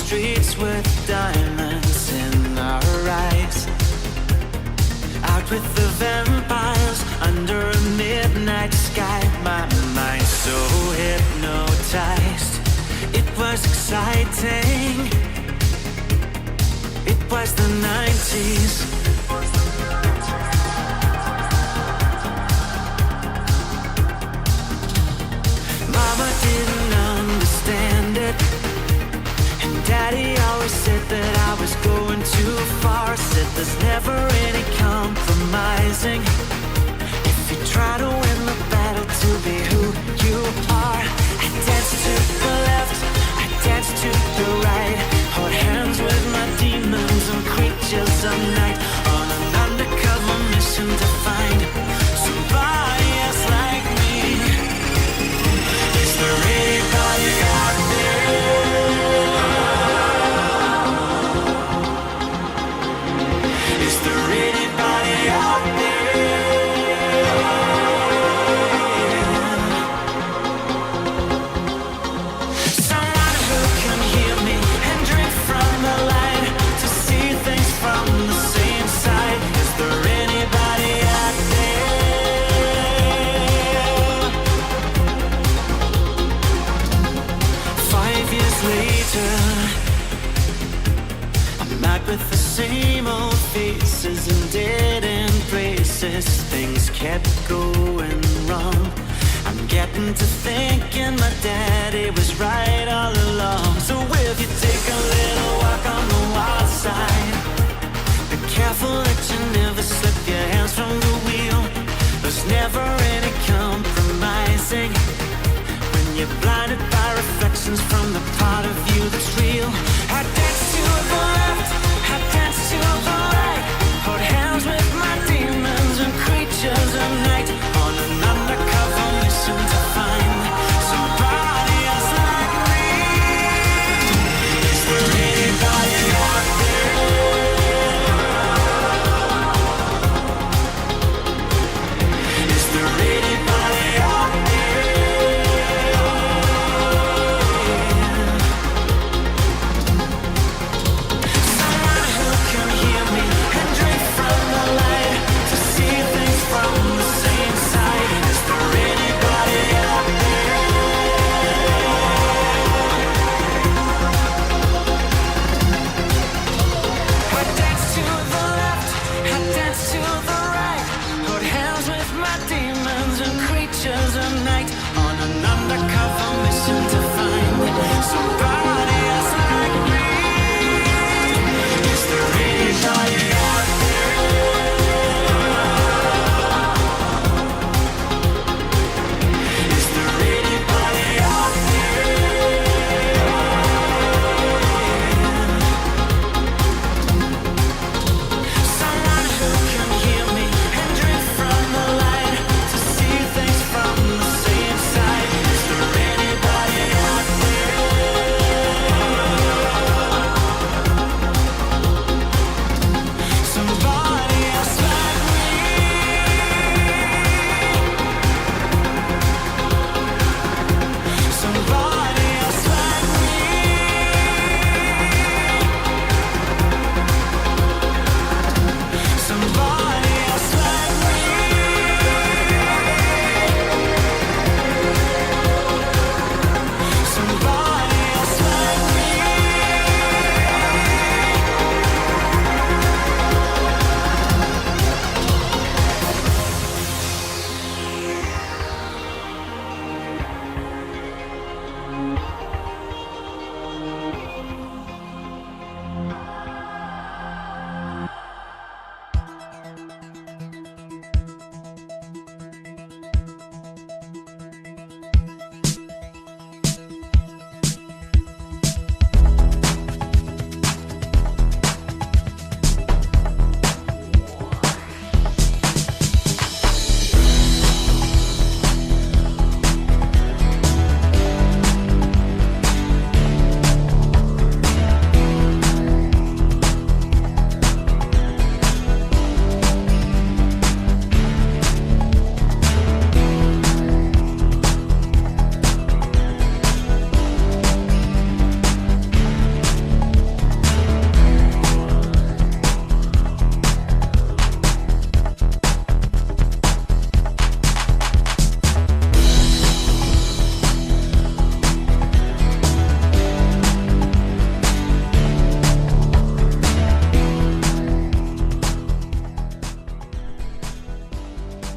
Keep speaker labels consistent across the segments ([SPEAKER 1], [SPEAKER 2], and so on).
[SPEAKER 1] streets with diamonds in our eyes. Out with the vampires under a midnight sky. My mind so hypnotized. It was exciting. It was the 90s. Mama didn't understand it, and Daddy always said that I was going too far. Said there's never any compromising if you try to win the battle to be who you are. I danced to the left, I danced to the right, hold hands with my demons and creatures of night, on an undercover mission to find somebody else like me. Is there anybody out there? Is there anybody out there? Someone who can hear me and drink from the light, to see things from the same side. Is there anybody out there? 5 years later, I'm back with the same old faces and dead end places. Things kept going wrong. I'm getting to thinking my daddy was right all along. So if you take a little walk on the wild side, be careful that you never slip your hands from the wheel. There's never any compromising when you're blinded by reflections from the part of you that's real. I dance to the left, I dance to the right, hold hands with my demons and creatures of night, on an undercover mission to find somebody else like me.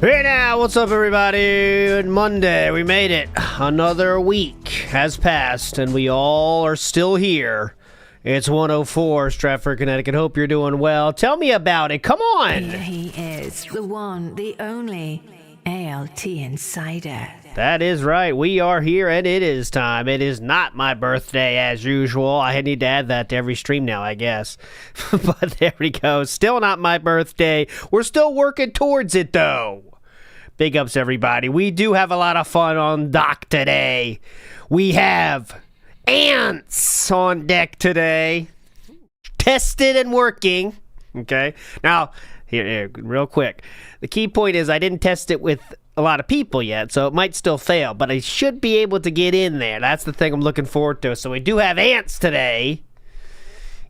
[SPEAKER 2] Hey now, what's up everybody? Monday, we made it. Another week has passed and we all are still here. It's 104 Stratford, Connecticut. Hope you're doing well. Tell me about it. Come on.
[SPEAKER 3] Here he is, the one, the only ALT Insider.
[SPEAKER 2] That is right. We are here and it is time. It is not my birthday as usual. I need to add that to every stream now, I guess. But there we go. Still not my birthday. We're still working towards it though. Big ups, everybody. We do have a lot of fun on dock today. We have ants on deck today. Tested and working. Okay. Now, here, real quick. The key point is I didn't test it with a lot of people yet, so it might still fail, but I should be able to get in there. That's the thing I'm looking forward to. So we do have ants today.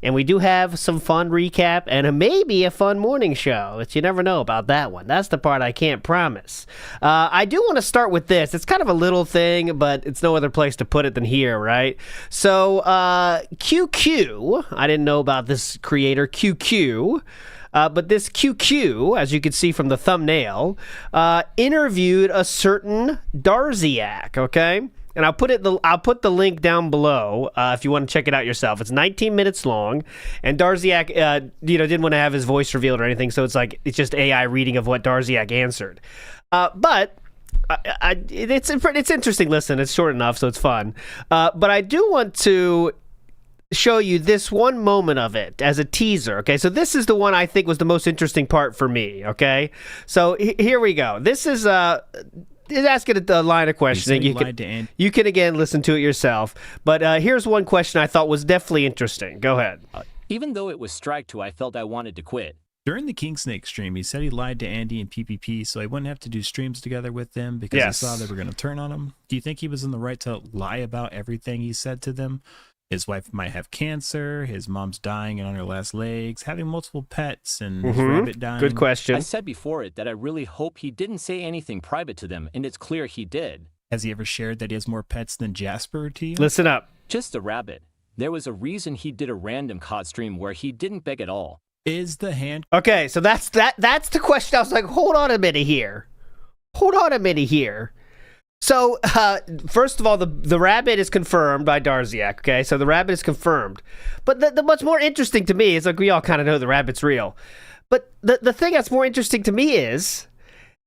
[SPEAKER 2] And we do have some fun recap and maybe a fun morning show, but you never know about that one. That's the part I can't promise. I do want to start with this. It's kind of a little thing, but it's no other place to put it than here, right? So, QQ, I didn't know about this creator, QQ, but this QQ, as you can see from the thumbnail, interviewed a certain Darziak, okay? And I'll put the link down below if you want to check it out yourself. It's 19 minutes long, and Darziak, didn't want to have his voice revealed or anything, so it's just AI reading of what Darziak answered. But it's interesting. Listen, it's short enough, so it's fun. But I do want to show you this one moment of it as a teaser. Okay, so this is the one I think was the most interesting part for me. Okay, so here we go. This is It's asking a line of questioning. You can again listen to it yourself. But here's one question I thought was definitely interesting. Go ahead.
[SPEAKER 4] Even though it was strike 2, I felt I wanted to quit.
[SPEAKER 5] During the King Snake stream, he said he lied to Andy and PPP so he wouldn't have to do streams together with them because he saw they were going to turn on him. Do you think he was in the right to lie about everything he said to them? His wife might have cancer, his mom's dying and on her last legs, having multiple pets, and his rabbit dying.
[SPEAKER 2] Good question.
[SPEAKER 4] I said before it that I really hope he didn't say anything private to them, and it's clear he did.
[SPEAKER 5] Has he ever shared that he has more pets than Jasper to you?
[SPEAKER 2] Listen up.
[SPEAKER 4] Just a rabbit. There was a reason he did a random COD stream where he didn't beg at all.
[SPEAKER 5] Is the hand...
[SPEAKER 2] Okay, so that's the question. I was like, hold on a minute here. So, first of all, the rabbit is confirmed by Darziak, okay? So the rabbit is confirmed. But the what's more interesting to me is, like, we all kind of know the rabbit's real. But the thing that's more interesting to me is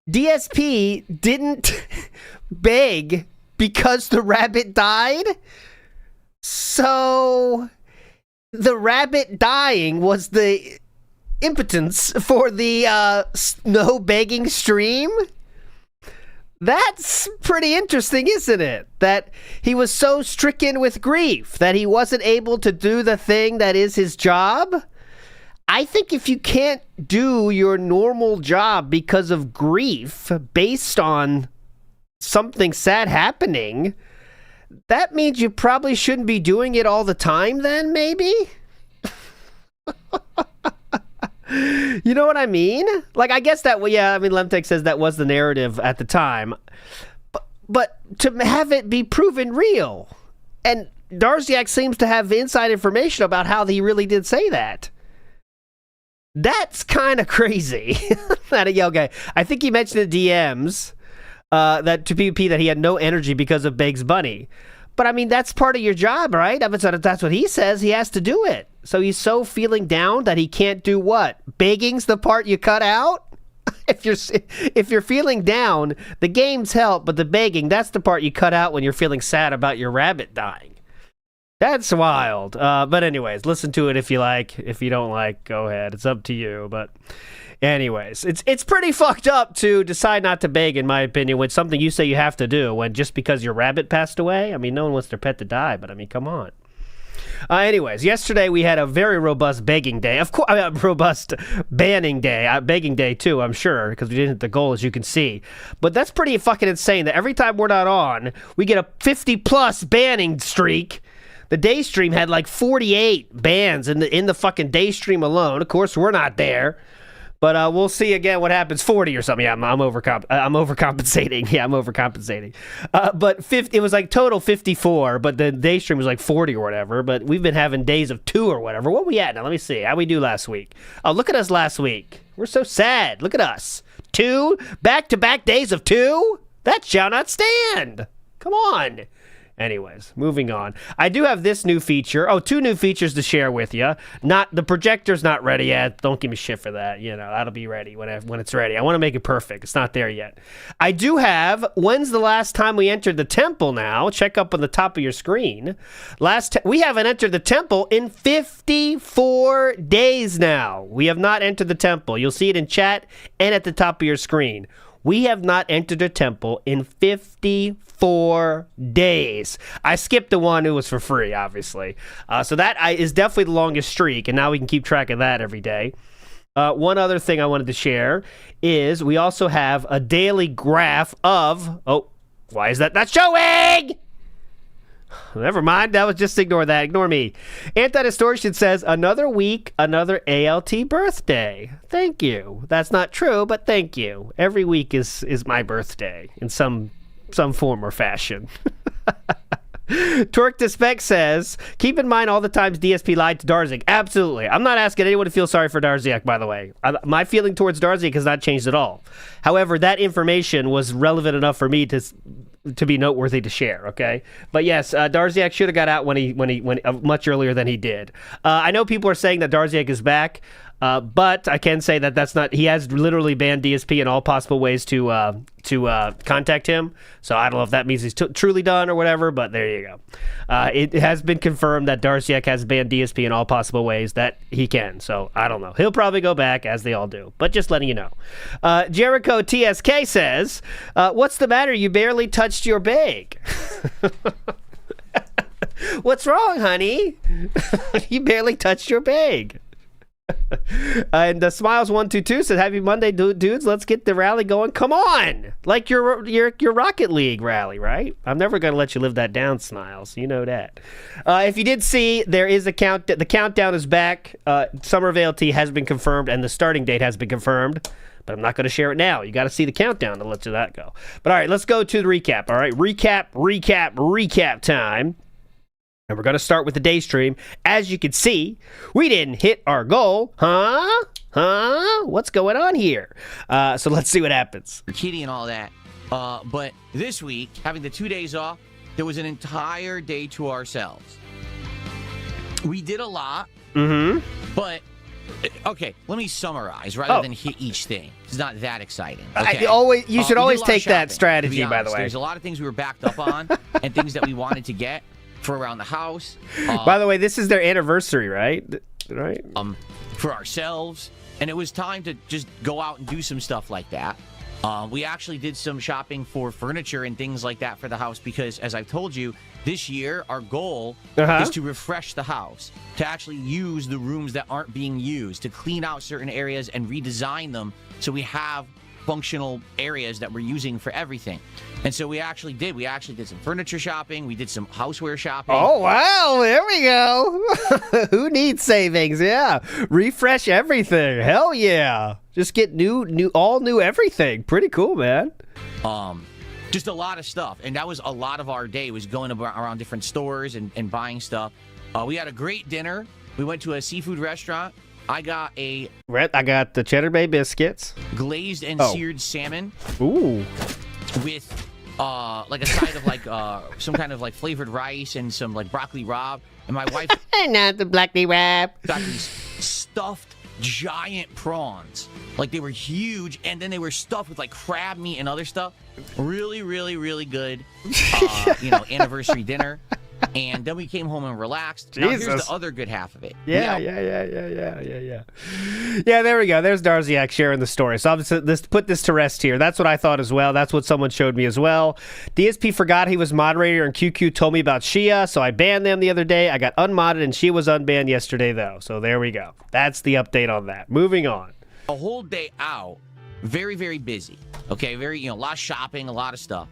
[SPEAKER 2] DSP didn't beg because the rabbit died. So the rabbit dying was the impotence for the no begging stream? That's pretty interesting, isn't it? That he was so stricken with grief that he wasn't able to do the thing that is his job. I think if you can't do your normal job because of grief based on something sad happening, that means you probably shouldn't be doing it all the time then, maybe? You know what I mean? Like, I guess that, well, yeah, I mean, Lemtech says that was the narrative at the time. But to have it be proven real. And Darziak seems to have inside information about how he really did say that. That's kind of crazy. Okay, I think he mentioned in DMs that to PvP that he had no energy because of Bugs Bunny. But I mean, that's part of your job, right? I mean, that's what he says. He has to do it. So he's so feeling down that he can't do what? Begging's the part you cut out? If you're feeling down, the games help, but the begging, that's the part you cut out when you're feeling sad about your rabbit dying. That's wild. But anyways, listen to it if you like. If you don't like, go ahead. It's up to you. But anyways, it's pretty fucked up to decide not to beg, in my opinion, when something you say you have to do, when just because your rabbit passed away. I mean, no one wants their pet to die, but I mean, come on. Anyways, yesterday we had a very robust begging day. Of course, robust banning day. Begging day too, I'm sure, because we didn't hit the goal, as you can see. But that's pretty fucking insane that every time we're not on, we get a 50-plus banning streak. The day stream had like 48 bans in the fucking day stream alone. Of course, we're not there. But we'll see again what happens. 40 or something. Yeah, I'm overcompensating. Yeah, I'm overcompensating. But it was like total 54, but the day stream was like 40 or whatever. But we've been having days of 2 or whatever. What we at now? Let me see. How we do last week? Oh, look at us last week. We're so sad. Look at us. 2 back-to-back days of 2? That shall not stand. Come on. Anyways, moving on. I do have this new feature. Oh, 2 new features to share with you. The projector's not ready yet. Don't give me shit for that. You know, that'll be ready when it's ready. I want to make it perfect. It's not there yet. I do have, when's the last time we entered the temple now? Check up on the top of your screen. We haven't entered the temple in 54 days now. We have not entered the temple. You'll see it in chat and at the top of your screen. We have not entered a temple in 54 days. I skipped the one who was for free, obviously. So that is definitely the longest streak, and now we can keep track of that every day. One other thing I wanted to share is we also have a daily graph of... Oh, why is that not showing? Never mind. That was just ignore that. Ignore me. Anti-Distortion says, another week, another ALT birthday. Thank you. That's not true, but thank you. Every week is my birthday in some form or fashion. Torque to Spec says, keep in mind all the times DSP lied to Darzik. Absolutely. I'm not asking anyone to feel sorry for Darziak, by the way. My feeling towards Darziak has not changed at all. However, that information was relevant enough for me to be noteworthy to share, okay? But yes, Darziak should have got out when he much earlier than he did. I know people are saying that Darziak is back, but I can say that that's not. He has literally banned DSP in all possible ways to contact him. So I don't know if that means he's truly done or whatever. But there you go. It has been confirmed that Darziak has banned DSP in all possible ways that he can. So I don't know. He'll probably go back as they all do. But just letting you know. Jericho TSK says, "What's the matter? You barely touched your bag." What's wrong, honey? You barely touched your bag. And Smiles122 said, "Happy Monday, dudes. Let's get the rally going. Come on, like your Rocket League rally, right? I'm never gonna let you live that down, Smiles. You know that. If you did see, there is a count. The countdown is back. Summer of ALT has been confirmed, and the starting date has been confirmed. But I'm not going to share it now. You got to see the countdown to let that go. But all right, let's go to the recap. All right, recap time." And we're going to start with the day stream. As you can see, we didn't hit our goal. Huh? What's going on here? So let's see what happens.
[SPEAKER 6] Cheating and all that. But this week, having the 2 days off, there was an entire day to ourselves. We did a lot. But, okay, let me summarize rather than hit each thing. It's not that exciting. Okay?
[SPEAKER 2] You should always take that strategy, by the way.
[SPEAKER 6] There's a lot of things we were backed up on and things that we wanted to get for around the house.
[SPEAKER 2] By the way, this is their anniversary, right? Right?
[SPEAKER 6] For ourselves. And it was time to just go out and do some stuff like that. We actually did some shopping for furniture and things like that for the house because, as I've told you, this year our goal is to refresh the house, to actually use the rooms that aren't being used, to clean out certain areas and redesign them so we have functional areas that we're using for everything. And so we actually did some furniture shopping, we did some houseware shopping.
[SPEAKER 2] Oh wow, there we go. Who needs savings? Yeah, refresh everything. Hell yeah, just get all new everything. Pretty cool, man.
[SPEAKER 6] Just a lot of stuff, and that was a lot of our day, was going around different stores and buying stuff. We had a great dinner. We went to a seafood restaurant. I got
[SPEAKER 2] the Cheddar Bay biscuits,
[SPEAKER 6] glazed and seared salmon.
[SPEAKER 2] Ooh.
[SPEAKER 6] With like a side of like some kind of like flavored rice and some like broccoli rabe. And my wife
[SPEAKER 2] not the broccoli rabe.
[SPEAKER 6] Got these stuffed giant prawns. Like they were huge, and then they were stuffed with like crab meat and other stuff. Really, really, really good anniversary dinner. And then we came home and relaxed.
[SPEAKER 2] Jesus.
[SPEAKER 6] Now here's the other good half of it.
[SPEAKER 2] Yeah. Yeah, there we go. There's Darziak sharing the story. So let's put this to rest here. That's what I thought as well. That's what someone showed me as well. DSP forgot he was moderator, and QQ told me about Shia, so I banned them the other day. I got unmodded, and Shia was unbanned yesterday, though. So there we go. That's the update on that. Moving on.
[SPEAKER 6] A whole day out. Very, very busy. Okay, a lot of shopping, a lot of stuff.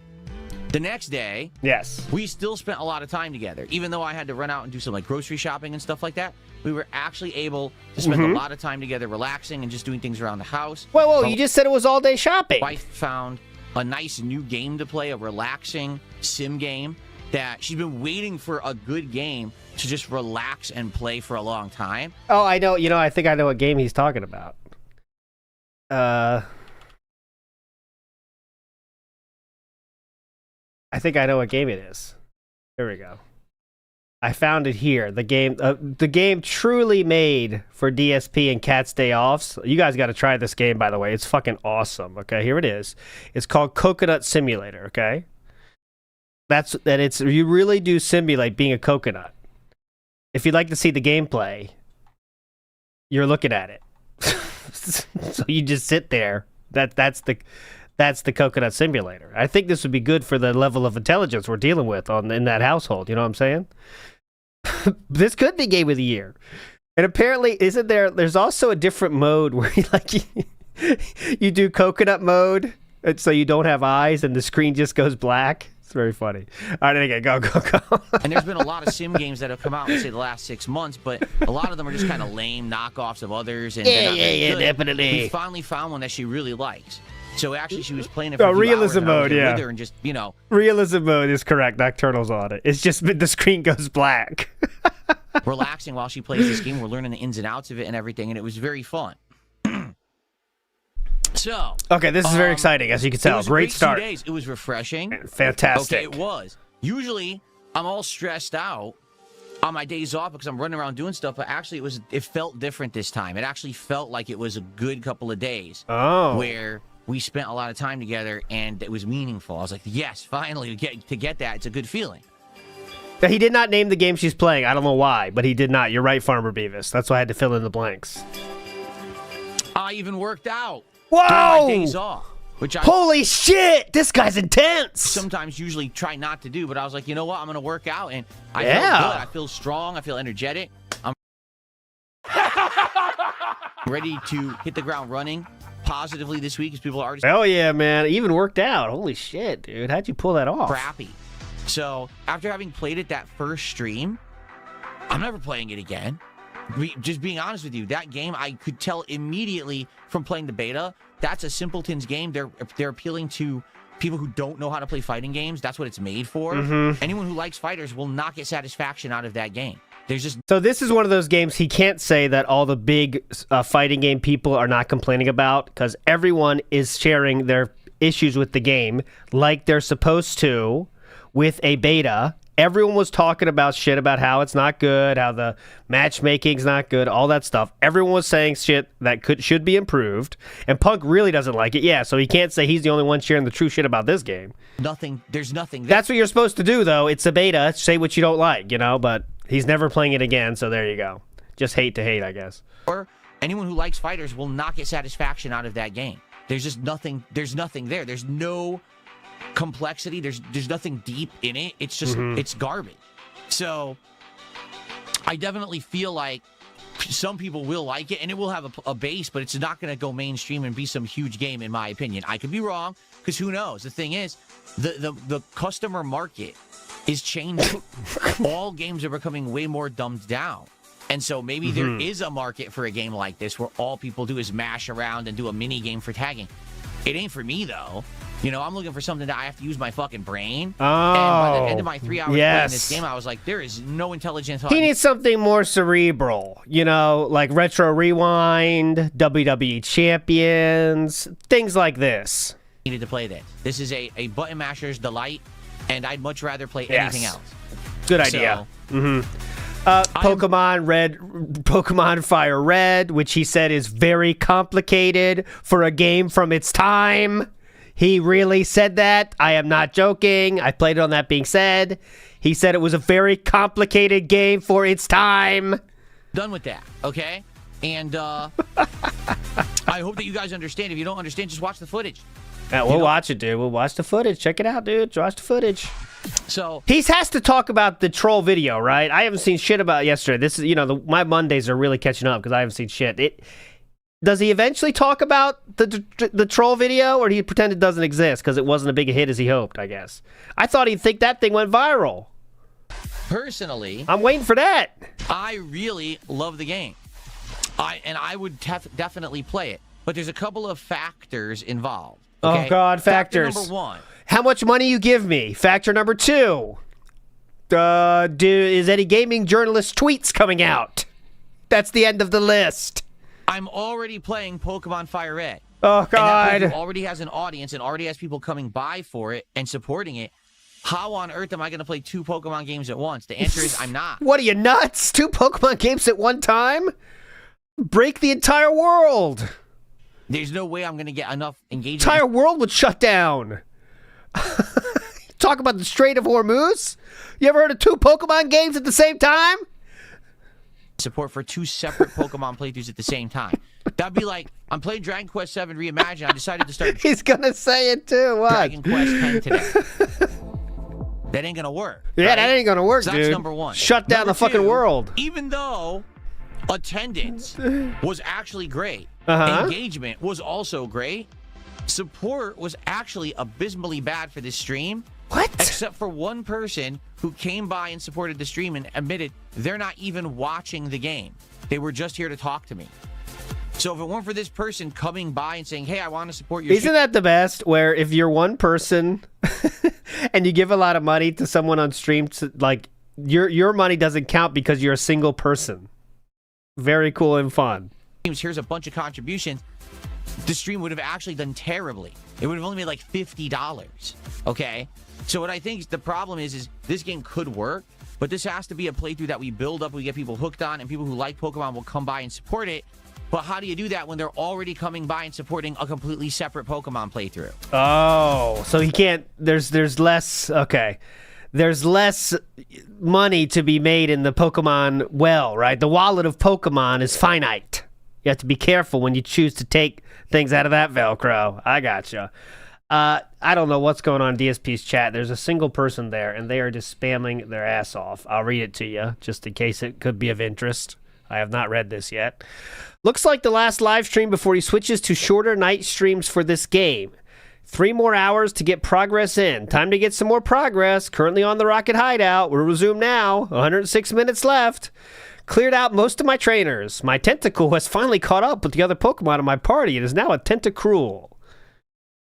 [SPEAKER 6] The next day,
[SPEAKER 2] yes,
[SPEAKER 6] we still spent a lot of time together. Even though I had to run out and do some like grocery shopping and stuff like that, we were actually able to spend a lot of time together relaxing and just doing things around the house.
[SPEAKER 2] Whoa, you just said it was all day shopping.
[SPEAKER 6] My wife found a nice new game to play, a relaxing sim game that she's been waiting for a good game to just relax and play for a long time.
[SPEAKER 2] Oh, I know. I think I know what game he's talking about. I think I know what game it is. Here we go. I found it here. The game truly made for DSP and Cat's Day Offs. You guys got to try this game, by the way. It's fucking awesome. Okay, here it is. It's called Coconut Simulator. Okay, you really do simulate being a coconut. If you'd like to see the gameplay, you're looking at it. So you just sit there. That's the Coconut Simulator. I think this would be good for the level of intelligence we're dealing with in that household. You know what I'm saying? This could be Game of the Year. And apparently, isn't there's also a different mode where you do coconut mode, and so you don't have eyes and the screen just goes black. It's very funny. All right, okay, go.
[SPEAKER 6] And there's been a lot of sim games that have come out in, say, the last 6 months, but a lot of them are just kind of lame knockoffs of others. And
[SPEAKER 2] yeah, definitely.
[SPEAKER 6] We finally found one that she really likes. So actually, she was playing it for
[SPEAKER 2] realism mode, yeah.
[SPEAKER 6] With her and just,
[SPEAKER 2] realism mode is correct. Nocturnal's on it. It's just the screen goes black.
[SPEAKER 6] Relaxing while she plays this game. We're learning the ins and outs of it and everything, and it was very fun. So
[SPEAKER 2] okay, this is very exciting, as you can tell.
[SPEAKER 6] It was
[SPEAKER 2] Great start.
[SPEAKER 6] 2 days. It was refreshing.
[SPEAKER 2] Fantastic.
[SPEAKER 6] Okay, it was. Usually, I'm all stressed out on my days off because I'm running around doing stuff, but actually it felt different this time. It actually felt like it was a good couple of days where we spent a lot of time together and it was meaningful. I was like, yes, finally, to get that. It's a good feeling.
[SPEAKER 2] He did not name the game she's playing. I don't know why, but he did not. You're right, Farmer Beavis. That's why I had to fill in the blanks.
[SPEAKER 6] I even worked out.
[SPEAKER 2] Whoa!
[SPEAKER 6] During my days off, which I
[SPEAKER 2] holy shit! This guy's intense.
[SPEAKER 6] Sometimes usually try not to do, but I was like, you know what? I'm going to work out, and I feel good. I feel strong. I feel energetic. I'm ready to hit the ground running positively this week, as people are already.
[SPEAKER 2] Hell yeah, man! Even worked out. Holy shit, dude! How'd you pull that off?
[SPEAKER 6] Crappy. So after having played it that first stream, I'm never playing it again. Just being honest with you, that game, I could tell immediately from playing the beta, that's a simpletons game. They're appealing to people who don't know how to play fighting games. That's what it's made for. Anyone who likes fighters will not get satisfaction out of that game. So
[SPEAKER 2] this is one of those games he can't say that all the big fighting game people are not complaining about, because everyone is sharing their issues with the game like they're supposed to with a beta. Everyone was talking about shit about how it's not good, how the matchmaking's not good, all that stuff. Everyone was saying shit that should be improved, and Punk really doesn't like it. Yeah, so he can't say he's the only one sharing the true shit about this game.
[SPEAKER 6] There's nothing there.
[SPEAKER 2] That's what you're supposed to do, though. It's a beta. Say what you don't like, but he's never playing it again, so there you go. Just hate to hate, I guess.
[SPEAKER 6] Or anyone who likes fighters will not get satisfaction out of that game. There's nothing there. There's no complexity. There's nothing deep in it. It's just it's garbage. So I definitely feel like some people will like it, and it will have a base, but it's not going to go mainstream and be some huge game, in my opinion. I could be wrong, because who knows? The thing is, the customer market is changing. All games are becoming way more dumbed down. And so maybe there is a market for a game like this where all people do is mash around and do a mini game for tagging. It ain't for me, though. I'm looking for something that I have to use my fucking brain.
[SPEAKER 2] Oh,
[SPEAKER 6] and by the end of my 3 hours playing this game, I was like, there is no intelligence.
[SPEAKER 2] He needs something more cerebral, like Retro Rewind, WWE Champions, things like this.
[SPEAKER 6] Needed to play this. This is a button masher's delight, and I'd much rather play anything else.
[SPEAKER 2] Good idea. Pokemon Fire Red, which he said is very complicated for a game from its time. He really said that. I am not joking. I played it on that being said. He said it was a very complicated game for its time.
[SPEAKER 6] Done with that, okay? And I hope that you guys understand. If you don't understand, just watch the footage.
[SPEAKER 2] Yeah, we'll watch it, dude. We'll watch the footage. Check it out, dude. Watch the footage.
[SPEAKER 6] So
[SPEAKER 2] he has to talk about the troll video, right? I haven't seen shit about it yesterday. This is, my Mondays are really catching up because I haven't seen shit. Does he eventually talk about the troll video, or do he pretend it doesn't exist because it wasn't a big hit as he hoped, I guess? I thought he'd think that thing went viral.
[SPEAKER 6] Personally,
[SPEAKER 2] I'm waiting for that.
[SPEAKER 6] I really love the game. I would definitely play it. But there's a couple of factors involved. Okay?
[SPEAKER 2] Oh, God, factors.
[SPEAKER 6] Factor number 1.
[SPEAKER 2] How much money you give me? Factor number 2. Is any gaming journalist tweets coming out? That's the end of the list.
[SPEAKER 6] I'm already playing Pokemon Fire Red.
[SPEAKER 2] Oh, God.
[SPEAKER 6] And that already has an audience and already has people coming by for it and supporting it. How on earth am I going to play 2 Pokemon games at once? The answer is I'm not.
[SPEAKER 2] What are you, nuts? 2 Pokemon games at one time? Break the entire world.
[SPEAKER 6] There's no way I'm going to get enough engagement.
[SPEAKER 2] Entire world would shut down. Talk about the Strait of Hormuz? You ever heard of 2 Pokemon games at the same time?
[SPEAKER 6] Support for 2 separate Pokemon playthroughs at the same time. That'd be like, I'm playing Dragon Quest 7 Reimagined. I decided to start
[SPEAKER 2] He's going to say it too. What?
[SPEAKER 6] Dragon Quest 10 today. That ain't going to work.
[SPEAKER 2] Yeah,
[SPEAKER 6] right?
[SPEAKER 2] that ain't going to work,
[SPEAKER 6] So
[SPEAKER 2] dude.
[SPEAKER 6] that's number 1.
[SPEAKER 2] Shut down
[SPEAKER 6] Number
[SPEAKER 2] the fucking
[SPEAKER 6] 2,
[SPEAKER 2] world.
[SPEAKER 6] Even though attendance was actually great,
[SPEAKER 2] Uh-huh.
[SPEAKER 6] engagement was also great, support was actually abysmally bad for this stream.
[SPEAKER 2] What?
[SPEAKER 6] Except for one person who came by and supported the stream and admitted they're not even watching the game. They were just here to talk to me. So if it weren't for this person coming by and saying, hey, I want to support your
[SPEAKER 2] Isn't that the best? Where if you're one person and you give a lot of money to someone on stream, like your money doesn't count because you're a single person. Very cool and fun.
[SPEAKER 6] here's a bunch of contributions, the stream would have actually done terribly. It would have only made like $50. Okay? So what I think the problem is this game could work, but this has to be a playthrough that we build up, we get people hooked on, and people who like Pokemon will come by and support it. But how do you do that when they're already coming by and supporting a completely separate Pokemon playthrough?
[SPEAKER 2] Oh, so he can't. There's less. Okay, there's less money to be made in the Pokemon well, right? The wallet of Pokemon is finite. You have to be careful when you choose to take things out of that Velcro. I gotcha. I don't know what's going on in DSP's chat. There's a single person there, and they are just spamming their ass off. I'll read it to you, just in case it could be of interest. I have not read this yet. Looks like the last live stream before he switches to shorter night streams for this game. 3 more hours to get progress in. Time to get some more progress. Currently on the Rocket Hideout. We'll resume now. 106 minutes left. Cleared out most of my trainers. My Tentacool has finally caught up with the other Pokemon in my party. It is now a Tentacruel.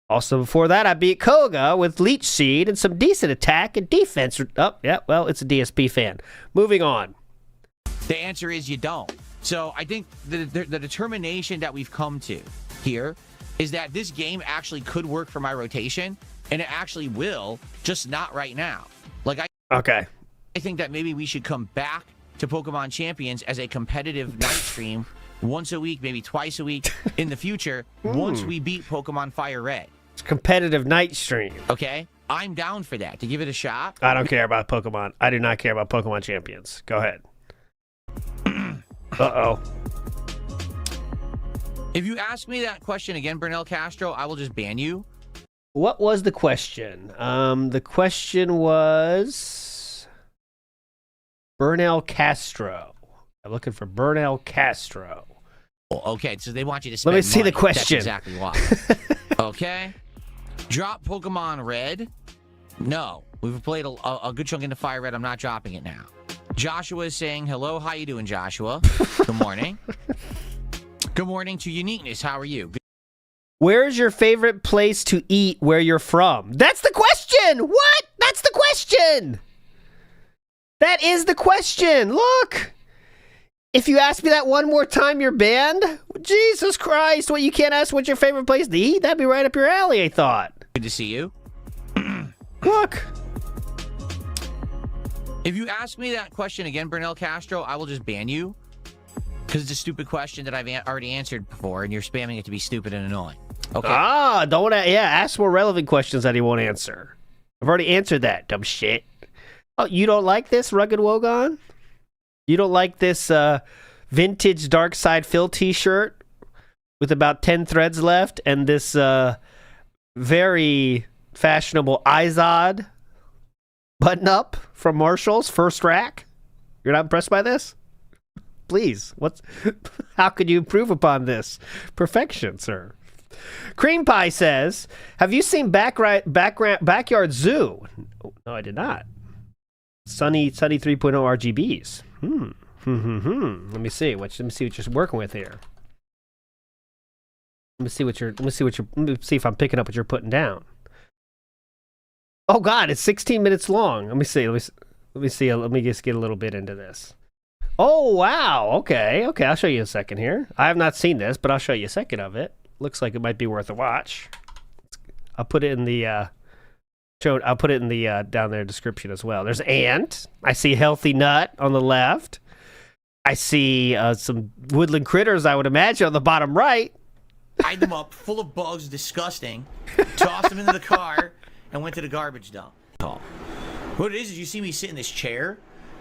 [SPEAKER 2] Also before that, I beat Koga with Leech Seed and some decent attack and defense. Oh, yeah, well, it's a DSP fan. Moving on.
[SPEAKER 6] The answer is you don't. So I think the determination that we've come to here is that this game actually could work for my rotation, and it actually will, just not right now. Like
[SPEAKER 2] Okay.
[SPEAKER 6] I think that maybe we should come back to Pokemon Champions as a competitive night stream once a week, maybe twice a week in the future, once we beat Pokemon Fire Red.
[SPEAKER 2] It's a competitive night stream.
[SPEAKER 6] Okay? I'm down for that, to give it a shot.
[SPEAKER 2] I don't care about Pokemon. I do not care about Pokemon Champions. Go ahead. Uh-oh.
[SPEAKER 6] If you ask me that question again, Bernal Castro, I will just ban you.
[SPEAKER 2] What was the question? The question was Bernal Castro. I'm looking for Bernal Castro.
[SPEAKER 6] Okay, so they want you to spend
[SPEAKER 2] Let me see
[SPEAKER 6] money.
[SPEAKER 2] the question.
[SPEAKER 6] That's exactly why. Okay. Drop Pokemon Red? No. We've played a good chunk into Fire Red. I'm not dropping it now. Joshua is saying, hello, how you doing, Joshua? Good morning. Good morning to Uniqueness. How are you?
[SPEAKER 2] Where's your favorite place to eat where you're from? That's the question! What? That's the question! That is the question! Look! If you ask me that one more time, you're banned? Jesus Christ, what, you can't ask what's your favorite place to eat? That'd be right up your alley, I thought.
[SPEAKER 6] Good to see you.
[SPEAKER 2] Look.
[SPEAKER 6] If you ask me that question again, Bernal Castro, I will just ban you. Because it's a stupid question that I've already answered before, and you're spamming it to be stupid and annoying. Okay.
[SPEAKER 2] Ask more relevant questions that he won't answer. I've already answered that, dumb shit. Oh, you don't like this, Rugged Wogon? You don't like this vintage Dark Side Phil t-shirt with about 10 threads left and this very fashionable Izod button-up from Marshall's, first rack? You're not impressed by this? Please, how could you improve upon this? Perfection, sir. Cream Pie says, have you seen Backyard Zoo? No, I did not. Sunny 3.0 RGBs. Let me see what you're working with here. Let me see if I'm picking up what you're putting down. Oh God, it's 16 minutes long. Let me see. Let me just get a little bit into this. Oh wow. Okay. I'll show you in a second here. I have not seen this, but I'll show you a second of it. Looks like it might be worth a watch. I'll put it in the I'll put it in the down there description as well. There's ant. I see healthy nut on the left. I see some woodland critters, I would imagine, on the bottom right.
[SPEAKER 6] Tied them up, full of bugs, disgusting. Tossed them into the car and went to the garbage dump. What it is you see me sit in this chair,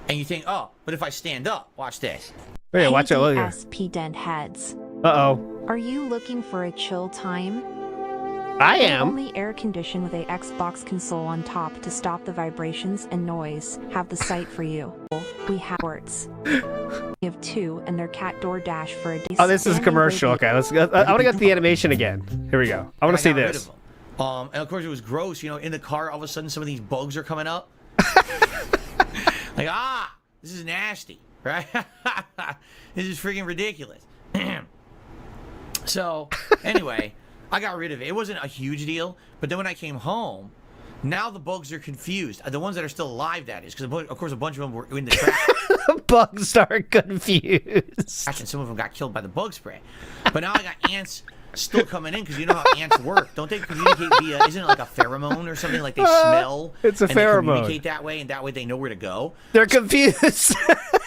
[SPEAKER 6] and you think, oh, but if I stand up, watch this.
[SPEAKER 2] Hey, watch out.
[SPEAKER 7] DSP heads.
[SPEAKER 2] Uh-oh.
[SPEAKER 7] Are you looking for a chill time?
[SPEAKER 2] I am.
[SPEAKER 7] Only air conditioned with a Xbox console on top to stop the vibrations and noise. Have the site for you. We have words. We have 2 and their cat DoorDash for a day.
[SPEAKER 2] Oh, this is a commercial. Okay, let's go. I want to go to the animation again. Here we go. I want to see this.
[SPEAKER 6] And of course it was gross. In the car, all of a sudden some of these bugs are coming up. Like, this is nasty, right? This is freaking ridiculous. So, anyway, I got rid of it. It wasn't a huge deal, but then when I came home, now the bugs are confused. The ones that are still alive, that is, because of course a bunch of them were in the trash.
[SPEAKER 2] Bugs are confused.
[SPEAKER 6] And some of them got killed by the bug spray. But now I got ants still coming in, because you know how ants work. Don't they communicate via, isn't it like a pheromone or something? Like they smell.
[SPEAKER 2] It's a
[SPEAKER 6] and
[SPEAKER 2] pheromone.
[SPEAKER 6] They communicate that way, and that way they know where to go.
[SPEAKER 2] They're confused.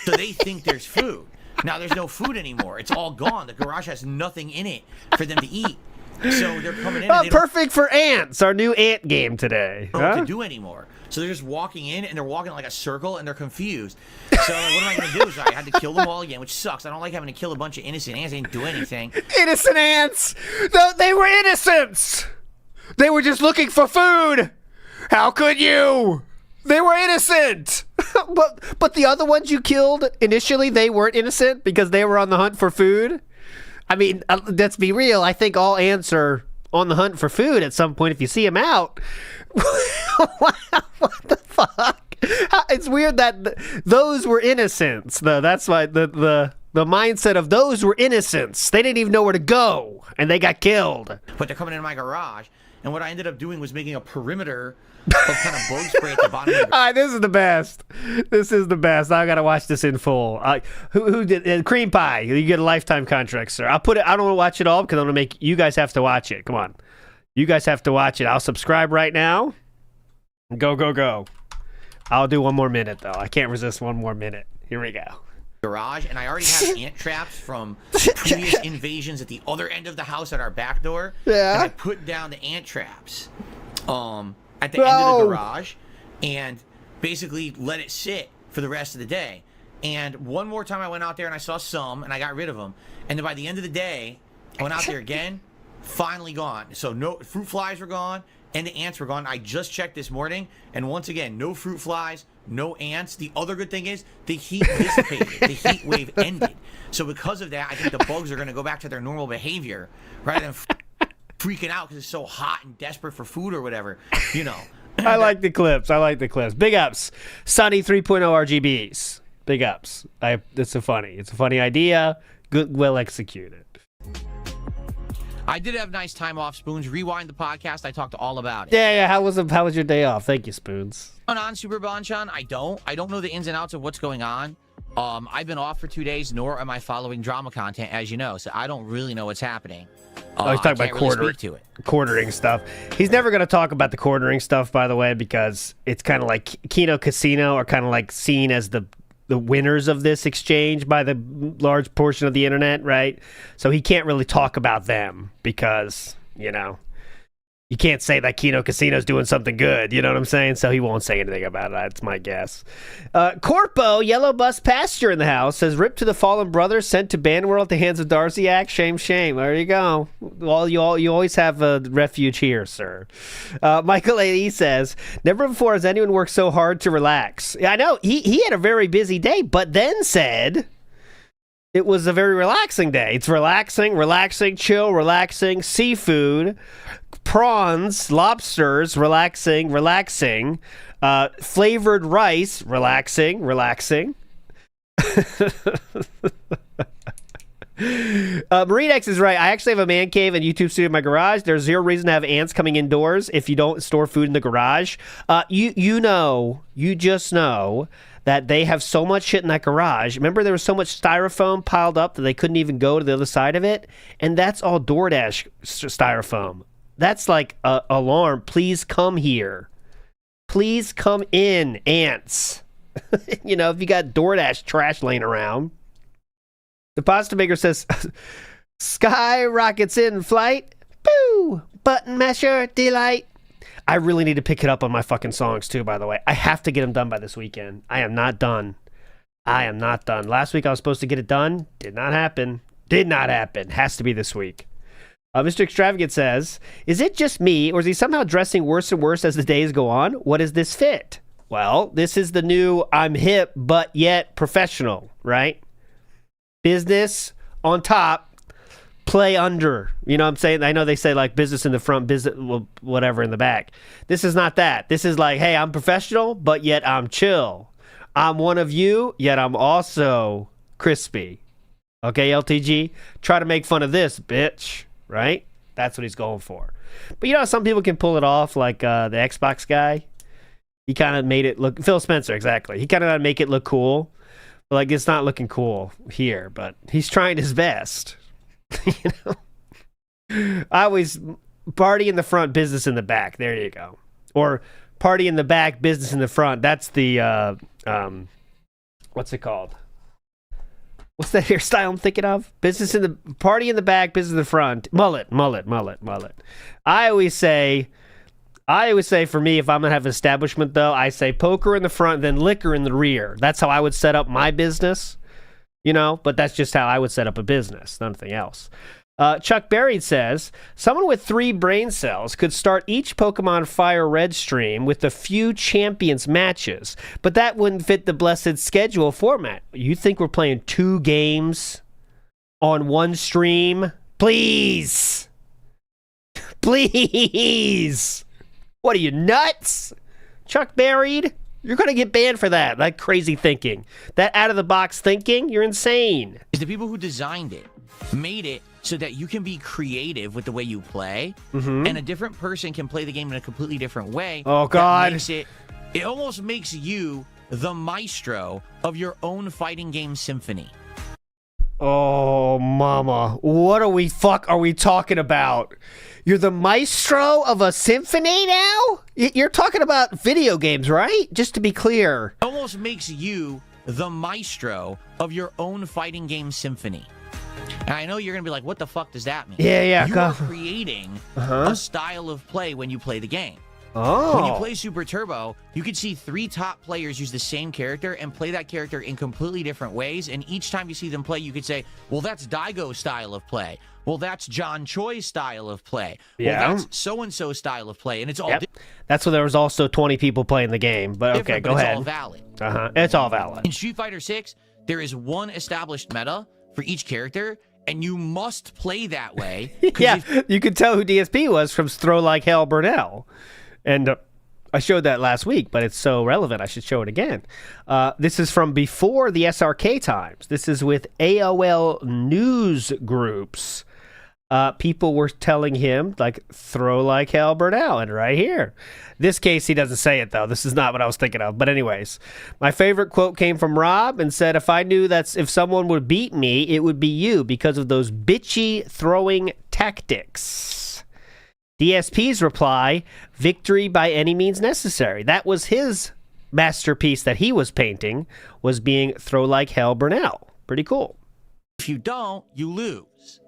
[SPEAKER 6] So they think there's food. Now there's no food anymore. It's all gone. The garage has nothing in it for them to eat. So they're coming in. And
[SPEAKER 2] perfect for ants. Our new ant game today.
[SPEAKER 6] Don't know what to do anymore. So they're just walking in, and they're walking like a circle, and they're confused. So what am I going to do? So I had to kill them all again, which sucks. I don't like having to kill a bunch of innocent ants. They didn't do anything.
[SPEAKER 2] Innocent ants. They were innocents. They were just looking for food. How could you? They were innocent. But the other ones you killed initially, they weren't innocent because they were on the hunt for food. I mean, let's be real. I think all ants are on the hunt for food at some point if you see them out. What the fuck? It's weird that those were innocents, though. That's why the mindset of those were innocents. They didn't even know where to go, and they got killed.
[SPEAKER 6] But they're coming into my garage, and what I ended up doing was making a perimeter of kind of bug spray at the bottom of the garage.
[SPEAKER 2] All right, this is the best. This is the best. I gotta watch this in full. Who did Cream Pie? You get a lifetime contract, sir. I'll put it. I don't want to watch it all because I'm gonna make you guys have to watch it. Come on, you guys have to watch it. I'll subscribe right now. Go. I'll do one more minute though. I can't resist one more minute. Here we go.
[SPEAKER 6] Garage, and I already have ant traps from previous invasions at the other end of the house at our back door.
[SPEAKER 2] Yeah.
[SPEAKER 6] And I put down the ant traps at the end of the garage and basically let it sit for the rest of the day. And one more time I went out there and I saw some and I got rid of them. And then by the end of the day, I went out there again, finally gone. So no fruit flies were gone and the ants were gone. I just checked this morning, and once again, no fruit flies, no ants. The other good thing is the heat dissipated. The heat wave ended. So because of that, I think the bugs are going to go back to their normal behavior rather than freaking out because it's so hot and desperate for food or whatever,
[SPEAKER 2] I like the clips. Big ups. Sunny 3.0 RGBs. Big ups. It's a funny idea. Good, well executed.
[SPEAKER 6] I did have nice time off, Spoons. Rewind the podcast. I talked all about it.
[SPEAKER 2] Yeah. How was your day off? Thank you, Spoons.
[SPEAKER 6] On Super Bonchon, I don't know the ins and outs of what's going on. I've been off for 2 days, nor am I following drama content, as you know, so I don't really know what's happening.
[SPEAKER 2] He's talking about quartering stuff. He's never going to talk about the quartering stuff, by the way, because it's kind of like Kino Casino are kind of like seen as the winners of this exchange by the large portion of the internet, right? So he can't really talk about them because, you can't say that Kino Casino's doing something good, you know what I'm saying? So he won't say anything about it. That's my guess. Corpo, Yellow Bus Pasture in the house, says, "Rip to the fallen brother sent to Banworld at the hands of Darziak. Shame. There you go. Well, you always have a refuge here, sir." Michael A.E. says, "Never before has anyone worked so hard to relax." Yeah, I know. He had a very busy day, but then said it was a very relaxing day. It's relaxing, chill, relaxing, seafood, prawns, lobsters, relaxing, flavored rice, relaxing. Marinex is right. I actually have a man cave and YouTube studio in my garage. There's zero reason to have ants coming indoors if you don't store food in the garage. You just know that they have so much shit in that garage. Remember, there was so much styrofoam piled up that they couldn't even go to the other side of it? And that's all DoorDash styrofoam. That's like a alarm. Please come here. please come in, ants. You know, if you got DoorDash trash laying around. The pasta maker says, skyrockets in flight. Boo! Button masher delight. I really need to pick it up on my fucking songs too, by the way. I have to get them done by this weekend. I am not done. Last week I was supposed to get it done. Did not happen. Has to be this week. Mr. Extravagant says, is it just me, or is he somehow dressing worse and worse as the days go on? What is this fit? Well, this is the new I'm hip, but yet professional, right? Business on top, play under. You know what I'm saying? I know they say like business in the front, business, whatever in the back. This is not that. This is like, hey, I'm professional, but yet I'm chill. I'm one of you, yet I'm also crispy. Okay, LTG? Try to make fun of this, bitch. Right? That's what he's going for. But you know, some people can pull it off, like the Xbox guy. He kind of made it look... Phil Spencer, exactly. He kind of make it look cool. Like, it's not looking cool here, but he's trying his best. You know? I always... Party in the front, business in the back. There you go. Or party in the back, business in the front. That's the... what's it called? What's that hairstyle I'm thinking of? Business in the... Party in the back, business in the front. Mullet. I always say for me, if I'm going to have an establishment, though, I say poker in the front, then liquor in the rear. That's how I would set up my business, you know, but that's just how I would set up a business, nothing else. Chuck Berry says, someone with 3 brain cells could start each Pokemon Fire Red stream with a few champions matches, but that wouldn't fit the blessed schedule format. You think we're playing 2 games on one stream? Please! What are you, nuts? Chuck Berry? You're going to get banned for that. That crazy thinking. That out-of-the-box thinking? You're insane.
[SPEAKER 6] The people who designed it made it so that you can be creative with the way you play, and a different person can play the game in a completely different way.
[SPEAKER 2] Oh, God.
[SPEAKER 6] It almost makes you the maestro of your own fighting game symphony.
[SPEAKER 2] Oh, mama. What are we talking about? You're the maestro of a symphony now? You're talking about video games, right? Just to be clear.
[SPEAKER 6] It almost makes you the maestro of your own fighting game symphony. And I know you're going to be like, what the fuck does that mean?
[SPEAKER 2] Yeah.
[SPEAKER 6] You are creating a style of play when you play the game.
[SPEAKER 2] Oh.
[SPEAKER 6] When you play Super Turbo, you could see 3 top players use the same character and play that character in completely different ways. And each time you see them play, you could say, well, that's Daigo's style of play. Well, that's John Choi's style of play.
[SPEAKER 2] Yeah.
[SPEAKER 6] Well, that's so-and-so style of play. And it's all
[SPEAKER 2] That's why there was also 20 people playing the game. But okay, go ahead.
[SPEAKER 6] It's all valid.
[SPEAKER 2] It's all valid.
[SPEAKER 6] In Street Fighter 6, there is one established meta for each character, and you must play that way.
[SPEAKER 2] Yeah, you could tell who DSP was from Throw Like Hell Burnell. And I showed that last week, but it's so relevant, I should show it again. This is from before the SRK times. This is with AOL news groups. People were telling him, like, throw like hell, Burnell, and right here. This case, he doesn't say it, though. This is not what I was thinking of. But anyways, my favorite quote came from Rob and said, if I knew that if someone would beat me, it would be you because of those bitchy throwing tactics. DSP's reply, victory by any means necessary. That was his masterpiece that he was painting, was being throw like hell, Burnell. Pretty cool.
[SPEAKER 6] If you don't, you lose.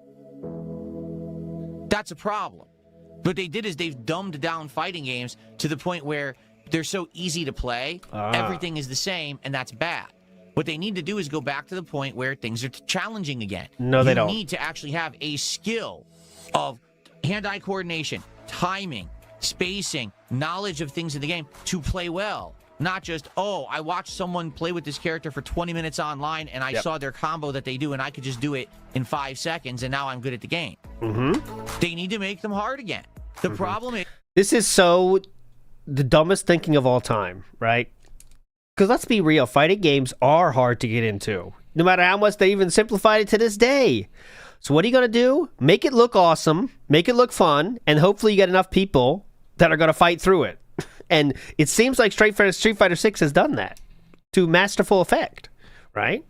[SPEAKER 6] That's a problem. What they did is they've dumbed down fighting games to the point where they're so easy to play, everything is the same, and that's bad. What they need to do is go back to the point where things are challenging again.
[SPEAKER 2] No, they don't.
[SPEAKER 6] You need to actually have a skill of hand-eye coordination, timing, spacing, knowledge of things in the game to play well. Not just, oh, I watched someone play with this character for 20 minutes online and I saw their combo that they do and I could just do it in 5 seconds and now I'm good at the game. They need to make them hard again. The problem is...
[SPEAKER 2] This is so the dumbest thinking of all time, right? Because let's be real, fighting games are hard to get into. No matter how much they even simplified it to this day. So what are you going to do? Make it look awesome, make it look fun, and hopefully you get enough people that are going to fight through it. And it seems like Street Fighter 6 has done that to masterful effect, right?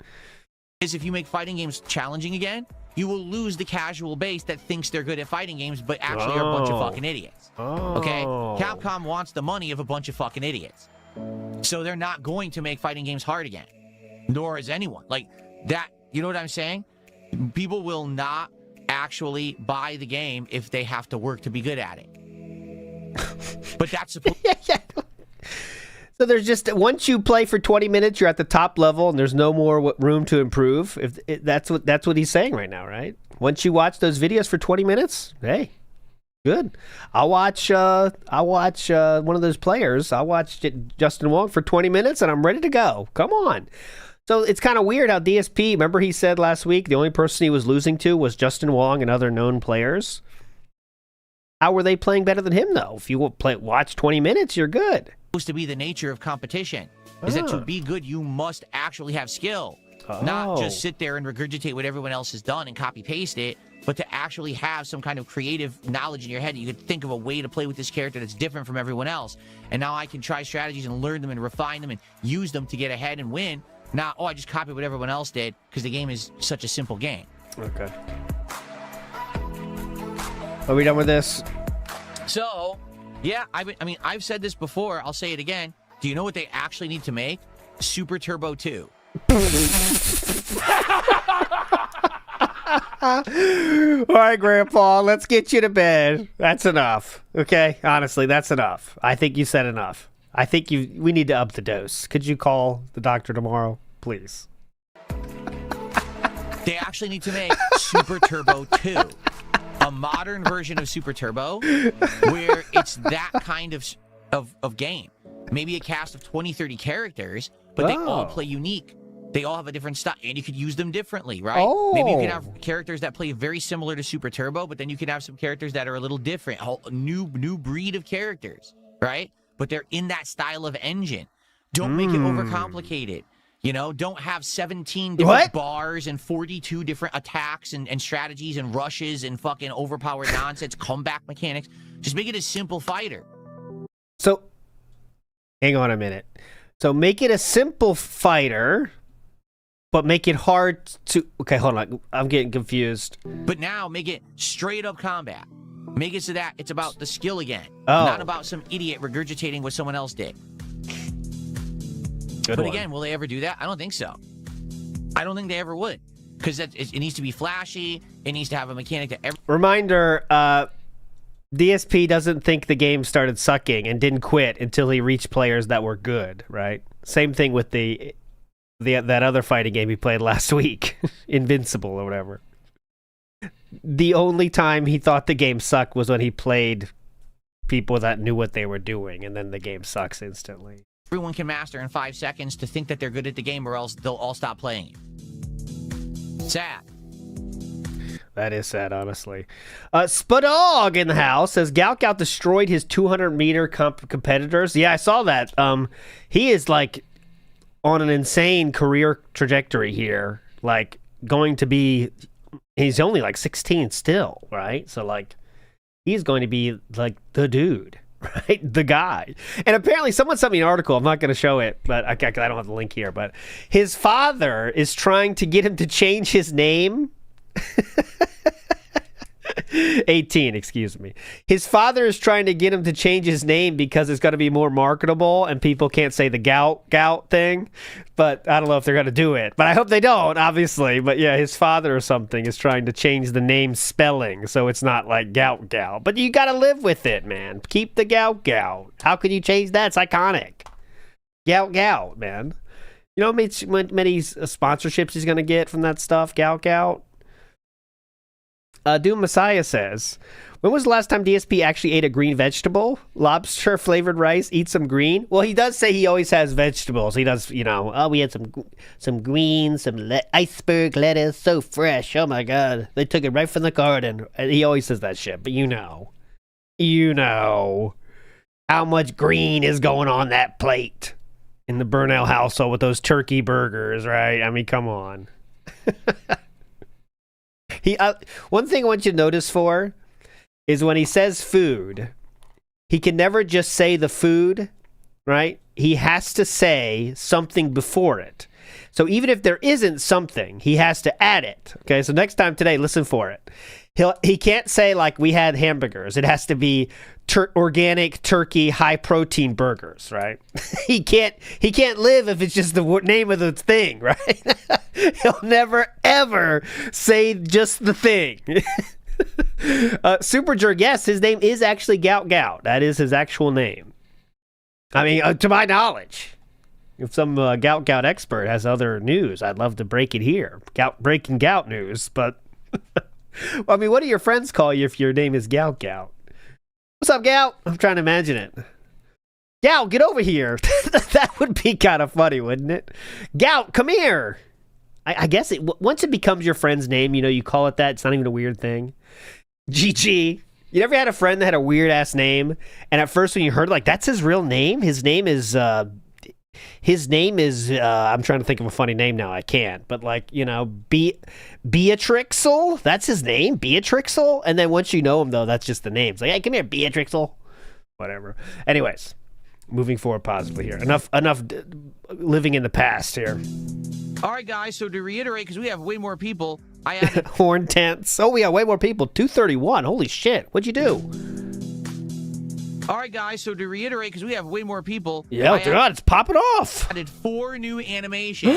[SPEAKER 6] is if you make fighting games challenging again, you will lose the casual base that thinks they're good at fighting games, but actually are a bunch of fucking idiots. Okay? Capcom wants the money of a bunch of fucking idiots. So they're not going to make fighting games hard again. Nor is anyone. Like, that, you know what I'm saying? People will not actually buy the game if they have to work to be good at it. But that's supposed
[SPEAKER 2] So there's just, once you play for 20 minutes, you're at the top level, and there's no more room to improve. That's what he's saying right now, right? Once you watch those videos for 20 minutes, hey, good. I'll watch one of those players. I'll watch Justin Wong for 20 minutes, and I'm ready to go. Come on. So it's kind of weird how DSP, remember he said last week the only person he was losing to was Justin Wong and other known players? How were they playing better than him, though? If you watch 20 minutes, you're good.
[SPEAKER 6] to be the nature of competition. Is that to be good, you must actually have skill. Not just sit there and regurgitate what everyone else has done and copy-paste it, but to actually have some kind of creative knowledge in your head. You could think of a way to play with this character that's different from everyone else. And now I can try strategies and learn them and refine them and use them to get ahead and win. Not, I just copied what everyone else did because the game is such a simple game.
[SPEAKER 2] Okay. Are we done with this?
[SPEAKER 6] So, yeah, I've said this before. All say it again. Do you know what they actually need to make? Super Turbo 2.
[SPEAKER 2] All right, Grandpa, let's get you to bed. That's enough. Okay? Honestly, that's enough. I think you said enough. I think we need to up the dose. Could you call the doctor tomorrow, please?
[SPEAKER 6] They actually need to make Super Turbo 2. A modern version of Super Turbo where it's that kind of game. Maybe a cast of 20, 30 characters, but they all play unique. They all have a different style, and you could use them differently, right? Maybe you can have characters that play very similar to Super Turbo, but then you can have some characters that are a little different, a new breed of characters, right? But they're in that style of engine. Don't make it overcomplicated. You know, don't have 17 different bars and 42 different attacks and strategies and rushes and fucking overpowered nonsense, comeback mechanics. Just make it a simple fighter.
[SPEAKER 2] So, hang on a minute. So make it a simple fighter, but make it hard to... Okay, hold on. I'm getting confused.
[SPEAKER 6] But now make it straight up combat. Make it so that it's about the skill again. Not about some idiot regurgitating what someone else did. But again, will they ever do that? I don't think so. I don't think they ever would. Because it needs to be flashy. It needs to have a mechanic that...
[SPEAKER 2] Reminder, DSP doesn't think the game started sucking and didn't quit until he reached players that were good, right? Same thing with that other fighting game he played last week, Invincible or whatever. The only time he thought the game sucked was when he played people that knew what they were doing, and then the game sucks instantly.
[SPEAKER 6] Everyone can master in 5 seconds to think that they're good at the game, or else they'll all stop playing it. Sad.
[SPEAKER 2] That is sad, honestly. Spadog in the house says Galkout destroyed his 200-meter competitors. Yeah, I saw that. He is like on an insane career trajectory here. Like going to be, he's only like 16 still, right? So like, he's going to be like the dude, right? The guy. And apparently, someone sent me an article. I'm not going to show it, but I don't have the link here. But his father is trying to get him to change his name. 18, excuse me. His father is trying to get him to change his name because it's going to be more marketable and people can't say the gout thing. But I don't know if they're going to do it. But I hope they don't, obviously. But yeah, his father or something is trying to change the name spelling so it's not like gout. But you got to live with it, man. Keep the gout. How can you change that? It's iconic. Gout, man. You know how many sponsorships he's going to get from that stuff? Gout. Doom Messiah says, when was the last time DSP actually ate a green vegetable? Lobster flavored rice, eat some green? Well, he does say he always has vegetables. He does, we had some greens, some iceberg lettuce, so fresh. Oh my God. They took it right from the garden. He always says that shit, but you know how much green is going on that plate in the Burnell household with those turkey burgers, right? I mean, come on. One thing I want you to notice for is when he says food, he can never just say the food, right? He has to say something before it. So even if there isn't something, he has to add it. Okay, so next time today, listen for it. He can't say like we had hamburgers. It has to be organic turkey high protein burgers, right? he can't live if it's just the name of the thing, right? He'll never ever say just the thing. Super Jerk, yes, his name is actually Gout Gout. That is his actual name. I mean, to my knowledge. If some Gout Gout expert has other news, I'd love to break it here. Breaking gout news, but I mean, what do your friends call you if your name is Gout Gout? What's up, Gout? I'm trying to imagine it. Gout, get over here. That would be kind of funny, wouldn't it? Gout, come here. I guess once it becomes your friend's name, you know, you call it that. It's not even a weird thing. GG. You never had a friend that had a weird ass name, and at first when you heard like that's his real name, his name is I'm trying to think of a funny name now. I can't, but like, you know, Beatrixel, that's his name, Beatrixel. And then once you know him though, that's just the name. It's like, hey, come here, Beatrixel. Whatever. Anyways, moving forward positively here. Enough living in the past here.
[SPEAKER 6] All right, guys. So to reiterate, because we have way more people, I added
[SPEAKER 2] horn tents. Oh, we got way more people. 231. Holy shit. What'd you do?
[SPEAKER 6] All right, guys, so to reiterate, because we have way more people.
[SPEAKER 2] Yeah, God, it's popping off.
[SPEAKER 6] Added 4 new animations.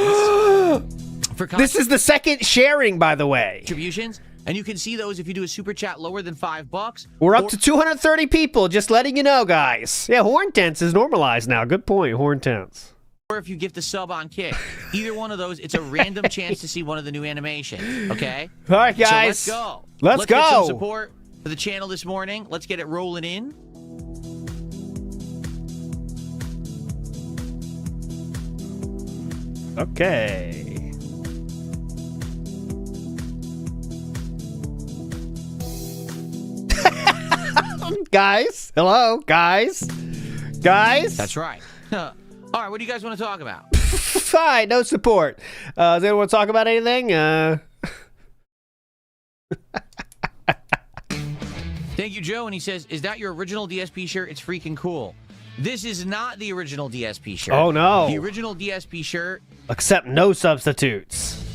[SPEAKER 6] For
[SPEAKER 2] this is the second sharing, by the way.
[SPEAKER 6] Contributions, and you can see those if you do a super chat lower than $5.
[SPEAKER 2] We're up to 230 people, just letting you know, guys. Yeah, Horn Tents is normalized now. Good point, Horn Tents.
[SPEAKER 6] Or if you gift a sub on Kick. Either one of those, it's a random chance to see one of the new animations, okay?
[SPEAKER 2] All right, guys.
[SPEAKER 6] So let's go.
[SPEAKER 2] Let's go.
[SPEAKER 6] Get some support for the channel this morning. Let's get it rolling in.
[SPEAKER 2] Okay. Guys, hello, guys.
[SPEAKER 6] That's right. All right, what do you guys want to talk about?
[SPEAKER 2] Fine, no support. Does anyone want to talk about anything?
[SPEAKER 6] Thank you, Joe. And he says, is that your original DSP shirt? It's freaking cool. This is not the original DSP shirt.
[SPEAKER 2] Oh, no.
[SPEAKER 6] The original DSP shirt.
[SPEAKER 2] Except no substitutes.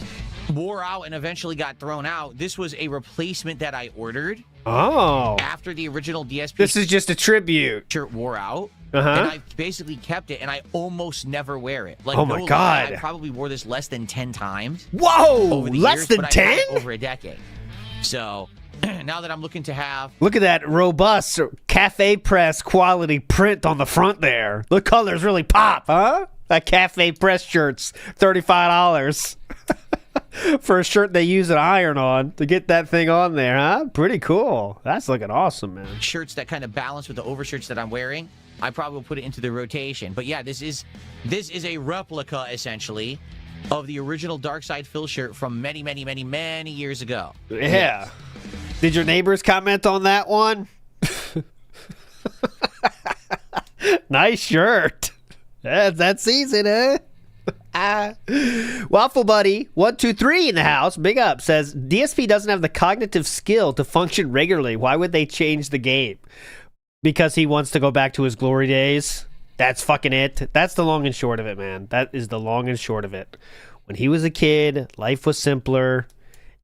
[SPEAKER 6] Wore out and eventually got thrown out. This was a replacement that I ordered.
[SPEAKER 2] Oh.
[SPEAKER 6] After the original DSP
[SPEAKER 2] This is just a tribute.
[SPEAKER 6] shirt wore out.
[SPEAKER 2] Uh-huh.
[SPEAKER 6] And I basically kept it, and I almost never wear it. Like,
[SPEAKER 2] oh, my
[SPEAKER 6] no
[SPEAKER 2] God.
[SPEAKER 6] lie, I probably wore this less than 10 times.
[SPEAKER 2] Whoa!
[SPEAKER 6] Over the
[SPEAKER 2] Less
[SPEAKER 6] years,
[SPEAKER 2] than
[SPEAKER 6] but
[SPEAKER 2] 10?
[SPEAKER 6] I've had it over a decade. So, now that I'm looking to have...
[SPEAKER 2] Look at that robust cafe press quality print on the front there. The colors really pop, huh? That cafe press shirt's $35 for a shirt they use an iron on to get that thing on there, huh? Pretty cool. That's looking awesome, man.
[SPEAKER 6] Shirts that kind of balance with the overshirts that I'm wearing. I probably will put it into the rotation. But yeah, this is a replica, essentially, of the original Dark Side Phil shirt from many, many, many, many years ago.
[SPEAKER 2] Yeah.
[SPEAKER 6] Yes.
[SPEAKER 2] Did your neighbors comment on that one? Nice shirt. That season, huh? Waffle Buddy 123 in the house, big up, says DSP doesn't have the cognitive skill to function regularly. Why would they change the game? Because he wants to go back to his glory days. That's fucking it. That's the long and short of it, man. That is the long and short of it. When he was a kid, life was simpler.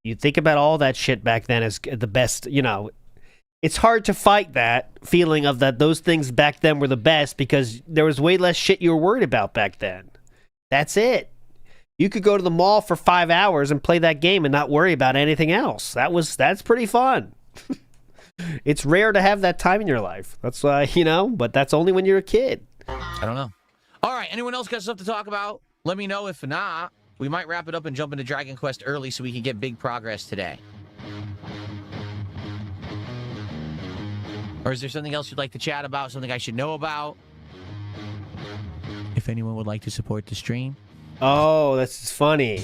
[SPEAKER 2] You think about all that shit back then as the best, you know. It's hard to fight that feeling of that those things back then were the best because there was way less shit you were worried about back then. That's it. You could go to the mall for 5 hours and play that game and not worry about anything else. That's pretty fun. It's rare to have that time in your life. That's why, you know, but that's only when you're a kid.
[SPEAKER 6] I don't know. All right, anyone else got stuff to talk about? Let me know. If not, we might wrap it up and jump into Dragon Quest early so we can get big progress today. Or is there something else you'd like to chat about, something I should know about? If anyone would like to support the stream.
[SPEAKER 2] Oh, that's funny.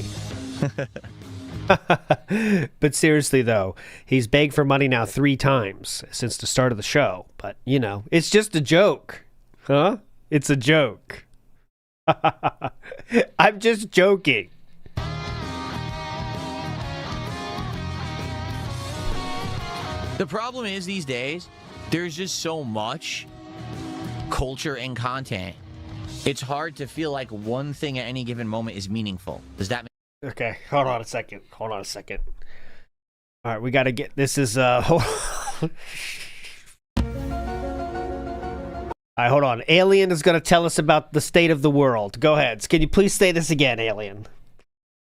[SPEAKER 2] But seriously, though, he's begged for money now 3 times since the start of the show. But, you know, it's just a joke. Huh? It's a joke. I'm just joking.
[SPEAKER 6] The problem is these days, there's just so much culture and content It's hard to feel like one thing at any given moment is meaningful. Does that make
[SPEAKER 2] Okay, hold on a second. All right, we got to get this is All right, hold on. Alien is going to tell us about the state of the world. Go ahead. Can you please say this again, Alien?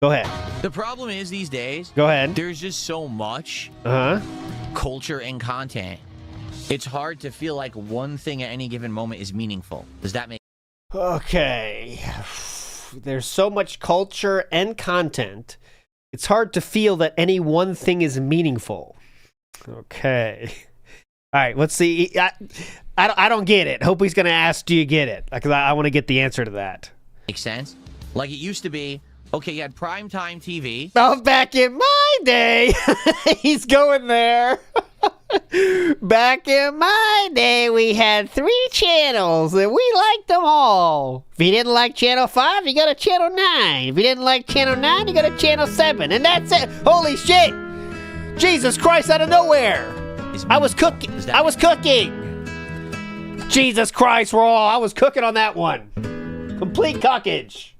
[SPEAKER 2] Go ahead.
[SPEAKER 6] The problem is these days,
[SPEAKER 2] Go ahead.
[SPEAKER 6] there's just so much culture and content. It's hard to feel like one thing at any given moment is meaningful. Does that make
[SPEAKER 2] Okay. There's so much culture and content. It's hard to feel that any one thing is meaningful. Okay. All right, let's see. I don't get it. Hope he's going to ask, do you get it? Because I want to get the answer to that.
[SPEAKER 6] sense? Like it used to be, okay, you had primetime TV.
[SPEAKER 2] Oh, back in my day. He's going there. Back in my day, we had 3 channels, and we liked them all. If you didn't like Channel 5, you got a Channel 9. If you didn't like Channel 9, you got a Channel 7. And that's it. Holy shit. Jesus Christ, out of nowhere. I was cooking. Jesus Christ, I was cooking on that one. Complete cuckage.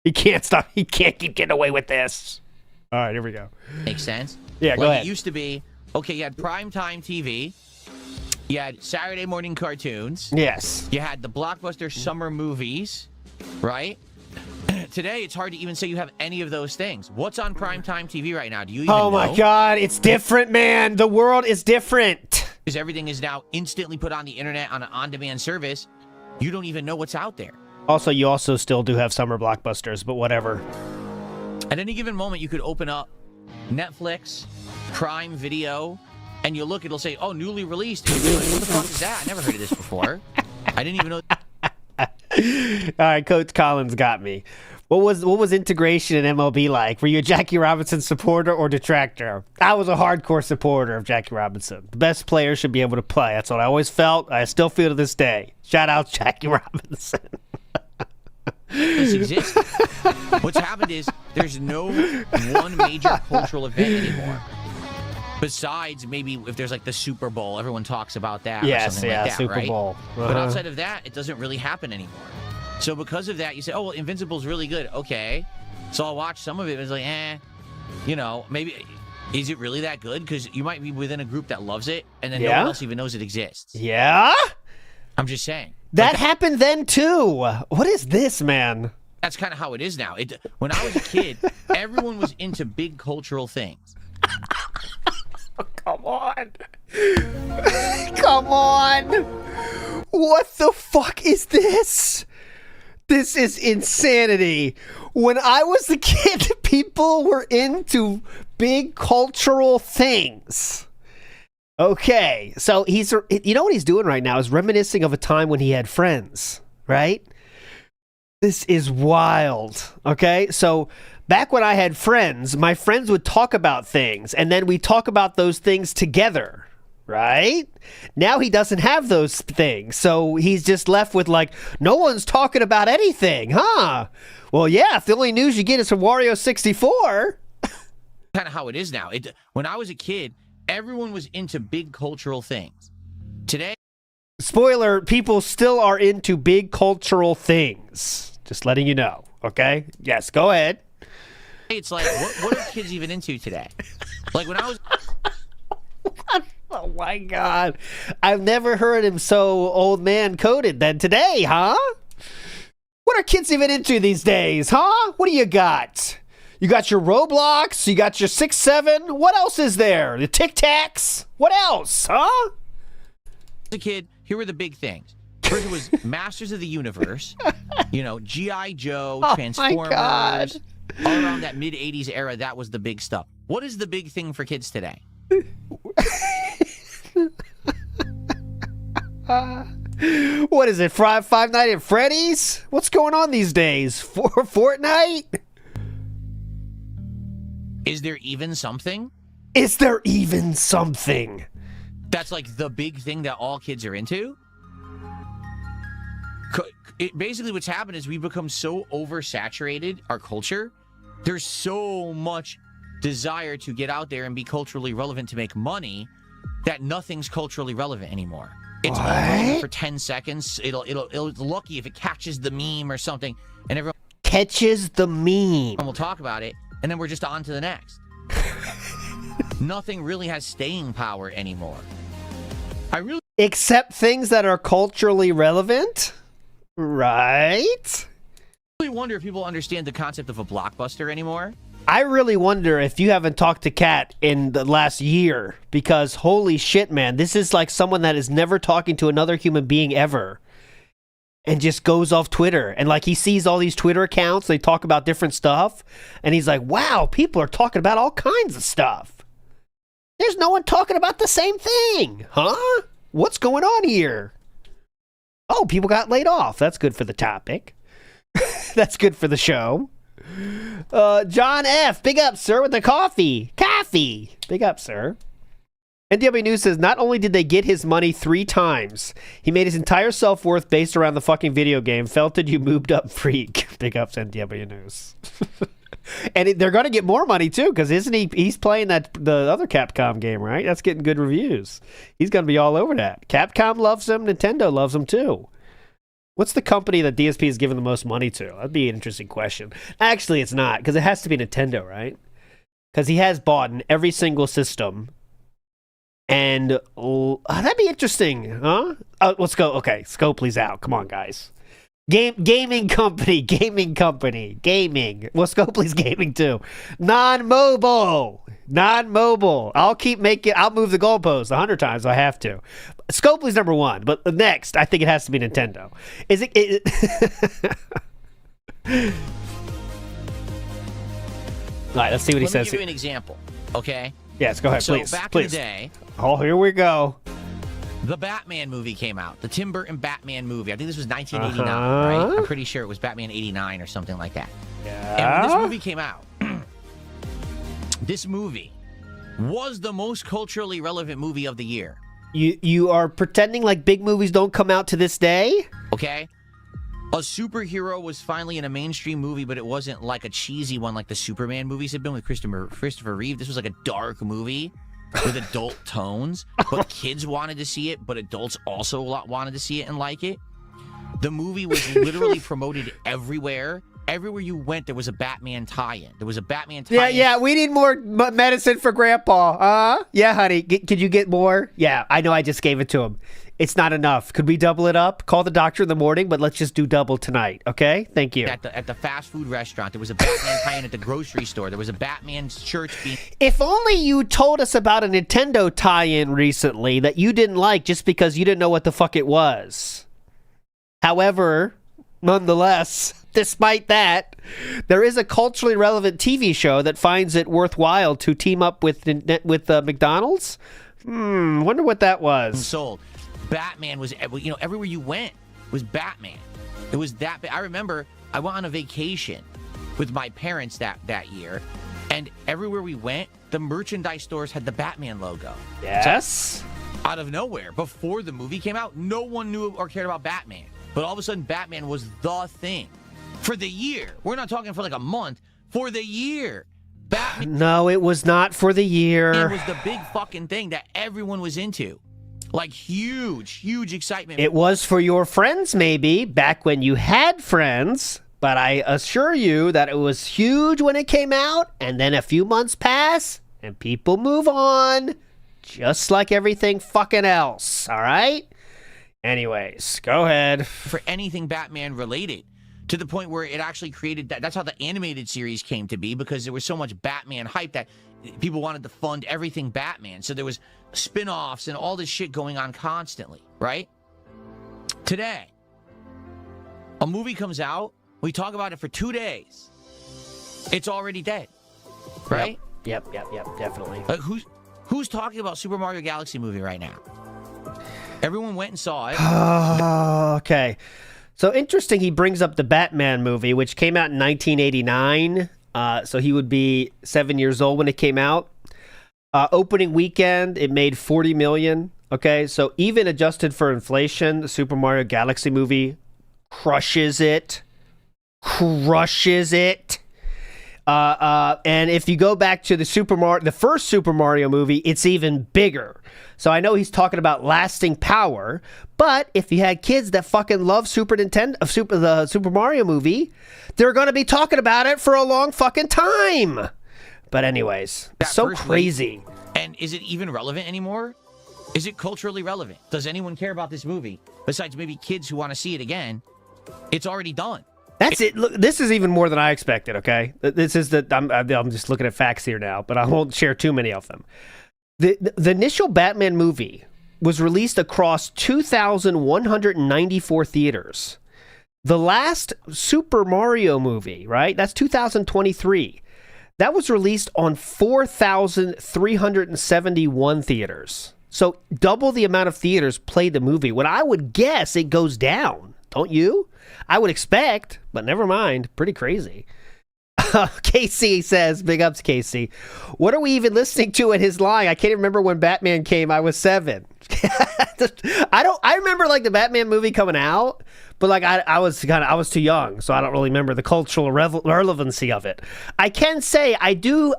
[SPEAKER 2] He can't stop. He can't keep getting away with this. All right, here we go.
[SPEAKER 6] Makes sense?
[SPEAKER 2] Yeah, go
[SPEAKER 6] like
[SPEAKER 2] ahead.
[SPEAKER 6] It used to be, okay, you had primetime TV. You had Saturday morning cartoons.
[SPEAKER 2] Yes.
[SPEAKER 6] You had the blockbuster summer movies, right? Today, it's hard to even say you have any of those things. What's on primetime TV right now? Do you even know?
[SPEAKER 2] Oh my God, it's different, man. The world is different.
[SPEAKER 6] Because everything is now instantly put on the internet on an on-demand service. You don't even know what's out there.
[SPEAKER 2] Also, you also still do have summer blockbusters, but whatever.
[SPEAKER 6] At any given moment, you could open up Netflix, Prime Video, and you look, it'll say, oh, newly released. And you're like, what the fuck is that? I never heard of this before. I didn't even know.
[SPEAKER 2] All right, Coach Collins got me. What was integration in MLB like? Were you a Jackie Robinson supporter or detractor? I was a hardcore supporter of Jackie Robinson. The best players should be able to play. That's what I always felt. I still feel to this day. Shout out Jackie Robinson.
[SPEAKER 6] This exists. What's happened is there's no one major cultural event anymore. Besides, maybe if there's like the Super Bowl, everyone talks about that.
[SPEAKER 2] Yes,
[SPEAKER 6] or something
[SPEAKER 2] yeah,
[SPEAKER 6] like that,
[SPEAKER 2] Super
[SPEAKER 6] right?
[SPEAKER 2] Bowl.
[SPEAKER 6] But outside of that, it doesn't really happen anymore. So because of that, you say, oh, well, Invincible's really good. Okay. So I'll watch some of it. It's like, maybe, is it really that good? Because you might be within a group that loves it, and then no one else even knows it exists.
[SPEAKER 2] Yeah?
[SPEAKER 6] I'm just saying.
[SPEAKER 2] That happened then, too. What is this, man?
[SPEAKER 6] That's kind of how it is now. When I was a kid, everyone was into big cultural things.
[SPEAKER 2] Come on. Come on. What the fuck is this? This is insanity. When I was a kid, people were into big cultural things. Okay, so you know what he's doing right now is reminiscing of a time when he had friends, right? This is wild. Okay, so back when I had friends, my friends would talk about things, and then we talk about those things together. Right? Now he doesn't have those things, so he's just left with like, no one's talking about anything, huh? Well, yeah, if the only news you get is from Wario 64.
[SPEAKER 6] Kind of how it is now. When I was a kid, everyone was into big cultural things. Today,
[SPEAKER 2] spoiler, people still are into big cultural things. Just letting you know, okay? Yes, go ahead.
[SPEAKER 6] It's like, what are kids even into today? Like when I was...
[SPEAKER 2] Oh my God. I've never heard him so old man coded than today, huh? What are kids even into these days, huh? What do you got? You got your Roblox, you got your 6-7. What else is there? The Tic Tacs? What else, huh?
[SPEAKER 6] As a kid, here were the big things. First it was Masters of the Universe, G.I. Joe, Transformers.
[SPEAKER 2] My God.
[SPEAKER 6] All around that mid-'80s era, that was the big stuff. What is the big thing for kids today?
[SPEAKER 2] What is it? Five Nights at Freddy's? What's going on these days? Fortnite?
[SPEAKER 6] Is there even something?
[SPEAKER 2] Is there even something?
[SPEAKER 6] That's like the big thing that all kids are into? Basically, what's happened is we've become so oversaturated, our culture. There's so much desire to get out there and be culturally relevant to make money that nothing's culturally relevant anymore. It's only for 10 seconds. It'll lucky if it catches the meme or something, and everyone
[SPEAKER 2] Catches the meme.
[SPEAKER 6] will talk about it, and then we're just on to the next. Nothing really has staying power anymore. I really
[SPEAKER 2] Except things that are culturally relevant? Right?
[SPEAKER 6] wonder if people understand the concept of a blockbuster anymore.
[SPEAKER 2] I really wonder if you haven't talked to Kat in the last year, because holy shit, man, this is like someone that is never talking to another human being ever and just goes off Twitter. And like he sees all these Twitter accounts, they talk about different stuff, and he's like, wow, people are talking about all kinds of stuff. There's no one talking about the same thing, huh? What's going on here? Oh, people got laid off. That's good for the topic. That's good for the show. John F. Big up, sir, with the coffee. Coffee. Big up, sir. NW News says, not only did they get his money 3 times, he made his entire self-worth based around the fucking video game. Felted, you moved up, freak. Big ups, NW News. And they're going to get more money, too, because isn't he's playing the other Capcom game, right? That's getting good reviews. He's going to be all over that. Capcom loves him. Nintendo loves him, too. What's the company that DSP has given the most money to? That'd be an interesting question. Actually, it's not, because it has to be Nintendo, right? Because he has bought in every single system. And that'd be interesting, huh? Let's go. Okay, Scopely's out. Come on, guys. Gaming company. Well, Scopely's gaming too. Non-mobile. I'll move the goalpost 100 times if I have to. Scopely's number 1, but next, I think it has to be Nintendo. Is it All right, let's see what he says.
[SPEAKER 6] Let me give you an example, okay?
[SPEAKER 2] Yes, go ahead, please.
[SPEAKER 6] So back
[SPEAKER 2] please.
[SPEAKER 6] in the day,
[SPEAKER 2] oh, here we go.
[SPEAKER 6] the Batman movie came out. The Tim Burton Batman movie. I think this was 1989, right? I'm pretty sure it was Batman 89 or something like that.
[SPEAKER 2] Yeah.
[SPEAKER 6] And when this movie came out, this movie was the most culturally relevant movie of the year.
[SPEAKER 2] You are pretending like big movies don't come out to this day?
[SPEAKER 6] Okay? A superhero was finally in a mainstream movie, but it wasn't like a cheesy one like the Superman movies had been with Christopher Reeve. This was like a dark movie with adult tones, but kids wanted to see it, but adults also wanted to see it and like it. The movie was literally promoted everywhere. Everywhere you went, there was a Batman tie-in.
[SPEAKER 2] Yeah, we need more medicine for Grandpa. Yeah, honey, could you get more? Yeah, I know I just gave it to him. It's not enough. Could we double it up? Call the doctor in the morning, but let's just do double tonight, okay? Thank you.
[SPEAKER 6] At the fast food restaurant, there was a Batman tie-in at the grocery store. There was a Batman church being...
[SPEAKER 2] If only you told us about a Nintendo tie-in recently that you didn't like just because you didn't know what the fuck it was. However, nonetheless, despite that, there is a culturally relevant TV show that finds it worthwhile to team up with McDonald's. Wonder what that was.
[SPEAKER 6] Sold. Batman was, everywhere you went was Batman. It was that. I remember I went on a vacation with my parents that year, and everywhere we went, the merchandise stores had the Batman logo.
[SPEAKER 2] Yes.
[SPEAKER 6] So, out of nowhere, before the movie came out, no one knew or cared about Batman. But all of a sudden, Batman was the thing for the year. We're not talking for like a month. For the year. Batman.
[SPEAKER 2] No, it was not for the year.
[SPEAKER 6] It was the big fucking thing that everyone was into. Like huge excitement.
[SPEAKER 2] It was for your friends, maybe, back when you had friends. But I assure you that it was huge when it came out. And then a few months pass and people move on. Just like everything fucking else. All right? Anyways, go ahead.
[SPEAKER 6] For anything Batman related. To the point where it actually created that. That's how the animated series came to be, because there was so much Batman hype that people wanted to fund everything Batman. So there was spin-offs and all this shit going on constantly, right? Today, a movie comes out, we talk about it for 2 days. It's already dead, right?
[SPEAKER 2] Yep, definitely.
[SPEAKER 6] Who's talking about Super Mario Galaxy movie right now? Everyone went and saw it.
[SPEAKER 2] Okay. So interesting, he brings up the Batman movie, which came out in 1989. So he would be 7 years old when it came out. Opening weekend, it made $40 million. Okay, so even adjusted for inflation, the Super Mario Galaxy movie crushes it. And if you go back to the first Super Mario movie, it's even bigger. So I know he's talking about lasting power, but if you had kids that fucking love the Super Mario movie, they're going to be talking about it for a long fucking time. But anyways,
[SPEAKER 6] That
[SPEAKER 2] so
[SPEAKER 6] first
[SPEAKER 2] crazy.
[SPEAKER 6] And is it even relevant anymore? Is it culturally relevant? Does anyone care about this movie besides maybe kids who want to see it again? It's already done.
[SPEAKER 2] That's it. Look, this is even more than I expected. Okay, this is I'm just looking at facts here now, but I won't share too many of them. The initial Batman movie was released across 2,194 theaters. The last Super Mario movie, right? That's 2023. That was released on 4,371 theaters. So double the amount of theaters played the movie. When I would guess it goes down, don't you? I would expect, but never mind. Pretty crazy. Casey says, big ups, Casey. What are we even listening to in his line? I can't even remember when Batman came. I was 7. I remember like the Batman movie coming out, but like I was too young, so I don't really remember the cultural relevancy of it. I can say I do.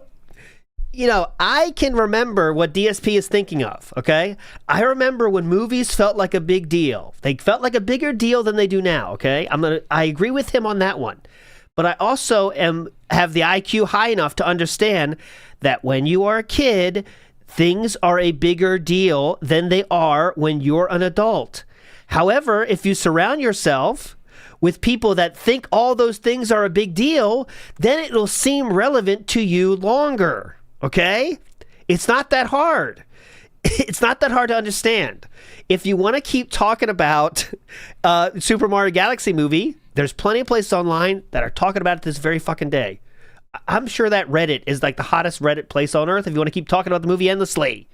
[SPEAKER 2] I can remember what DSP is thinking of, okay? I remember when movies felt like a big deal. They felt like a bigger deal than they do now, okay? I agree with him on that one. But I also have the IQ high enough to understand that when you are a kid, things are a bigger deal than they are when you're an adult. However, if you surround yourself with people that think all those things are a big deal, then it'll seem relevant to you longer. Okay? It's not that hard. It's not that hard to understand. If you want to keep talking about Super Mario Galaxy movie, there's plenty of places online that are talking about it this very fucking day. I'm sure that Reddit is like the hottest Reddit place on earth if you want to keep talking about the movie endlessly.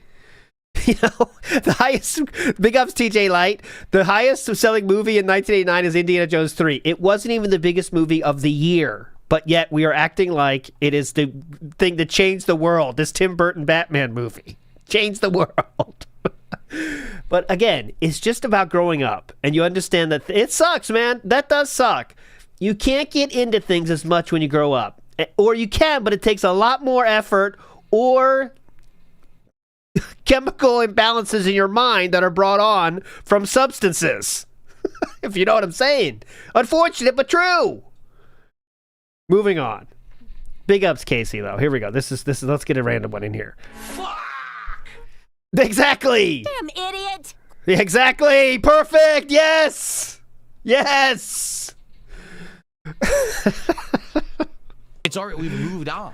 [SPEAKER 2] The highest, big ups TJ Light, the highest selling movie in 1989 is Indiana Jones 3. It wasn't even the biggest movie of the year. But yet we are acting like it is the thing that changed the world. This Tim Burton Batman movie changed the world. But again, it's just about growing up. And you understand that it sucks, man. That does suck. You can't get into things as much when you grow up. Or you can, but it takes a lot more effort or chemical imbalances in your mind that are brought on from substances. If you know what I'm saying. Unfortunate, but true. Moving on. Big ups, Casey, though. Here we go. This is. Let's get a random one in here.
[SPEAKER 6] Fuck!
[SPEAKER 2] Exactly!
[SPEAKER 8] Damn idiot!
[SPEAKER 2] Exactly! Perfect! Yes! Yes!
[SPEAKER 6] It's already, we've moved on.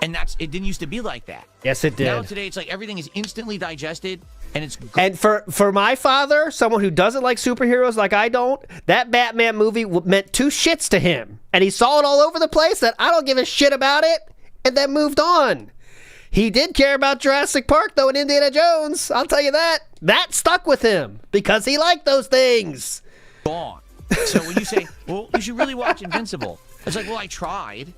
[SPEAKER 6] And it didn't used to be like that.
[SPEAKER 2] Yes, it did.
[SPEAKER 6] Now today, it's like everything is instantly digested, and it's...
[SPEAKER 2] And for my father, someone who doesn't like superheroes like I don't, that Batman movie meant 2 shits to him. And he saw it all over the place that I don't give a shit about it, and then moved on. He did care about Jurassic Park, though, and Indiana Jones. I'll tell you that. That stuck with him because he liked those things.
[SPEAKER 6] Gone. So when you say, well, you should really watch Invincible. It's like, well, I tried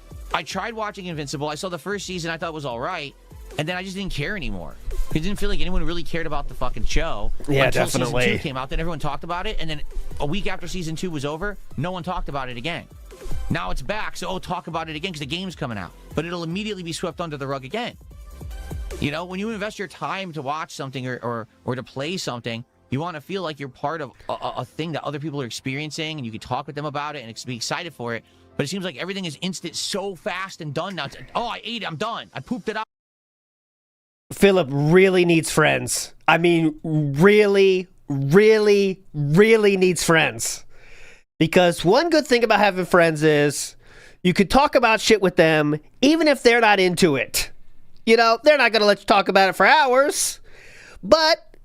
[SPEAKER 6] watching Invincible. I saw the first season. I thought it was all right. And then I just didn't care anymore. It didn't feel like anyone really cared about the fucking show.
[SPEAKER 2] Yeah,
[SPEAKER 6] until
[SPEAKER 2] definitely.
[SPEAKER 6] Season 2 came out, then everyone talked about it. And then a week after season 2 was over, no one talked about it again. Now it's back, so talk about it again because the game's coming out. But it'll immediately be swept under the rug again. You know, when you invest your time to watch something or to play something, you want to feel like you're part of a thing that other people are experiencing, and you can talk with them about it and be excited for it. But it seems like everything is instant, so fast and done now. It's, oh, I ate it, I'm done. I pooped it out.
[SPEAKER 2] Philip really needs friends. I mean, really, really, really needs friends. Because one good thing about having friends is you could talk about shit with them even if they're not into it. You know, they're not going to let you talk about it for hours. But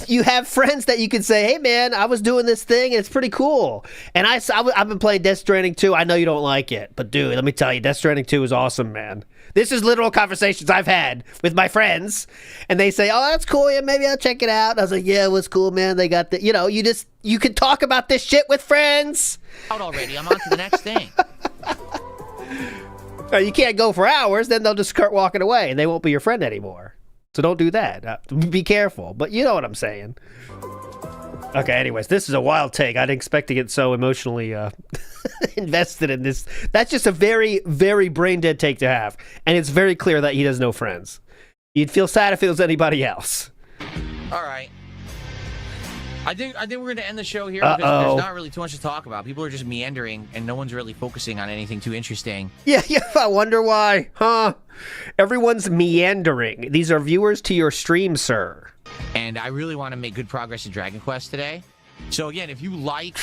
[SPEAKER 2] you have friends that you can say, hey, man, I was doing this thing, and it's pretty cool. And I've been playing Death Stranding 2. I know you don't like it. But, dude, let me tell you, Death Stranding 2 is awesome, man. This is literal conversations I've had with my friends. And they say, oh, that's cool. Yeah, maybe I'll check it out. And I was like, yeah, it was cool, man. They got the, you know, you can talk about this shit with friends.
[SPEAKER 6] Out already. I'm on to the next thing.
[SPEAKER 2] You can't go for hours. Then they'll just start walking away, and they won't be your friend anymore. So don't do that. Be careful. But you know what I'm saying. Okay, anyways, this is a wild take. I didn't expect to get so emotionally invested in this. That's just a very, very brain-dead take to have. And it's very clear that he has no friends. You'd feel sad if it was anybody else.
[SPEAKER 6] All right. I think we're going to end the show here because there's not really too much to talk about. People are just meandering, and no one's really focusing on anything too interesting.
[SPEAKER 2] Yeah, I wonder why. Huh? Everyone's meandering. These are viewers to your stream, sir.
[SPEAKER 6] And I really want to make good progress in Dragon Quest today. So again, if you like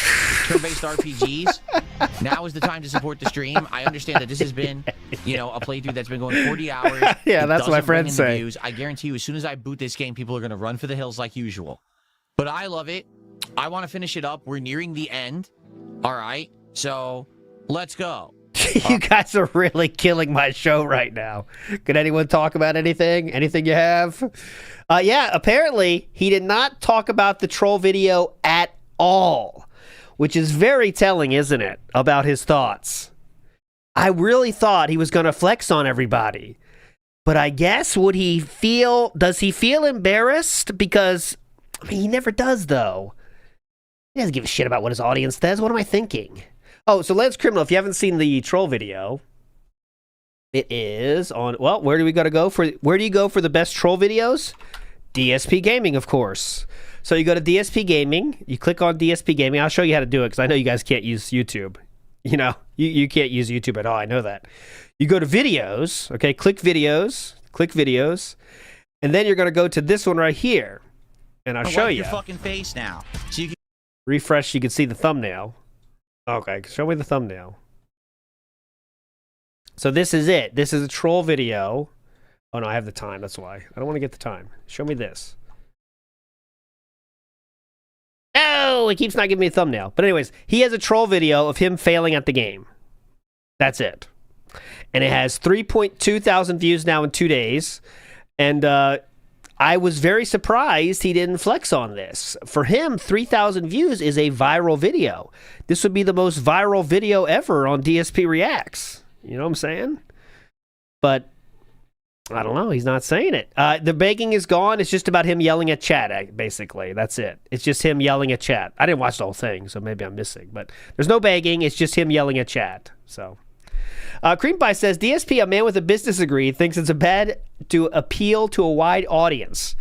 [SPEAKER 6] turn-based RPGs, now is the time to support the stream. I understand that this has been, a playthrough that's been going 40 hours.
[SPEAKER 2] Yeah, that's what my friends say.
[SPEAKER 6] Views. I guarantee you, as soon as I boot this game, people are going to run for the hills like usual. But I love it. I want to finish it up. We're nearing the end. All right. So let's go.
[SPEAKER 2] You guys are really killing my show right now. Could anyone talk about anything? Anything you have? Yeah, apparently he did not talk about the troll video at all, which is very telling, isn't it, about his thoughts. I really thought he was going to flex on everybody. But I guess does he feel embarrassed? Because he never does, though. He doesn't give a shit about what his audience says. What am I thinking? Oh, so Lance Criminal, if you haven't seen the troll video, it is on, well, where do you go for the best troll videos? DSP Gaming, of course. So you go to DSP Gaming, you click on DSP Gaming. I'll show you how to do it because I know you guys can't use YouTube. You can't use YouTube at all. I know that. You go to videos, okay, click videos, and then you're going to go to this one right here. And I'll show you.
[SPEAKER 6] Your fucking face now. So you can
[SPEAKER 2] refresh, you can see the thumbnail. Okay, show me the thumbnail. So this is it. This is a troll video. Oh, no, I have the time. That's why. I don't want to get the time. Show me this. Oh, it keeps not giving me a thumbnail. But anyways, he has a troll video of him failing at the game. That's it. And it has 3.2 thousand views now in 2 days. And I was very surprised he didn't flex on this. For him, 3,000 views is a viral video. This would be the most viral video ever on DSP Reacts. You know what I'm saying? But I don't know. He's not saying it. The begging is gone. It's just about him yelling at chat, basically. That's it. It's just him yelling at chat. I didn't watch the whole thing, so maybe I'm missing. But there's no begging. It's just him yelling at chat. So, Cream Pie says, DSP, a man with a business degree, thinks it's a bad to appeal to a wide audience.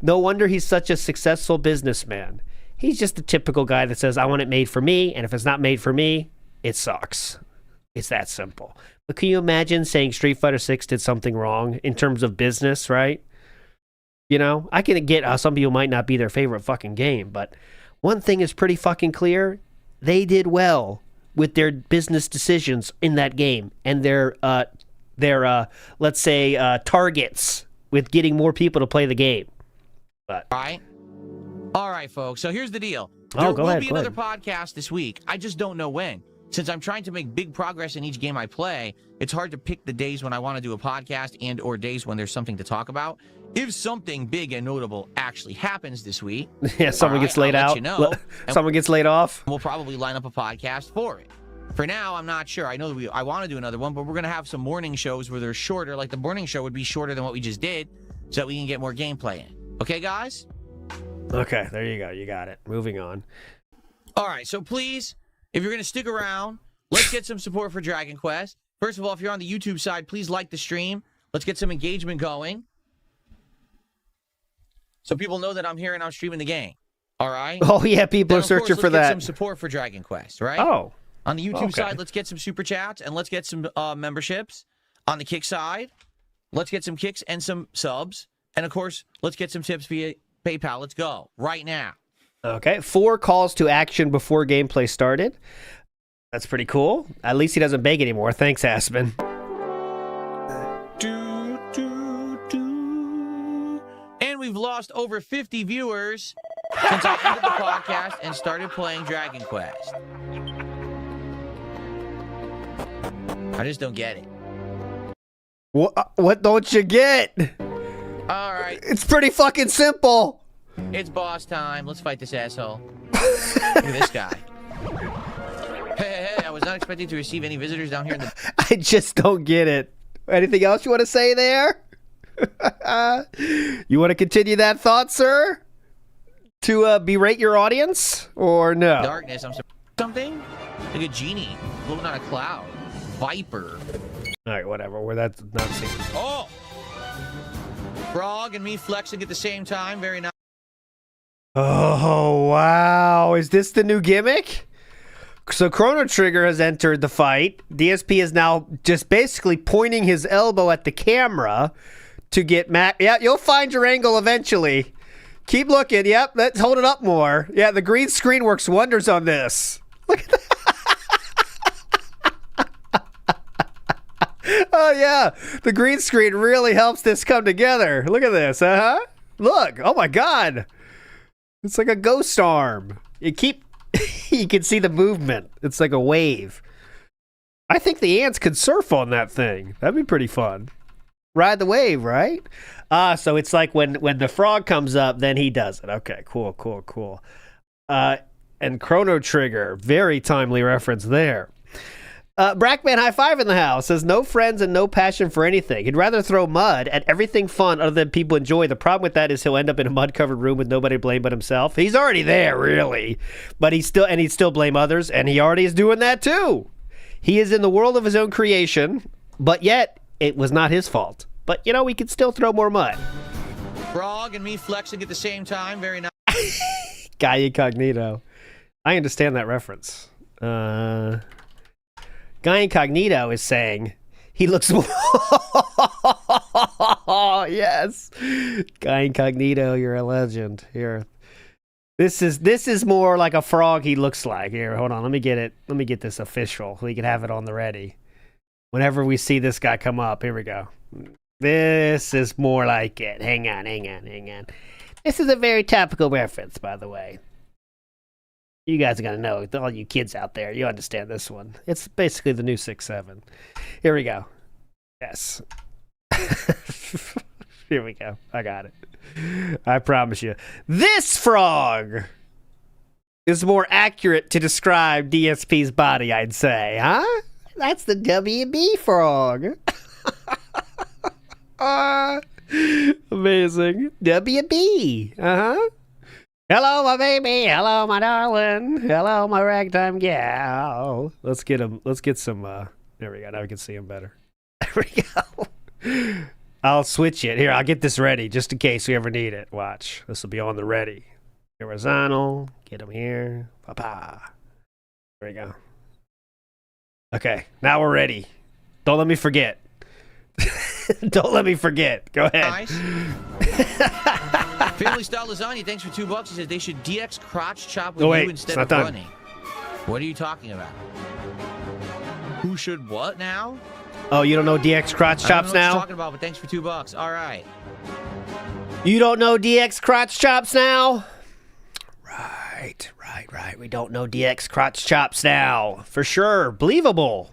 [SPEAKER 2] No wonder he's such a successful businessman. He's just the typical guy that says, I want it made for me, and if it's not made for me, it sucks. It's that simple. But can you imagine saying Street Fighter 6 did something wrong in terms of business, right? I can get how some people might not be their favorite fucking game, but one thing is pretty fucking clear. They did well with their business decisions in that game and their let's say, targets with getting more people to play the game. But
[SPEAKER 6] All right, folks. So here's the deal.
[SPEAKER 2] There
[SPEAKER 6] will be another podcast this week. I just don't know when. Since I'm trying to make big progress in each game I play, it's hard to pick the days when I want to do a podcast and or days when there's something to talk about. If something big and notable actually happens this week,
[SPEAKER 2] yeah, someone gets laid out. Someone gets laid off.
[SPEAKER 6] We'll probably line up a podcast for it. For now, I'm not sure. I know that I want to do another one, but we're going to have some morning shows where they're shorter. Like the morning show would be shorter than what we just did so that we can get more gameplay in. Okay, guys?
[SPEAKER 2] Okay, there you go. You got it. Moving on.
[SPEAKER 6] All right, so please, if you're going to stick around, let's get some support for Dragon Quest. First of all, if you're on the YouTube side, please like the stream. Let's get some engagement going. So people know that I'm here and I'm streaming the game. All right?
[SPEAKER 2] Oh, yeah, people are searching for that.
[SPEAKER 6] Let's get some support for Dragon Quest, right?
[SPEAKER 2] Oh.
[SPEAKER 6] On the YouTube side, let's get some super chats and let's get some memberships. On the kick side, let's get some kicks and some subs. And, of course, let's get some tips via PayPal. Let's go right now.
[SPEAKER 2] Okay, 4 calls to action before gameplay started. That's pretty cool. At least he doesn't beg anymore. Thanks, Aspen.
[SPEAKER 6] And we've lost over 50 viewers since I ended the podcast and started playing Dragon Quest. I just don't get it.
[SPEAKER 2] What don't you get?
[SPEAKER 6] All right.
[SPEAKER 2] It's pretty fucking simple.
[SPEAKER 6] It's boss time. Let's fight this asshole. Look at this guy. Hey, I was not expecting to receive any visitors down here in the...
[SPEAKER 2] I just don't get it. Anything else you want to say there? You want to continue that thought, sir? to berate your audience, or no?
[SPEAKER 6] Darkness. I'm something like a genie floating on a cloud. Viper.
[SPEAKER 2] All right, whatever. Where that's not seen.
[SPEAKER 6] Oh! Frog and me flexing at the same time. Very nice.
[SPEAKER 2] Oh, wow. Is this the new gimmick? So Chrono Trigger has entered the fight. DSP is now just basically pointing his elbow at the camera to get Mac. Yeah, you'll find your angle eventually. Keep looking. Yep, let's hold it up more. Yeah, the green screen works wonders on this. Look at that. Oh, yeah. The green screen really helps this come together. Look at this. Look. Oh, my God. It's like a ghost arm. You can see the movement. It's like a wave. I think the ants could surf on that thing. That'd be pretty fun. Ride the wave, right? So it's like when the frog comes up, then he does it. Okay, cool. And Chrono Trigger, very timely reference there. Brackman High Five in the house says, no friends and no passion for anything. He'd rather throw mud at everything fun other than people enjoy. The problem with that is he'll end up in a mud-covered room with nobody to blame but himself. He's already there, really. But he'd still blame others, and he already is doing that too. He is in the world of his own creation, but yet it was not his fault. But, we could still throw more mud.
[SPEAKER 6] Frog and me flexing at the same time. Very nice.
[SPEAKER 2] Guy Incognito. I understand that reference. Guy Incognito is saying he looks more. Yes, Guy Incognito, you're a legend. Here, this is more like a frog. He looks like. Here, hold on. Let me get it. Let me get this official. We can have it on the ready. Whenever we see this guy come up, here we go. This is more like it. Hang on. This is a very topical reference, by the way. You guys are going to know, all you kids out there, you understand this one. It's basically the new 6-7. Here we go. Yes. Here we go. I got it. I promise you. This frog is more accurate to describe DSP's body, I'd say. Huh? That's the WB frog. Amazing. WB. Uh-huh. Hello, my baby. Hello, my darling. Hello, my ragtime gal. Let's get him. Let's get some. There we go. Now we can see him better. There we go. I'll switch it. Here, I'll get this ready just in case we ever need it. Watch. This will be on the ready. Horizontal. Get him here. Pa-pa. There we go. Okay. Now we're ready. Don't let me forget. Don't let me forget. Go ahead.
[SPEAKER 6] Nice. Family Style Lasagna, thanks for $2. He says they should DX crotch chop with you instead of running. What are you talking about? Who should what now?
[SPEAKER 2] Oh, you don't know DX crotch chops now?
[SPEAKER 6] I don't know what you're talking about, but thanks for $2. All right.
[SPEAKER 2] You don't know DX crotch chops now? Right. We don't know DX crotch chops now. For sure. Believable.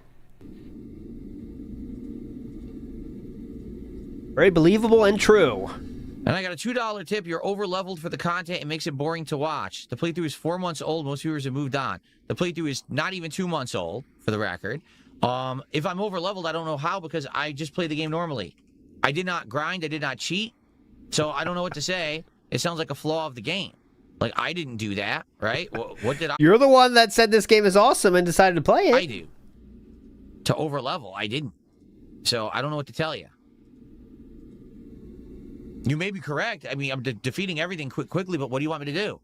[SPEAKER 2] Very believable and true.
[SPEAKER 6] And I got a $2 tip. You're over-leveled for the content. It makes it boring to watch. The playthrough is 4 months old. Most viewers have moved on. The playthrough is not even 2 months old, for the record. If I'm over-leveled, I don't know how because I just play the game normally. I did not grind. I did not cheat. So I don't know what to say. It sounds like a flaw of the game. Like, I didn't do that, right? What did I...
[SPEAKER 2] You're the one that said this game is awesome and decided to play it.
[SPEAKER 6] I do. To over-level, I didn't. So I don't know what to tell you. You may be correct. I mean, I'm defeating everything quickly, but what do you want me to do?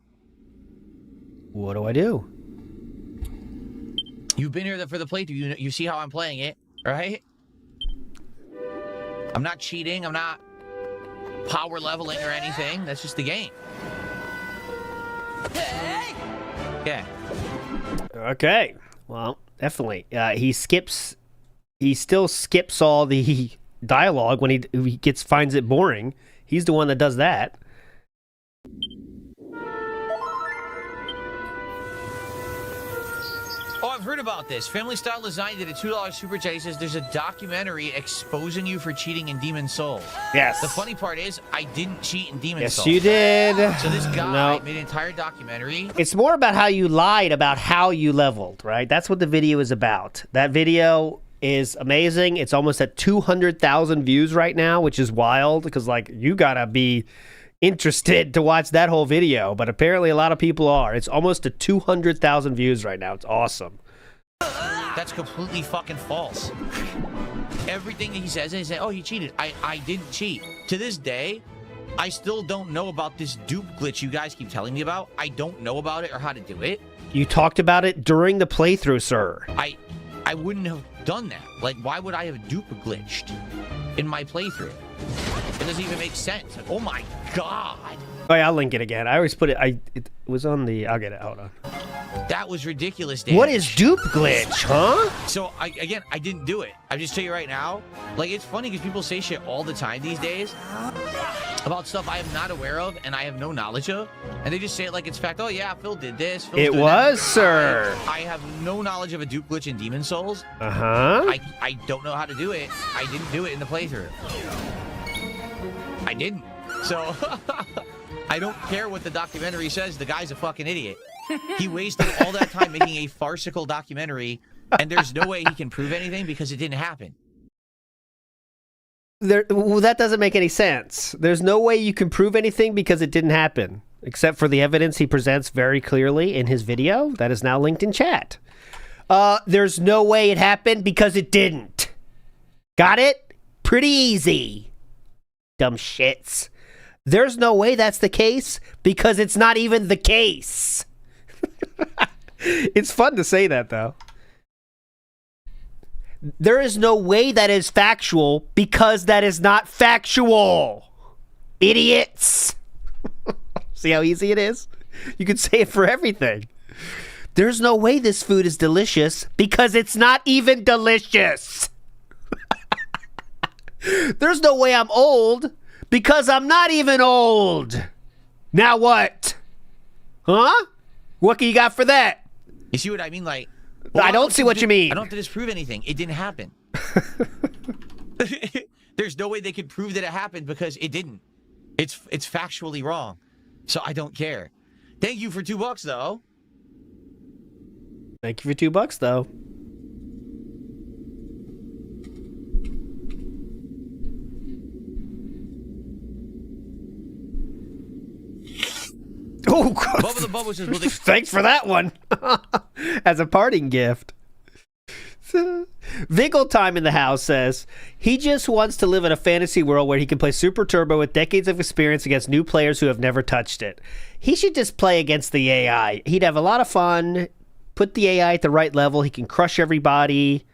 [SPEAKER 2] What do I do?
[SPEAKER 6] You've been here for the playthrough. You see how I'm playing it, right? I'm not cheating. I'm not power leveling or anything. That's just the game. Yeah.
[SPEAKER 2] Okay. Well, definitely. He still skips all the dialogue when he finds it boring. He's the one that does that.
[SPEAKER 6] Oh, I've heard about this. Family Style Lasagna did a $2 super chat. He says there's a documentary exposing you for cheating in Demon Souls.
[SPEAKER 2] Yes.
[SPEAKER 6] The funny part is I didn't cheat in Demon Souls.
[SPEAKER 2] Yes, you did.
[SPEAKER 6] So this guy made an entire documentary.
[SPEAKER 2] It's more about how you lied about how you leveled, right? That's what the video is about. That video is amazing. It's almost at 200,000 views right now, which is wild because, like, you gotta be interested to watch that whole video, but apparently a lot of people are. It's almost to 200,000 views right now. It's awesome.
[SPEAKER 6] That's completely fucking false. Everything he says is, oh, he cheated. I didn't cheat. To this day, I still don't know about this dupe glitch you guys keep telling me about. I don't know about it or how to do it.
[SPEAKER 2] You talked about it during the playthrough, sir.
[SPEAKER 6] I wouldn't have done that. Like, why would I have dupe glitched in my playthrough? It doesn't even make sense. Oh my god.
[SPEAKER 2] Oh yeah, I'll link it again. I always put it. It was on the. I'll get it. Hold on.
[SPEAKER 6] That was ridiculous, Dan.
[SPEAKER 2] What is dupe glitch, huh?
[SPEAKER 6] So I didn't do it. I just tell you right now. Like, it's funny because people say shit all the time these days about stuff I am not aware of and I have no knowledge of, and they just say it like it's fact. Oh yeah, Phil did this. Phil's
[SPEAKER 2] It
[SPEAKER 6] doing
[SPEAKER 2] was,
[SPEAKER 6] that.
[SPEAKER 2] sir.
[SPEAKER 6] I have no knowledge of a dupe glitch in Demon Souls. I don't know how to do it. I didn't do it in the playthrough. I didn't. So I don't care what the documentary says. The guy's a fucking idiot. He wasted all that time making a farcical documentary, and there's no way he can prove anything because it didn't happen.
[SPEAKER 2] Well, that doesn't make any sense. There's no way you can prove anything because it didn't happen, except for the evidence he presents very clearly in his video that is now linked in chat. There's no way it happened because it didn't. Got it? Pretty easy. Dumb shits. There's no way that's the case because it's not even the case. It's fun to say that, though. There is no way that is factual because that is not factual. Idiots. See how easy it is? You could say it for everything. There's no way this food is delicious because it's not even delicious. There's no way I'm old because I'm not even old. Now what? Huh? What you got for that?
[SPEAKER 6] You see what I mean? Like,
[SPEAKER 2] I don't see what you mean.
[SPEAKER 6] I don't have to disprove anything. It didn't happen. There's no way they could prove that it happened because it didn't. It's factually wrong. So I don't care. Thank you for $2 though.
[SPEAKER 2] Thank you for $2 though. Oh, God.
[SPEAKER 6] Bubba the Bubba says, well,
[SPEAKER 2] thanks for that one. As a parting gift. Viggle Time in the house says he just wants to live in a fantasy world where he can play Super Turbo with decades of experience against new players who have never touched it. He should just play against the AI. He'd have a lot of fun. Put the AI at the right level. He can crush everybody.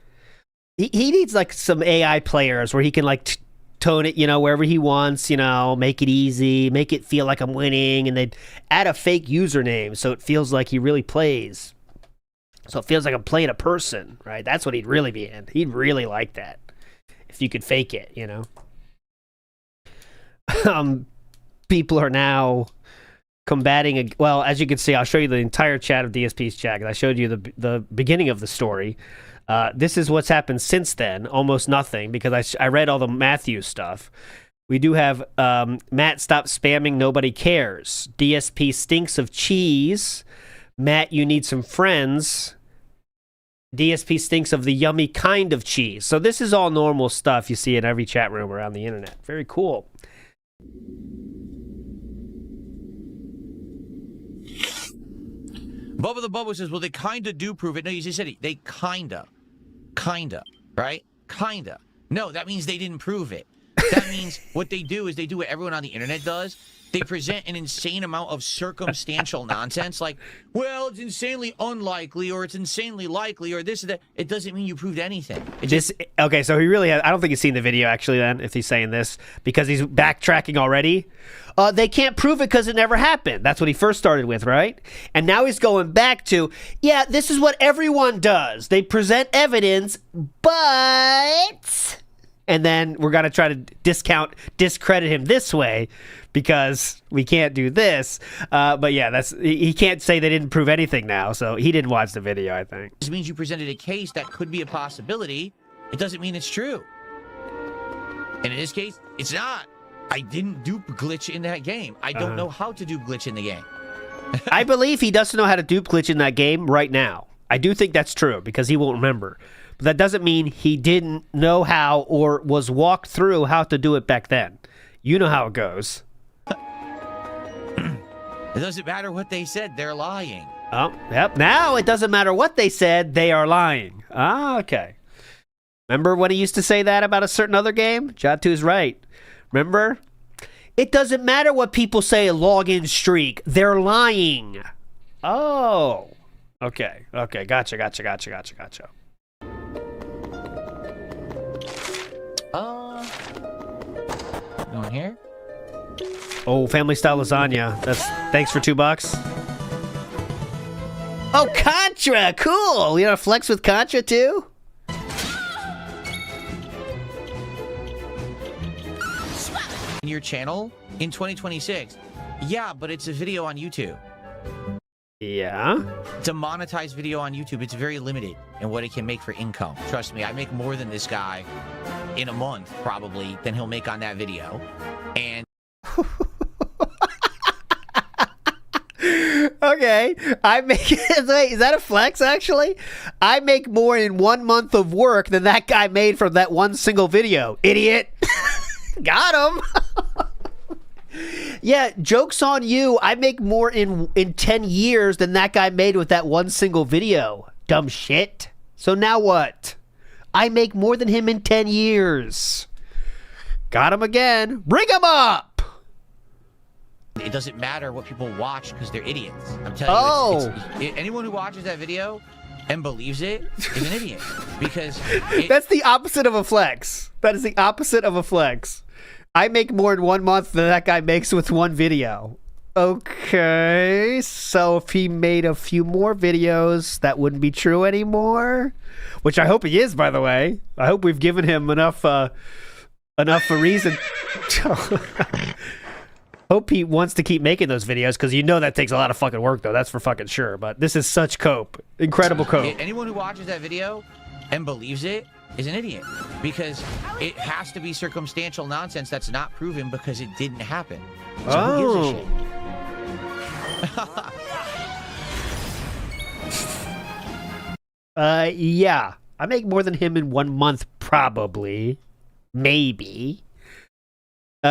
[SPEAKER 2] He needs like some AI players where he can like tone it, wherever he wants, make it easy, make it feel like I'm winning, and they'd add a fake username so it feels like he really plays. So it feels like I'm playing a person, right? That's what he'd really be in. He'd really like that if you could fake it, People are now combating, well, as you can see, I'll show you the entire chat of DSP's chat, because I showed you the beginning of the story. This is what's happened since then. Almost nothing, because I read all the Matthew stuff. We do have Matt, stop spamming, nobody cares. DSP stinks of cheese. Matt, you need some friends. DSP stinks of the yummy kind of cheese. So this is all normal stuff you see in every chat room around the internet. Very cool.
[SPEAKER 6] Bubba the Bubba says, well, they kinda do prove it. No, you just said it. They kinda, right? Kinda. No, that means they didn't prove it. That means what they do is they do what everyone on the internet does. They present an insane amount of circumstantial nonsense, like, well, it's insanely unlikely, or it's insanely likely, or this or that. It doesn't mean you proved anything.
[SPEAKER 2] Okay, so he really has, I don't think he's seen the video, actually, then, if he's saying this, because he's backtracking already. They can't prove it because it never happened. That's what he first started with, right? And now he's going back to, yeah, this is what everyone does. They present evidence, but... And then we're going to try to discredit him this way because we can't do this. But yeah, he can't say they didn't prove anything now. So he didn't watch the video, I think.
[SPEAKER 6] This means you presented a case that could be a possibility. It doesn't mean it's true. And in this case, it's not. I didn't dupe glitch in that game. I don't know how to dupe glitch in the game.
[SPEAKER 2] I believe he doesn't know how to dupe glitch in that game right now. I do think that's true because he won't remember. But that doesn't mean he didn't know how or was walked through how to do it back then. You know how it goes.
[SPEAKER 6] It doesn't matter what they said, they're lying.
[SPEAKER 2] Oh, yep. Now it doesn't matter what they said, they are lying. Ah, okay. Remember when he used to say that about a certain other game? Jatu's right. Remember? It doesn't matter what people say, login streak. They're lying. Oh. Okay. Okay. Gotcha.
[SPEAKER 6] Going here?
[SPEAKER 2] Oh, family style lasagna. That's thanks for $2. Oh, Contra. Cool. You know, flex with Contra too?
[SPEAKER 6] In your channel in 2026. Yeah, but it's a video on YouTube.
[SPEAKER 2] Yeah.
[SPEAKER 6] It's a monetized video on YouTube. It's very limited in what it can make for income. Trust me, I make more than this guy in a month, probably, than he'll make on that video. And
[SPEAKER 2] okay, I make wait, is that a flex actually? I make more in 1 month of work than that guy made from that one single video. Idiot. Got him. Yeah, joke's on you. I make more in 10 years than that guy made with that one single video. Dumb shit. So now what? I make more than him in 10 years. Got him again. Bring him up.
[SPEAKER 6] it doesn't matter what people watch because they're idiots. I'm telling you, anyone who watches that video and believes it is an idiot. Because
[SPEAKER 2] that's the opposite of a flex. That is the opposite of a flex. I make more in 1 month than that guy makes with one video. Okay, so if he made a few more videos, that wouldn't be true anymore. Which I hope he is, by the way. I hope we've given him enough a reason. Hope he wants to keep making those videos, because you know that takes a lot of fucking work, though. That's for fucking sure. But this is such cope. Incredible cope.
[SPEAKER 6] Anyone who watches that video and believes it is an idiot, because it has to be circumstantial nonsense that's not proven because it didn't happen. So who gives a shit?
[SPEAKER 2] Yeah. I make more than him in 1 month, probably. Maybe.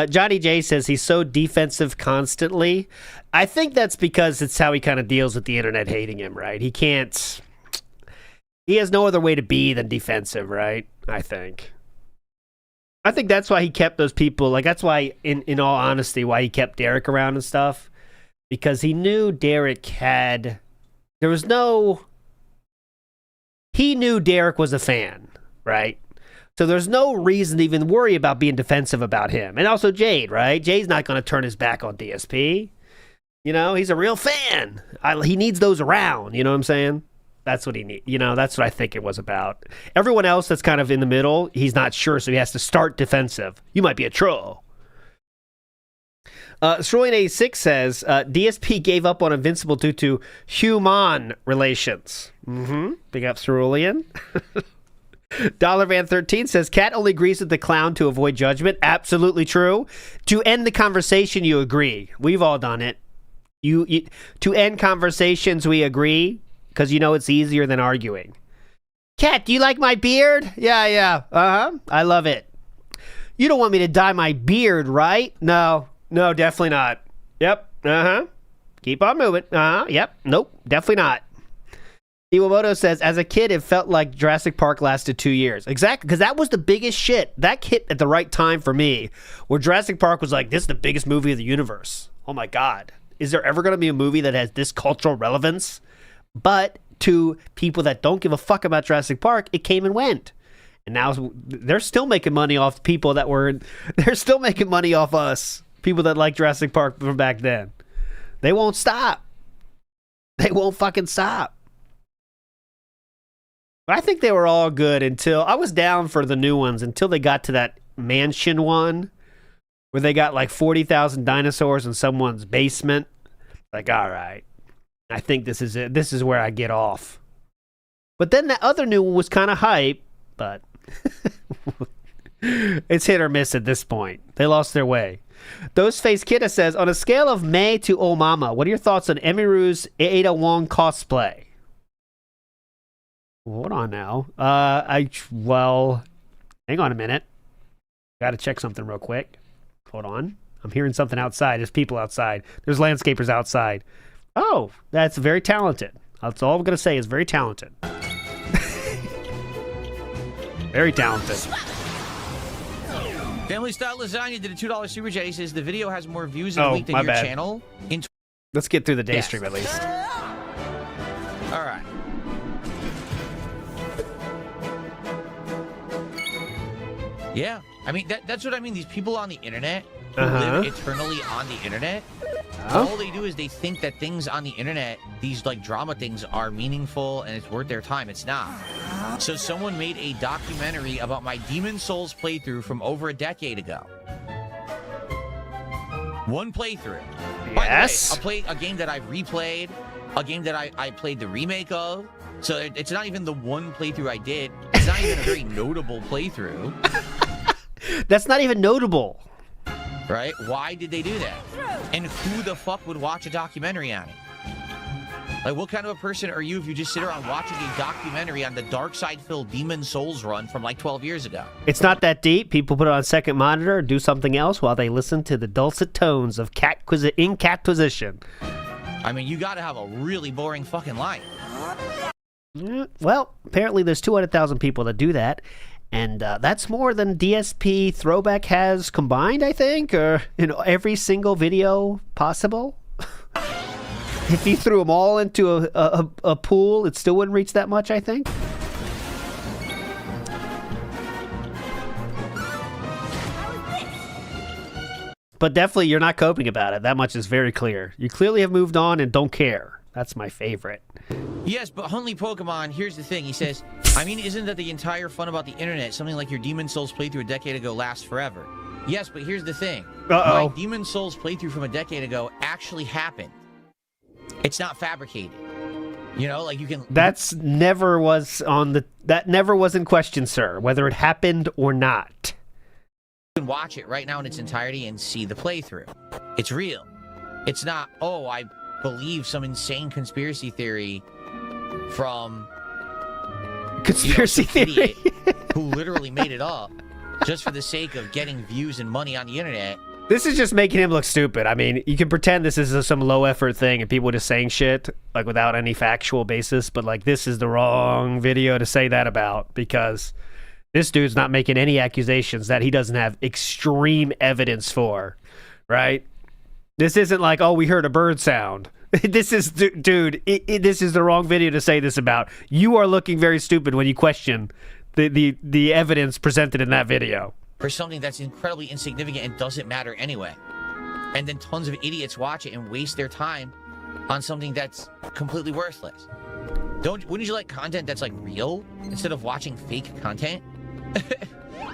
[SPEAKER 2] Johnny J says he's so defensive constantly. I think that's because it's how he kind of deals with the internet hating him, right? He has no other way to be than defensive, right? I think that's why he kept those people, like, that's why, in all honesty, why he kept Derek around and stuff. Because he knew Derek he knew Derek was a fan, right? So there's no reason to even worry about being defensive about him. And also Jade, right? Jade's not going to turn his back on DSP. You know, he's a real fan. He needs those around, you know what I'm saying? That's what he needs. You know, that's what I think it was about. Everyone else that's kind of in the middle, he's not sure, so he has to start defensive. You might be a troll. Sroin86 says, DSP gave up on Invincible due to human relations. Big up Cerulean. DollarVan13 says, Cat only agrees with the clown to avoid judgment. Absolutely true. To end the conversation, you agree. We've all done it. You to end conversations, we agree, because you know it's easier than arguing. Cat, do you like my beard? Yeah. I love it. You don't want me to dye my beard, right? No, definitely not. Yep. Keep on moving. Yep. Nope, definitely not. Iwamoto says, as a kid, it felt like Jurassic Park lasted 2 years. Exactly, because that was the biggest shit. That hit at the right time for me, where Jurassic Park was like, this is the biggest movie of the universe. Oh my God. Is there ever going to be a movie that has this cultural relevance? But to people that don't give a fuck about Jurassic Park, it came and went. And now they're still making money off people that they're still making money off us, people that like Jurassic Park from back then. They won't stop. They won't fucking stop. I think they were all good until I was down for the new ones until they got to that mansion one where they got like 40,000 dinosaurs in someone's basement. Like, all right, I think this is it. This is where I get off. But then the other new one was kind of hype, but it's hit or miss at this point. They lost their way. Those Face Kidda says, on a scale of May to Oh Mama, what are your thoughts on Emiru's Ada Wong cosplay? Hold on now. Well, hang on a minute. Got to check something real quick. Hold on. I'm hearing something outside. There's people outside. There's landscapers outside. Oh, that's very talented. That's all I'm going to say is very talented. Very talented.
[SPEAKER 6] Family Style Lasagna did a $2 super chat. He says the video has more views in a week than your
[SPEAKER 2] bad.
[SPEAKER 6] channel.
[SPEAKER 2] Let's get through the day stream at least.
[SPEAKER 6] All right. Yeah, I mean that's what I mean. These people on the internet who live eternally on the internet. All they do is they think that things on the internet, these like drama things, are meaningful and it's worth their time. It's not. So someone made a documentary about my Demon Souls playthrough from over a decade ago. One playthrough.
[SPEAKER 2] Yes.
[SPEAKER 6] By the way, a game that I've replayed, a game that I played the remake of. So it's not even the one playthrough I did. It's not even a very notable playthrough.
[SPEAKER 2] That's not even notable.
[SPEAKER 6] Right? Why did they do that? And who the fuck would watch a documentary on it? Like, what kind of a person are you if you just sit around watching a documentary on the Dark Side Phil Demon Souls run from like 12 years ago?
[SPEAKER 2] It's not that deep. People put it on second monitor and do something else while they listen to the dulcet tones of cat position.
[SPEAKER 6] I mean, you gotta have a really boring fucking life.
[SPEAKER 2] Well, apparently there's 200,000 people that do that. And that's more than DSP Throwback has combined, I think, or every single video possible. If you threw them all into a pool, it still wouldn't reach that much, I think. But definitely, you're not coping about it. That much is very clear. You clearly have moved on and don't care. That's my favorite.
[SPEAKER 6] Yes, but Huntley Pokemon, here's the thing. He says, I mean, isn't that the entire fun about the internet? Something like your Demon Souls playthrough a decade ago lasts forever. Yes, but here's the thing. My Demon Souls playthrough from a decade ago actually happened. It's not fabricated. You know, like you can...
[SPEAKER 2] That never was in question, sir, whether it happened or not.
[SPEAKER 6] You can watch it right now in its entirety and see the playthrough. It's real. It's not, oh, I believe some insane conspiracy theory from...
[SPEAKER 2] Conspiracy theory?
[SPEAKER 6] Who literally made it up just for the sake of getting views and money on the internet.
[SPEAKER 2] This is just making him look stupid. I mean, you can pretend this is some low-effort thing and people just saying shit, like, without any factual basis, but, like, this is the wrong video to say that about, because this dude's not making any accusations that he doesn't have extreme evidence for, right? This isn't like, oh, we heard a bird sound. This is, dude, this is the wrong video to say this about. You are looking very stupid when you question the evidence presented in that video.
[SPEAKER 6] For something that's incredibly insignificant and doesn't matter anyway. And then tons of idiots watch it and waste their time on something that's completely worthless. Wouldn't you like content that's like real instead of watching fake content?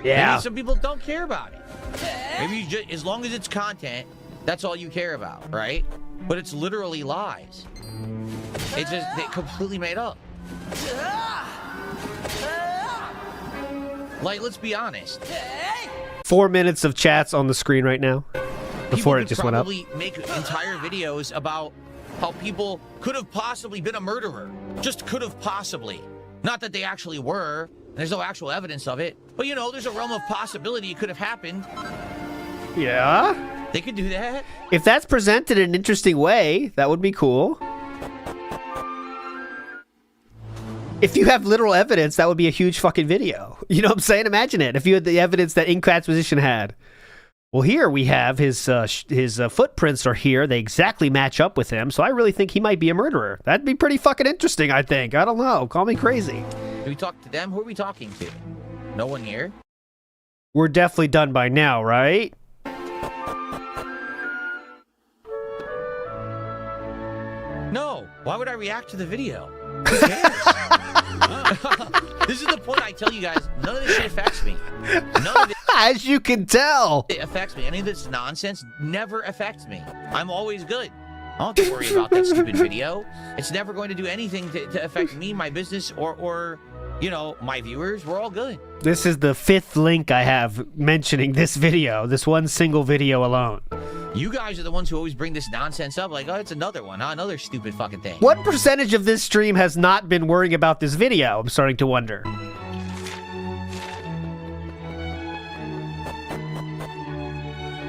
[SPEAKER 2] Yeah.
[SPEAKER 6] Maybe some people don't care about it. Maybe you just, as long as it's content, that's all you care about, right? But it's literally lies. It's just they completely made up. Like, let's be honest.
[SPEAKER 2] 4 minutes of chats on the screen right now before it just went up.
[SPEAKER 6] People could probably make entire videos about how people could have possibly been a murderer. Just could have possibly. Not that they actually were. There's no actual evidence of it. But, you know, there's a realm of possibility it could have happened.
[SPEAKER 2] Yeah.
[SPEAKER 6] They could do that.
[SPEAKER 2] If that's presented in an interesting way, that would be cool. If you have literal evidence, that would be a huge fucking video. You know what I'm saying? Imagine it. If you had the evidence that Inkrat's position had. Well, here we have his footprints are here. They exactly match up with him. So I really think he might be a murderer. That'd be pretty fucking interesting, I think. I don't know. Call me crazy.
[SPEAKER 6] Do we talk to them? Who are we talking to? No one here?
[SPEAKER 2] We're definitely done by now, right?
[SPEAKER 6] No. Why would I react to the video? Who cares? This is the point I tell you guys. None of this shit affects me. None of it.
[SPEAKER 2] As you can tell.
[SPEAKER 6] It affects me. Any of this nonsense never affects me. I'm always good. I don't have to worry about that stupid video. It's never going to do anything to affect me, my business, or you know, my viewers. We're all good.
[SPEAKER 2] This is the 5th link I have mentioning this video. This one single video alone.
[SPEAKER 6] You guys are the ones who always bring this nonsense up. Like, oh, it's another one, huh? Another stupid fucking thing.
[SPEAKER 2] What percentage of this stream has not been worrying about this video? I'm starting to wonder.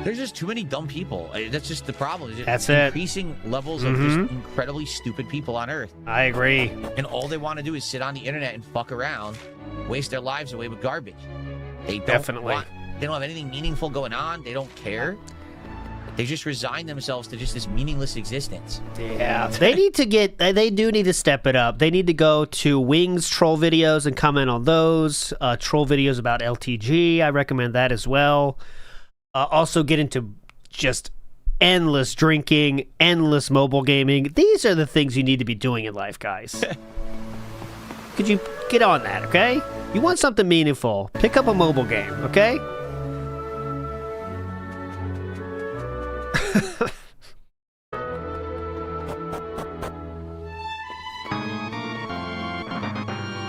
[SPEAKER 6] There's just too many dumb people. That's just the problem.
[SPEAKER 2] That's it.
[SPEAKER 6] Increasing levels of just incredibly stupid people on Earth.
[SPEAKER 2] I agree.
[SPEAKER 6] And all they want to do is sit on the internet and fuck around, waste their lives away with garbage. They don't they don't have anything meaningful going on. They don't care. They just resign themselves to just this meaningless existence.
[SPEAKER 2] Yeah, they do need to step it up. They need to go to Wings troll videos and comment on those. Troll videos about LTG, I recommend that as well. Also get into just endless drinking, endless mobile gaming. These are the things you need to be doing in life, guys. Could you get on that, okay? You want something meaningful, pick up a mobile game, okay?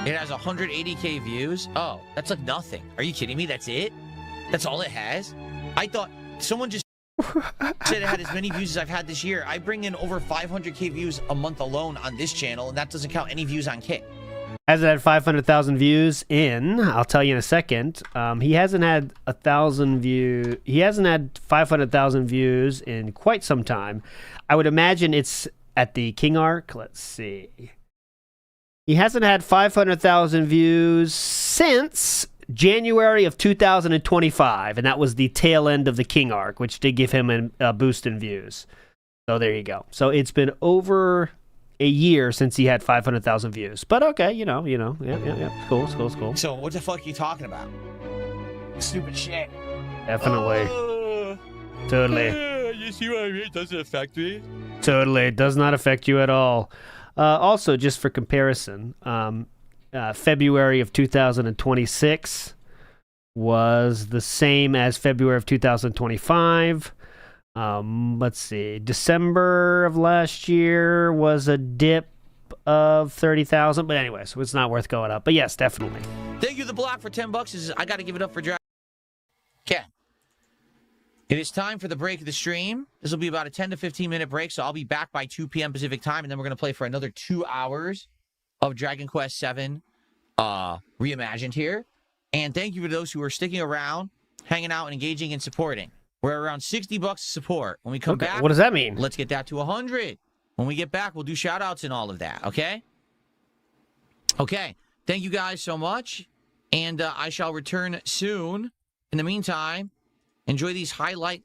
[SPEAKER 6] It has 180k views. Oh, that's like nothing. Are you kidding me? That's it? That's all it has? I thought someone just said it had as many views as I've had this year. I bring in over 500k views a month alone on this channel, and that doesn't count any views on Kick.
[SPEAKER 2] Hasn't had 500,000 views in. I'll tell you in a second. He hasn't had 1,000 views. He hasn't had 500,000 views in quite some time. I would imagine it's at the King Arc. Let's see. He hasn't had 500,000 views since January of 2025, and that was the tail end of the King Arc, which did give him a boost in views. So there you go. So it's been over a year since he had 500,000 views. But okay, you know, yeah. Cool.
[SPEAKER 6] So what the fuck are you talking about? Stupid shit.
[SPEAKER 2] Definitely. Totally.
[SPEAKER 6] You see what I mean? It doesn't affect me.
[SPEAKER 2] Totally. It does not affect you at all. Also, just for comparison, February of 2026 was the same as February of 2025. Let's see. December of last year was a dip of 30,000. But anyway, so it's not worth going up. But yes, definitely.
[SPEAKER 6] Thank you, The Block, for $10. I got to give it up for Dragon. Okay. It is time for the break of the stream. This will be about a 10 to 15 minute break, so I'll be back by 2 p.m. Pacific time, and then we're going to play for another 2 hours of Dragon Quest VII Reimagined here. And thank you for those who are sticking around, hanging out, and engaging and supporting. We're at around $60 to support. When we come back,
[SPEAKER 2] what does that mean?
[SPEAKER 6] Let's get that to 100. When we get back, we'll do shout-outs and all of that, okay? Okay. Thank you guys so much, and I shall return soon. In the meantime, enjoy these highlight.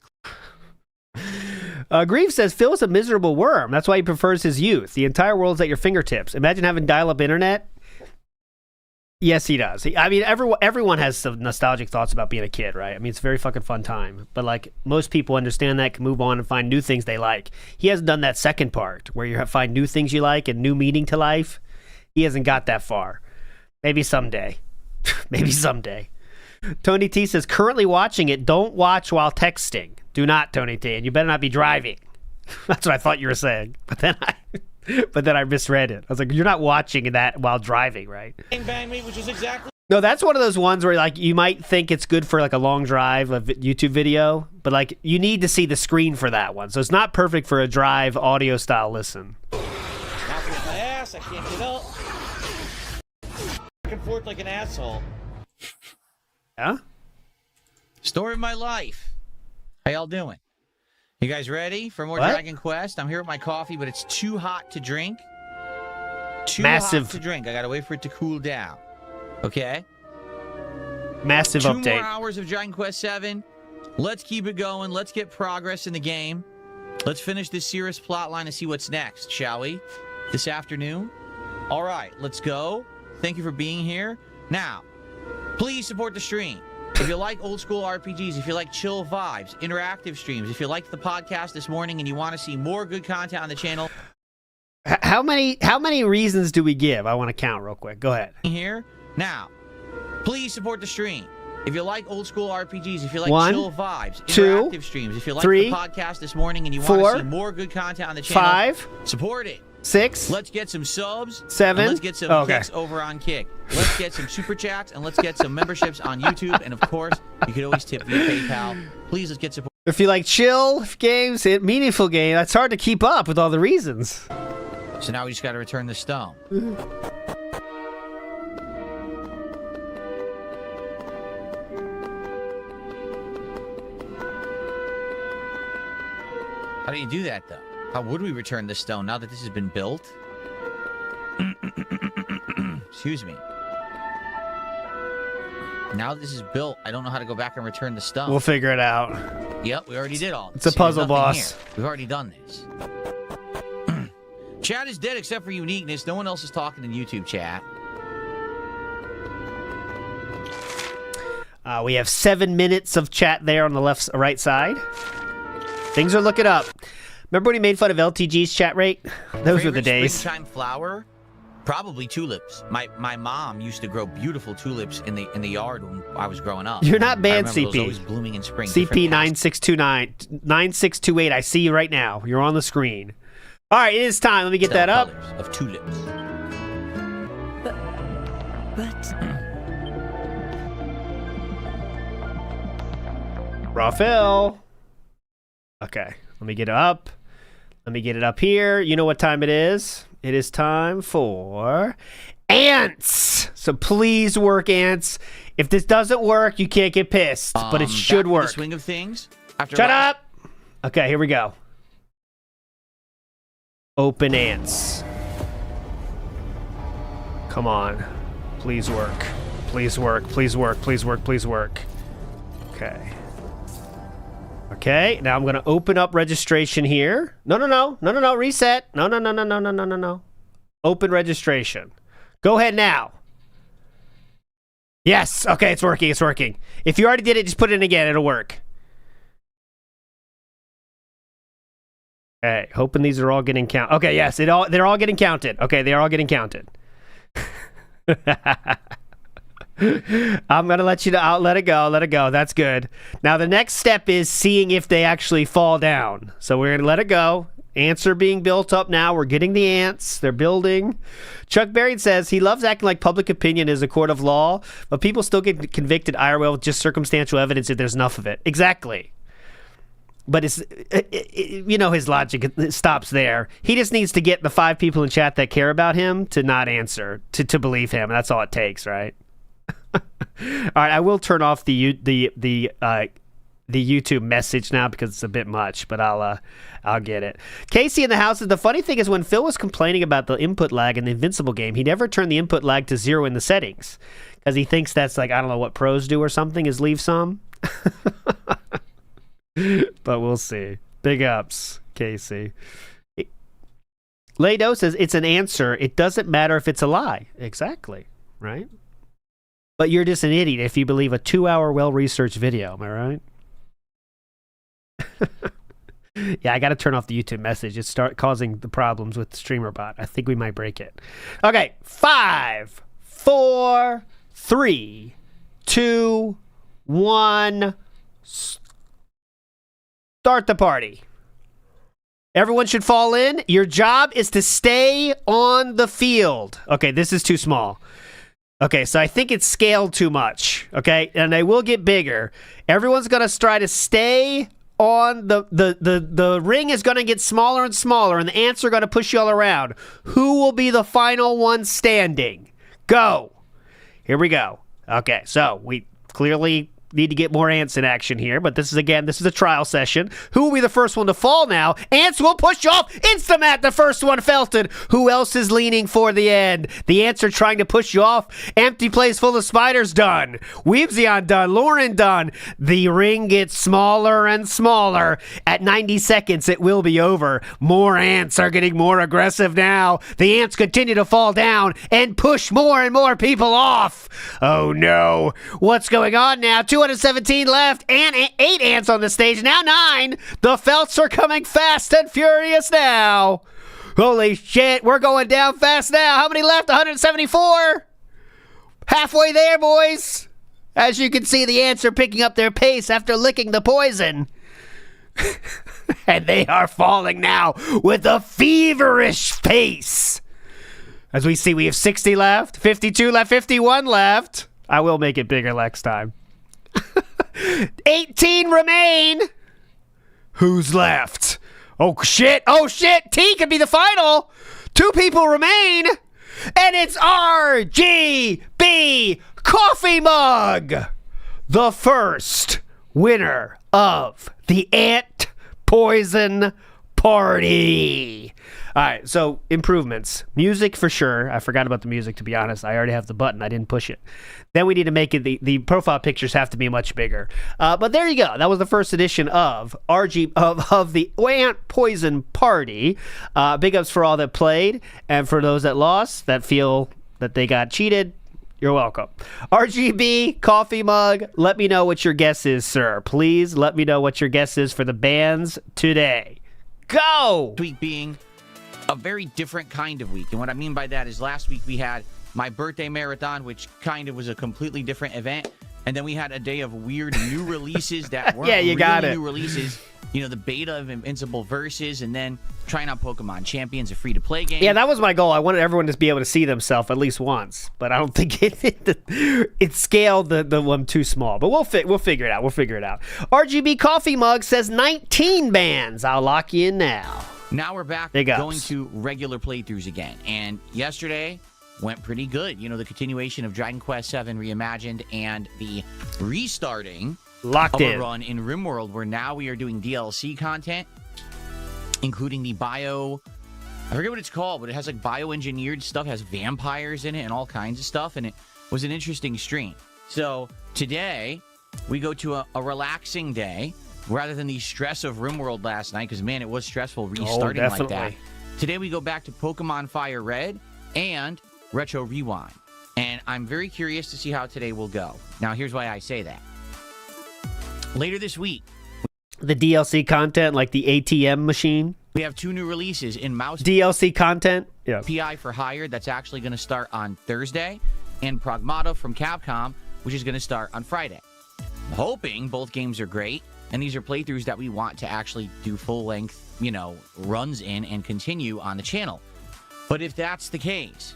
[SPEAKER 2] Grief says Phil is a miserable worm. That's why he prefers his youth. The entire world's at your fingertips. Imagine having dial-up internet. Yes, he does. I mean, everyone has some nostalgic thoughts about being a kid, right? I mean, it's a very fucking fun time. But like most people understand that, can move on and find new things they like. He hasn't done that second part where you find new things you like and new meaning to life. He hasn't got that far. Maybe someday. Maybe someday. Tony T says, currently watching it. Don't watch while texting. Do not, Tony T. And you better not be driving. That's what I thought you were saying. But then I misread it. I was like, you're not watching that while driving, right?
[SPEAKER 6] Bang me, which is exactly.
[SPEAKER 2] No, that's one of those ones where like you might think it's good for like a long drive, a YouTube video, but like you need to see the screen for that one. So it's not perfect for a drive audio style listen.
[SPEAKER 6] Not with my ass, I can't get up. Back and forth like an asshole.
[SPEAKER 2] Yeah?
[SPEAKER 6] Story of my life. How y'all doing? You guys ready for more Dragon Quest? I'm here with my coffee, but it's too hot to drink. Too hot to drink. I gotta wait for it to cool down. Okay?
[SPEAKER 2] Massive update.
[SPEAKER 6] 2 more hours of Dragon Quest VII. Let's keep it going. Let's get progress in the game. Let's finish this serious plot line and see what's next, shall we? This afternoon? All right, let's go. Thank you for being here. Now, please support the stream. If you like old school RPGs, if you like chill vibes, interactive streams, if you liked the podcast this morning and you want to see more good content on the channel.
[SPEAKER 2] How many reasons do we give? I want to count real quick. Go ahead.
[SPEAKER 6] Here. Now, please support the stream. If you like old school RPGs, if you like chill vibes, interactive streams, if you like the podcast this morning and you want to see more good content on the channel, 5, support it.
[SPEAKER 2] 6.
[SPEAKER 6] Let's get some subs.
[SPEAKER 2] 7.
[SPEAKER 6] Let's get some kicks over on Kick. Let's get some super chats and let's get some memberships on YouTube. And of course, you could always tip via PayPal. Please, let's get support.
[SPEAKER 2] If you like chill games, meaningful game, that's hard to keep up with all the reasons.
[SPEAKER 6] So now we just got to return the stone. How do you do that, though? How would we return the stone now that this has been built? Excuse me. Now that this is built, I don't know how to go back and return the stone.
[SPEAKER 2] We'll figure it out.
[SPEAKER 6] Yep, we already did all this.
[SPEAKER 2] It's a puzzle, boss.
[SPEAKER 6] Here. We've already done this. Chat is dead except for Uniqueness. No one else is talking in YouTube chat.
[SPEAKER 2] We have 7 minutes of chat there on the right side. Things are looking up. Remember when he made fun of LTG's chat rate? Those were the days.
[SPEAKER 6] Springtime flower? Probably tulips. My mom used to grow beautiful tulips in the yard when I was growing up.
[SPEAKER 2] You're not banned,
[SPEAKER 6] CP.
[SPEAKER 2] CP.
[SPEAKER 6] Always blooming in spring.
[SPEAKER 2] CP 9628. I see you right now. You're on the screen. All right, it is time. Let me get that up.
[SPEAKER 6] Of tulips.
[SPEAKER 3] But
[SPEAKER 2] Raphael. Okay, let me get it up. Let me get it up here. You know what time it is? It is time for ants. So please work, ants. If this doesn't work, you can't get pissed, but it should work.
[SPEAKER 6] The swing of things.
[SPEAKER 2] Shut up. Okay, here we go. Open ants. Come on. Please work. Please work. Please work. Please work. Please work. Okay. Okay, now I'm going to open up registration here. No. Reset. No. Open registration. Go ahead now. Yes. Okay, it's working. It's working. If you already did it, just put it in again. It'll work. Okay, hoping these are all getting counted. Okay, yes, they're all getting counted. Okay, they're all getting counted. I'm gonna let you know. I'll let it go. Let it go. That's good. Now the next step is seeing if they actually fall down. So we're gonna let it go. Ants are being built up now. We're getting the ants. They're building. Chuck Berry says he loves acting like public opinion is a court of law, but people still get convicted IRL with just circumstantial evidence if there's enough of it. Exactly. But it's, you know, his logic stops there. He just needs to get the 5 people in chat that care about him to not answer, to believe him. That's all it takes, right? All right, I will turn off the YouTube message now because it's a bit much, but I'll get it. Casey in the house. The funny thing is when Phil was complaining about the input lag in the Invincible game, he never turned the input lag to 0 in the settings because he thinks that's like, I don't know what pros do or something, is leave some. But we'll see. Big ups, Casey. Lado says it's an answer. It doesn't matter if it's a lie. Exactly, right? But you're just an idiot if you believe a 2-hour well-researched video. Am I right? Yeah, I got to turn off the YouTube message. It start causing the problems with the streamer bot. I think we might break it. Okay, 5, 4, 3, 2, 1. Start the party. Everyone should fall in. Your job is to stay on the field. Okay, this is too small. Okay, so I think it's scaled too much. Okay, and they will get bigger. Everyone's going to try to stay on the ring is going to get smaller and smaller, and the ants are going to push you all around. Who will be the final one standing? Go. Here we go. Okay, so we clearly need to get more ants in action here, but this is a trial session. Who will be the first one to fall now? Ants will push off. Instamat, the first one felt it. Who else is leaning for the end? The ants are trying to push you off. Empty place full of spiders done. Weebzion done. Lauren done. The ring gets smaller and smaller. At 90 seconds, it will be over. More ants are getting more aggressive now. The ants continue to fall down and push more and more people off. Oh no. What's going on now? 217 left and 8 ants on the stage. Now 9. The felts are coming fast and furious now. Holy shit, we're going down fast now. How many left? 174. Halfway there, boys. As you can see, the ants are picking up their pace after licking the poison. And they are falling now with a feverish pace. As we see, we have 60 left, 52 left, 51 left. I will make it bigger next time. 18 remain. Who's left? Oh shit. T could be the final. 2 people remain. And it's RGB Coffee Mug, the first winner of the Ant Poison party. All right, so improvements. Music for sure. I forgot about the music, to be honest. I already have the button. I didn't push it. Then we need to make it, the profile pictures have to be much bigger. But there you go. That was the first edition of of the Ant Poison Party. Big ups for all that played, and for those that lost, that feel that they got cheated. You're welcome. RGB coffee mug. Let me know what your guess is, sir. Please let me know what your guess is for the bands today. Go!
[SPEAKER 6] Week being a very different kind of week. And what I mean by that is last week we had my birthday marathon, which kind of was a completely different event. And then we had a day of weird new releases that weren't new releases. You know, the beta of Invincible Versus, and then trying out Pokemon Champions, a free-to-play game.
[SPEAKER 2] Yeah, that was my goal. I wanted everyone to be able to see themselves at least once, but I don't think it scaled the one too small. But we'll figure it out. We'll figure it out. RGB Coffee Mug says 19 bands. I'll lock you in now.
[SPEAKER 6] Now we're back going to regular playthroughs again. And yesterday went pretty good. You know, the continuation of Dragon Quest VII Reimagined and the restarting
[SPEAKER 2] of
[SPEAKER 6] a run in RimWorld, where now we are doing DLC content, including the I forget what it's called, but it has like bioengineered stuff, has vampires in it and all kinds of stuff, and it was an interesting stream. So today, we go to a relaxing day, rather than the stress of RimWorld last night, because man, it was stressful restarting like that. Today we go back to Pokemon Fire Red and Retro Rewind. And I'm very curious to see how today will go. Now, here's why I say that. Later this week,
[SPEAKER 2] the DLC content, like the ATM machine.
[SPEAKER 6] We have 2 new releases in Mouse
[SPEAKER 2] DLC content. Yeah.
[SPEAKER 6] PI for Hire, that's actually going to start on Thursday, and Pragmata from Capcom, which is going to start on Friday. I'm hoping both games are great, and these are playthroughs that we want to actually do full-length, you know, runs in and continue on the channel. But if that's the case,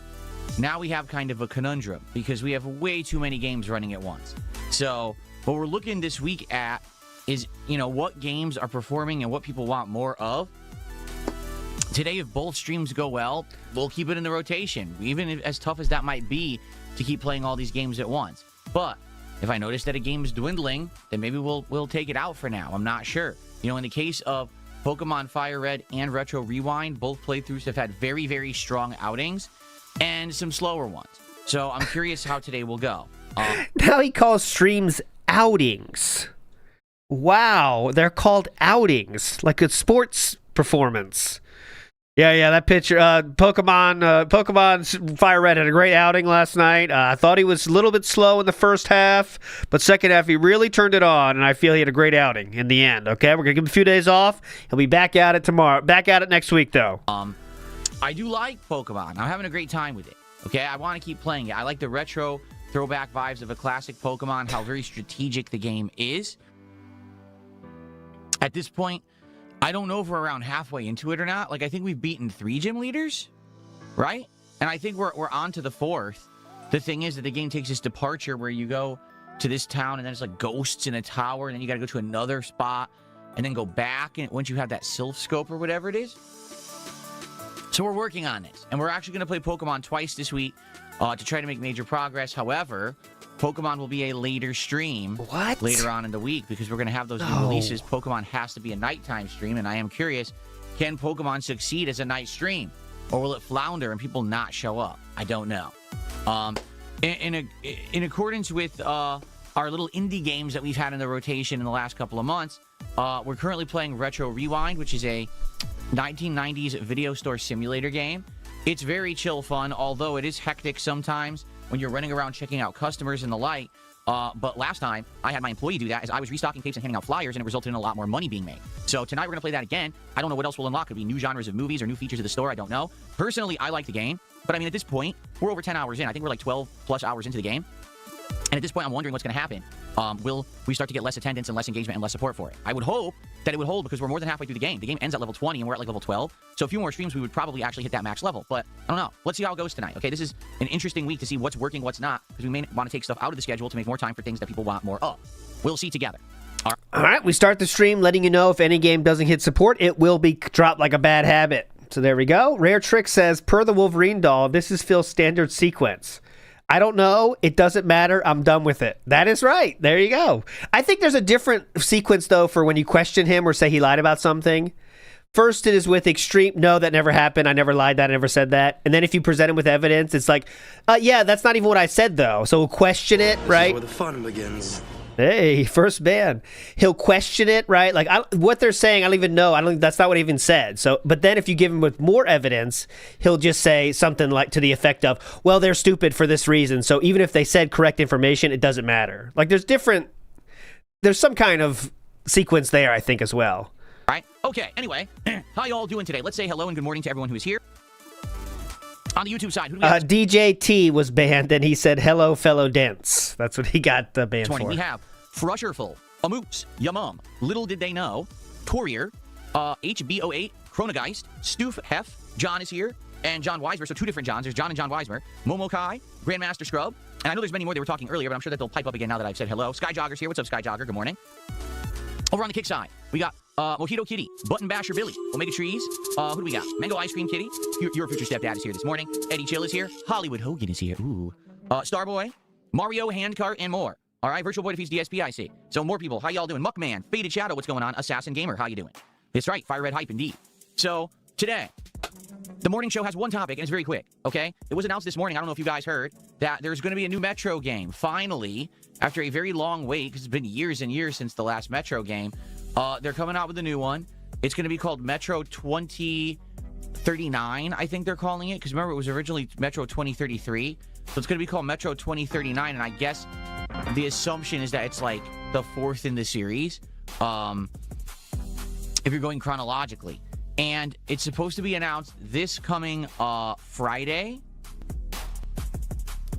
[SPEAKER 6] now we have kind of a conundrum, because we have way too many games running at once. So what we're looking this week at is, you know, what games are performing and what people want more of. Today, if both streams go well, we'll keep it in the rotation, even if, as tough as that might be to keep playing all these games at once. But if I notice that a game is dwindling, then maybe we'll take it out for now. I'm not sure. You know, in the case of Pokemon Fire Red and Retro Rewind, both playthroughs have had very, very strong outings and some slower ones. So I'm curious how today will go.
[SPEAKER 2] Now he calls streams outings. Wow, they're called outings, like a sports performance. Yeah, that picture. Pokemon Fire Red had a great outing last night. I thought he was a little bit slow in the first half, but second half he really turned it on, and I feel he had a great outing in the end. Okay, we're gonna give him a few days off. He'll be back at it tomorrow. Back at it next week, though.
[SPEAKER 6] I do like Pokemon. I'm having a great time with it. Okay, I want to keep playing it. I like the retro throwback vibes of a classic Pokemon, how very strategic the game is. At this point, I don't know if we're around halfway into it or not. Like, I think we've beaten 3 gym leaders, right? And I think we're on to the 4th. The thing is that the game takes this departure where you go to this town and then it's like ghosts in a tower, and then you got to go to another spot and then go back, and once you have that Sylph Scope or whatever it is. So we're working on this, and we're actually going to play Pokemon twice this week to try to make major progress. However, Pokemon will be a later stream later on in the week, because we're going to have those new releases. Pokemon has to be a nighttime stream, and I am curious, can Pokemon succeed as a night stream? Or will it flounder and people not show up? I don't know. In accordance with our little indie games that we've had in the rotation in the last couple of months, we're currently playing Retro Rewind, which is a 1990s video store simulator game. It's very chill fun, although it is hectic sometimes when you're running around checking out customers and the like. But last time, I had my employee do that as I was restocking tapes and handing out flyers, and it resulted in a lot more money being made. So tonight we're going to play that again. I don't know what else we'll unlock. Could be new genres of movies or new features of the store. I don't know. Personally, I like the game. But I mean, at this point, we're over 10 hours in. I think we're like 12 plus hours into the game. And at this point, I'm wondering what's going to happen. Will we start to get less attendance and less engagement and less support for it? I would hope that it would hold, because we're more than halfway through the game. The game ends at level 20 and we're at like level 12. So a few more streams, we would probably actually hit that max level. But I don't know. Let's see how it goes tonight. Okay, this is an interesting week to see what's working, what's not, because we may want to take stuff out of the schedule to make more time for things that people want more of. We'll see together.
[SPEAKER 2] All right, we start the stream letting you know if any game doesn't hit support, it will be dropped like a bad habit. So there we go. Rare Trick says, per the Wolverine doll, this is Phil's standard sequence. I don't know. It doesn't matter. I'm done with it. That is right. There you go. I think there's a different sequence, though, for when you question him or say he lied about something. first it is with extreme, no, that never happened. I never lied that. I never said that. And then if you present him with evidence, it's like, yeah, that's not even what I said, though. So he'll question it, right?
[SPEAKER 8] This is where the fun begins.
[SPEAKER 2] Hey, first ban. He'll question it, right? Like, what they're saying, I don't even know. I don't. That's not what he even said. So, but then if you give him with more evidence, he'll just say something like to the effect of, well, they're stupid for this reason. So even if they said correct information, it doesn't matter. Like, there's some kind of sequence there, I think, as well.
[SPEAKER 6] Right? Okay, anyway, how you all doing today? Let's say hello and good morning to everyone who is here. On the YouTube side, who do we have?
[SPEAKER 2] DJT was banned, and he said, hello, fellow dents. That's what he got banned
[SPEAKER 6] 20.
[SPEAKER 2] for.
[SPEAKER 6] We have Frusherful, Amoose, Yamum, Little Did They Know, Torier, HBO8, Chronogeist, Stoof Hef, John is here, and John Weismer. So 2 different Johns. There's John and John Weismer. Momokai, Grandmaster Scrub. And I know there's many more they were talking earlier, but I'm sure that they'll pipe up again now that I've said hello. Skyjogger's here. What's up, Skyjogger? Good morning. Over on the kick side, we got Mojito Kitty, Button Basher Billy, Omega Trees. Who do we got? Mango Ice Cream Kitty. Your future stepdad is here this morning. Eddie Chill is here. Hollywood Hogan is here. Ooh. Starboy, Mario Handcart, and more. All right, Virtual Boy defeats DSP, I see. So more people. How y'all doing? Muckman, Faded Shadow, what's going on? Assassin Gamer, how you doing? That's right, Fire Red Hype indeed. So today, the morning show has one topic, and it's very quick, okay? It was announced this morning, I don't know if you guys heard, that there's going to be a new Metro game. Finally, after a very long wait, because it's been years and years since the last Metro game, they're coming out with a new one. It's going to be called Metro 2039, I think they're calling it, because remember, it was originally Metro 2033. So it's going to be called Metro 2039, and I guess the assumption is that it's like the 4th in the series, if you're going chronologically. And it's supposed to be announced this coming Friday,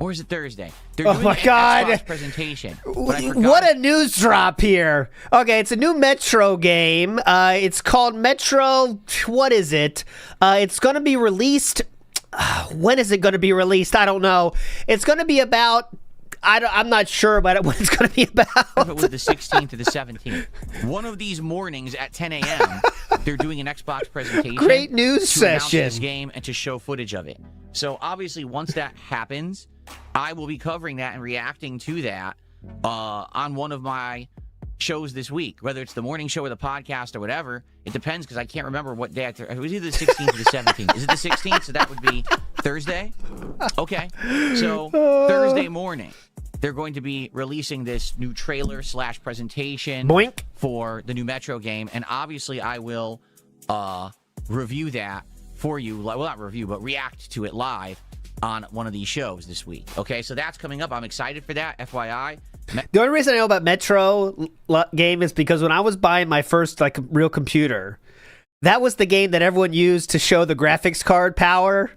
[SPEAKER 6] or is it Thursday? They're doing
[SPEAKER 2] my God.
[SPEAKER 6] Xbox presentation.
[SPEAKER 2] What a news drop here. Okay, it's a new Metro game. It's called Metro, what is it? It's going to be released. When is it going to be released? I don't know. It's going to be about, I'm not sure about it, what it's going to be about.
[SPEAKER 6] If it was the 16th or the 17th. One of these mornings at 10 a.m., they're doing an Xbox presentation.
[SPEAKER 2] Great news
[SPEAKER 6] to announce
[SPEAKER 2] session.
[SPEAKER 6] this game and to show footage of it. So obviously, once that happens, I will be covering that and reacting to that on one of my shows this week, whether it's the morning show or the podcast or whatever. It depends, because I can't remember what day. It was either the 16th or the 17th. Is it the 16th? So that would be Thursday? Okay. So Thursday morning, they're going to be releasing this new trailer / presentation
[SPEAKER 2] Boink.
[SPEAKER 6] for the new Metro game. And obviously, I will review that for you. Well, not review, but react to it live on one of these shows this week. Okay, so that's coming up. I'm excited for that, FYI.
[SPEAKER 2] The only reason I know about Metro game is because when I was buying my first real computer, that was the game that everyone used to show the graphics card power.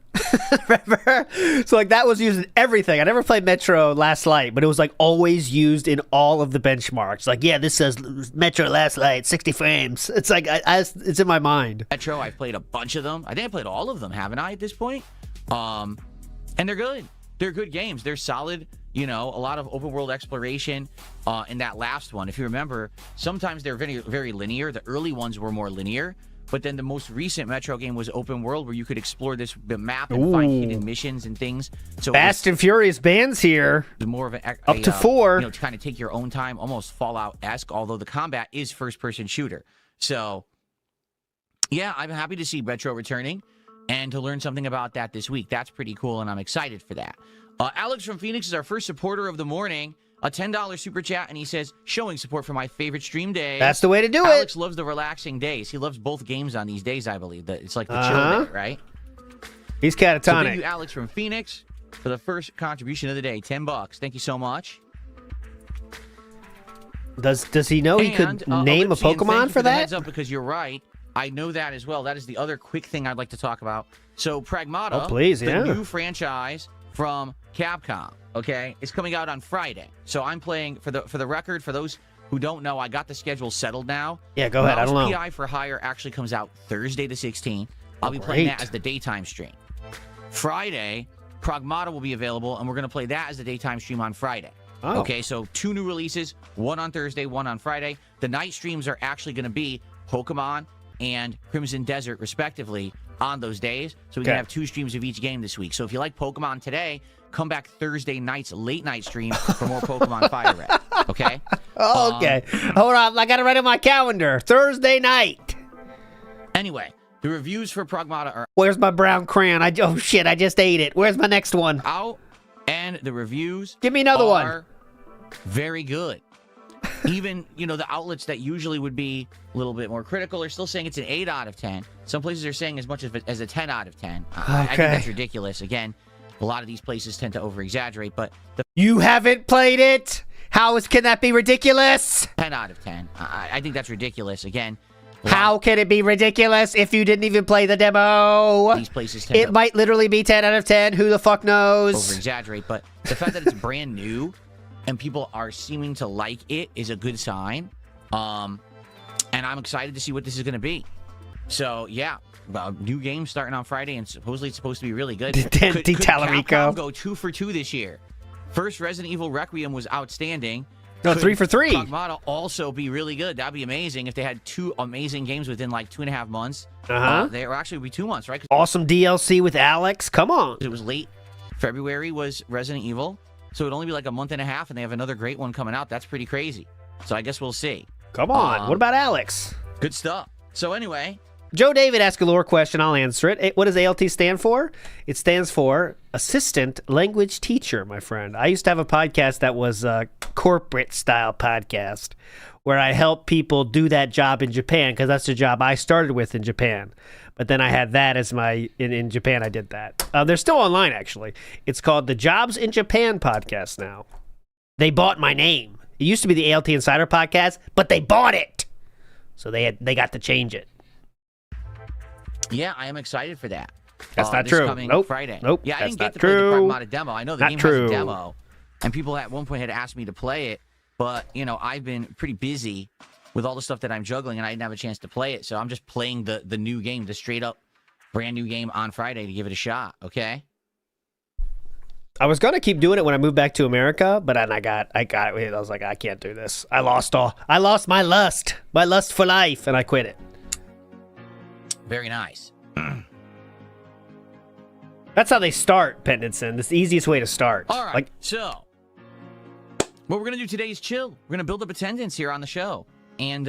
[SPEAKER 2] Remember? So that was used in everything. I never played Metro Last Light, but it was always used in all of the benchmarks. Yeah, this says Metro Last Light, 60 frames. It's it's in my mind.
[SPEAKER 6] Metro, I've played a bunch of them. I think I played all of them, haven't I, at this point? And they're good. They're good games. They're solid. A lot of open world exploration in that last one. If you remember, sometimes they're very, very linear. The early ones were more linear. But then the most recent Metro game was open world, where you could explore the map and find hidden missions and things. So
[SPEAKER 2] Fast and Furious bands here.
[SPEAKER 6] More of
[SPEAKER 2] up to 4.
[SPEAKER 6] To kind of take your own time, almost Fallout-esque, although the combat is first-person shooter. So, yeah, I'm happy to see Metro returning and to learn something about that this week. That's pretty cool, and I'm excited for that. Alex from Phoenix is our first supporter of the morning. A $10 super chat, and he says, showing support for my favorite stream day.
[SPEAKER 2] That's the way to do it.
[SPEAKER 6] Alex loves the relaxing days. He loves both games on these days, I believe. It's like the chill day, right?
[SPEAKER 2] He's catatonic.
[SPEAKER 6] So thank you, Alex from Phoenix, for the first contribution of the day. $10. Thank you so much.
[SPEAKER 2] Does he know he could name a Pokemon for that?
[SPEAKER 6] Heads up, because you're right. I know that as well. That is the other quick thing I'd like to talk about. So Pragmata, the new franchise from Capcom, okay, it's coming out on Friday. So I'm playing, for the record, for those who don't know, I got the schedule settled now.
[SPEAKER 2] Yeah, go ahead. I don't know.
[SPEAKER 6] PI for Hire actually comes out Thursday the 16th. I'll be playing that as the daytime stream. Friday, Pragmata will be available, and we're going to play that as the daytime stream on Friday.
[SPEAKER 2] Oh.
[SPEAKER 6] Okay, so 2 new releases, one on Thursday, one on Friday. The night streams are actually going to be Pokemon and Crimson Desert, respectively, on those days. So we can have 2 streams of each game this week. So if you like Pokemon today, come back Thursday night's late night stream for more Pokemon Fire Red. Okay?
[SPEAKER 2] Okay. Hold on. I got to write on my calendar. Thursday night.
[SPEAKER 6] Anyway, the reviews for Pragmata are
[SPEAKER 2] Where's my brown crayon? Oh shit, I just ate it. Where's my next one?
[SPEAKER 6] out, and the reviews
[SPEAKER 2] Give me another one.
[SPEAKER 6] are very good. Even, the outlets that usually would be a little bit more critical are still saying it's an 8 out of 10. Some places are saying as much as a 10 out of 10. I think that's ridiculous. Again, a lot of these places tend to over-exaggerate, but the
[SPEAKER 2] You haven't played it? Can that be ridiculous?
[SPEAKER 6] 10 out of 10, I think that's ridiculous. Again,
[SPEAKER 2] How can it be ridiculous if you didn't even play the demo?
[SPEAKER 6] these places tend
[SPEAKER 2] It
[SPEAKER 6] to
[SPEAKER 2] might literally be 10 out of 10. Who the fuck knows?
[SPEAKER 6] over-exaggerate, but the fact that it's brand new and people are seeming to like it is a good sign. And I'm excited to see what this is going to be. So, yeah, new game starting on Friday, and supposedly it's supposed to be really good.
[SPEAKER 2] DIDNT Talarico.
[SPEAKER 6] Capcom go 2 for 2 this year? First, Resident Evil Requiem was outstanding.
[SPEAKER 2] No,
[SPEAKER 6] Could
[SPEAKER 2] 3 for 3.
[SPEAKER 6] Pragmata also be really good? That'd be amazing if they had 2 amazing games within like 2.5 months. They were actually be 2 months, right? 'Cause
[SPEAKER 2] Awesome DLC with Alex. Come on.
[SPEAKER 6] it was late February was Resident Evil, so it'd only be like a month and a half, and they have another great one coming out. That's pretty crazy. So I guess we'll see.
[SPEAKER 2] Come on. What about Alex?
[SPEAKER 6] Good stuff. So anyway,
[SPEAKER 2] Joe David asked a lore question. I'll answer it. What does ALT stand for? It stands for Assistant Language Teacher, my friend. I used to have a podcast that was a corporate-style podcast where I helped people do that job in Japan because that's the job I started with in Japan. But then I had that as in Japan, I did that. They're still online, actually. It's called the Jobs in Japan podcast now. They bought my name. It used to be the ALT Insider podcast, but they bought it. So they got to change it.
[SPEAKER 6] yeah, I am excited for that.
[SPEAKER 2] That's not
[SPEAKER 6] this
[SPEAKER 2] true.
[SPEAKER 6] Coming
[SPEAKER 2] Nope.
[SPEAKER 6] Friday.
[SPEAKER 2] Nope.
[SPEAKER 6] Yeah, I
[SPEAKER 2] That's
[SPEAKER 6] didn't get
[SPEAKER 2] not
[SPEAKER 6] to play the
[SPEAKER 2] true.
[SPEAKER 6] Pragmata demo. I know the
[SPEAKER 2] Not
[SPEAKER 6] game
[SPEAKER 2] true.
[SPEAKER 6] has a demo, and people at one point had asked me to play it, but I've been pretty busy with all the stuff that I'm juggling, and I didn't have a chance to play it. So I'm just playing the new game, the straight up brand new game on Friday to give it a shot. Okay.
[SPEAKER 2] I was gonna keep doing it when I moved back to America, but then I was like, I can't do this. I lost my lust for life, and I quit it.
[SPEAKER 6] Very nice.
[SPEAKER 2] That's how they start, Pendleton. That's the easiest way to start.
[SPEAKER 6] All right.
[SPEAKER 2] Like,
[SPEAKER 6] So what we're gonna do today is chill. We're gonna build up attendance here on the show and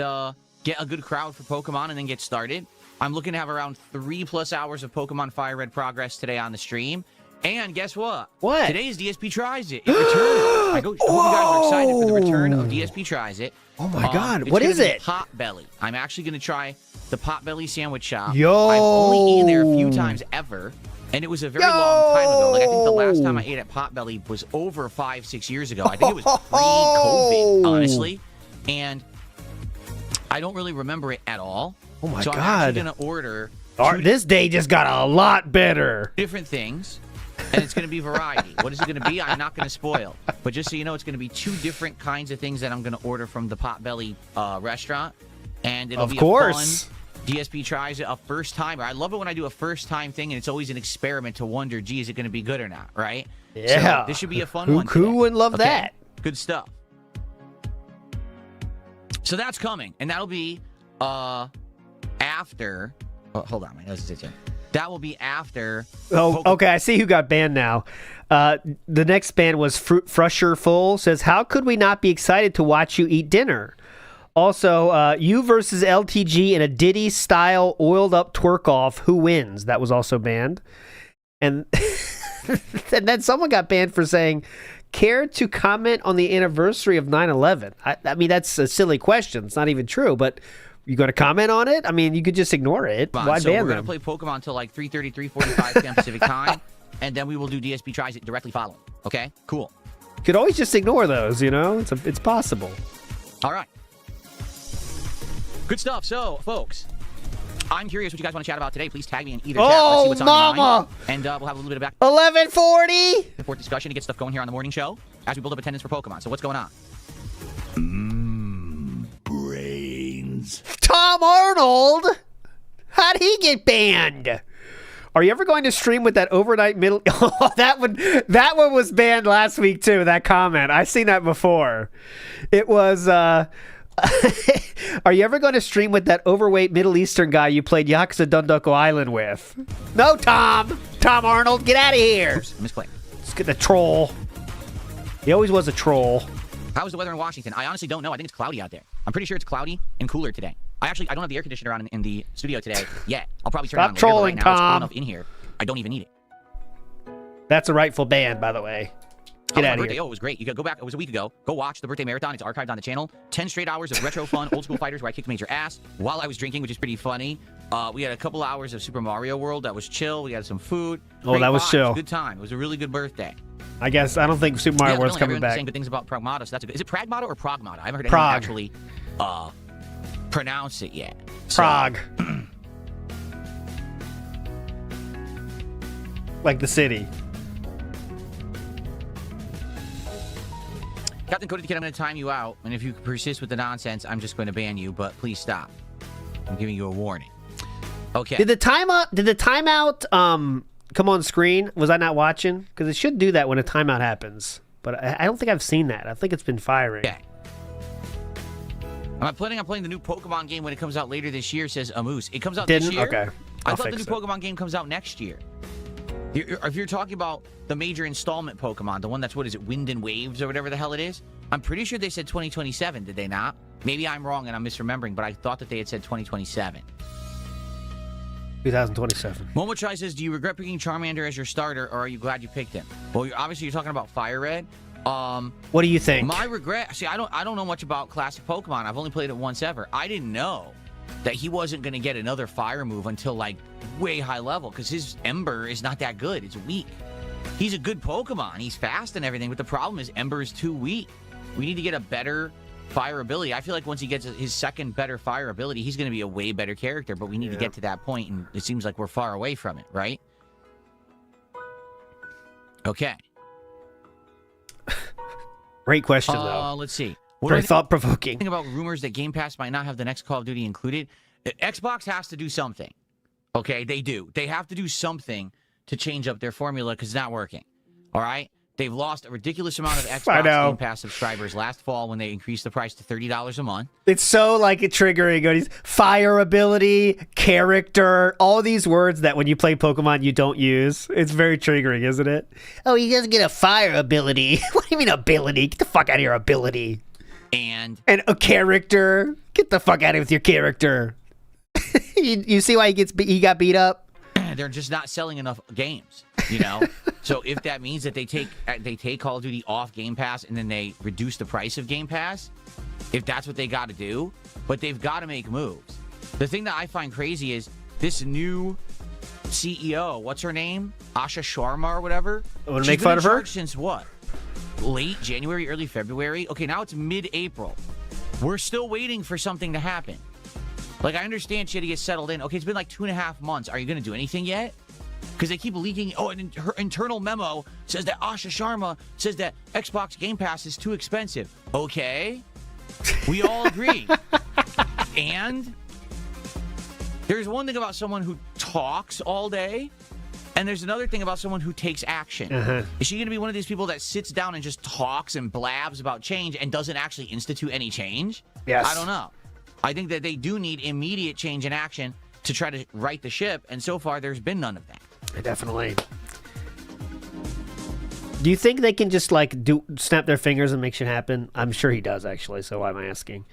[SPEAKER 6] get a good crowd for Pokemon, and then get started. I'm looking to have around 3+ hours of Pokemon Fire Red progress today on the stream. And guess what?
[SPEAKER 2] What?
[SPEAKER 6] Today's DSP Tries It. It returned. I hope you guys are excited for the return of DSP Tries It.
[SPEAKER 2] Oh my God,
[SPEAKER 6] it's
[SPEAKER 2] what
[SPEAKER 6] gonna
[SPEAKER 2] is
[SPEAKER 6] be
[SPEAKER 2] it?
[SPEAKER 6] Potbelly. I'm actually going to try the Potbelly sandwich shop.
[SPEAKER 2] Yo.
[SPEAKER 6] I've only eaten there a few times ever, and it was a very long time ago. Like, I think the last time I ate at Potbelly was over 5-6 years ago. I think it was pre-COVID, honestly. And I don't really remember it at all.
[SPEAKER 2] Oh my
[SPEAKER 6] so
[SPEAKER 2] God.
[SPEAKER 6] I'm actually going to order
[SPEAKER 2] this day just got a lot better.
[SPEAKER 6] different things, and it's going to be variety. What is it going to be? I'm not going to spoil. But just so you know, it's going to be 2 different kinds of things that I'm going to order from the Potbelly restaurant. And it'll be a fun DSP Tries It, a first timer. I love it when I do a first time thing, and it's always an experiment to wonder, gee, is it going to be good or not, right?
[SPEAKER 2] Yeah.
[SPEAKER 6] So this should be a fun one.
[SPEAKER 2] Who
[SPEAKER 6] today.
[SPEAKER 2] wouldn't love
[SPEAKER 6] Okay?
[SPEAKER 2] that?
[SPEAKER 6] Good stuff. So that's coming, and that'll be after. Oh, hold on, my nose is itching. That will be after.
[SPEAKER 2] Oh, okay. I see who got banned now. The next ban was Frusher Full. Says, how could we not be excited to watch you eat dinner? Also, you versus LTG in a Diddy style oiled up twerk off. Who wins? That was also banned. And and then someone got banned for saying, care to comment on the anniversary of 9/11? I mean, that's a silly question. It's not even true, but you going to comment on it? I mean, you could just ignore it. Why
[SPEAKER 6] so
[SPEAKER 2] ban
[SPEAKER 6] we're
[SPEAKER 2] them?
[SPEAKER 6] going to play Pokemon until like 3:30, 3:45 p.m. Pacific time, and then we will do DSP Tries It directly following. Okay? Cool.
[SPEAKER 2] You could always just ignore those, It's possible.
[SPEAKER 6] All right. Good stuff. So, folks, I'm curious what you guys want to chat about today. Please tag me in either chat. Let's see what's on your mind.
[SPEAKER 2] Mama!
[SPEAKER 6] And we'll have a little bit of back
[SPEAKER 2] 11:40.
[SPEAKER 6] and forth discussion to get stuff going here on the morning show as we build up attendance for Pokemon. So what's going on?
[SPEAKER 8] Brains.
[SPEAKER 2] Tom Arnold? How'd he get banned? Are you ever going to stream with that overnight middle? Oh, that one was banned last week too. That comment, I seen that before. It was. Are you ever going to stream with that overweight Middle Eastern guy you played Yakuza Dundoko Island with? No, Tom Arnold, get out of here.
[SPEAKER 6] Oops, misclick.
[SPEAKER 2] Let's get the troll. He always was a troll.
[SPEAKER 6] How is the weather in Washington? I honestly don't know. I think it's cloudy out there. I'm pretty sure it's cloudy and cooler today. I don't have the air conditioner on in the studio today yet. I'll probably turn it on
[SPEAKER 2] Stop
[SPEAKER 6] later, but
[SPEAKER 2] trolling,
[SPEAKER 6] right now it's cool
[SPEAKER 2] Tom.
[SPEAKER 6] enough in here. I don't even need it.
[SPEAKER 2] That's a rightful band, by the way. Get out of here.
[SPEAKER 6] Oh, it was great. You could go back. It was a week ago. Go watch the birthday marathon. It's archived on the channel. 10 straight hours of retro fun, old school fighters where I kicked major ass while I was drinking, which is pretty funny. We had a couple hours of Super Mario World. That was chill. We had some food.
[SPEAKER 2] Oh, that was chill.
[SPEAKER 6] Good time. It was a really good birthday.
[SPEAKER 2] I guess I don't think Super Mario World's coming back.
[SPEAKER 6] Saying good things about Pragmata, so that's a good. Is it Pragmata or Pragmata? I haven't heard
[SPEAKER 2] Prague.
[SPEAKER 6] anyone actually pronounce it yet.
[SPEAKER 2] Prague. Like the city.
[SPEAKER 6] Captain Cody the Kid, I'm going to time you out, and if you persist with the nonsense, I'm just going to ban you, but please stop. I'm giving you a warning. Okay.
[SPEAKER 2] Did the timeout come on screen? Was I not watching? Because it should do that when a timeout happens. But I don't think I've seen that. I think it's been firing.
[SPEAKER 6] Okay. I'm planning on playing the new Pokemon game when it comes out later this year, says Amoose. It comes out this year?
[SPEAKER 2] Okay.
[SPEAKER 6] I thought the new Pokemon game comes out next year. If you're talking about the major installment Pokemon, the one that's, what is it, Wind and Waves or whatever the hell it is, I'm pretty sure they said 2027, did they not? Maybe I'm wrong and I'm misremembering, but I thought that they had said 2027.
[SPEAKER 2] 2027.
[SPEAKER 6] Momochai says, do you regret picking Charmander as your starter, or are you glad you picked him? Well, obviously you're talking about Fire Red.
[SPEAKER 2] What do you think?
[SPEAKER 6] My regret, see, I don't know much about classic Pokemon. I've only played it once ever. I didn't know that he wasn't going to get another fire move until like way high level, because his Ember is not that good. It's weak. He's a good Pokemon. He's fast and everything, but the problem is Ember is too weak. We need to get a better fire ability. I feel like once he gets his second better fire ability, he's going to be a way better character, but we need to get to that point, and it seems like we're far away from it, right? Okay.
[SPEAKER 2] Great question, though.
[SPEAKER 6] Let's see.
[SPEAKER 2] Very thought-provoking.
[SPEAKER 6] Think about rumors that Game Pass might not have the next Call of Duty included. Xbox has to do something. Okay, they do. They have to do something to change up their formula because it's not working. All right? They've lost a ridiculous amount of Xbox Game Pass subscribers last fall when they increased the price to $30 a month.
[SPEAKER 2] It's so like it triggering. Fire ability, character, all these words that when you play Pokemon you don't use. It's very triggering, isn't it? Oh, he doesn't get a fire ability. What do you mean ability? Get the fuck out of here, ability. And a character. Get the fuck out of here with your character. you see why he got beat up?
[SPEAKER 6] They're just not selling enough games, you know? So if that means that they take Call of Duty off Game Pass and then they reduce the price of Game Pass, if that's what they got to do, but they've got to make moves. The thing that I find crazy is this new CEO, what's her name? Asha Sharma or whatever?
[SPEAKER 2] Want to make fun of her?
[SPEAKER 6] Since what? Late January, early February? Okay, now it's mid-April. We're still waiting for something to happen. Like, I understand she had to get settled in. Okay, it's been like 2.5 months. Are you going to do anything yet? Because they keep leaking. Oh, and her internal memo says that Asha Sharma says that Xbox Game Pass is too expensive. Okay. We all agree. And there's one thing about someone who talks all day, and there's another thing about someone who takes action. Is she going to be one of these people that sits down and just talks and blabs about change and doesn't actually institute any change?
[SPEAKER 2] Yes.
[SPEAKER 6] I don't know. I think that they do need immediate change in action to try to right the ship, and so far there's been none of that.
[SPEAKER 2] Definitely. Do you think they can just like snap their fingers and make shit happen? I'm sure he does, actually, so why am I asking?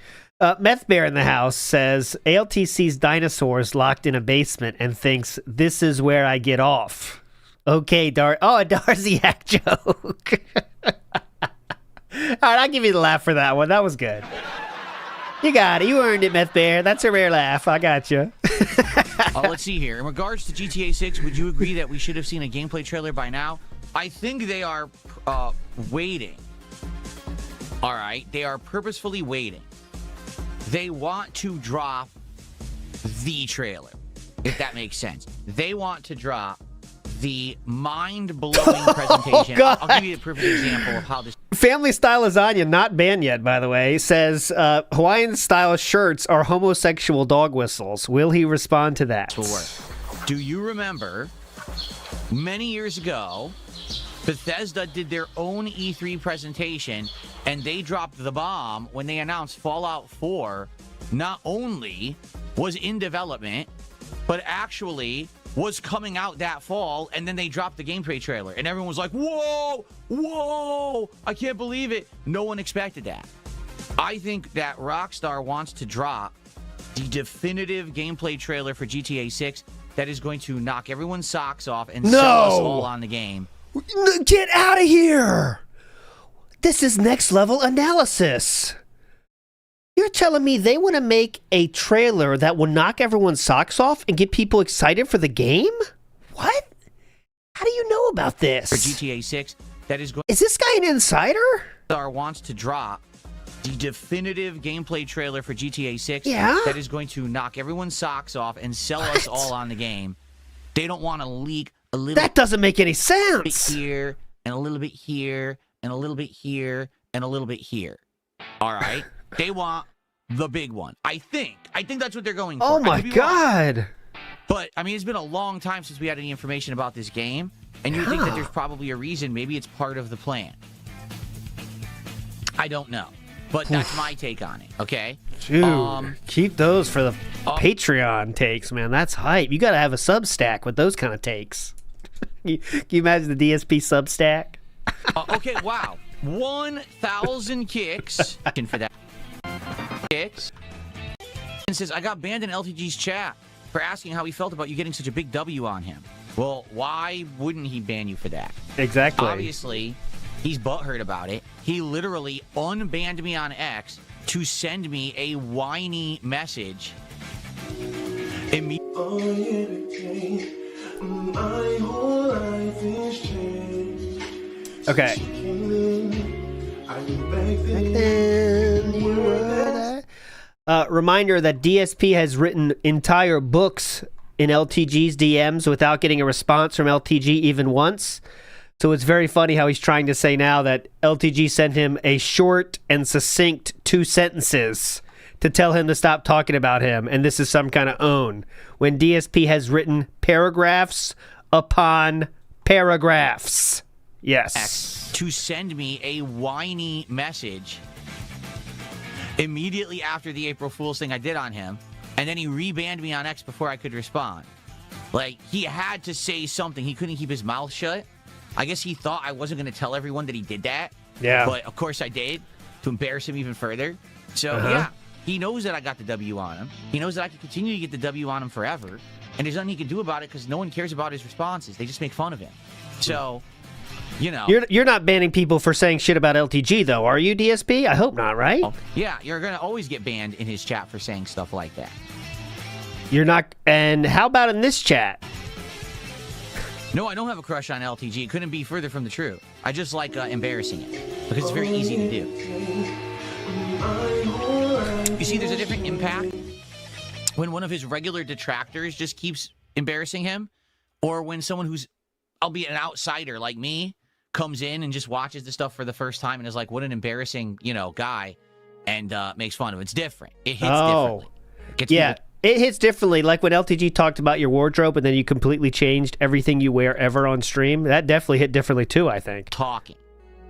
[SPEAKER 2] Meth Bear in the house says ALT sees dinosaurs locked in a basement and thinks this is where I get off. Okay, a Darziak joke. All right, I'll give you the laugh for that one. That was good. You got it. You earned it, Meth Bear. That's a rare laugh. I got you.
[SPEAKER 6] Let's see here. In regards to GTA 6, would you agree that we should have seen a gameplay trailer by now? I think they are waiting. All right. They are purposefully waiting. They want to drop the trailer, if that makes sense. They want to drop the mind-blowing presentation.
[SPEAKER 2] God.
[SPEAKER 6] I'll give you a perfect example of how this...
[SPEAKER 2] Family Style Lasagna, not banned yet, by the way, says Hawaiian-style shirts are homosexual dog whistles. Will he respond to that?
[SPEAKER 6] will work. Do you remember many years ago, Bethesda did their own E3 presentation, and they dropped the bomb when they announced Fallout 4 not only was in development, but actually was coming out that fall, and then they dropped the gameplay trailer, and everyone was like, whoa, I can't believe it. No one expected that. I think that Rockstar wants to drop the definitive gameplay trailer for GTA 6 that is going to knock everyone's socks off and sell us all on the game.
[SPEAKER 2] Get out of here! This is next level analysis. You're telling me they want to make a trailer that will knock everyone's socks off and get people excited for the game? What? How do you know about this?
[SPEAKER 6] For GTA 6, that is going.
[SPEAKER 2] Is this guy an insider?
[SPEAKER 6] Wants to drop the definitive gameplay trailer for GTA 6
[SPEAKER 2] Yeah?
[SPEAKER 6] that is going to knock everyone's socks off and sell us all on the game. They don't want to leak a little
[SPEAKER 2] That doesn't make any
[SPEAKER 6] bit
[SPEAKER 2] sense.
[SPEAKER 6] here and a little bit here and a little bit here and a little bit here. All right? They want the big one. I think that's what they're going for.
[SPEAKER 2] Oh
[SPEAKER 6] I
[SPEAKER 2] my
[SPEAKER 6] could be wrong.
[SPEAKER 2] god.
[SPEAKER 6] But, I mean, it's been a long time since we had any information about this game, and you think that there's probably a reason. Maybe it's part of the plan. I don't know. But that's my take on it, okay?
[SPEAKER 2] Dude, keep those for the Patreon takes, man. That's hype. You got to have a Substack with those kind of takes. Can you imagine the DSP Substack?
[SPEAKER 6] Okay, wow. 1,000 kicks for that. Kicks. And says, I got banned in LTG's chat for asking how he felt about you getting such a big W on him. Well, why wouldn't he ban you for that?
[SPEAKER 2] Exactly.
[SPEAKER 6] Obviously, he's butthurt about it. He literally unbanned me on X to send me a whiny message.
[SPEAKER 2] Okay. Reminder that DSP has written entire books in LTG's DMs without getting a response from LTG even once. So it's very funny how he's trying to say now that LTG sent him a short and succinct 2 sentences to tell him to stop talking about him, and this is some kind of own, when DSP has written paragraphs upon paragraphs. Yes.
[SPEAKER 6] X to send me a whiny message immediately after the April Fool's thing I did on him, and then he rebanned me on X before I could respond. Like, he had to say something. He couldn't keep his mouth shut. I guess he thought I wasn't going to tell everyone that he did that.
[SPEAKER 2] Yeah.
[SPEAKER 6] But, of course, I did, to embarrass him even further. So, yeah, he knows that I got the W on him. He knows that I can continue to get the W on him forever. And there's nothing he can do about it because no one cares about his responses. They just make fun of him. So, you know.
[SPEAKER 2] You're not banning people for saying shit about LTG, though, are you, DSP? I hope not, right?
[SPEAKER 6] Yeah, you're going to always get banned in his chat for saying stuff like that.
[SPEAKER 2] You're not. And how about in this chat?
[SPEAKER 6] No, I don't have a crush on LTG. It couldn't be further from the truth. I just like embarrassing it because it's very easy to do. You see, there's a different impact when one of his regular detractors just keeps embarrassing him, or when someone who's, albeit an outsider like me, comes in and just watches the stuff for the first time and is like, what an embarrassing, guy, and makes fun of him. It's different. It hits differently. It gets people.
[SPEAKER 2] It hits differently, like when LTG talked about your wardrobe and then you completely changed everything you wear ever on stream. That definitely hit differently too, I think.
[SPEAKER 6] Talking.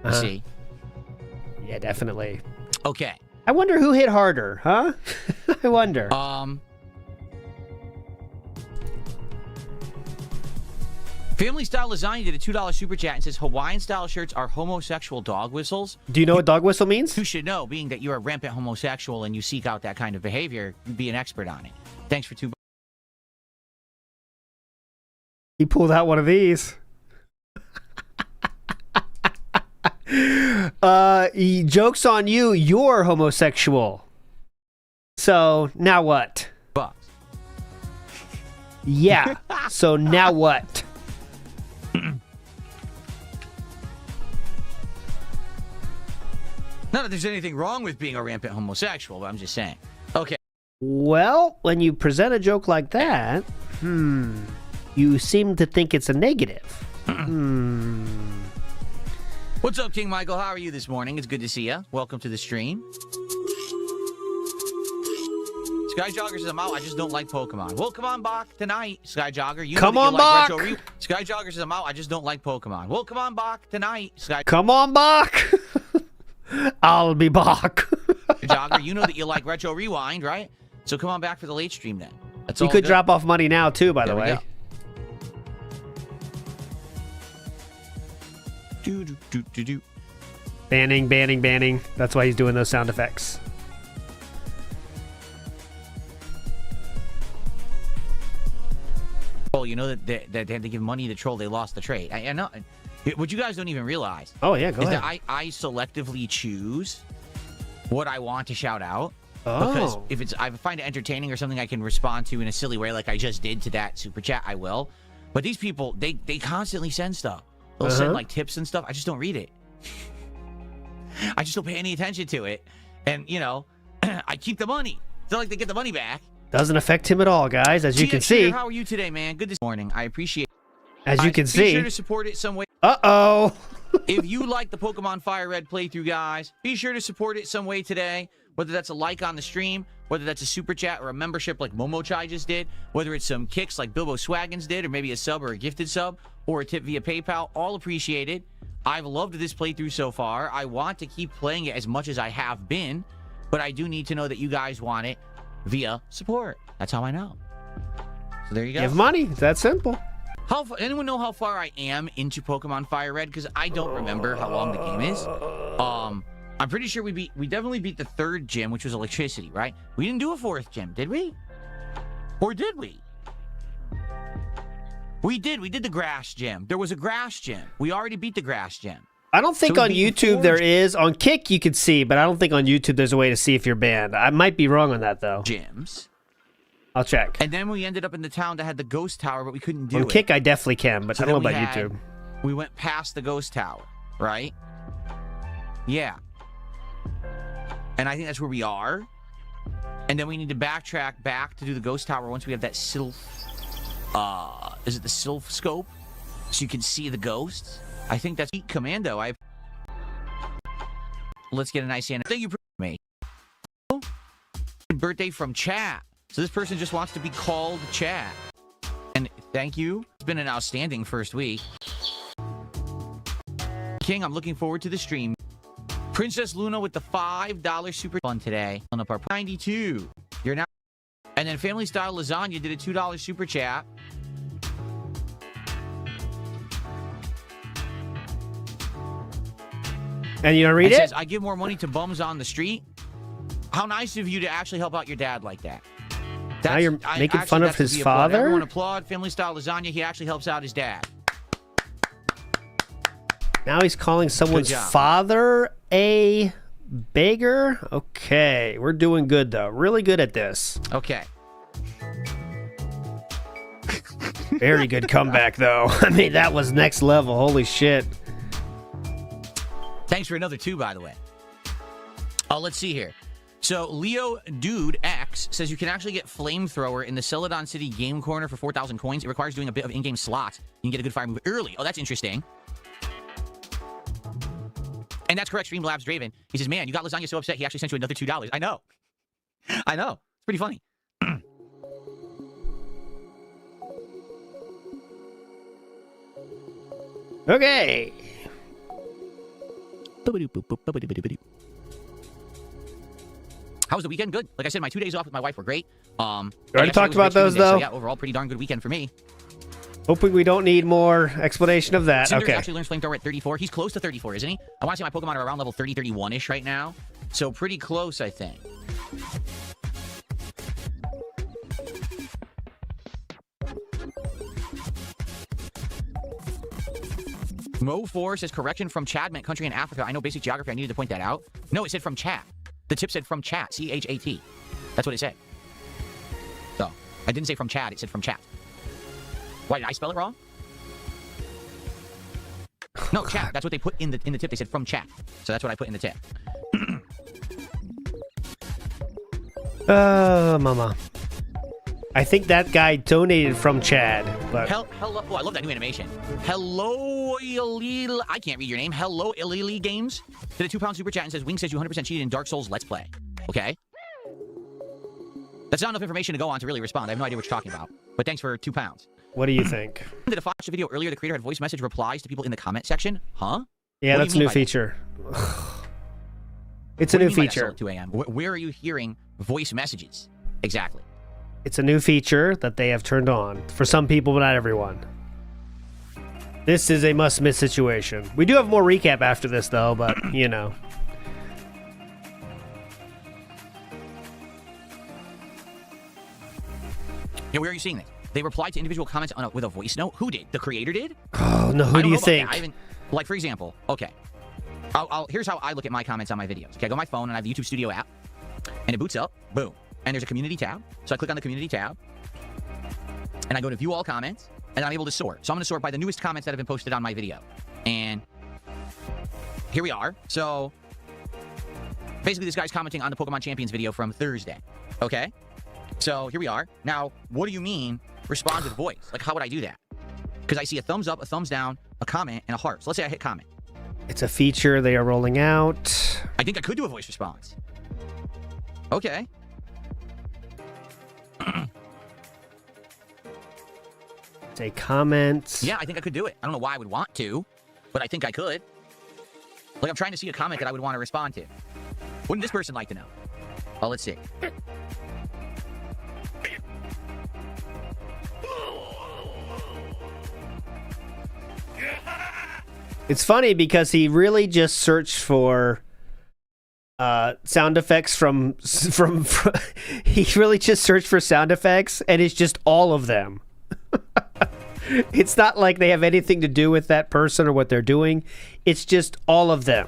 [SPEAKER 6] You see?
[SPEAKER 2] Yeah, definitely.
[SPEAKER 6] Okay.
[SPEAKER 2] I wonder who hit harder, huh? I wonder.
[SPEAKER 6] Family Style Lasagna did a $2 super chat and says Hawaiian-style shirts are homosexual dog whistles.
[SPEAKER 2] Do you know what dog whistle means?
[SPEAKER 6] You should know, being that you're a rampant homosexual and you seek out that kind of behavior, you'd be an expert on it. Thanks for $2.
[SPEAKER 2] He pulled out one of these. Joke's on you, you're homosexual. So, now what?
[SPEAKER 6] Bucks.
[SPEAKER 2] Yeah, so now what?
[SPEAKER 6] Not that there's anything wrong with being a rampant homosexual, but I'm just saying. Okay.
[SPEAKER 2] Well, when you present a joke like that, you seem to think it's a negative.
[SPEAKER 6] What's up, King Michael? How are you this morning? It's good to see you. Welcome to the stream. Sky Jogger says, I'm out. I just don't like Pokemon. Well, come on, Bach, tonight. Sky Jogger, you
[SPEAKER 2] come
[SPEAKER 6] know
[SPEAKER 2] on,
[SPEAKER 6] like
[SPEAKER 2] Bach.
[SPEAKER 6] Sky Jogger says, I'm out. I just don't like Pokemon. Well, come on, Bach, tonight.
[SPEAKER 2] Come on, Bach. I'll be Bach.
[SPEAKER 6] Jogger, you know that you like Retro Rewind, right? So come on back for the late stream then. That's all.
[SPEAKER 2] You could
[SPEAKER 6] good.
[SPEAKER 2] drop off money now, too, by the way.
[SPEAKER 6] Do.
[SPEAKER 2] Banning. That's why he's doing those sound effects.
[SPEAKER 6] Oh, you know that they had to give money to troll. They lost the trade. I know. What you guys don't even realize.
[SPEAKER 2] Oh yeah, go
[SPEAKER 6] is
[SPEAKER 2] ahead.
[SPEAKER 6] that I selectively choose what I want to shout out.
[SPEAKER 2] Oh.
[SPEAKER 6] Because if I find it entertaining or something I can respond to in a silly way, like I just did to that super chat, I will. But these people, they constantly send stuff. They'll send like tips and stuff. I just don't read it. I just don't pay any attention to it. And, you know, I keep the money. It's not like they get the money back.
[SPEAKER 2] Doesn't affect him at all, guys, as you can see.
[SPEAKER 6] How are you today, man? Good this morning. I appreciate it.
[SPEAKER 2] As you can see.
[SPEAKER 6] Be sure to support it some way.
[SPEAKER 2] Uh-oh.
[SPEAKER 6] If you like the Pokemon Fire Red playthrough, guys, be sure to support it some way today. Whether that's a like on the stream, whether that's a super chat or a membership like Momochai just did, whether it's some kicks like Bilbo Swaggins did, or maybe a sub or a gifted sub, or a tip via PayPal, all appreciated. I've loved this playthrough so far. I want to keep playing it as much as I have been, but I do need to know that you guys want it via support. That's how I know. So there you go.
[SPEAKER 2] Give money. It's that simple.
[SPEAKER 6] Anyone know how far I am into Pokemon Fire Red? Because I don't remember how long the game is. I'm pretty sure we definitely beat the 3rd gym, which was electricity, right? We didn't do a 4th gym, did we? Or did we? We did the grass gym. There was a grass gym. We already beat the grass gym.
[SPEAKER 2] I don't think on YouTube there is. On Kick you could see, but I don't think on YouTube there's a way to see if you're banned. I might be wrong on that, though.
[SPEAKER 6] Gyms.
[SPEAKER 2] I'll check.
[SPEAKER 6] And then we ended up in the town that had the ghost tower, but we couldn't do it.
[SPEAKER 2] On Kick I definitely can, but
[SPEAKER 6] So
[SPEAKER 2] I don't know
[SPEAKER 6] then
[SPEAKER 2] about YouTube.
[SPEAKER 6] We went past the ghost tower, right? Yeah. And I think that's where we are. And then we need to backtrack back to do the ghost tower once we have that sylph. Is it the sylph scope? So you can see the ghosts. I think that's Commando. Let's get a nice hand. Thank you for me. Birthday from chat. So this person just wants to be called chat. And thank you. It's been an outstanding first week. King, I'm looking forward to the stream. Princess Luna with the $5 super fun today. On up our 92. You're now. And then Family Style Lasagna did a $2 super chat.
[SPEAKER 2] And you don't read it?
[SPEAKER 6] Says, I give more money to bums on the street. How nice of you to actually help out your dad like that.
[SPEAKER 2] Now you're making fun of his father?
[SPEAKER 6] Everyone applaud Family Style Lasagna. He actually helps out his dad.
[SPEAKER 2] Now he's calling someone's father a beggar? Okay, we're doing good, though. Really good at this.
[SPEAKER 6] Okay.
[SPEAKER 2] Very good comeback, though. I mean, that was next level. Holy shit.
[SPEAKER 6] Thanks for another 2, by the way. Let's see here. So, Leo Dude X says you can actually get Flamethrower in the Celadon City Game Corner for 4,000 coins. It requires doing a bit of in-game slots. You can get a good fire move early. Oh, that's interesting. And that's correct, Streamlabs Draven. He says, man, you got Lasagna so upset, he actually sent you another $2. I know. I know. It's pretty funny.
[SPEAKER 2] Okay.
[SPEAKER 6] How was the weekend? Good. Like I said, my 2 days off with my wife were great.
[SPEAKER 2] We already talked about those, though.
[SPEAKER 6] So yeah, overall, pretty darn good weekend for me.
[SPEAKER 2] Hoping we don't need more explanation of that.
[SPEAKER 6] Cinders
[SPEAKER 2] okay.
[SPEAKER 6] actually learns Flamethrower at 34. He's close to 34, isn't he? I want to say my Pokemon are around level 30, 31-ish right now. So pretty close, I think. Mo4 says, correction from Chad meant country in Africa. I know basic geography. I needed to point that out. No, it said from chat. The tip said from chat. C-H-A-T. That's what it said. So, I didn't say from Chad. It said from chat. Why, did I spell it wrong? No, chat. That's what they put in the tip. They said from chat. So that's what I put in the tip.
[SPEAKER 2] Mama. I think that guy donated from Chad. But
[SPEAKER 6] Hello. Oh, I love that new animation. Hello, Ilil. I can't read your name. Hello, Ilili Games. Did a £2 super chat and says, Wing says you 100% cheated in Dark Souls Let's Play. Okay. That's not enough information to go on to really respond. I have no idea what you're talking about. But thanks for £2.
[SPEAKER 2] What do you think?
[SPEAKER 6] Did a Fox video earlier? The creator had voice message replies to people in the comment section. Huh?
[SPEAKER 2] Yeah, that's a new feature. It's a new feature.
[SPEAKER 6] At 2 a.m. Where are you hearing voice messages? Exactly.
[SPEAKER 2] It's a new feature that they have turned on for some people, but not everyone. This is a must-miss situation. We do have more recap after this, though, but, you know.
[SPEAKER 6] Yeah, where are you seeing this? they replied to individual comments with a voice note. Who did? The creator did?
[SPEAKER 2] Oh, no, who do you think?
[SPEAKER 6] I haven't, like, for example, okay. Here's how I look at my comments on my videos. Okay, I go on my phone and I have the YouTube Studio app, and it boots up, boom. And there's a community tab. So I click on the community tab, and I go to view all comments, and I'm able to sort. So I'm going to sort by the newest comments that have been posted on my video. And here we are. So basically, this guy's commenting on the Pokemon Champions video from Thursday. Okay? So here we are. Now, what do you mean respond with voice? Like, how would I do that? Because I see a thumbs up, a thumbs down, a comment, and a heart. So let's say I hit comment.
[SPEAKER 2] It's a feature they are rolling out.
[SPEAKER 6] I think I could do a voice response. Okay.
[SPEAKER 2] Say comments.
[SPEAKER 6] Yeah, I think I could do it. I don't know why I would want to, but I think I could. Like, I'm trying to see a comment that I would want to respond to. Wouldn't this person like to know? Oh, let's see.
[SPEAKER 2] It's funny because he really just searched for sound effects from he really just searched for sound effects, and it's just all of them. It's not like they have anything to do with that person or what they're doing. It's just all of them.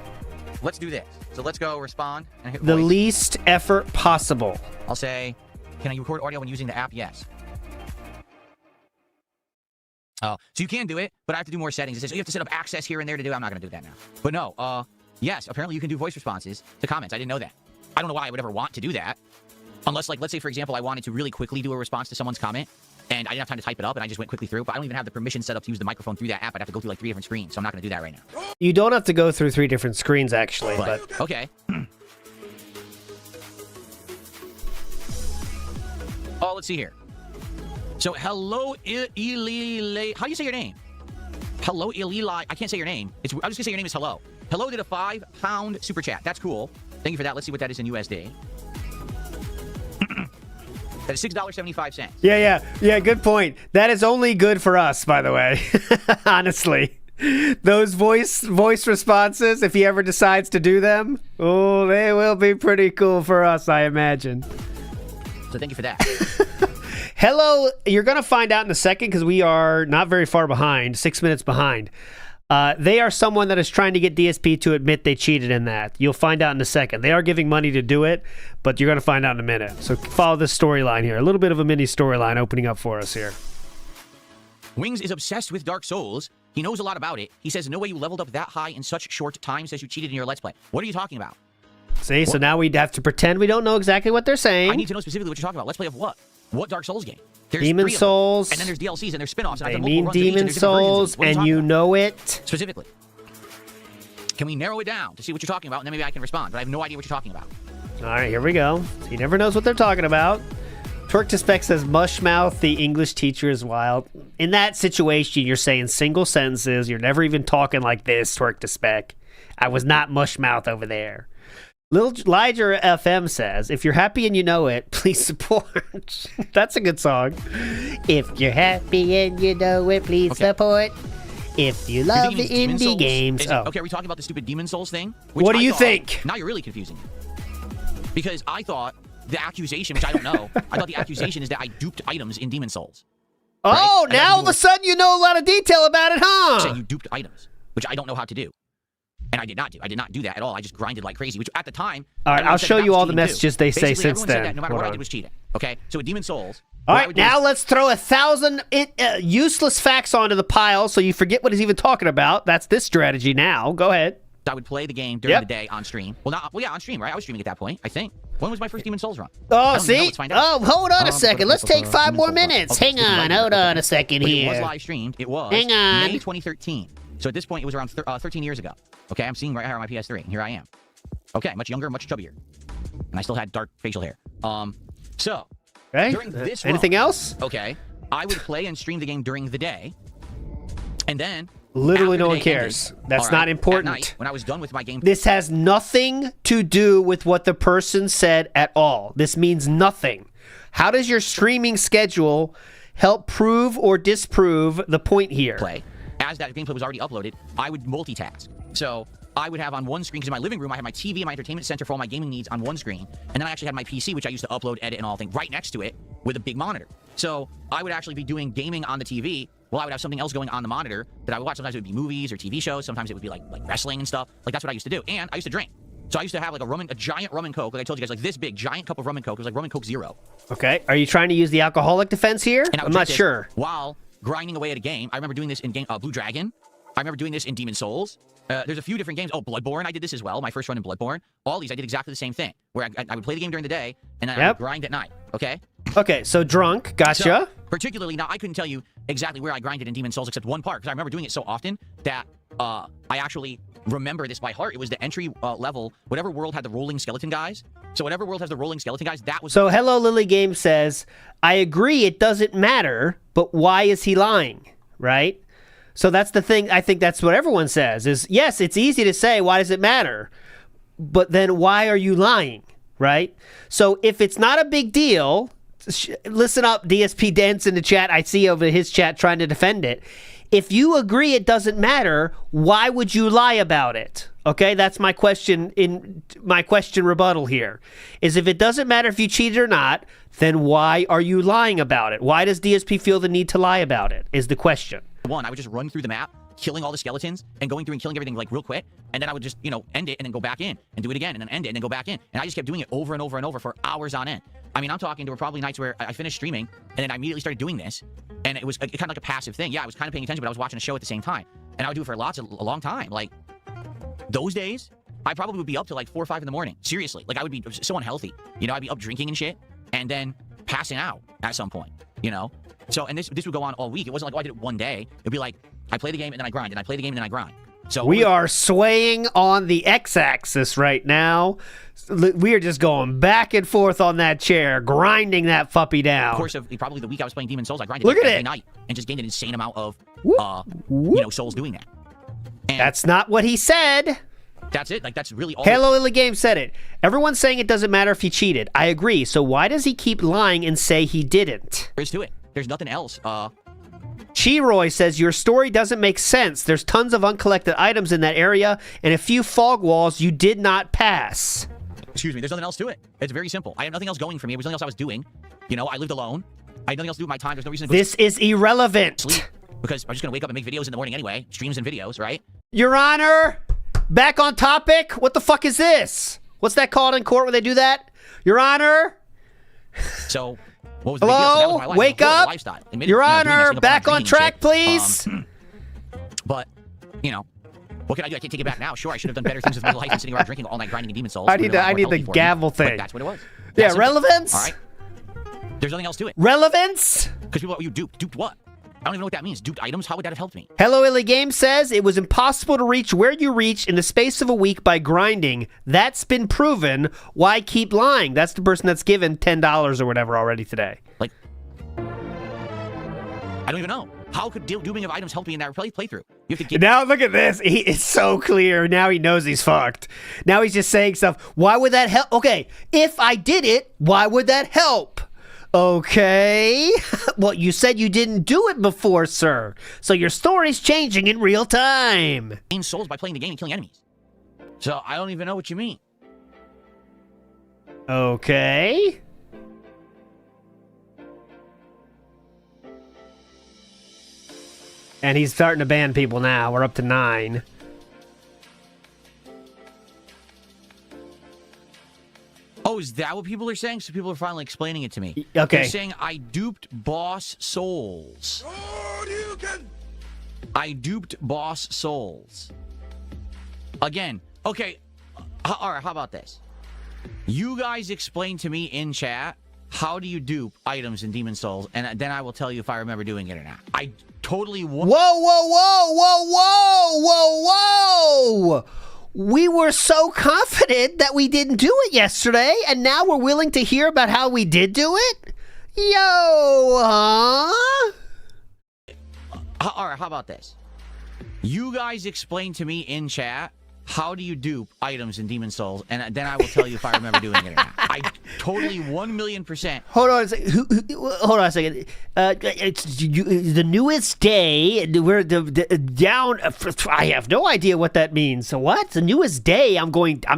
[SPEAKER 6] Let's do this. So let's go respond and hit
[SPEAKER 2] the
[SPEAKER 6] voice.
[SPEAKER 2] least effort possible.
[SPEAKER 6] I'll say, can I record audio when using the app? Yes. Oh, so you can do it, but I have to do more settings. It says you have to set up access here and there to do it. I'm not going to do that now. But no, yes, apparently you can do voice responses to comments. I didn't know that. I don't know why I would ever want to do that. Unless, like, let's say, for example, I wanted to really quickly do a response to someone's comment, and I didn't have time to type it up, and I just went quickly through. But I don't even have the permission set up to use the microphone through that app. I'd have to go through, like, 3 different screens, so I'm not going to do that right now.
[SPEAKER 2] You don't have to go through 3 different screens, actually. But
[SPEAKER 6] okay. Oh, let's see here. So, hello, Ilile. How do you say your name? Hello, Ilili. I can't say your name. I'm just going to say your name is Hello. Hello did a £5 super chat. That's cool. Thank you for that. Let's see what that is in USD. That is $6.75.
[SPEAKER 2] Yeah, good point. That is only good for us, by the way. Honestly. Those voice responses, if he ever decides to do them, oh, they will be pretty cool for us, I imagine.
[SPEAKER 6] So thank you for that.
[SPEAKER 2] Hello, you're going to find out in a second because we are not very far behind, 6 minutes behind. They are someone that is trying to get DSP to admit they cheated in that. You'll find out in a second. They are giving money to do it, but you're going to find out in a minute. So follow this storyline here. A little bit of a mini storyline opening up for us here.
[SPEAKER 6] Wings is obsessed with Dark Souls. He knows a lot about it. He says, no way you leveled up that high in such short time, says you cheated in your Let's Play. What are you talking about?
[SPEAKER 2] See, so now we'd have to pretend we don't know exactly what they're saying.
[SPEAKER 6] I need to know specifically what you're talking about. Let's Play of what? What Dark Souls game? There's
[SPEAKER 2] Demon Souls.
[SPEAKER 6] And then there's DLCs and there's spin-offs. And
[SPEAKER 2] I mean Demon Souls, and you know it.
[SPEAKER 6] Specifically. Can we narrow it down to see what you're talking about, and then maybe I can respond, but I have no idea what you're talking about.
[SPEAKER 2] All right, here we go. He never knows what they're talking about. Twerk to Spec says, Mushmouth, the English teacher, is wild. In that situation, you're saying single sentences. You're never even talking like this, Twerk to Spec. I was not Mushmouth over there. Little Liger FM says, if you're happy and you know it, please support. That's a good song. If you're happy and you know it, please support. If you love the indie games.
[SPEAKER 6] Okay, are we talking about the stupid Demon Souls thing?
[SPEAKER 2] What do you think?
[SPEAKER 6] Now you're really confusing me. Because I thought the accusation, which I don't know, I thought the accusation is that I duped items in Demon Souls.
[SPEAKER 2] Oh, right? Now all of a sudden you know a lot of detail about it, huh?
[SPEAKER 6] Saying you duped items, which I don't know how to do. And I did not do. I did not do that at all. I just grinded like crazy, which at the time...
[SPEAKER 2] All right, I'll show you all the messages they say since then.
[SPEAKER 6] Said that no matter what I did was cheating. Okay? So with Demon Souls...
[SPEAKER 2] All right, now let's throw 1,000 useless facts onto the pile so you forget what he's even talking about. That's this strategy now. Go ahead.
[SPEAKER 6] I would play the game during the day on stream. Well, on stream, right? I was streaming at that point, I think. When was my first Demon Souls run?
[SPEAKER 2] Oh, see? Oh, hold on a second. Let's take 5 more minutes.
[SPEAKER 6] Okay,
[SPEAKER 2] hang on. Hold on a second here.
[SPEAKER 6] It was live streamed. It was
[SPEAKER 2] Hang on.
[SPEAKER 6] May 2013. So at this point, it was around 13 years ago. Okay, I'm seeing right here on my PS3. Here I am. Okay, much younger, much chubbier. And I still had dark facial hair. So, during this
[SPEAKER 2] anything else?
[SPEAKER 6] Okay, I would play and stream the game during the day. And then...
[SPEAKER 2] Literally no one cares. That's not important.
[SPEAKER 6] At night, when I was done with my game...
[SPEAKER 2] This has nothing to do with what the person said at all. This means nothing. How does your streaming schedule help prove or disprove the point here?
[SPEAKER 6] As that gameplay was already uploaded, I would multitask. So I would have on one screen, because in my living room, I had my TV and my entertainment center for all my gaming needs on one screen. And then I actually had my PC, which I used to upload, edit, and all things, right next to it with a big monitor. So I would actually be doing gaming on the TV while I would have something else going on the monitor that I would watch. Sometimes it would be movies or TV shows. Sometimes it would be like wrestling and stuff. Like that's what I used to do. And I used to drink. So I used to have like a giant rum and Coke. Like I told you guys, like this big giant cup of rum and Coke. It was like rum and Coke Zero.
[SPEAKER 2] Okay. Are you trying to use the alcoholic defense here?
[SPEAKER 6] And I would
[SPEAKER 2] I'm
[SPEAKER 6] drink
[SPEAKER 2] not
[SPEAKER 6] this
[SPEAKER 2] sure.
[SPEAKER 6] While grinding away at a game. I remember doing this in game Blue Dragon. I remember doing this in Demon Souls. There's a few different games. Oh, Bloodborne, I did this as well. My first run in Bloodborne. All these, I did exactly the same thing. Where I would play the game during the day, and then I would grind at night. Okay?
[SPEAKER 2] Okay, so drunk. Gotcha.
[SPEAKER 6] So, particularly, now I couldn't tell you exactly where I grinded in Demon Souls except one part, because I remember doing it so often that I actually remember this by heart. It was the entry level, whatever world had the rolling skeleton guys. So whatever world has the rolling skeleton guys, that was...
[SPEAKER 2] So Hello Lily Game says, I agree it doesn't matter, but why is he lying? Right? So that's the thing. I think that's what everyone says is, yes, it's easy to say, why does it matter? But then why are you lying? Right? So if it's not a big deal, listen up, DSP Dance in the chat. I see over his chat trying to defend it. If you agree it doesn't matter, why would you lie about it? Okay, that's my question rebuttal here. Is if it doesn't matter if you cheated or not, then why are you lying about it? Why does DSP feel the need to lie about it? Is the question.
[SPEAKER 6] One, I would just run through the map, killing all the skeletons, and going through and killing everything like real quick, and then I would just, end it and then go back in and do it again, and then end it and then go back in. And I just kept doing it over and over and over for hours on end. I mean, I'm talking, there were probably nights where I finished streaming, and then I immediately started doing this, and it was kind of like a passive thing. Yeah, I was kind of paying attention, but I was watching a show at the same time. And I would do it for a long time. Like, those days, I probably would be up till like 4 or 5 in the morning. Seriously. Like, I would be so unhealthy. I'd be up drinking and shit, and then passing out at some point, So, and this would go on all week. It wasn't like, oh, I did it one day. It'd be like, I play the game and then I grind, and I play the game and then I grind. So
[SPEAKER 2] we are swaying on the x-axis right now. We are just going back and forth on that chair, grinding that puppy down.
[SPEAKER 6] Of course, of probably the week I was playing Demon Souls, I grinded every night and just gained an insane amount of, souls doing that. And
[SPEAKER 2] that's not what he said.
[SPEAKER 6] That's it. Like, that's really all.
[SPEAKER 2] Hello Lily Game said it. Everyone's saying it doesn't matter if he cheated. I agree. So why does he keep lying and say he didn't?
[SPEAKER 6] There's to it. There's nothing else.
[SPEAKER 2] Chiroy says, your story doesn't make sense. There's tons of uncollected items in that area and a few fog walls you did not pass.
[SPEAKER 6] Excuse me. There's nothing else to it. It's very simple. I have nothing else going for me. There was nothing else I was doing. I lived alone. I had nothing else to do with my time. There's no reason to
[SPEAKER 2] This is irrelevant.
[SPEAKER 6] Sleep, because I'm just going to wake up and make videos in the morning anyway. Streams and videos, right?
[SPEAKER 2] Your Honor, back on topic. What the fuck is this? What's that called in court when they do that? Your Honor?
[SPEAKER 6] So... what was
[SPEAKER 2] Hello?
[SPEAKER 6] the big deal? So that was my life.
[SPEAKER 2] Wake up.
[SPEAKER 6] Admitted,
[SPEAKER 2] Your Honor, back on track, please.
[SPEAKER 6] But, what can I do? I can't take it back now. Sure, I should have done better things with my life than sitting around drinking all night grinding in Demon Souls.
[SPEAKER 2] I need the gavel thing.
[SPEAKER 6] But that's what it was.
[SPEAKER 2] Yeah, relevance.
[SPEAKER 6] All right. There's nothing else to it.
[SPEAKER 2] Relevance?
[SPEAKER 6] Because people, you duped. Duped what? I don't even know what that means. Duped items? How would that have helped me?
[SPEAKER 2] Hello Illy Game says it was impossible to reach where you reached in the space of a week by grinding. That's been proven. Why keep lying? That's the person that's given $10 or whatever already today.
[SPEAKER 6] Like, I don't even know. How could duping of items help me in that playthrough? You have to
[SPEAKER 2] now look at this. It's so clear. Now he knows he's fucked. Now he's just saying stuff. Why would that help? Okay, if I did it, why would that help? Okay. Well, you said you didn't do it before, sir. So your story's changing in real time.
[SPEAKER 6] Gain souls by playing the game and killing enemies. So I don't even know what you mean.
[SPEAKER 2] Okay. And he's starting to ban people now. We're up to 9.
[SPEAKER 6] Oh, is that what people are saying? So people are finally explaining it to me.
[SPEAKER 2] Okay.
[SPEAKER 6] They're saying I duped boss souls. I duped boss souls. Again. Okay. All right, how about this? You guys explain to me in chat, how do you dupe items in Demon Souls? And then I will tell you if I remember doing it or not. I totally...
[SPEAKER 2] Whoa, whoa, whoa, whoa, whoa, whoa, whoa! We were so confident that we didn't do it yesterday, and now we're willing to hear about how we did do it? Yo, huh?
[SPEAKER 6] All right, how about this? You guys explain to me in chat, how do you dupe items in Demon Souls? And then I will tell you if I remember doing it or not. I totally 1,000,000%.
[SPEAKER 2] Hold on a second. Hold on a second. It's the newest day. We're down. I have no idea what that means. So what? The newest day. I'm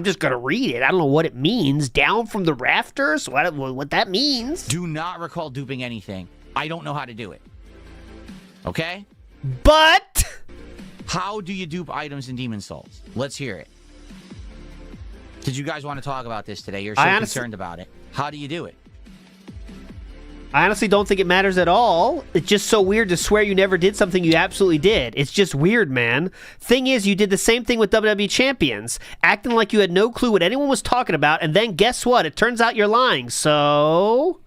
[SPEAKER 2] just gonna read it. I don't know what it means. Down from the rafters. What that means?
[SPEAKER 6] Do not recall duping anything. I don't know how to do it. Okay?
[SPEAKER 2] But
[SPEAKER 6] How do you dupe items in Demon Souls? Let's hear it. Did you guys want to talk about this today? You're so concerned about it. How do you do it?
[SPEAKER 2] I honestly don't think it matters at all. It's just so weird to swear you never did something you absolutely did. It's just weird, man. Thing is, you did the same thing with WWE Champions, acting like you had no clue what anyone was talking about, and then guess what? It turns out you're lying, so...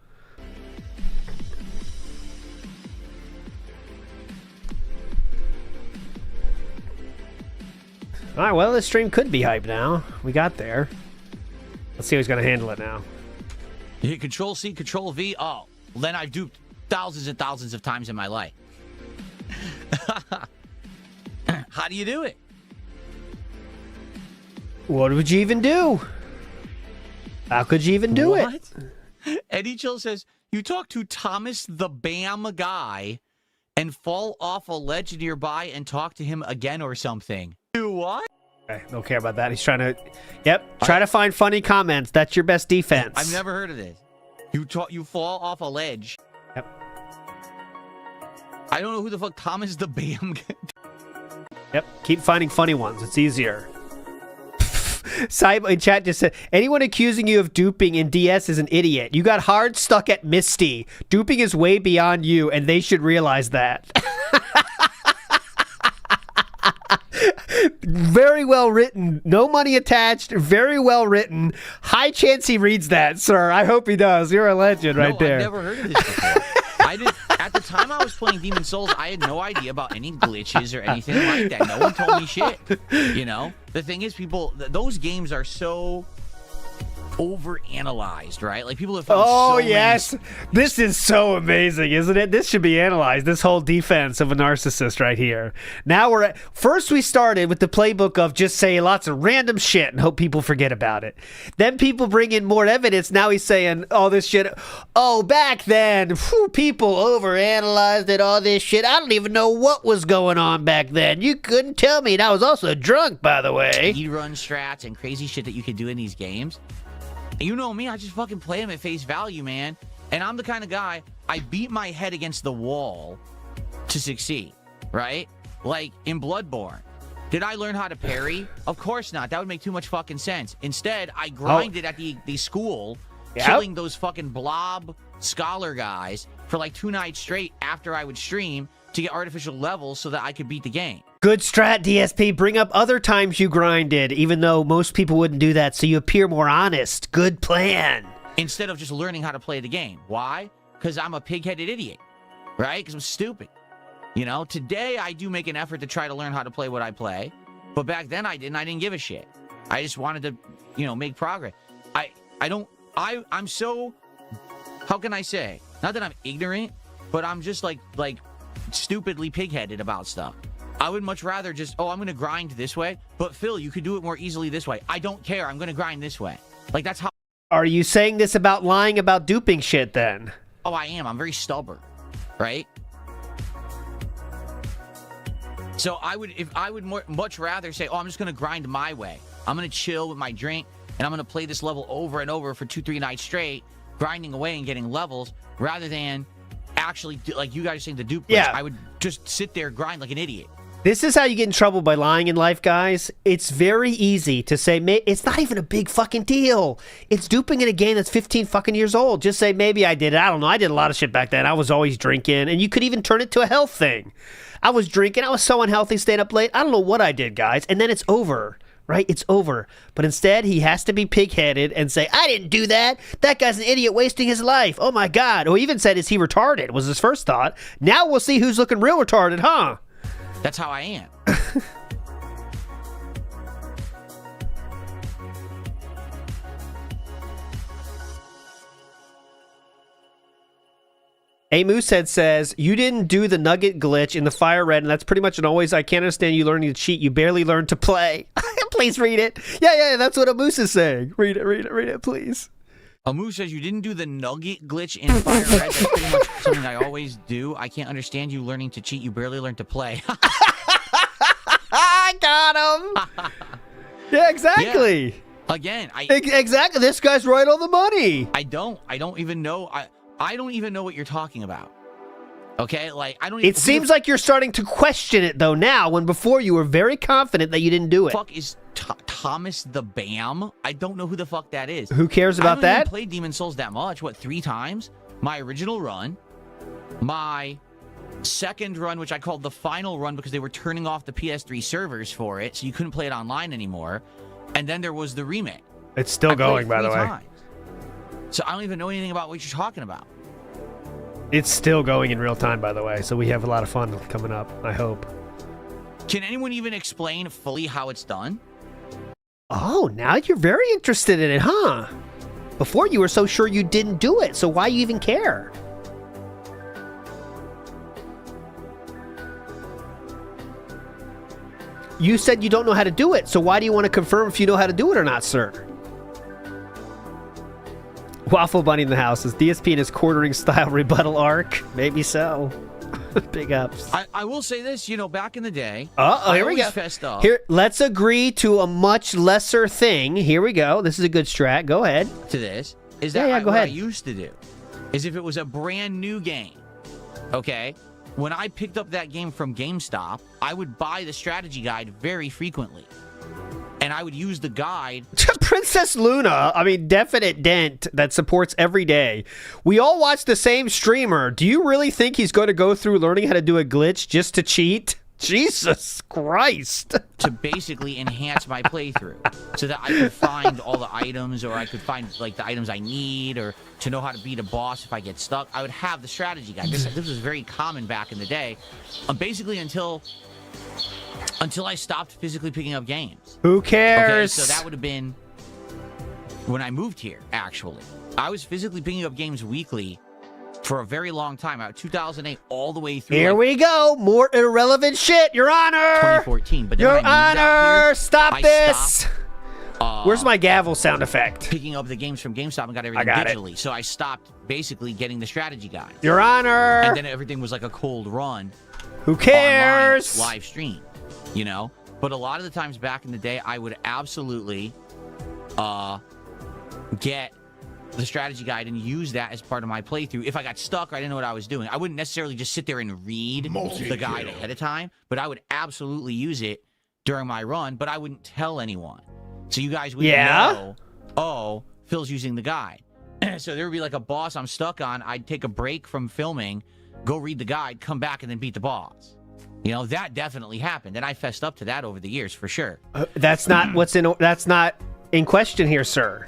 [SPEAKER 2] All right, well, this stream could be hype now. We got there. Let's see how he's going to handle it now.
[SPEAKER 6] You hit Control-C, Control-V. Oh, well, then I've duped thousands and thousands of times in my life. How do you do it?
[SPEAKER 2] What would you even do? How could you even do
[SPEAKER 6] it? Eddie Chill says, you talk to Thomas the Bam guy and fall off a ledge nearby and talk to him again or something. Do what?
[SPEAKER 2] Okay, don't care about that. He's trying to... Yep, try to find funny comments. That's your best defense.
[SPEAKER 6] I've never heard of this. You fall off a ledge.
[SPEAKER 2] Yep.
[SPEAKER 6] I don't know who the fuck Thomas the Bam.
[SPEAKER 2] Yep, keep finding funny ones. It's easier. Cyber in chat just said, anyone accusing you of duping in DS is an idiot. You got hard stuck at Misty. Duping is way beyond you, and they should realize that. Very well written. No money attached. Very well written. High chance he reads that, sir. I hope he does. You're a legend right there.
[SPEAKER 6] I've never heard of this before. At the time I was playing Demon Souls, I had no idea about any glitches or anything like that. No one told me shit. You know? The thing is, those games are so overanalyzed, right? Like, people have found
[SPEAKER 2] so yes. This is so amazing, isn't it? This should be analyzed. This whole defense of a narcissist right here. Now first we started with the playbook of just say lots of random shit and hope people forget about it. Then people bring in more evidence. Now he's saying all this shit. Oh, back then, people overanalyzed it, all this shit. I don't even know what was going on back then. You couldn't tell me. And I was also drunk, by the way.
[SPEAKER 6] E-run strats and crazy shit that you could do in these games. You know me, I just fucking play them at face value, man. And I'm the kind of guy, I beat my head against the wall to succeed, right? Like in Bloodborne. Did I learn how to parry? Of course not. That would make too much fucking sense. Instead, I grinded at the school, killing those fucking blob scholar guys for like 2 nights straight after I would stream to get artificial levels so that I could beat the game.
[SPEAKER 2] Good strat, DSP. Bring up other times you grinded, even though most people wouldn't do that, so you appear more honest. Good plan.
[SPEAKER 6] Instead of just learning how to play the game. Why? Because I'm a pig-headed idiot, right? Because I'm stupid. You know, today I do make an effort to try to learn how to play what I play, but back then I didn't give a shit. I just wanted to, you know, make progress. I'm so, how can I say? Not that I'm ignorant, but I'm just like stupidly pig-headed about stuff. I would much rather just, I'm going to grind this way. But Phil, you could do it more easily this way. I don't care. I'm going to grind this way. Like, that's how...
[SPEAKER 2] Are you saying this about lying about duping shit then?
[SPEAKER 6] Oh, I am. I'm very stubborn. Right? So I would much rather say, I'm just going to grind my way. I'm going to chill with my drink, and I'm going to play this level over and over for 2-3 nights straight, grinding away and getting levels, rather than actually, like you guys are saying, the dupe glitch. I would just sit there, grind like an idiot.
[SPEAKER 2] This is how you get in trouble by lying in life, guys. It's very easy to say, it's not even a big fucking deal. It's duping in a game that's 15 fucking years old. Just say, maybe I did it. I don't know. I did a lot of shit back then. I was always drinking. And you could even turn it to a health thing. I was drinking. I was so unhealthy, staying up late. I don't know what I did, guys. And then it's over, right? It's over. But instead, he has to be pig-headed and say, I didn't do that. That guy's an idiot wasting his life. Oh, my God. Or even said, is he retarded? Was his first thought. Now we'll see who's looking real retarded, huh?
[SPEAKER 6] That's how I am.
[SPEAKER 2] A Moosehead says, you didn't do the nugget glitch in the Fire Red, and that's pretty much an always, I can't understand you learning to cheat. You barely learned to play. Please read it. Yeah, that's what a Moose is saying. Read it, please.
[SPEAKER 6] A Moose says, you didn't do the nugget glitch in Fire Red. That's pretty much something I always do. I can't understand you learning to cheat. You barely learned to play.
[SPEAKER 2] I got him. Yeah, exactly.
[SPEAKER 6] Yeah. Again,
[SPEAKER 2] exactly. This guy's right on the money.
[SPEAKER 6] I don't even know. I don't even know what you're talking about. Okay, like I don't. Even,
[SPEAKER 2] it seems like you're starting to question it though now, when before you were very confident that you didn't do it.
[SPEAKER 6] Fuck is Thomas the Bam? I don't know who the fuck that is.
[SPEAKER 2] Who cares about
[SPEAKER 6] I
[SPEAKER 2] that?
[SPEAKER 6] haven't played Demon Souls that much. What, 3 times? My original run, my second run, which I called the final run because they were turning off the PS3 servers for it, so you couldn't play it online anymore. And then there was the remake.
[SPEAKER 2] It's still going, by the way.
[SPEAKER 6] Times. So I don't even know anything about what you're talking about.
[SPEAKER 2] It's still going in real time, by the way, so we have a lot of fun coming up, I hope.
[SPEAKER 6] Can anyone even explain fully how it's done?
[SPEAKER 2] Oh, now you're very interested in it, huh? Before you were so sure you didn't do it, so why you even care? You said you don't know how to do it, so why do you want to confirm if you know how to do it or not, sir? Waffle Bunny in the house. Is DSP in his quartering style rebuttal arc? Maybe so. Big ups.
[SPEAKER 6] I will say this, back in the day.
[SPEAKER 2] Here we go.
[SPEAKER 6] Fessed up.
[SPEAKER 2] Here, let's agree to a much lesser thing. Here we go. This is a good strat. Go ahead.
[SPEAKER 6] To this is that
[SPEAKER 2] go
[SPEAKER 6] what
[SPEAKER 2] ahead.
[SPEAKER 6] I used to do is if it was a brand new game, okay, when I picked up that game from GameStop, I would buy the strategy guide very frequently. And I would use the guide.
[SPEAKER 2] Princess Luna, definite dent that supports every day. We all watch the same streamer. Do you really think he's going to go through learning how to do a glitch just to cheat? Jesus Christ.
[SPEAKER 6] To basically enhance my playthrough so that I could find all the items, or I could find the items I need, or to know how to beat a boss if I get stuck. I would have the strategy guide. This was very common back in the day. Basically until I stopped physically picking up games.
[SPEAKER 2] Who cares?
[SPEAKER 6] Okay, so that would have been when I moved here, actually. I was physically picking up games weekly for a very long time, out 2008 all the way through.
[SPEAKER 2] Here we go. More irrelevant shit, Your Honor.
[SPEAKER 6] 2014. But then
[SPEAKER 2] Your
[SPEAKER 6] when I moved out here,
[SPEAKER 2] stop this. Where's my gavel sound effect?
[SPEAKER 6] Picking up the games from GameStop and got everything digitally. So I stopped basically getting the strategy guide.
[SPEAKER 2] Your Honor.
[SPEAKER 6] And then everything was like a cold run.
[SPEAKER 2] Who cares?
[SPEAKER 6] Online, live stream. But a lot of the times back in the day, I would absolutely get the strategy guide and use that as part of my playthrough. If I got stuck or I didn't know what I was doing, I wouldn't necessarily just sit there and read the guide ahead of time, but I would absolutely use it during my run, but I wouldn't tell anyone. So you guys wouldn't know, oh, Phil's using the guide. So there would be like a boss I'm stuck on. I'd take a break from filming, go read the guide, come back, and then beat the boss. That definitely happened, and I fessed up to that over the years for sure.
[SPEAKER 2] That's not that's not in question here, sir.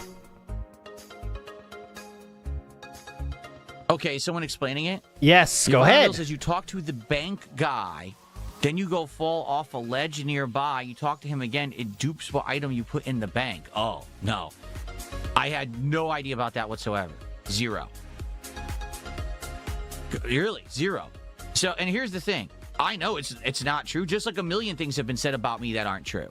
[SPEAKER 6] Okay, someone explaining it?
[SPEAKER 2] Yes, go ahead.
[SPEAKER 6] Says you talk to the bank guy, then you go fall off a ledge nearby. You talk to him again. It dupes what item you put in the bank. Oh, no. I had no idea about that whatsoever. Zero. Really? Zero. So, and here's the thing. I know it's not true, just like a million things have been said about me that aren't true.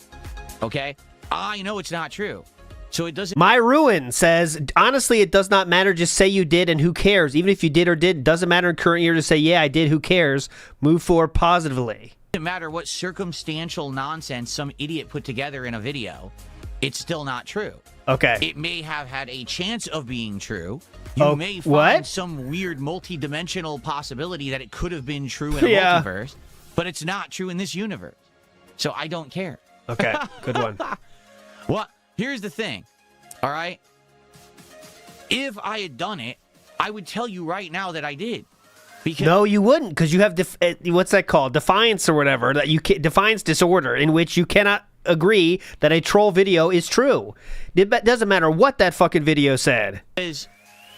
[SPEAKER 6] Okay? I know it's not true. So it doesn't...
[SPEAKER 2] My Ruin says, honestly, it does not matter. Just say you did and who cares? Even if you did or didn't, doesn't matter in current year to say, yeah, I did, who cares? Move forward positively.
[SPEAKER 6] It doesn't matter what circumstantial nonsense some idiot put together in a video. It's still not true.
[SPEAKER 2] Okay.
[SPEAKER 6] It may have had a chance of being true. You may find some weird multi-dimensional possibility that it could have been true in a multiverse, but it's not true in this universe. So I don't care.
[SPEAKER 2] Okay, good one.
[SPEAKER 6] Well, here's the thing, all right? If I had done it, I would tell you right now that I did. Because
[SPEAKER 2] no, you wouldn't, because you have, what's that called? Defiance or whatever, that you defiance disorder, in which you cannot agree that a troll video is true. It doesn't matter what that fucking video said.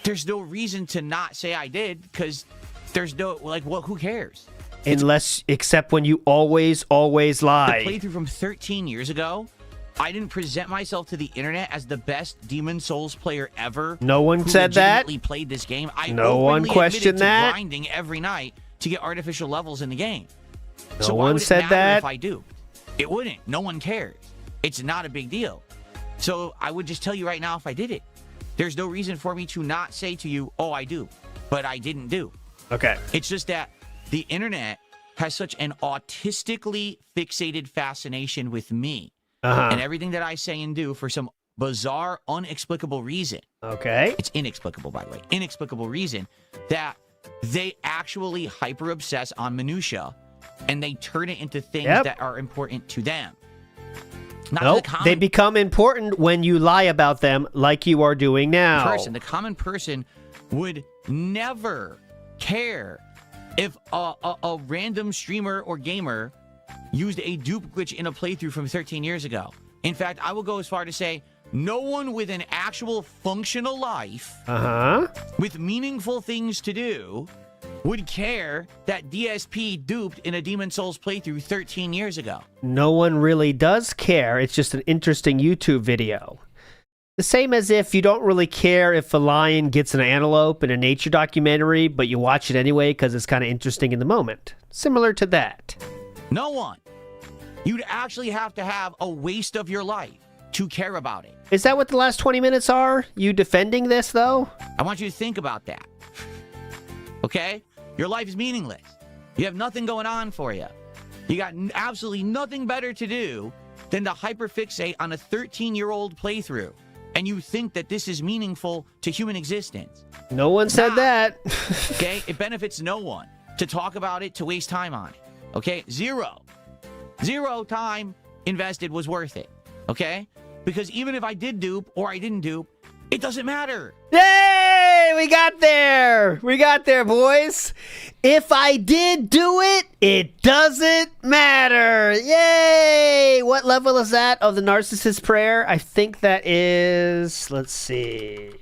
[SPEAKER 6] There's no reason to not say I did, because there's no, who cares?
[SPEAKER 2] Except when you always lie.
[SPEAKER 6] The playthrough from 13 years ago, I didn't present myself to the internet as the best Demon Souls player ever.
[SPEAKER 2] No one said that.
[SPEAKER 6] Played this game.
[SPEAKER 2] No one questioned that.
[SPEAKER 6] Grinding every night to get artificial levels in the game.
[SPEAKER 2] No one said that.
[SPEAKER 6] If I do, it wouldn't. No one cares. It's not a big deal. So I would just tell you right now if I did it. There's no reason for me to not say to you, oh, I do, but I didn't do.
[SPEAKER 2] Okay.
[SPEAKER 6] It's just that the internet has such an autistically fixated fascination with me. And everything that I say and do for some bizarre, unexplicable reason.
[SPEAKER 2] Okay.
[SPEAKER 6] It's inexplicable, by the way. Inexplicable reason that they actually hyper obsess on minutia, and they turn it into things that are important to them.
[SPEAKER 2] Nope, they become important when you lie about them like you are doing now.
[SPEAKER 6] The common person would never care if a random streamer or gamer used a dupe glitch in a playthrough from 13 years ago. In fact, I will go as far to say no one with an actual functional life with meaningful things to do would care that DSP duped in a Demon Souls playthrough 13 years ago.
[SPEAKER 2] No one really does care. It's just an interesting YouTube video. The same as if you don't really care if a lion gets an antelope in a nature documentary, but you watch it anyway because it's kind of interesting in the moment. Similar to that.
[SPEAKER 6] No one. You'd actually have to have a waste of your life to care about it.
[SPEAKER 2] Is that what the last 20 minutes are? You defending this, though?
[SPEAKER 6] I want you to think about that. Okay? Your life is meaningless. You have nothing going on for you. You got absolutely nothing better to do than to hyperfixate on a 13-year-old playthrough. And you think that this is meaningful to human existence.
[SPEAKER 2] No one said that.
[SPEAKER 6] Okay? It benefits no one to talk about it, to waste time on it. Okay? Zero time invested was worth it. Okay? Because even if I did dupe or I didn't dupe, it doesn't matter.
[SPEAKER 2] Yay! We got there! We got there, boys! If I did do it, it doesn't matter! Yay! What level is that of the narcissist prayer? I think that is... Let's see...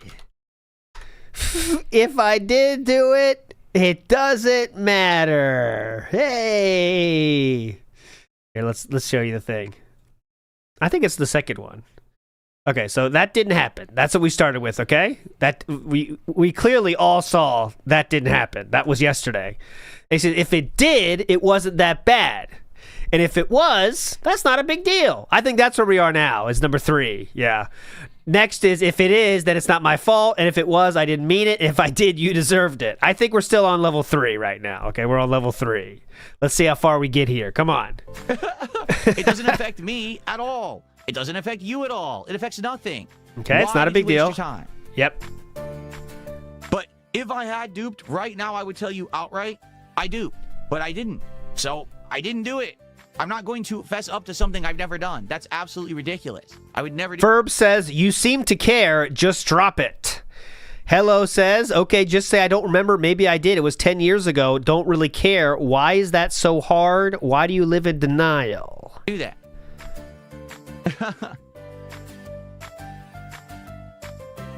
[SPEAKER 2] If I did do it, it doesn't matter. Hey! Here, let's show you the thing. I think it's the second one. Okay, so that didn't happen. That's what we started with, okay? That we clearly all saw that didn't happen. That was yesterday. They said if it did, it wasn't that bad. And if it was, that's not a big deal. I think that's where we are now, is number 3. Yeah. Next is if it is, then it's not my fault. And if it was, I didn't mean it. And if I did, you deserved it. I think we're still on level 3 right now. Okay, we're on level 3. Let's see how far we get here. Come on.
[SPEAKER 6] It doesn't affect me at all. It doesn't affect you at all. It affects nothing.
[SPEAKER 2] Okay, it's not a big deal.
[SPEAKER 6] Your time?
[SPEAKER 2] Yep.
[SPEAKER 6] But if I had duped right now, I would tell you outright, I duped. But I didn't. So I didn't do it. I'm not going to fess up to something I've never done. That's absolutely ridiculous. I would never do.
[SPEAKER 2] Ferb says, you seem to care. Just drop it. Hello says, okay, just say I don't remember. Maybe I did. It was 10 years ago. Don't really care. Why is that so hard? Why do you live in denial?
[SPEAKER 6] Do that.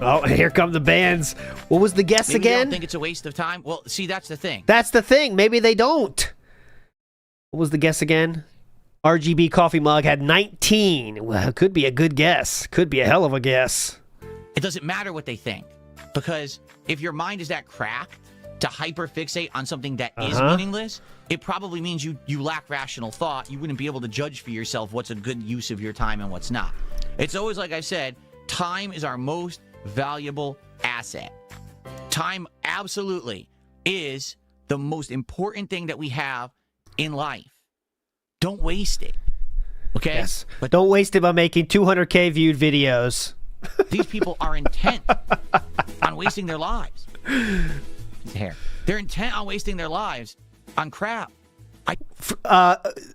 [SPEAKER 2] Oh, here come the bands. What was the guess
[SPEAKER 6] Maybe
[SPEAKER 2] again?
[SPEAKER 6] You don't think it's a waste of time? Well, see, that's the thing.
[SPEAKER 2] That's the thing. Maybe they don't. What was the guess again? RGB coffee mug had 19. Well, could be a good guess. Could be a hell of a guess.
[SPEAKER 6] It doesn't matter what they think. Because if your mind is that cracked to hyperfixate on something that is meaningless, it probably means you lack rational thought. You wouldn't be able to judge for yourself what's a good use of your time and what's not. It's always like I said, time is our most valuable asset. Time absolutely is the most important thing that we have in life. Don't waste it. Okay?
[SPEAKER 2] Yes. But don't waste it by making 200K viewed videos.
[SPEAKER 6] These people are intent on wasting their lives. They're intent on wasting their lives on crap.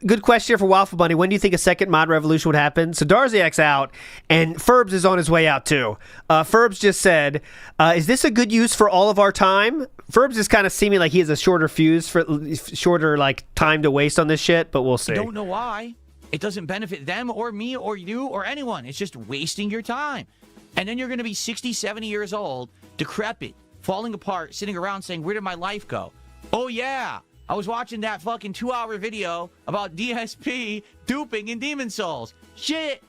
[SPEAKER 2] Good question for Waffle Bunny. When do you think a second mod revolution would happen? So Darziak's out, and Ferbs is on his way out too. Ferbs just said, is this a good use for all of our time? Ferbs is kind of seeming like he has a shorter fuse, for shorter like time to waste on this shit, but we'll see.
[SPEAKER 6] I don't know why. It doesn't benefit them or me or you or anyone. It's just wasting your time. And then you're going to be 60, 70 years old, decrepit, falling apart, sitting around saying, where did my life go? Oh, yeah. I was watching that fucking 2-hour video about DSP duping in Demon Souls. Shit.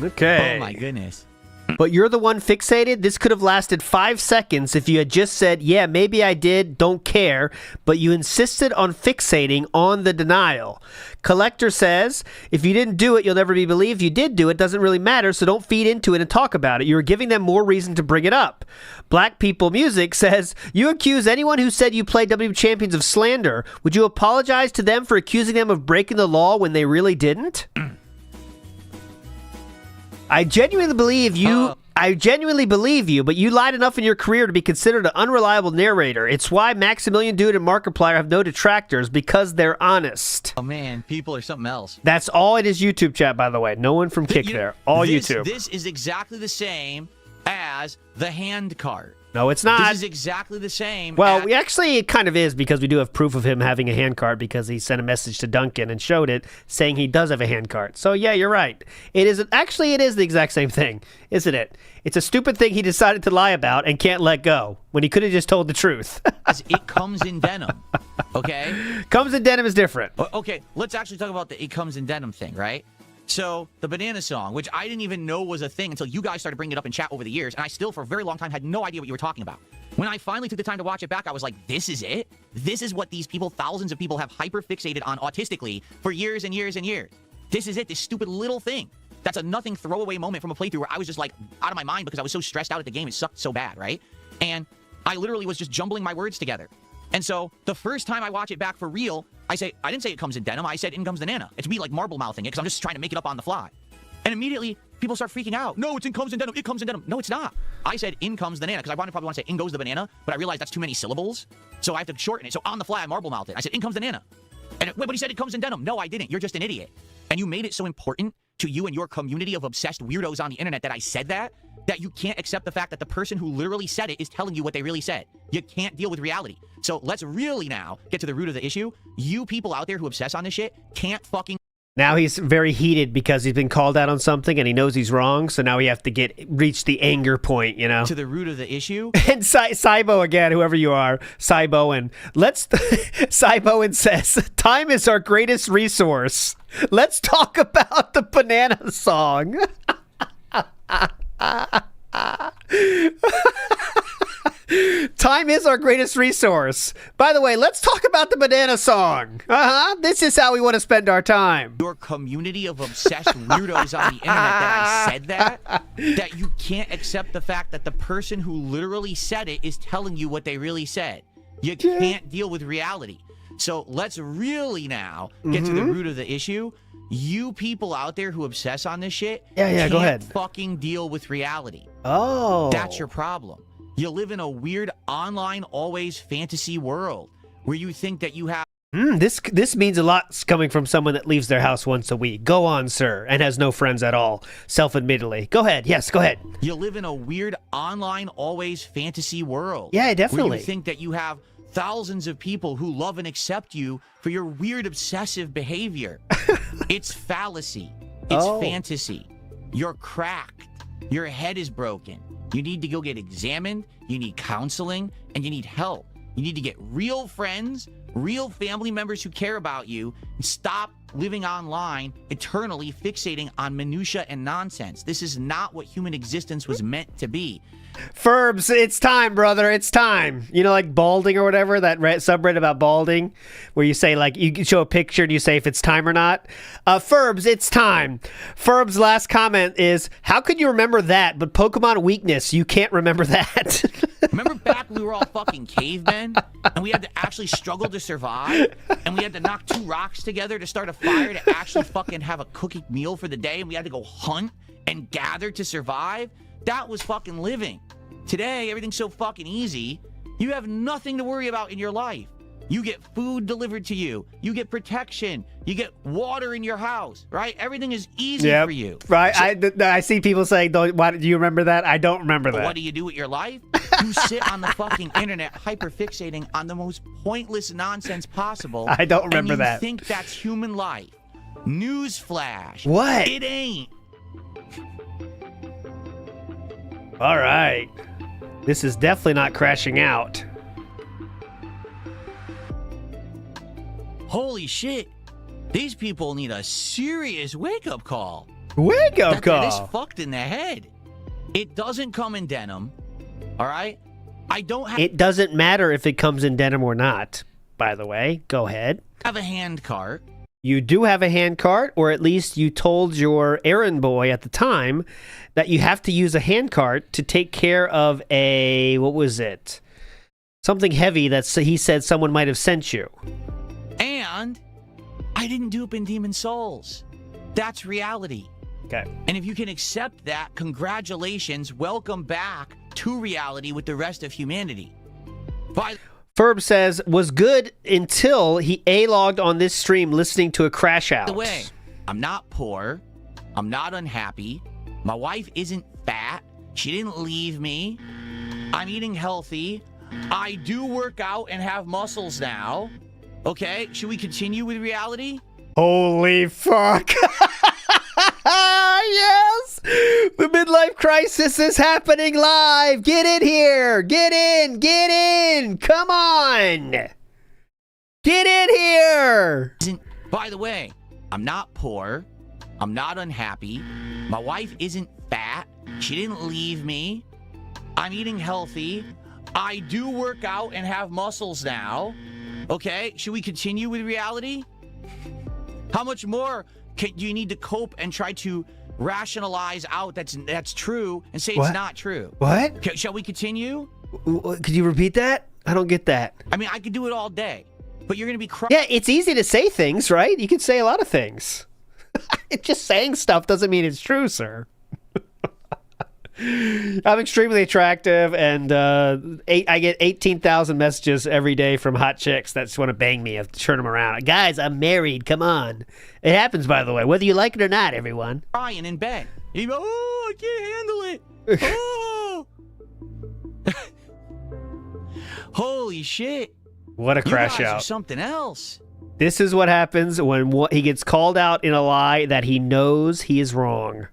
[SPEAKER 2] Okay.
[SPEAKER 6] Oh, my goodness.
[SPEAKER 2] But you're the one fixated? This could have lasted 5 seconds if you had just said, yeah, maybe I did, don't care, but you insisted on fixating on the denial. Collector says, if you didn't do it, you'll never be believed. If you did do it, doesn't really matter, so don't feed into it and talk about it. You're giving them more reason to bring it up. Black People Music says, you accuse anyone who said you played WWE Champions of slander. Would you apologize to them for accusing them of breaking the law when they really didn't? I genuinely believe you I genuinely believe you, but you lied enough in your career to be considered an unreliable narrator. It's why Maximilian Dude and Markiplier have no detractors, because they're honest.
[SPEAKER 6] Oh, man, people are something else.
[SPEAKER 2] That's all in his YouTube chat, by the way. No one from Kick there. All YouTube.
[SPEAKER 6] This is exactly the same as the hand cart.
[SPEAKER 2] No, it's not.
[SPEAKER 6] This is exactly the same.
[SPEAKER 2] Well, actually, it kind of is, because we do have proof of him having a hand cart, because he sent a message to Duncan and showed it, saying he does have a hand cart. So, yeah, you're right. It is the exact same thing, isn't it? It's a stupid thing he decided to lie about and can't let go, when he could have just told the truth.
[SPEAKER 6] It comes in denim, okay?
[SPEAKER 2] Comes in denim is different.
[SPEAKER 6] Okay, let's actually talk about the it comes in denim thing, right? So, the banana song, which I didn't even know was a thing until you guys started bringing it up in chat over the years, and I still, for a very long time, had no idea what you were talking about. When I finally took the time to watch it back, I was like, this is it? This is what these people, thousands of people, have hyper-fixated on autistically for years and years and years. This is it, this stupid little thing. That's a nothing throwaway moment from a playthrough where I was just, like, out of my mind because I was so stressed out at the game. It sucked so bad, right? And I literally was just jumbling my words together. And so, the first time I watch it back for real, I didn't say it comes in denim, I said in comes the nana. It's me like marble mouthing it because I'm just trying to make it up on the fly. And immediately, people start freaking out. No, it's in comes in denim, it comes in denim. No, it's not. I said in comes the nana because I probably want to say in goes the banana, but I realized that's too many syllables. So I have to shorten it. So on the fly, I marble mouthed it. I said in comes the nana. And but he said it comes in denim. No, I didn't. You're just an idiot. And you made it so important to you and your community of obsessed weirdos on the internet that I said that you can't accept the fact that the person who literally said it is telling you what they really said. You can't deal with reality. So let's really now get to the root of the issue. You people out there who obsess on this shit can't fucking...
[SPEAKER 2] Now he's very heated because he's been called out on something and he knows he's wrong, so now we have to reach the anger point, you know?
[SPEAKER 6] To the root of the issue.
[SPEAKER 2] And Cybo again, whoever you are, Cyboen. Cyboen says, time is our greatest resource. Let's talk about the banana song. Time is our greatest resource. By the way, let's talk about the banana song. This is how we want to spend our time.
[SPEAKER 6] Your community of obsessed weirdos on the internet that I said that you can't accept the fact that the person who literally said it is telling you what they really said. You can't deal with reality. So let's really now get to the root of the issue. You people out there who obsess on this shit can't
[SPEAKER 2] go ahead.
[SPEAKER 6] fucking deal with reality.
[SPEAKER 2] Oh.
[SPEAKER 6] That's your problem. You live in a weird online always fantasy world where you think that you have...
[SPEAKER 2] This means a lot coming from someone that leaves their house once a week. Go on, sir, and has no friends at all, self-admittedly. Go ahead. Yes, go ahead.
[SPEAKER 6] You live in a weird online always fantasy world.
[SPEAKER 2] Yeah, definitely.
[SPEAKER 6] Where you think that you have thousands of people who love and accept you for your weird obsessive behavior. It's fallacy. It's fantasy. You're cracked. Your head is broken. You need to go get examined, you need counseling, and you need help. You need to get real friends, real family members who care about you, and stop living online, eternally fixating on minutia and nonsense. This is not what human existence was meant to be.
[SPEAKER 2] Ferbs, it's time, brother. It's time. You know, like balding or whatever, that subreddit about balding, where you say, like, you show a picture and you say if it's time or not. Ferbs, it's time. Ferbs' last comment is, how could you remember that, but Pokemon weakness, you can't remember that.
[SPEAKER 6] Remember back when we were all fucking cavemen, and we had to actually struggle to survive, and we had to knock 2 rocks together to start a fire to actually fucking have a cooking meal for the day, and we had to go hunt and gather to survive? That was fucking living. Today, everything's so fucking easy. You have nothing to worry about in your life. You get food delivered to you. You get protection. You get water in your house, right? Everything is easy for you.
[SPEAKER 2] Right. So, I see people saying, do you remember that? I don't remember that.
[SPEAKER 6] What do you do with your life? You sit on the fucking internet hyper-fixating on the most pointless nonsense possible.
[SPEAKER 2] I don't remember
[SPEAKER 6] and you
[SPEAKER 2] that.
[SPEAKER 6] think that's human life. Newsflash.
[SPEAKER 2] What?
[SPEAKER 6] It ain't.
[SPEAKER 2] All right. This is definitely not crashing out.
[SPEAKER 6] Holy shit. These people need a serious wake-up call.
[SPEAKER 2] Wake-up call?
[SPEAKER 6] That is fucked in the head. It doesn't come in denim. All right?
[SPEAKER 2] It doesn't matter if it comes in denim or not, by the way. Go ahead.
[SPEAKER 6] Have a hand cart.
[SPEAKER 2] You do have a hand cart, or at least you told your errand boy at the time that you have to use a hand cart to take care of what was it? Something heavy that he said someone might have sent you.
[SPEAKER 6] And I didn't dupe in Demon Souls. That's reality.
[SPEAKER 2] Okay.
[SPEAKER 6] And if you can accept that, congratulations, welcome back to reality with the rest of humanity. By
[SPEAKER 2] Ferb says, was good until he A-logged on this stream listening to a crash out.
[SPEAKER 6] the way, I'm not poor. I'm not unhappy. My wife isn't fat. She didn't leave me. I'm eating healthy. I do work out and have muscles now. Okay, should we continue with reality?
[SPEAKER 2] Holy fuck. Yes! The midlife crisis is happening live! Get in here! Get in! Get in! Come on! Get in here!
[SPEAKER 6] By the way, I'm not poor. I'm not unhappy. My wife isn't fat. She didn't leave me. I'm eating healthy. I do work out and have muscles now. Okay, should we continue with reality? How much more do you need to cope and try to rationalize out that's true and say
[SPEAKER 2] What?
[SPEAKER 6] it's not true?
[SPEAKER 2] What?
[SPEAKER 6] Shall we continue?
[SPEAKER 2] Could you repeat that? I don't get that.
[SPEAKER 6] I mean, I could do it all day, but you're going to be
[SPEAKER 2] Yeah, it's easy to say things, right? You can say a lot of things. Just saying stuff doesn't mean it's true, sir. I'm extremely attractive, and I get 18,000 messages every day from hot chicks that just want to bang me. I've turned them around. Guys, I'm married. Come on. It happens, by the way, whether you like it or not, everyone.
[SPEAKER 6] crying in bed. You go, oh, I can't handle it. Oh. Holy shit.
[SPEAKER 2] What a crash
[SPEAKER 6] you guys
[SPEAKER 2] out.
[SPEAKER 6] are something else.
[SPEAKER 2] This is what happens when he gets called out in a lie that he knows he is wrong.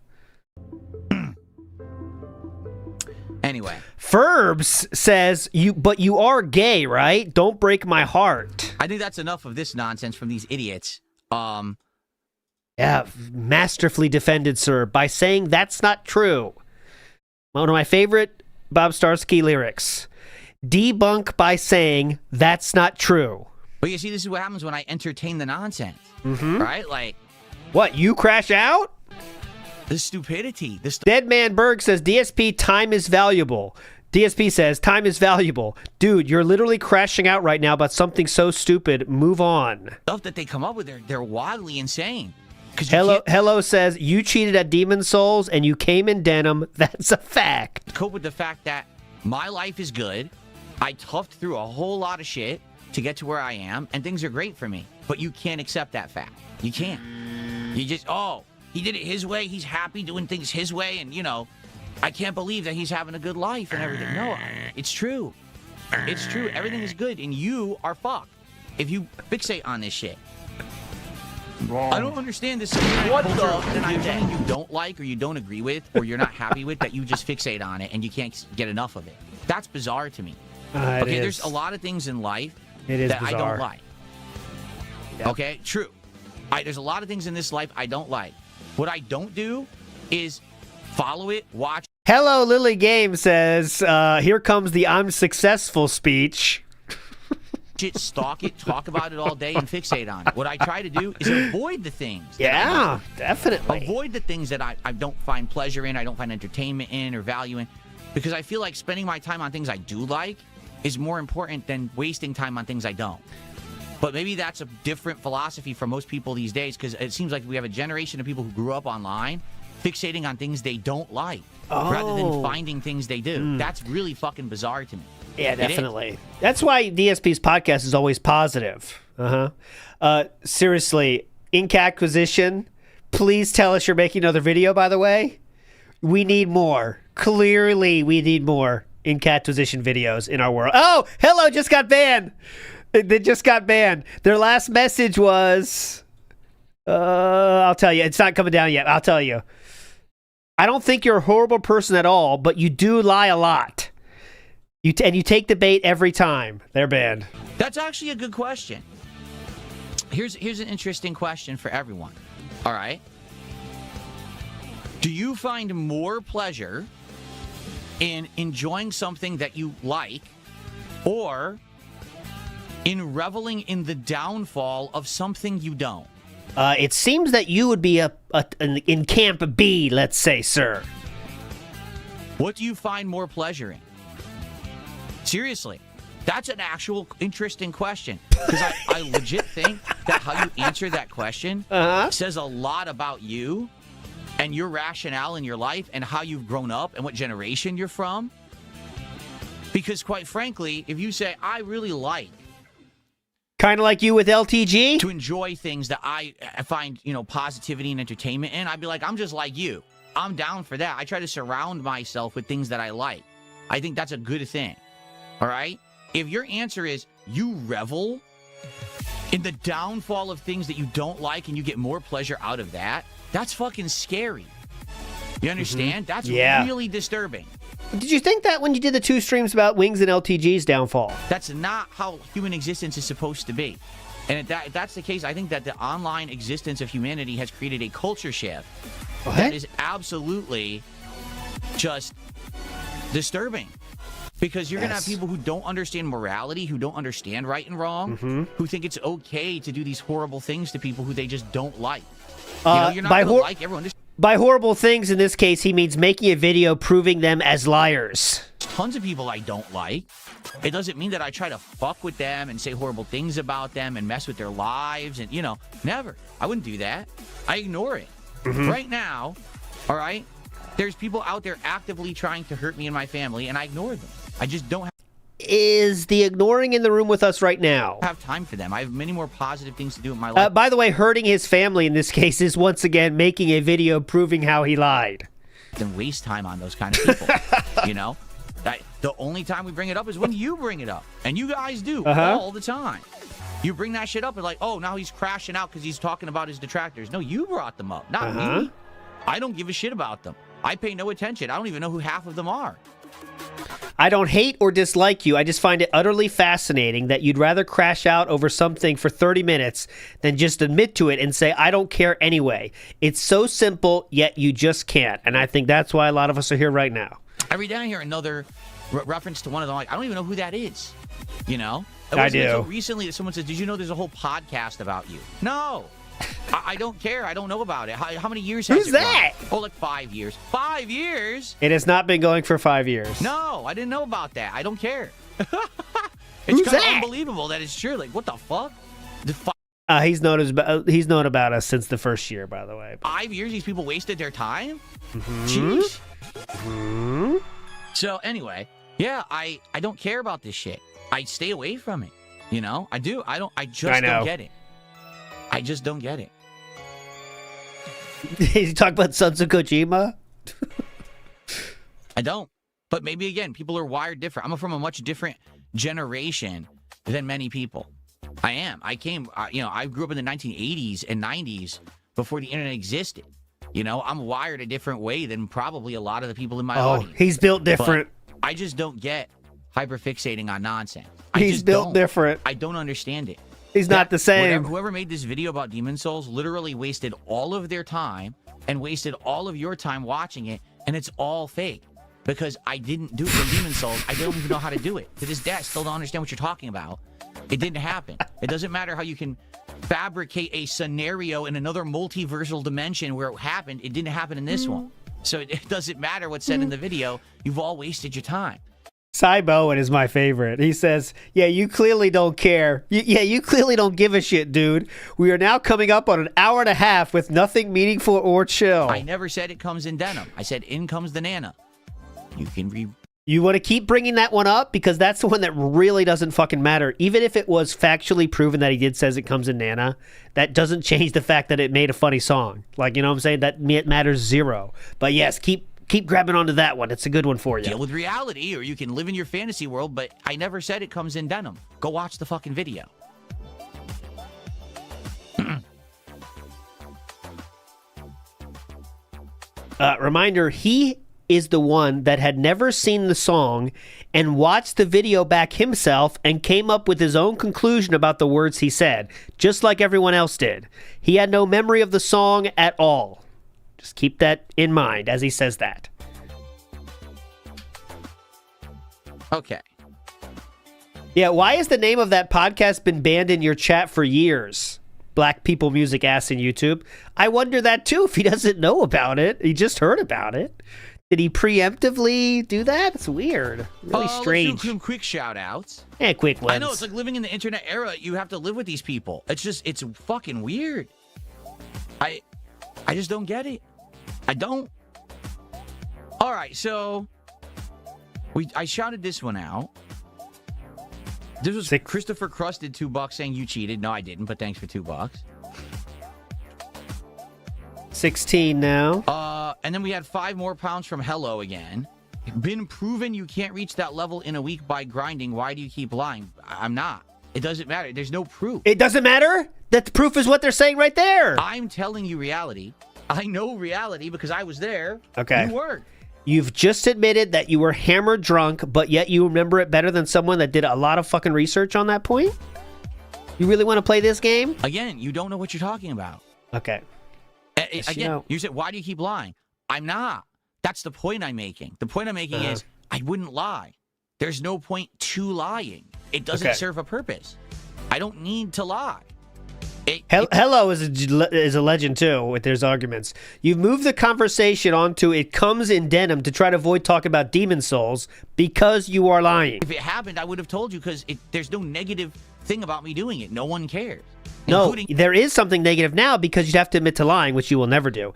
[SPEAKER 6] Anyway.
[SPEAKER 2] Ferbs says, but you are gay, right? Don't break my heart.
[SPEAKER 6] I think that's enough of this nonsense from these idiots.
[SPEAKER 2] Yeah, masterfully defended, sir, by saying that's not true. One of my favorite Bob Starsky lyrics. Debunk by saying that's not true.
[SPEAKER 6] But you see, this is what happens when I entertain the nonsense.
[SPEAKER 2] Mm-hmm.
[SPEAKER 6] Right? Like,
[SPEAKER 2] what, you crash out?
[SPEAKER 6] the stupidity.
[SPEAKER 2] Deadman Berg says, DSP, time is valuable. DSP says, time is valuable. Dude, you're literally crashing out right now about something so stupid. Move on.
[SPEAKER 6] Stuff that they come up with, they're wildly insane.
[SPEAKER 2] Hello says, you cheated at Demon Souls and you came in denim. That's a fact.
[SPEAKER 6] Cope with the fact that my life is good. I toughed through a whole lot of shit to get to where I am, and things are great for me. But you can't accept that fact. You can't. You just, he did it his way. He's happy doing things his way, and, I can't believe that he's having a good life and everything. No, it's true. It's true. Everything is good, and you are fucked if you fixate on this shit. I don't understand this culture that you don't like or you don't agree with or you're not happy with, that you just fixate on it and you can't get enough of it. That's bizarre to me. Okay, there's a lot of things in life that bizarre. I don't like. Yep. Okay, true. There's a lot of things in this life I don't like. What I don't do is follow it, watch.
[SPEAKER 2] Hello, Lily Game says, here comes the I'm successful speech.
[SPEAKER 6] Stalk it, talk about it all day, and fixate on it. What I try to do is avoid the things.
[SPEAKER 2] Yeah, definitely.
[SPEAKER 6] Avoid the things that I don't find pleasure in, I don't find entertainment in or value in, because I feel like spending my time on things I do like is more important than wasting time on things I don't. But maybe that's a different philosophy for most people these days, because it seems like we have a generation of people who grew up online fixating on things they don't like rather than finding things they do. That's really fucking bizarre to me.
[SPEAKER 2] Yeah, definitely. That's why DSP's podcast is always positive. Seriously, Ink Acquisition, please tell us you're making another video, by the way. We need more. Clearly, we need more Ink Acquisition videos in our world. Oh, hello, just got banned. They just got banned. Their last message was, I'll tell you. It's not coming down yet. I'll tell you. I don't think you're a horrible person at all, but you do lie a lot. And you take the bait every time. They're banned.
[SPEAKER 6] That's actually a good question. Here's an interesting question for everyone. All right. Do you find more pleasure in enjoying something that you like, or in reveling in the downfall of something you don't?
[SPEAKER 2] It seems that you would be in Camp B, let's say, sir.
[SPEAKER 6] What do you find more pleasure in? Seriously, that's an actual interesting question, because I legit think that how you answer that question says a lot about you and your rationale in your life and how you've grown up and what generation you're from. Because quite frankly, if you say, I really like
[SPEAKER 2] Kind of like you with LTG?
[SPEAKER 6] to enjoy things that I find, positivity and entertainment in, I'd be like, I'm just like you. I'm down for that. I try to surround myself with things that I like. I think that's a good thing. All right? If your answer is you revel in the downfall of things that you don't like and you get more pleasure out of that, that's fucking scary. You understand? That's really disturbing.
[SPEAKER 2] Did you think that when you did the 2 streams about Wings and LTG's downfall?
[SPEAKER 6] That's not how human existence is supposed to be. And if that's the case, I think that the online existence of humanity has created a culture shift that is absolutely just disturbing. Because you're going to have people who don't understand morality, who don't understand right and wrong, who think it's okay to do these horrible things to people who they just don't like. You're not going to like everyone.
[SPEAKER 2] By horrible things, in this case, he means making a video proving them as liars.
[SPEAKER 6] Tons of people I don't like. It doesn't mean that I try to fuck with them and say horrible things about them and mess with their lives and, never. I wouldn't do that. I ignore it. Right now, all right, there's people out there actively trying to hurt me and my family, and I ignore them. I just don't
[SPEAKER 2] Is the ignoring in the room with us right now?
[SPEAKER 6] have time for them. I have many more positive things to do in my life.
[SPEAKER 2] By the way, hurting his family in this case is once again making a video proving how he lied.
[SPEAKER 6] Than waste time on those kind of people. The only time we bring it up is when you bring it up. And you guys do all the time. You bring that shit up and like, oh, now he's crashing out because he's talking about his detractors. No, you brought them up, not me. I don't give a shit about them. I pay no attention. I don't even know who half of them are.
[SPEAKER 2] I don't hate or dislike you. I just find it utterly fascinating that you'd rather crash out over something for 30 minutes than just admit to it and say, I don't care anyway. It's so simple, yet you just can't. And I think that's why a lot of us are here right now.
[SPEAKER 6] Every day I hear another reference to one of them. Like, I don't even know who that is.
[SPEAKER 2] I do.
[SPEAKER 6] Until recently that someone says, did you know there's a whole podcast about you? No. I don't care. I don't know about it. How many years has it
[SPEAKER 2] Who's that?
[SPEAKER 6] gone? Oh, like 5 years. 5 years?
[SPEAKER 2] It has not been going for 5 years.
[SPEAKER 6] No, I didn't know about that. I don't care. It's
[SPEAKER 2] Who's
[SPEAKER 6] kind of
[SPEAKER 2] that?
[SPEAKER 6] unbelievable that it's true. Like, what the fuck?
[SPEAKER 2] He's known about us since the first year, by the way.
[SPEAKER 6] 5 years these people wasted their time? Jeez. So anyway, yeah, I don't care about this shit. I stay away from it. I do. I just don't get it. I just don't get it.
[SPEAKER 2] You talk about Sons of Kojima?
[SPEAKER 6] I don't. But maybe, again, people are wired different. I'm from a much different generation than many people. I am. I grew up in the 1980s and 90s before the internet existed. I'm wired a different way than probably a lot of the people in my audience.
[SPEAKER 2] He's built different.
[SPEAKER 6] But I just don't get hyperfixating on nonsense.
[SPEAKER 2] He's built different.
[SPEAKER 6] I don't understand it.
[SPEAKER 2] He's not the same.
[SPEAKER 6] Whoever made this video about Demon Souls literally wasted all of their time and wasted all of your time watching it, and it's all fake. Because I didn't do it for Demon Souls. I don't even know how to do it. To this day, I still don't understand what you're talking about. It didn't happen. It doesn't matter how you can fabricate a scenario in another multiversal dimension where it happened. It didn't happen in this one. So it doesn't matter what's said in the video. You've all wasted your time.
[SPEAKER 2] Cy Bowen is my favorite. He says, yeah, you clearly don't care. You clearly don't give a shit, dude. We are now coming up on an hour and a half with nothing meaningful or chill.
[SPEAKER 6] I never said it comes in denim. I said in comes the Nana.
[SPEAKER 2] You want to keep bringing that one up? Because that's the one that really doesn't fucking matter. Even if it was factually proven that he did says it comes in Nana, that doesn't change the fact that it made a funny song. Like, you know what I'm saying? That matters zero. But yes, keep grabbing onto that one. It's a good one for you.
[SPEAKER 6] Deal with reality, or you can live in your fantasy world, but I never said it comes in denim. Go watch the fucking video.
[SPEAKER 2] Reminder, he is the one that had never seen the song and watched the video back himself and came up with his own conclusion about the words he said, just like everyone else did. He had no memory of the song at all. Just keep that in mind as he says that.
[SPEAKER 6] Okay.
[SPEAKER 2] Yeah, why has the name of that podcast been banned in your chat for years? Black People Music asks in YouTube. I wonder that too if he doesn't know about it. He just heard about it. Did he preemptively do that? It's weird. Really strange.
[SPEAKER 6] Let's do some quick shout outs.
[SPEAKER 2] Yeah, quick ones.
[SPEAKER 6] I know, it's like living in the internet era. You have to live with these people. It's fucking weird. I just don't get it. I don't. All right, so I shouted this one out. This was Christopher Crust did $2 saying you cheated. No, I didn't, but thanks for $2.
[SPEAKER 2] 16 now.
[SPEAKER 6] And then we had 5 more pounds from Hello again. Been proven you can't reach that level in a week by grinding. Why do you keep lying? I'm not. It doesn't matter. There's no proof.
[SPEAKER 2] It doesn't matter? That the proof is what they're saying right there.
[SPEAKER 6] I'm telling you reality. I know reality because I was there.
[SPEAKER 2] Okay.
[SPEAKER 6] You weren't.
[SPEAKER 2] You've just admitted that you were hammered drunk, but yet you remember it better than someone that did a lot of fucking research on that point? You really want to play this game?
[SPEAKER 6] Again, you don't know what you're talking about.
[SPEAKER 2] Okay.
[SPEAKER 6] Again, you said, why do you keep lying? I'm not. That's the point I'm making. The point I'm making is I wouldn't lie. There's no point to lying. It doesn't serve a purpose. I don't need to lie.
[SPEAKER 2] Hello is a legend too with there's arguments. You've moved the conversation onto it comes in denim to try to avoid talking about demon souls because you are lying.
[SPEAKER 6] If it happened, I would have told you because there's no negative thing about me doing it. No one cares.
[SPEAKER 2] No, there is something negative now because you'd have to admit to lying, which you will never do,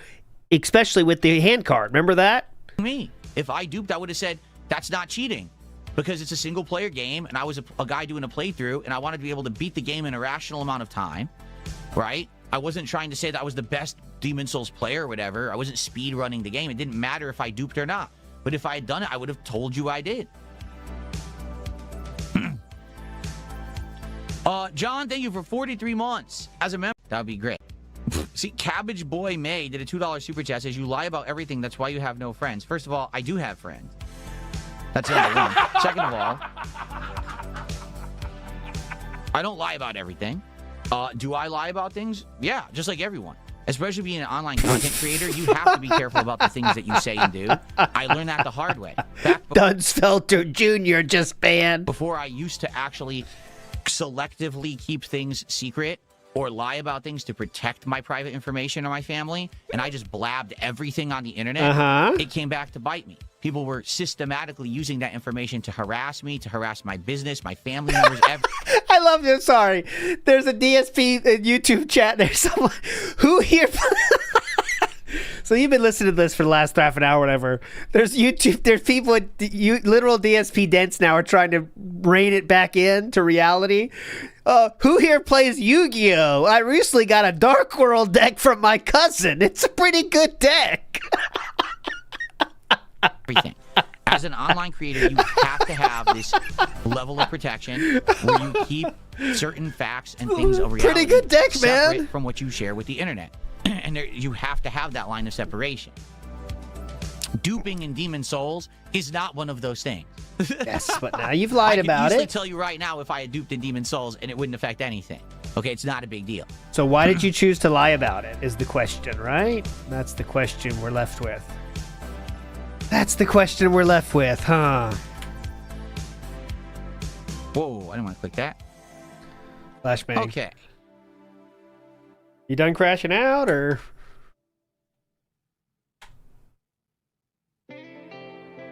[SPEAKER 2] especially with the hand card. Remember that?
[SPEAKER 6] Me. If I duped, I would have said that's not cheating because it's a single player game and I was a guy doing a playthrough and I wanted to be able to beat the game in a rational amount of time. Right? I wasn't trying to say that I was the best Demon Souls player or whatever. I wasn't speed running the game. It didn't matter if I duped or not. But if I had done it, I would have told you I did. John, thank you for 43 months as a member. That would be great. See, Cabbage Boy May did a $2 super chat. Says, you lie about everything. That's why you have no friends. First of all, I do have friends. That's number one. Second of all, I don't lie about everything. Do I lie about things? Yeah, just like everyone. Especially being an online content creator, you have to be careful about the things that you say and do. I learned that the hard way.
[SPEAKER 2] Dunsfelter Jr. just banned.
[SPEAKER 6] Before I used to actually selectively keep things secret or lie about things to protect my private information or my family, and I just blabbed everything on the internet, it came back to bite me. People were systematically using that information to harass me, to harass my business, my family members.
[SPEAKER 2] I love you. Sorry. There's a DSP YouTube chat. There's someone who here. So you've been listening to this for the last half an hour, whatever. There's YouTube. There's people at literal DSP dents now are trying to rein it back in to reality. Who here plays Yu-Gi-Oh? I recently got a Dark World deck from my cousin. It's a pretty good deck.
[SPEAKER 6] Everything. As an online creator, you have to have this level of protection where you keep certain facts and things of reality
[SPEAKER 2] pretty good deck,
[SPEAKER 6] separate
[SPEAKER 2] man.
[SPEAKER 6] from what you share with the internet. And you have to have that line of separation. Duping in Demon Souls is not one of those things.
[SPEAKER 2] Yes, but now you've lied about
[SPEAKER 6] I can
[SPEAKER 2] it.
[SPEAKER 6] easily tell you right now if I had duped in Demon Souls and it wouldn't affect anything. Okay, it's not a big deal.
[SPEAKER 2] So why did you choose to lie about it is the question, right? That's the question we're left with. That's the question we're left with, huh?
[SPEAKER 6] Whoa, I didn't want to click that.
[SPEAKER 2] Flashbang.
[SPEAKER 6] Okay.
[SPEAKER 2] You done crashing out, or?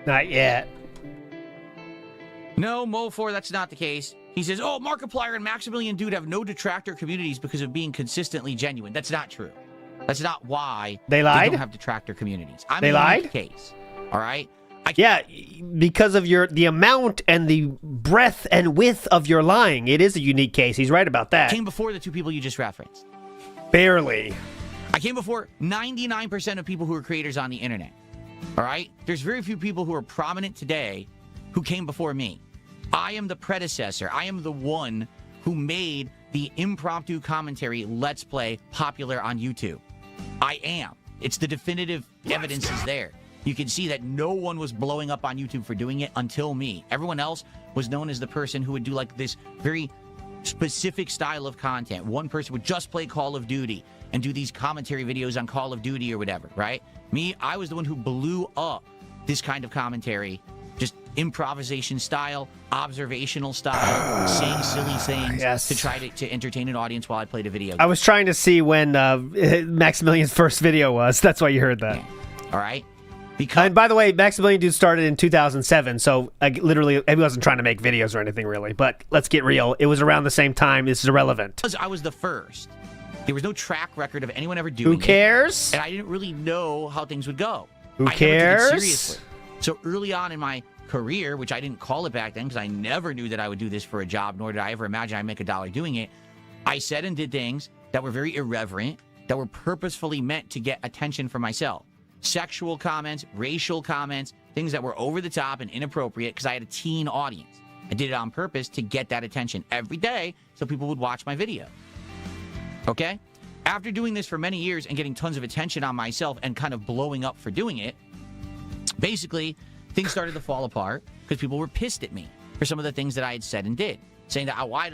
[SPEAKER 2] Not yet.
[SPEAKER 6] No, Mo4, that's not the case. He says, oh, Markiplier and Maximilian Dude have no detractor communities because of being consistently genuine. That's not true. That's not why
[SPEAKER 2] they lied.
[SPEAKER 6] They don't have detractor communities.
[SPEAKER 2] They lied?
[SPEAKER 6] Case. All right?
[SPEAKER 2] Yeah, because of the amount and the breadth and width of your lying. It is a unique case. He's right about that.
[SPEAKER 6] Came before the two people you just referenced.
[SPEAKER 2] Barely.
[SPEAKER 6] I came before 99% of people who are creators on the internet. All right? There's very few people who are prominent today who came before me. I am the predecessor. I am the one who made the impromptu commentary Let's Play popular on YouTube. I am. It's the definitive evidence is there. You can see that no one was blowing up on YouTube for doing it until me. Everyone else was known as the person who would do like this very specific style of content. One person would just play Call of Duty and do these commentary videos on Call of Duty or whatever, right? Me, I was the one who blew up this kind of commentary. Just improvisation style, observational style, saying silly things to try to entertain an audience while I played a video game.
[SPEAKER 2] I was trying to see when Maximilian's first video was. That's why you heard that.
[SPEAKER 6] Yeah. All right?
[SPEAKER 2] And by the way, Maximilian Dude started in 2007, so literally, he wasn't trying to make videos or anything, really. But let's get real. It was around the same time. This is irrelevant.
[SPEAKER 6] I was the first. There was no track record of anyone ever doing
[SPEAKER 2] Who cares?
[SPEAKER 6] it. And I didn't really know how things would go.
[SPEAKER 2] Who
[SPEAKER 6] I never took it
[SPEAKER 2] cares?
[SPEAKER 6] seriously. So early on in my career, which I didn't call it back then because I never knew that I would do this for a job, nor did I ever imagine I'd make $1 doing it. I said and did things that were very irreverent, that were purposefully meant to get attention for myself. Sexual comments, racial comments, things that were over the top and inappropriate because I had a teen audience. I did it on purpose to get that attention every day so people would watch my video. Okay? After doing this for many years and getting tons of attention on myself and kind of blowing up for doing it, basically, things started to fall apart because people were pissed at me for some of the things that I had said and did. Saying that, why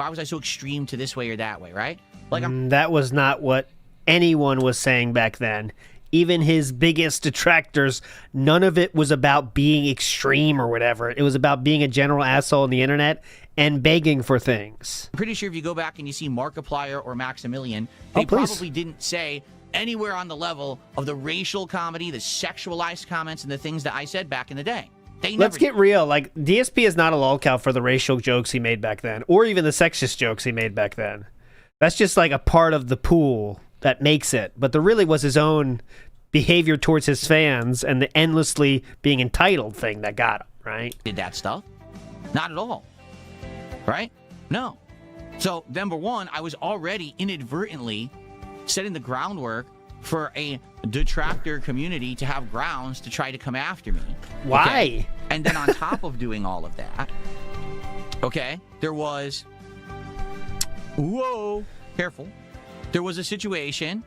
[SPEAKER 6] was I so extreme to this way or that way, right? Like
[SPEAKER 2] that was not what anyone was saying back then. Even his biggest detractors, none of it was about being extreme or whatever. It was about being a general asshole on the internet and begging for things.
[SPEAKER 6] I'm pretty sure if you go back and you see Markiplier or Maximilian, they probably didn't say anywhere on the level of the racial comedy, the sexualized comments, and the things that I said back in the day.
[SPEAKER 2] Let's get real. Like, DSP is not a lolcow for the racial jokes he made back then, or even the sexist jokes he made back then. That's just like a part of the pool that makes it. But there really was his own behavior towards his fans and the endlessly being entitled thing that got him, right?
[SPEAKER 6] Did that stuff? Not at all. Right? No. So, number one, I was already inadvertently setting the groundwork for a detractor community to have grounds to try to come after me.
[SPEAKER 2] Why?
[SPEAKER 6] Okay? And then on top of doing all of that, okay, there was... Whoa! Careful. There was a situation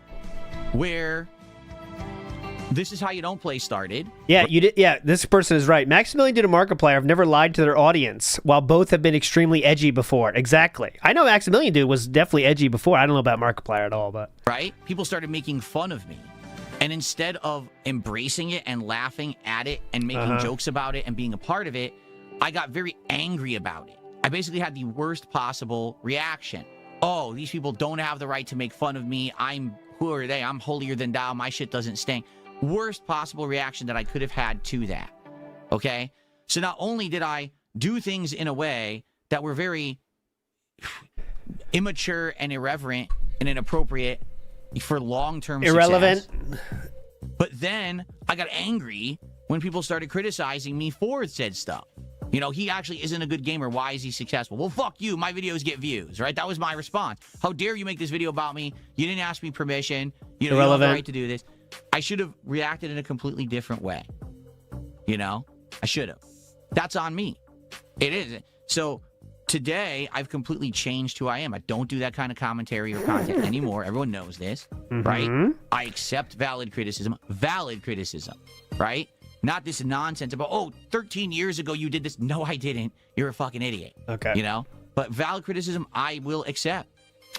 [SPEAKER 6] where... This is how you don't play started.
[SPEAKER 2] Yeah, you did. Yeah, this person is right. Maximilian did a Markiplier. I've never lied to their audience, while both have been extremely edgy before. Exactly. I know Maximilian dude was definitely edgy before. I don't know about Markiplier at all, but
[SPEAKER 6] right. People started making fun of me, and instead of embracing it and laughing at it and making jokes about it and being a part of it, I got very angry about it. I basically had the worst possible reaction. Oh, these people don't have the right to make fun of me. Who are they? I'm holier than thou. My shit doesn't stink. Worst possible reaction that I could have had to that. Okay? So not only did I do things in a way that were very immature and irreverent and inappropriate for long-term
[SPEAKER 2] irrelevant
[SPEAKER 6] success, but then I got angry when people started criticizing me for said stuff. You know, he actually isn't a good gamer. Why is he successful? Well, fuck you. My videos get views, right? That was my response. How dare you make this video about me? You didn't ask me permission. You know, you don't have the right to do this. I should have reacted in a completely different way. You know? I should have. That's on me. It is. So today, I've completely changed who I am. I don't do that kind of commentary or content anymore. Everyone knows this, right? I accept valid criticism, right? Not this nonsense about, oh, 13 years ago you did this. No, I didn't. You're a fucking idiot.
[SPEAKER 2] Okay.
[SPEAKER 6] You know? But valid criticism, I will accept.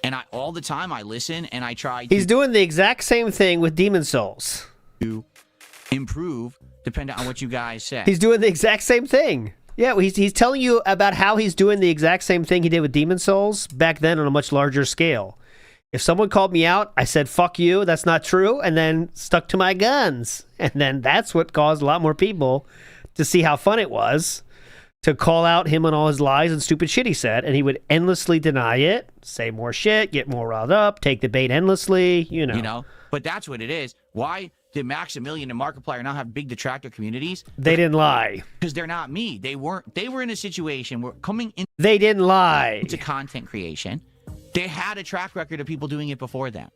[SPEAKER 6] And all the time I listen and I try
[SPEAKER 2] He's doing the exact same thing with Demon Souls.
[SPEAKER 6] To improve, depending on what you guys say.
[SPEAKER 2] He's doing the exact same thing. Yeah, he's telling you about how he's doing the exact same thing he did with Demon Souls back then on a much larger scale. If someone called me out, I said, fuck you, that's not true, and then stuck to my guns. And then that's what caused a lot more people to see how fun it was to call out him on all his lies and stupid shit he said, and he would endlessly deny it, say more shit, get more riled up, take the bait endlessly, you know.
[SPEAKER 6] You know, but that's what it is. Why did Maximilian and Markiplier not have big detractor communities?
[SPEAKER 2] They didn't lie. Because
[SPEAKER 6] they're not me. They were in a situation where coming in.
[SPEAKER 2] They didn't lie.
[SPEAKER 6] Into content creation. They had a track record of people doing it before them.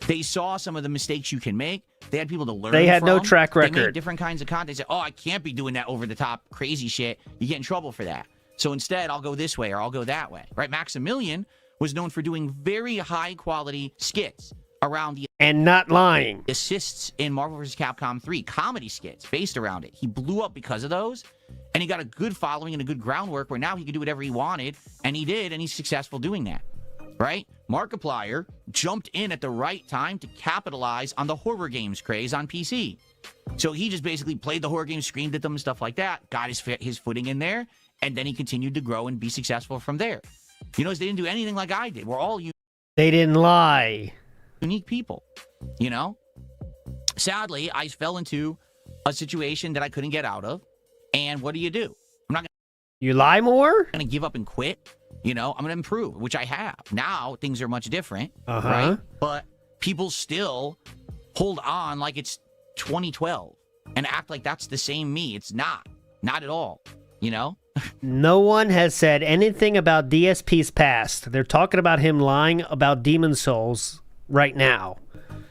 [SPEAKER 6] They saw some of the mistakes you can make. They had people to learn from.
[SPEAKER 2] They had no track record.
[SPEAKER 6] They made different kinds of content. They said, oh, I can't be doing that over-the-top crazy shit. You get in trouble for that. So instead, I'll go this way or I'll go that way. Right? Maximilian was known for doing very high-quality skits around the...
[SPEAKER 2] And not lying.
[SPEAKER 6] Assists in Marvel vs. Capcom 3. Comedy skits based around it. He blew up because of those. And he got a good following and a good groundwork where now he could do whatever he wanted. And he did, and he's successful doing that. Right? Markiplier jumped in at the right time to capitalize on the horror games craze on PC. So he just basically played the horror games, screamed at them and stuff like that, got his footing in there, and then he continued to grow and be successful from there. You know, they didn't do anything like I did. We're all
[SPEAKER 2] They didn't lie.
[SPEAKER 6] Unique people, you know? Sadly, I fell into a situation that I couldn't get out of, and what do? I'm not
[SPEAKER 2] You lie more?
[SPEAKER 6] going to give up and quit. You know, I'm going to improve, which I have. Now things are much different,
[SPEAKER 2] Uh-huh.
[SPEAKER 6] right? But people still hold on like it's 2012 and act like that's the same me. It's not at all, you know?
[SPEAKER 2] No one has said anything about DSP's past. They're talking about him lying about Demon Souls right now.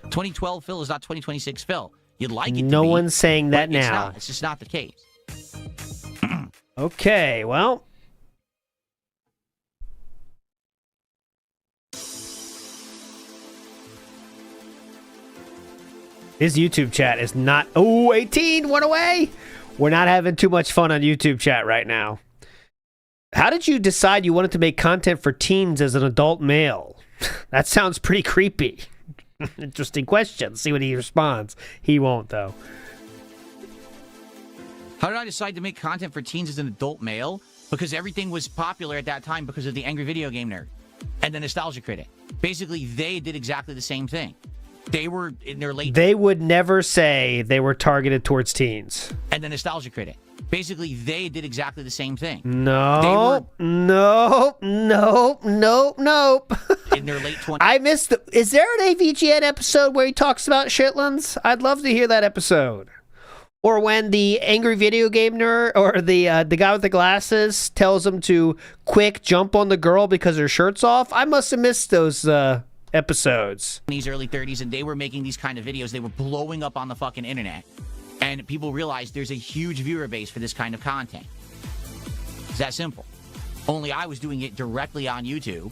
[SPEAKER 6] 2012 Phil is not 2026 Phil. You'd like it to be.
[SPEAKER 2] No one's saying that
[SPEAKER 6] but it's
[SPEAKER 2] now.
[SPEAKER 6] not. It's just not the case.
[SPEAKER 2] Okay, well. His YouTube chat is not... Oh, 18 went away. We're not having too much fun on YouTube chat right now. How did you decide you wanted to make content for teens as an adult male? That sounds pretty creepy. Interesting question. See what he responds. He won't, though.
[SPEAKER 6] How did I decide to make content for teens as an adult male? Because everything was popular at that time because of the Angry Video Game Nerd and the Nostalgia Critic. Basically, they did exactly the same thing. They were in their late...
[SPEAKER 2] They would never say they were targeted towards teens.
[SPEAKER 6] And the Nostalgia Critic. Basically, they did exactly the same thing.
[SPEAKER 2] Nope. Nope. Nope.
[SPEAKER 6] In their late 20s.
[SPEAKER 2] I missed the... Is there an AVGN episode where he talks about Shitlands? I'd love to hear that episode. Or when the Angry Video Game Nerd or the guy with the glasses tells him to quick jump on the girl because her shirt's off. I must have missed those episodes.
[SPEAKER 6] In these early 30s, and they were making these kind of videos. They were blowing up on the fucking internet. And people realized there's a huge viewer base for this kind of content. It's that simple. Only I was doing it directly on YouTube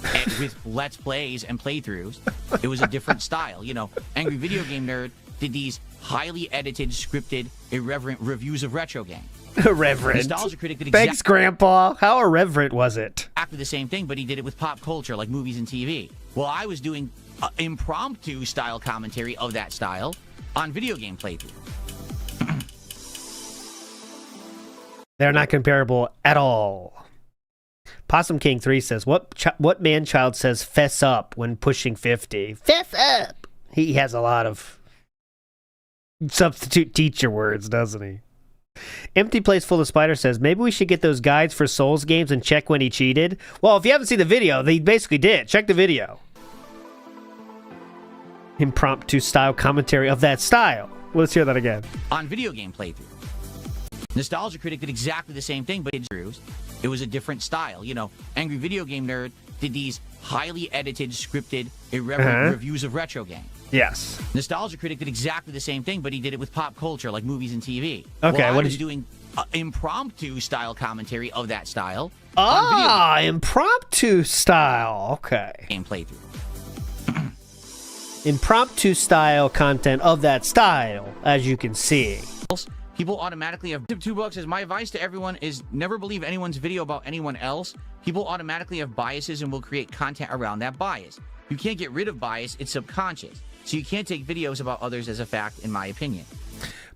[SPEAKER 6] and with Let's Plays and playthroughs. It was a different style. You know, Angry Video Game Nerd did these highly edited, scripted, irreverent reviews of retro games.
[SPEAKER 2] Irreverent.
[SPEAKER 6] Nostalgia Critic did
[SPEAKER 2] Thanks, Grandpa. How irreverent was it?
[SPEAKER 6] exactly the same thing, but he did it with pop culture, like movies and TV. Well, I was doing impromptu style commentary of that style on video game playthrough.
[SPEAKER 2] They're not comparable at all. Possum King 3 says, what man-child says fess up when pushing 50? Fess up! He has a lot of substitute teacher words, doesn't he? Empty Place Full of Spiders says, maybe we should get those guides for Souls games and check when he cheated. Well, if you haven't seen the video, they basically did. Check the video. Impromptu style commentary of that style. Let's hear that again.
[SPEAKER 6] On video game playthrough. Nostalgia Critic did exactly the same thing, but it was a different style. You know, Angry Video Game Nerd did these highly edited, scripted, irreverent reviews of retro games.
[SPEAKER 2] Yes.
[SPEAKER 6] Nostalgia Critic did exactly the same thing, but he did it with pop culture, like movies and TV.
[SPEAKER 2] Okay,
[SPEAKER 6] well,
[SPEAKER 2] what
[SPEAKER 6] I was
[SPEAKER 2] did you...
[SPEAKER 6] doing impromptu style commentary of that style.
[SPEAKER 2] Impromptu style. Okay.
[SPEAKER 6] Game playthrough.
[SPEAKER 2] Impromptu style content of that style, as you can see.
[SPEAKER 6] People automatically have... $2 says, my advice to everyone is never believe anyone's video about anyone else. People automatically have biases and will create content around that bias. You can't get rid of bias, it's subconscious. So you can't take videos about others as a fact, in my opinion.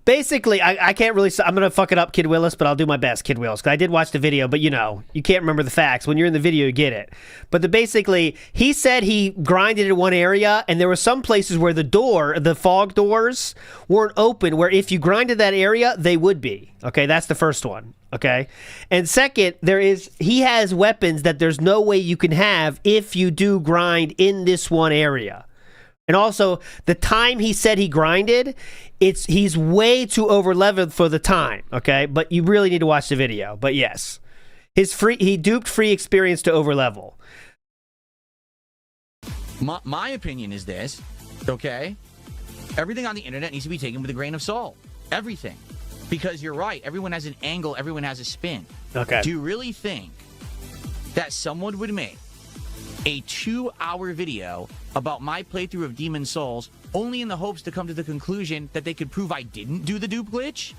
[SPEAKER 2] Basically, I can't really... I'm going to fuck it up, Kid Willis, but I'll do my best, Kid Willis, because I did watch the video, but you know, you can't remember the facts. When you're in the video, you get it. But basically, he said he grinded in one area, and there were some places where the fog doors weren't open, where if you grinded that area, they would be. Okay, that's the first one. Okay? And second, he has weapons that there's no way you can have if you do grind in this one area. And also, the time he said he grinded, he's way too over-leveled for the time, okay? But you really need to watch the video. But yes, he duped free experience to over-level.
[SPEAKER 6] My opinion is this, okay? Everything on the internet needs to be taken with a grain of salt. Everything. Because you're right, everyone has an angle, everyone has a spin.
[SPEAKER 2] Okay.
[SPEAKER 6] Do you really think that someone would make a 2-hour video about my playthrough of Demon Souls only in the hopes to come to the conclusion that they could prove I didn't do the dupe glitch?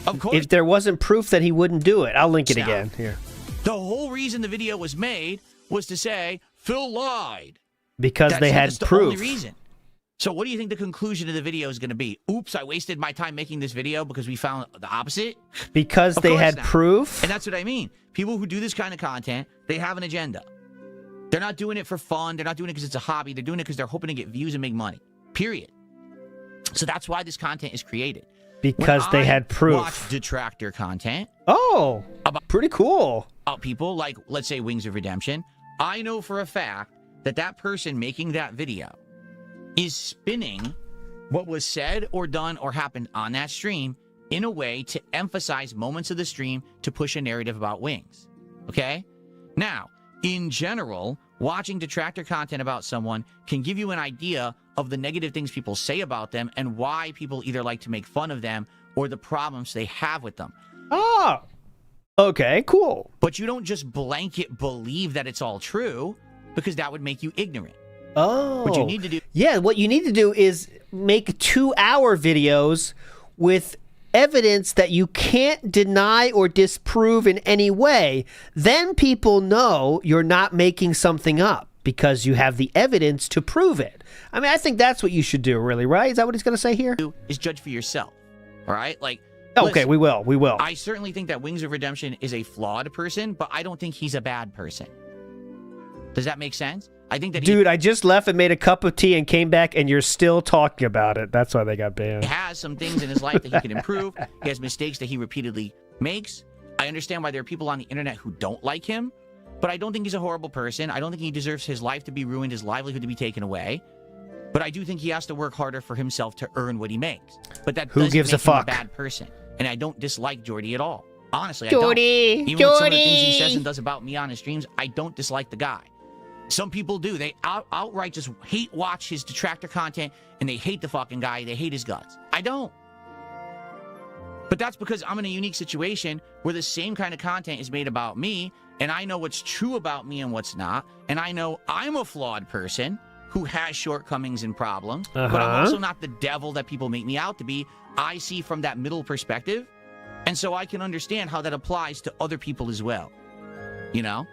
[SPEAKER 6] Of course.
[SPEAKER 2] If there wasn't proof that he wouldn't do it, I'll link it again. Here.
[SPEAKER 6] The whole reason the video was made was to say, Phil lied.
[SPEAKER 2] Because they had
[SPEAKER 6] that's
[SPEAKER 2] proof.
[SPEAKER 6] The only reason. So what do you think the conclusion of the video is going to be? Oops, I wasted my time making this video because we found the opposite?
[SPEAKER 2] Because they had proof?
[SPEAKER 6] And that's what I mean. People who do this kind of content, they have an agenda. They're not doing it for fun. They're not doing it because it's a hobby. They're doing it because they're hoping to get views and make money. Period. So that's why this content is created.
[SPEAKER 2] Because they had proof.
[SPEAKER 6] Watch detractor content.
[SPEAKER 2] Oh, pretty cool.
[SPEAKER 6] about people, like, let's say, Wings of Redemption, I know for a fact that that person making that video is spinning what was said or done or happened on that stream in a way to emphasize moments of the stream to push a narrative about Wings. Okay? Now, in general, watching detractor content about someone can give you an idea of the negative things people say about them and why people either like to make fun of them or the problems they have with them.
[SPEAKER 2] Oh, okay, cool.
[SPEAKER 6] But you don't just blanket believe that it's all true, because that would make you ignorant.
[SPEAKER 2] Oh.
[SPEAKER 6] What you need to do...
[SPEAKER 2] Yeah, what you need to do is make 2-hour videos with evidence that you can't deny or disprove in any way. Then people know you're not making something up because you have the evidence to prove it. I mean, I think that's what you should do, really, right? Is that what he's going to say here?
[SPEAKER 6] Is judge for yourself, all right? Like,
[SPEAKER 2] okay,
[SPEAKER 6] listen,
[SPEAKER 2] we will.
[SPEAKER 6] I certainly think that Wings of Redemption is a flawed person, but I don't think he's a bad person. Does that make sense? I think that
[SPEAKER 2] Dude, I just left and made a cup of tea and came back, and you're still talking about it. That's why they got banned.
[SPEAKER 6] He has some things in his life that he can improve. He has mistakes that he repeatedly makes. I understand why there are people on the internet who don't like him, but I don't think he's a horrible person. I don't think he deserves his life to be ruined, his livelihood to be taken away. But I do think he has to work harder for himself to earn what he makes. But that
[SPEAKER 2] Who
[SPEAKER 6] doesn't
[SPEAKER 2] gives
[SPEAKER 6] make
[SPEAKER 2] a fuck?
[SPEAKER 6] him a bad person. And I don't dislike Jordy at all. Honestly,
[SPEAKER 2] Jordy,
[SPEAKER 6] I don't. Even with some of the things he says and does about me on his streams, I don't dislike the guy. Some people do. They outright just hate watch his detractor content, and they hate the fucking guy. They hate his guts. I don't. But that's because I'm in a unique situation where the same kind of content is made about me, and I know what's true about me and what's not, and I know I'm a flawed person who has shortcomings and problems, but I'm also not the devil that people make me out to be. I see from that middle perspective, and so I can understand how that applies to other people as well. You know?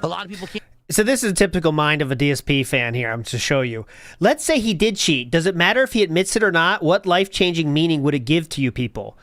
[SPEAKER 6] A lot of people can't.
[SPEAKER 2] So this is a typical mind of a DSP fan here. I'm to show you. Let's say he did cheat. Does it matter if he admits it or not? What life-changing meaning would it give to you people?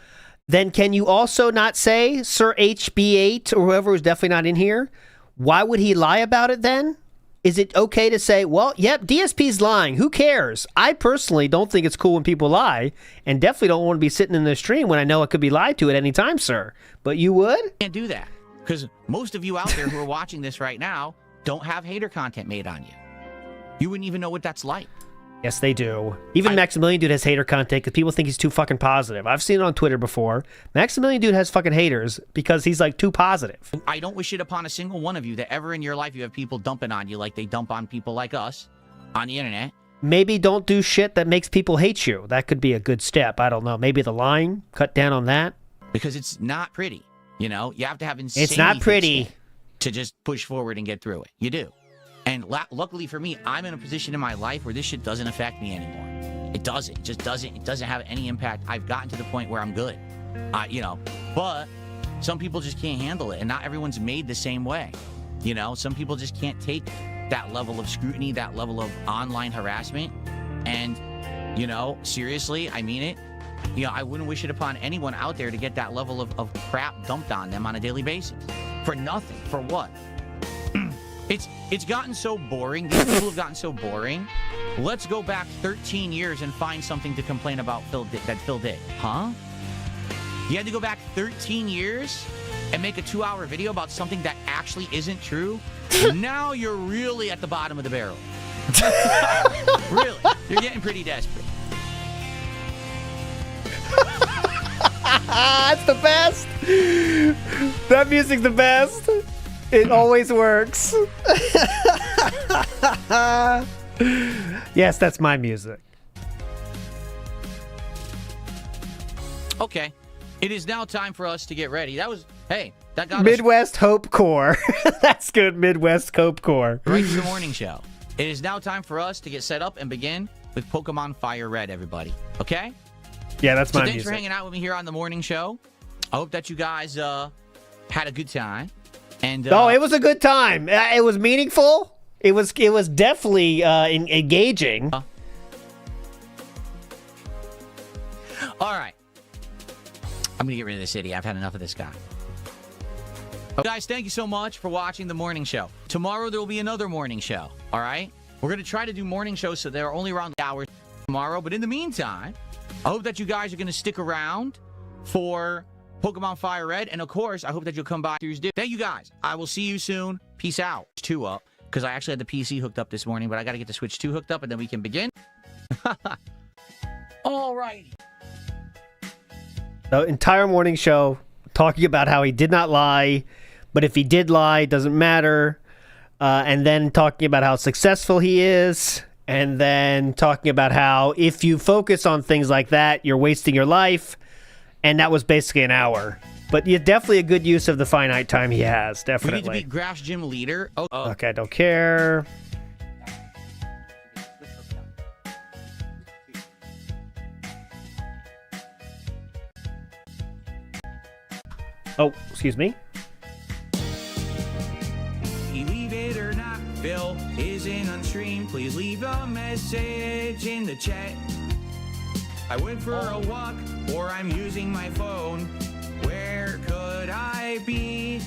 [SPEAKER 2] Then can you also not say, Sir HB8 or whoever was definitely not in here? Why would he lie about it then? Is it okay to say, well, yep, DSP's lying. Who cares? I personally don't think it's cool when people lie, and definitely don't want to be sitting in the stream when I know it could be lied to at any time, sir. But you would?
[SPEAKER 6] Can't do that, because most of you out there who are watching this right now don't have hater content made on you. You wouldn't even know what that's like.
[SPEAKER 2] Yes, they do. Even Maximilian Dude has hater content because people think he's too fucking positive. I've seen it on Twitter before. Maximilian Dude has fucking haters because he's like too positive.
[SPEAKER 6] I don't wish it upon a single one of you that ever in your life you have people dumping on you like they dump on people like us on the internet.
[SPEAKER 2] Maybe don't do shit that makes people hate you. That could be a good step. I don't know. Maybe the lying, cut down on that.
[SPEAKER 6] Because it's not pretty. You know, you have to have insanity.
[SPEAKER 2] It's not pretty.
[SPEAKER 6] To just push forward and get through it. You do. And luckily for me, I'm in a position in my life where this shit doesn't affect me anymore. It doesn't. It just doesn't. It doesn't have any impact. I've gotten to the point where I'm good. You know, but some people just can't handle it. And not everyone's made the same way. You know, some people just can't take that level of scrutiny, that level of online harassment. And, you know, seriously, I mean it. You know, I wouldn't wish it upon anyone out there to get that level of crap dumped on them on a daily basis. For nothing. For what? It's gotten so boring. These people have gotten so boring. Let's go back 13 years and find something to complain about that Phil did. Huh? You had to go back 13 years and make a 2-hour video about something that actually isn't true? Now you're really at the bottom of the barrel. Really. You're getting pretty desperate.
[SPEAKER 2] It's the best. That music's the best. It always works. Yes, that's my music.
[SPEAKER 6] Okay. It is now time for us to get ready. That got
[SPEAKER 2] Midwest Hope Core. That's good. Midwest Hope Core.
[SPEAKER 6] Right to the morning show. It is now time for us to get set up and begin with Pokemon Fire Red, everybody. Okay?
[SPEAKER 2] Yeah, that's my
[SPEAKER 6] music.
[SPEAKER 2] music.
[SPEAKER 6] Thanks for hanging out with me here on the morning show. I hope that you guys had a good time. And
[SPEAKER 2] it was a good time. It was meaningful. It was definitely engaging.
[SPEAKER 6] All right. I'm gonna get rid of this city. I've had enough of this guy. Okay, guys, thank you so much for watching the morning show. Tomorrow there will be another morning show. All right. We're gonna try to do morning shows so they're only around the hour tomorrow. But in the meantime, I hope that you guys are gonna stick around for Pokemon Fire Red. And of course, I hope that you'll come by Tuesday. Thank you guys. I will see you soon. Peace out. 2 up. Because I actually had the PC hooked up this morning, but I got to get the Switch 2 hooked up and then we can begin. All right.
[SPEAKER 2] The entire morning show talking about how he did not lie, but if he did lie, it doesn't matter. And then talking about how successful he is. And then talking about how if you focus on things like that, you're wasting your life. And that was basically an hour. But yeah, definitely a good use of the finite time he has. Definitely.
[SPEAKER 6] We need to beat Grass Gym Leader. Oh.
[SPEAKER 2] Okay, I don't care. Oh, excuse me.
[SPEAKER 1] Believe it or not, Phil isn't on stream. Please leave a message in the chat. I went for a walk, or I'm using my phone. Where could I be?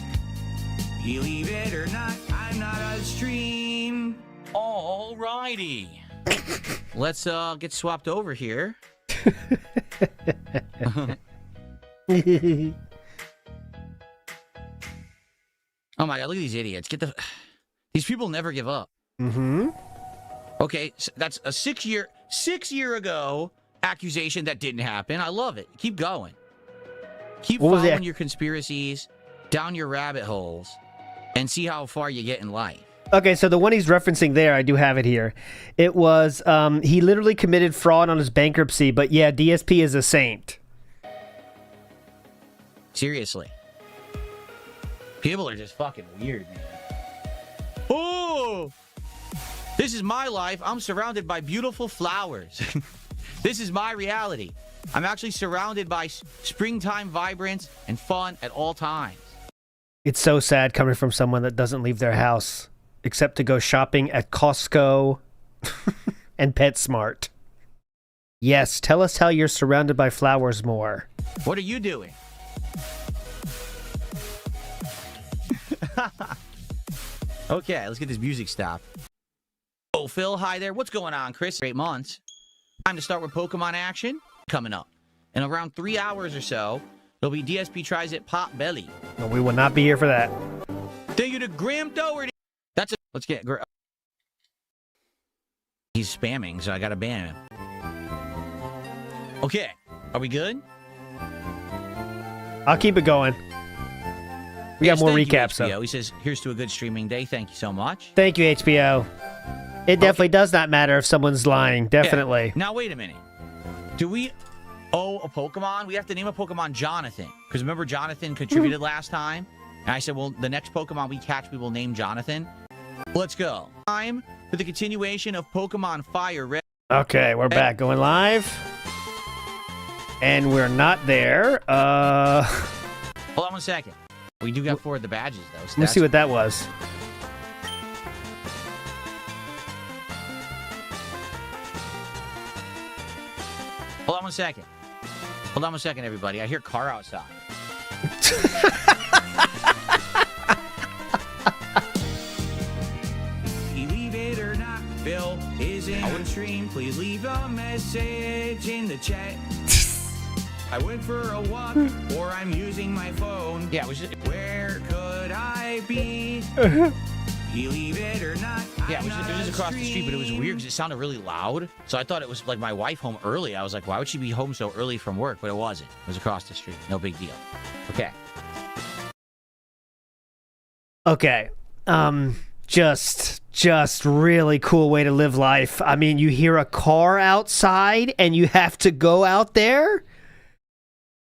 [SPEAKER 1] Believe it or not, I'm not on stream.
[SPEAKER 6] All righty. Let's get swapped over here. Oh my god, look at these idiots. These people never give up.
[SPEAKER 2] Mm-hmm.
[SPEAKER 6] Okay, so that's a 6 year ago accusation that didn't happen. I love it. Keep going. Keep following your conspiracies down your rabbit holes and see how far you get in life.
[SPEAKER 2] Okay, so the one he's referencing there, I do have it here. It was, he literally committed fraud on his bankruptcy, but yeah, DSP is a saint.
[SPEAKER 6] Seriously. People are just fucking weird, man. Oh! This is my life. I'm surrounded by beautiful flowers. This is my reality. I'm actually surrounded by springtime vibrance and fun at all times.
[SPEAKER 2] It's so sad coming from someone that doesn't leave their house except to go shopping at Costco and PetSmart. Yes, tell us how you're surrounded by flowers more.
[SPEAKER 6] What are you doing? Okay, let's get this music stopped. Oh, Phil, hi there. What's going on, Chris? 8 months. Time to start with Pokemon action coming up. In around 3 hours or so, there'll be DSP Tries It Pop Belly.
[SPEAKER 2] No, we will not be here for that.
[SPEAKER 6] Thank you to Graham Doherty. That's it. Let's get... He's spamming, so I gotta ban him. Okay, are we good?
[SPEAKER 2] I'll keep it going. We got more recaps,
[SPEAKER 6] so. He says, here's to a good streaming day. Thank you so much.
[SPEAKER 2] Thank you, HBO. It definitely does not matter if someone's lying. Definitely.
[SPEAKER 6] Yeah. Now, wait a minute. Do we owe a Pokemon? We have to name a Pokemon Jonathan. Because remember, Jonathan contributed last time? And I said, well, the next Pokemon we catch, we will name Jonathan. Let's go. Time for the continuation of Pokemon Fire Red.
[SPEAKER 2] Okay, we're back. Going live. And we're not there.
[SPEAKER 6] Hold on 1 second. We do got 4 of the badges, though. So
[SPEAKER 2] let me see what that was.
[SPEAKER 6] Hold on 1 second. Hold on 1 second, everybody. I hear car outside.
[SPEAKER 1] Believe it or not, Phil is in on stream. Please leave a message in the chat. I went for a walk, or I'm using my phone.
[SPEAKER 6] Yeah, it was just...
[SPEAKER 1] Where could I be? Believe it or not,
[SPEAKER 6] yeah, it was just across the street, but it was weird because it sounded really loud. So I thought it was like my wife home early. I was like, why would she be home so early from work? But it wasn't. It was across the street. No big deal. Okay.
[SPEAKER 2] Okay. Just really cool way to live life. I mean, you hear a car outside and you have to go out there?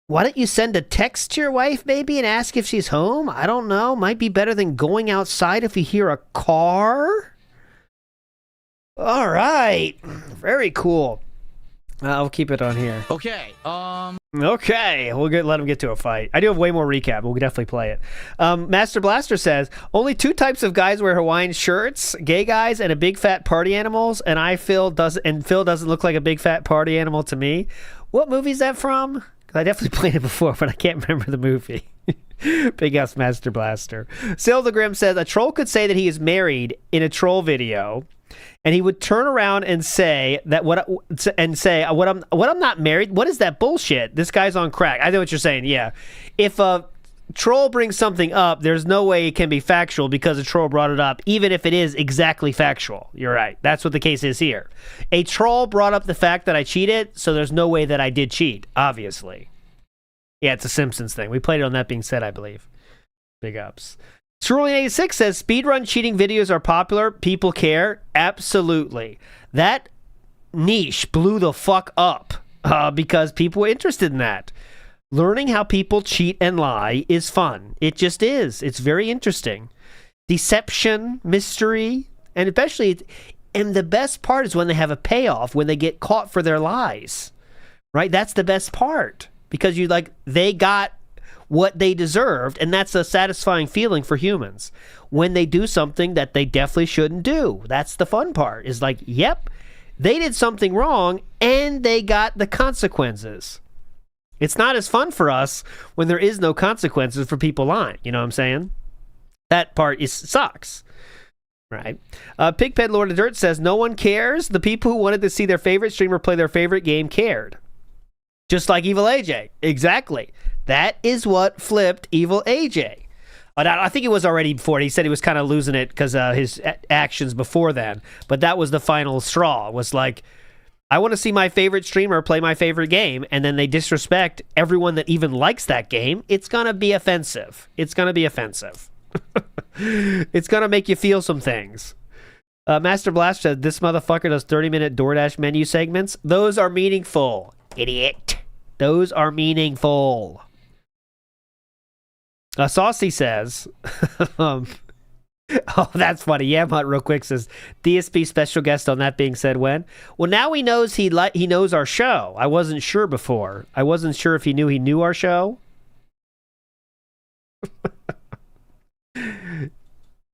[SPEAKER 2] Why don't you send a text to your wife maybe and ask if she's home? I don't know. Might be better than going outside if you hear a car. All right. Very cool. I'll keep it on here.
[SPEAKER 6] Okay.
[SPEAKER 2] Okay. We'll let him get to a fight. I do have way more recap. We'll definitely play it. Master Blaster says, only 2 types of guys wear Hawaiian shirts, gay guys and a big fat party animals, and Phil doesn't look like a big fat party animal to me. What movie is that from? I definitely played it before, but I can't remember the movie. Big ass Master Blaster. Sildegrim says, a troll could say that he is married in a troll video, And he would turn around and say that what I'm not married. What is that bullshit? This guy's on crack. I know what you're saying. Yeah. If a troll brings something up, there's no way it can be factual because a troll brought it up, even if it is exactly factual. You're right. That's what the case is here. A troll brought up the fact that I cheated, so there's no way that I did cheat, obviously. Yeah, it's a Simpsons thing. We played it on That Being Said, I believe. Big ups. Cerulean86 says, speedrun cheating videos are popular. People care. Absolutely. That niche blew the fuck up because people were interested in that. Learning how people cheat and lie is fun. It just is. It's very interesting. Deception, mystery, and especially, and the best part is when they have a payoff, when they get caught for their lies, right? That's the best part because they got what they deserved, and that's a satisfying feeling for humans when they do something that they definitely shouldn't do. That's the fun part, is like, yep, they did something wrong and they got the consequences. It's not as fun for us when there is no consequences for people lying. You know what I'm saying? That part sucks. Right. Pigpen Lord of Dirt says, no one cares. The people who wanted to see their favorite streamer play their favorite game cared. Just like Evil AJ. Exactly. That is what flipped Evil AJ. I think it was already before. He said he was kind of losing it because his actions before then. But that was the final straw. It was like, I want to see my favorite streamer play my favorite game, and then they disrespect everyone that even likes that game. It's going to be offensive. It's going to be offensive. It's going to make you feel some things. Master Blast said, this motherfucker does 30-minute DoorDash menu segments. Those are meaningful. Idiot. Those are meaningful. Saucy says, oh, that's funny. Yamhut real quick says, DSP special guest on That Being Said when? Well, now he knows he knows our show. I wasn't sure before. I wasn't sure if he knew our show.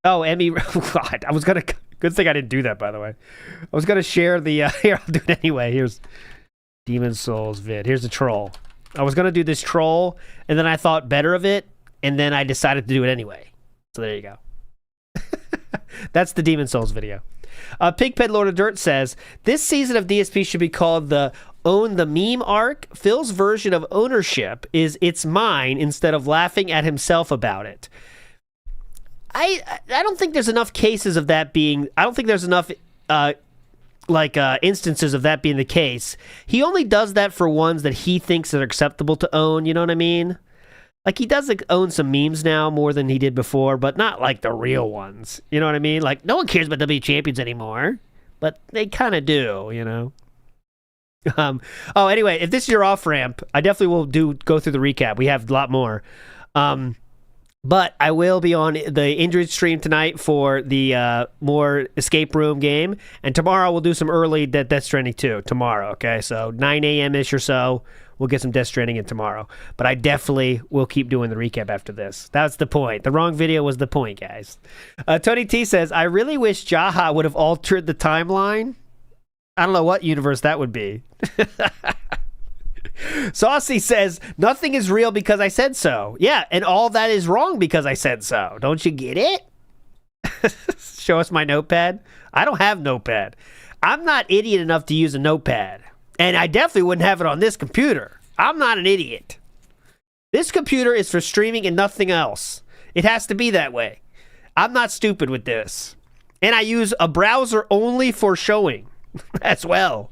[SPEAKER 2] Oh, Emmy. God, I was going to... Good thing I didn't do that, by the way. I was going to share the... here, I'll do it anyway. Here's Demon Souls vid. Here's the troll. I was going to do this troll, and then I thought better of it, and then I decided to do it anyway. So there you go. That's the Demon Souls video. Pigpen Lord of Dirt says, this season of DSP should be called the Own the Meme arc. Phil's version of ownership is it's mine instead of laughing at himself about it. I don't think there's enough cases of that being... I don't think there's enough instances of that being the case. He only does that for ones that he thinks are acceptable to own, you know what I mean? Like, he does own some memes now more than he did before, but not like the real ones. You know what I mean? Like, no one cares about W Champions anymore, but they kind of do, you know? Anyway, if this is your off-ramp, I definitely will go through the recap. We have a lot more. But I will be on the Injured stream tonight for the more escape room game. And tomorrow we'll do some early Death Stranding 2. Tomorrow, okay? So 9 a.m.-ish or so, we'll get some Death Stranding in tomorrow. But I definitely will keep doing the recap after this. That's the point. The wrong video was the point, guys. Tony T says, I really wish Jaha would have altered the timeline. I don't know what universe that would be. Saucy says, nothing is real because I said so. Yeah, and all that is wrong because I said so. Don't you get it? Show us my notepad. I don't have notepad. I'm not idiot enough to use a notepad. And I definitely wouldn't have it on this computer. I'm not an idiot. This computer is for streaming and nothing else. It has to be that way. I'm not stupid with this. And I use a browser only for showing. As well.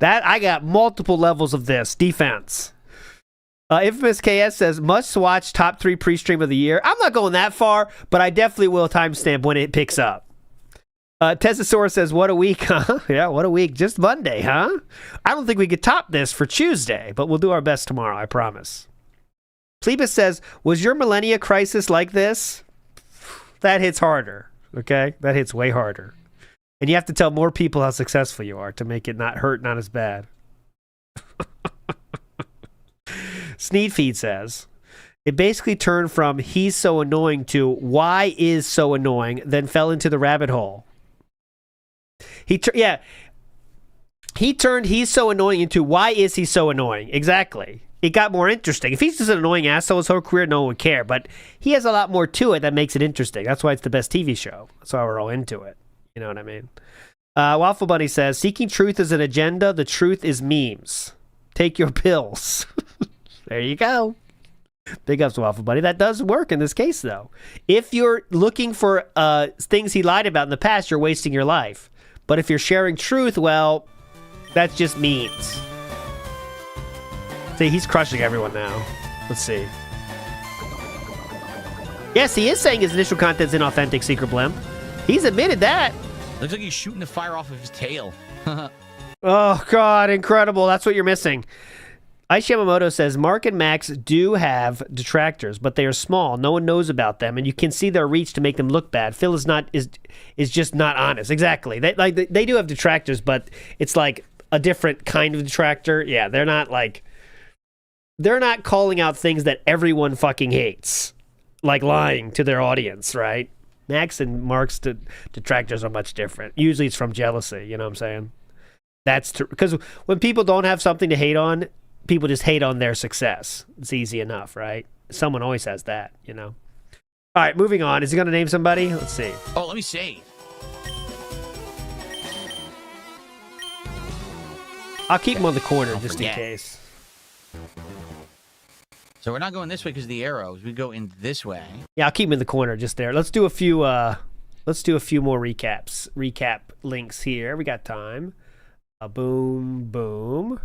[SPEAKER 2] That I got multiple levels of this defense. Infamous KS says must watch top 3 pre-stream of the year. I'm not going that far, but I definitely will timestamp when it picks up. Tesasaurus says, what a week, huh? Yeah, what a week. Just Monday, huh? I don't think we could top this for Tuesday, but we'll do our best tomorrow, I promise. Plebus says, was your millennia crisis like this? That hits harder, okay? That hits way harder. And you have to tell more people how successful you are to make it not hurt, not as bad. Sneedfeed says, it basically turned from he's so annoying to why is so annoying, then fell into the rabbit hole. He turned he's so annoying into why is he so annoying? Exactly. It got more interesting. If he's just an annoying asshole his whole career, no one would care. But he has a lot more to it that makes it interesting. That's why it's the best TV show. That's why we're all into it. You know what I mean? Waffle Bunny says, seeking truth is an agenda. The truth is memes. Take your pills. There you go. Big ups, Waffle Bunny. That does work in this case, though. If you're looking for things he lied about in the past, you're wasting your life. But if you're sharing truth, well, that's just memes. See, he's crushing everyone now. Let's see. Yes, he is saying his initial content's inauthentic, Secret Blimp. He's admitted that.
[SPEAKER 6] Looks like he's shooting the fire off of his tail.
[SPEAKER 2] Oh, God, incredible. That's what you're missing. Ice Yamamoto says, Mark and Max do have detractors, but they are small. No one knows about them, and you can see their reach to make them look bad. Phil is just not honest. Exactly. They do have detractors, but it's like a different kind of detractor. Yeah, they're not calling out things that everyone fucking hates, like lying to their audience, right? Max and Mark's detractors are much different. Usually it's from jealousy, you know what I'm saying? That's true. Because when people don't have something to hate on, people just hate on their success. It's easy enough, right? Someone always has that, you know? All right, moving on. Is he going to name somebody? Let's see.
[SPEAKER 6] Oh, let me see.
[SPEAKER 2] I'll keep him on the corner just in case.
[SPEAKER 6] So we're not going this way because of the arrows. We go in this way.
[SPEAKER 2] Yeah, I'll keep him in the corner just there. Let's do a few more recaps. Recap links here. We got time. Boom, boom.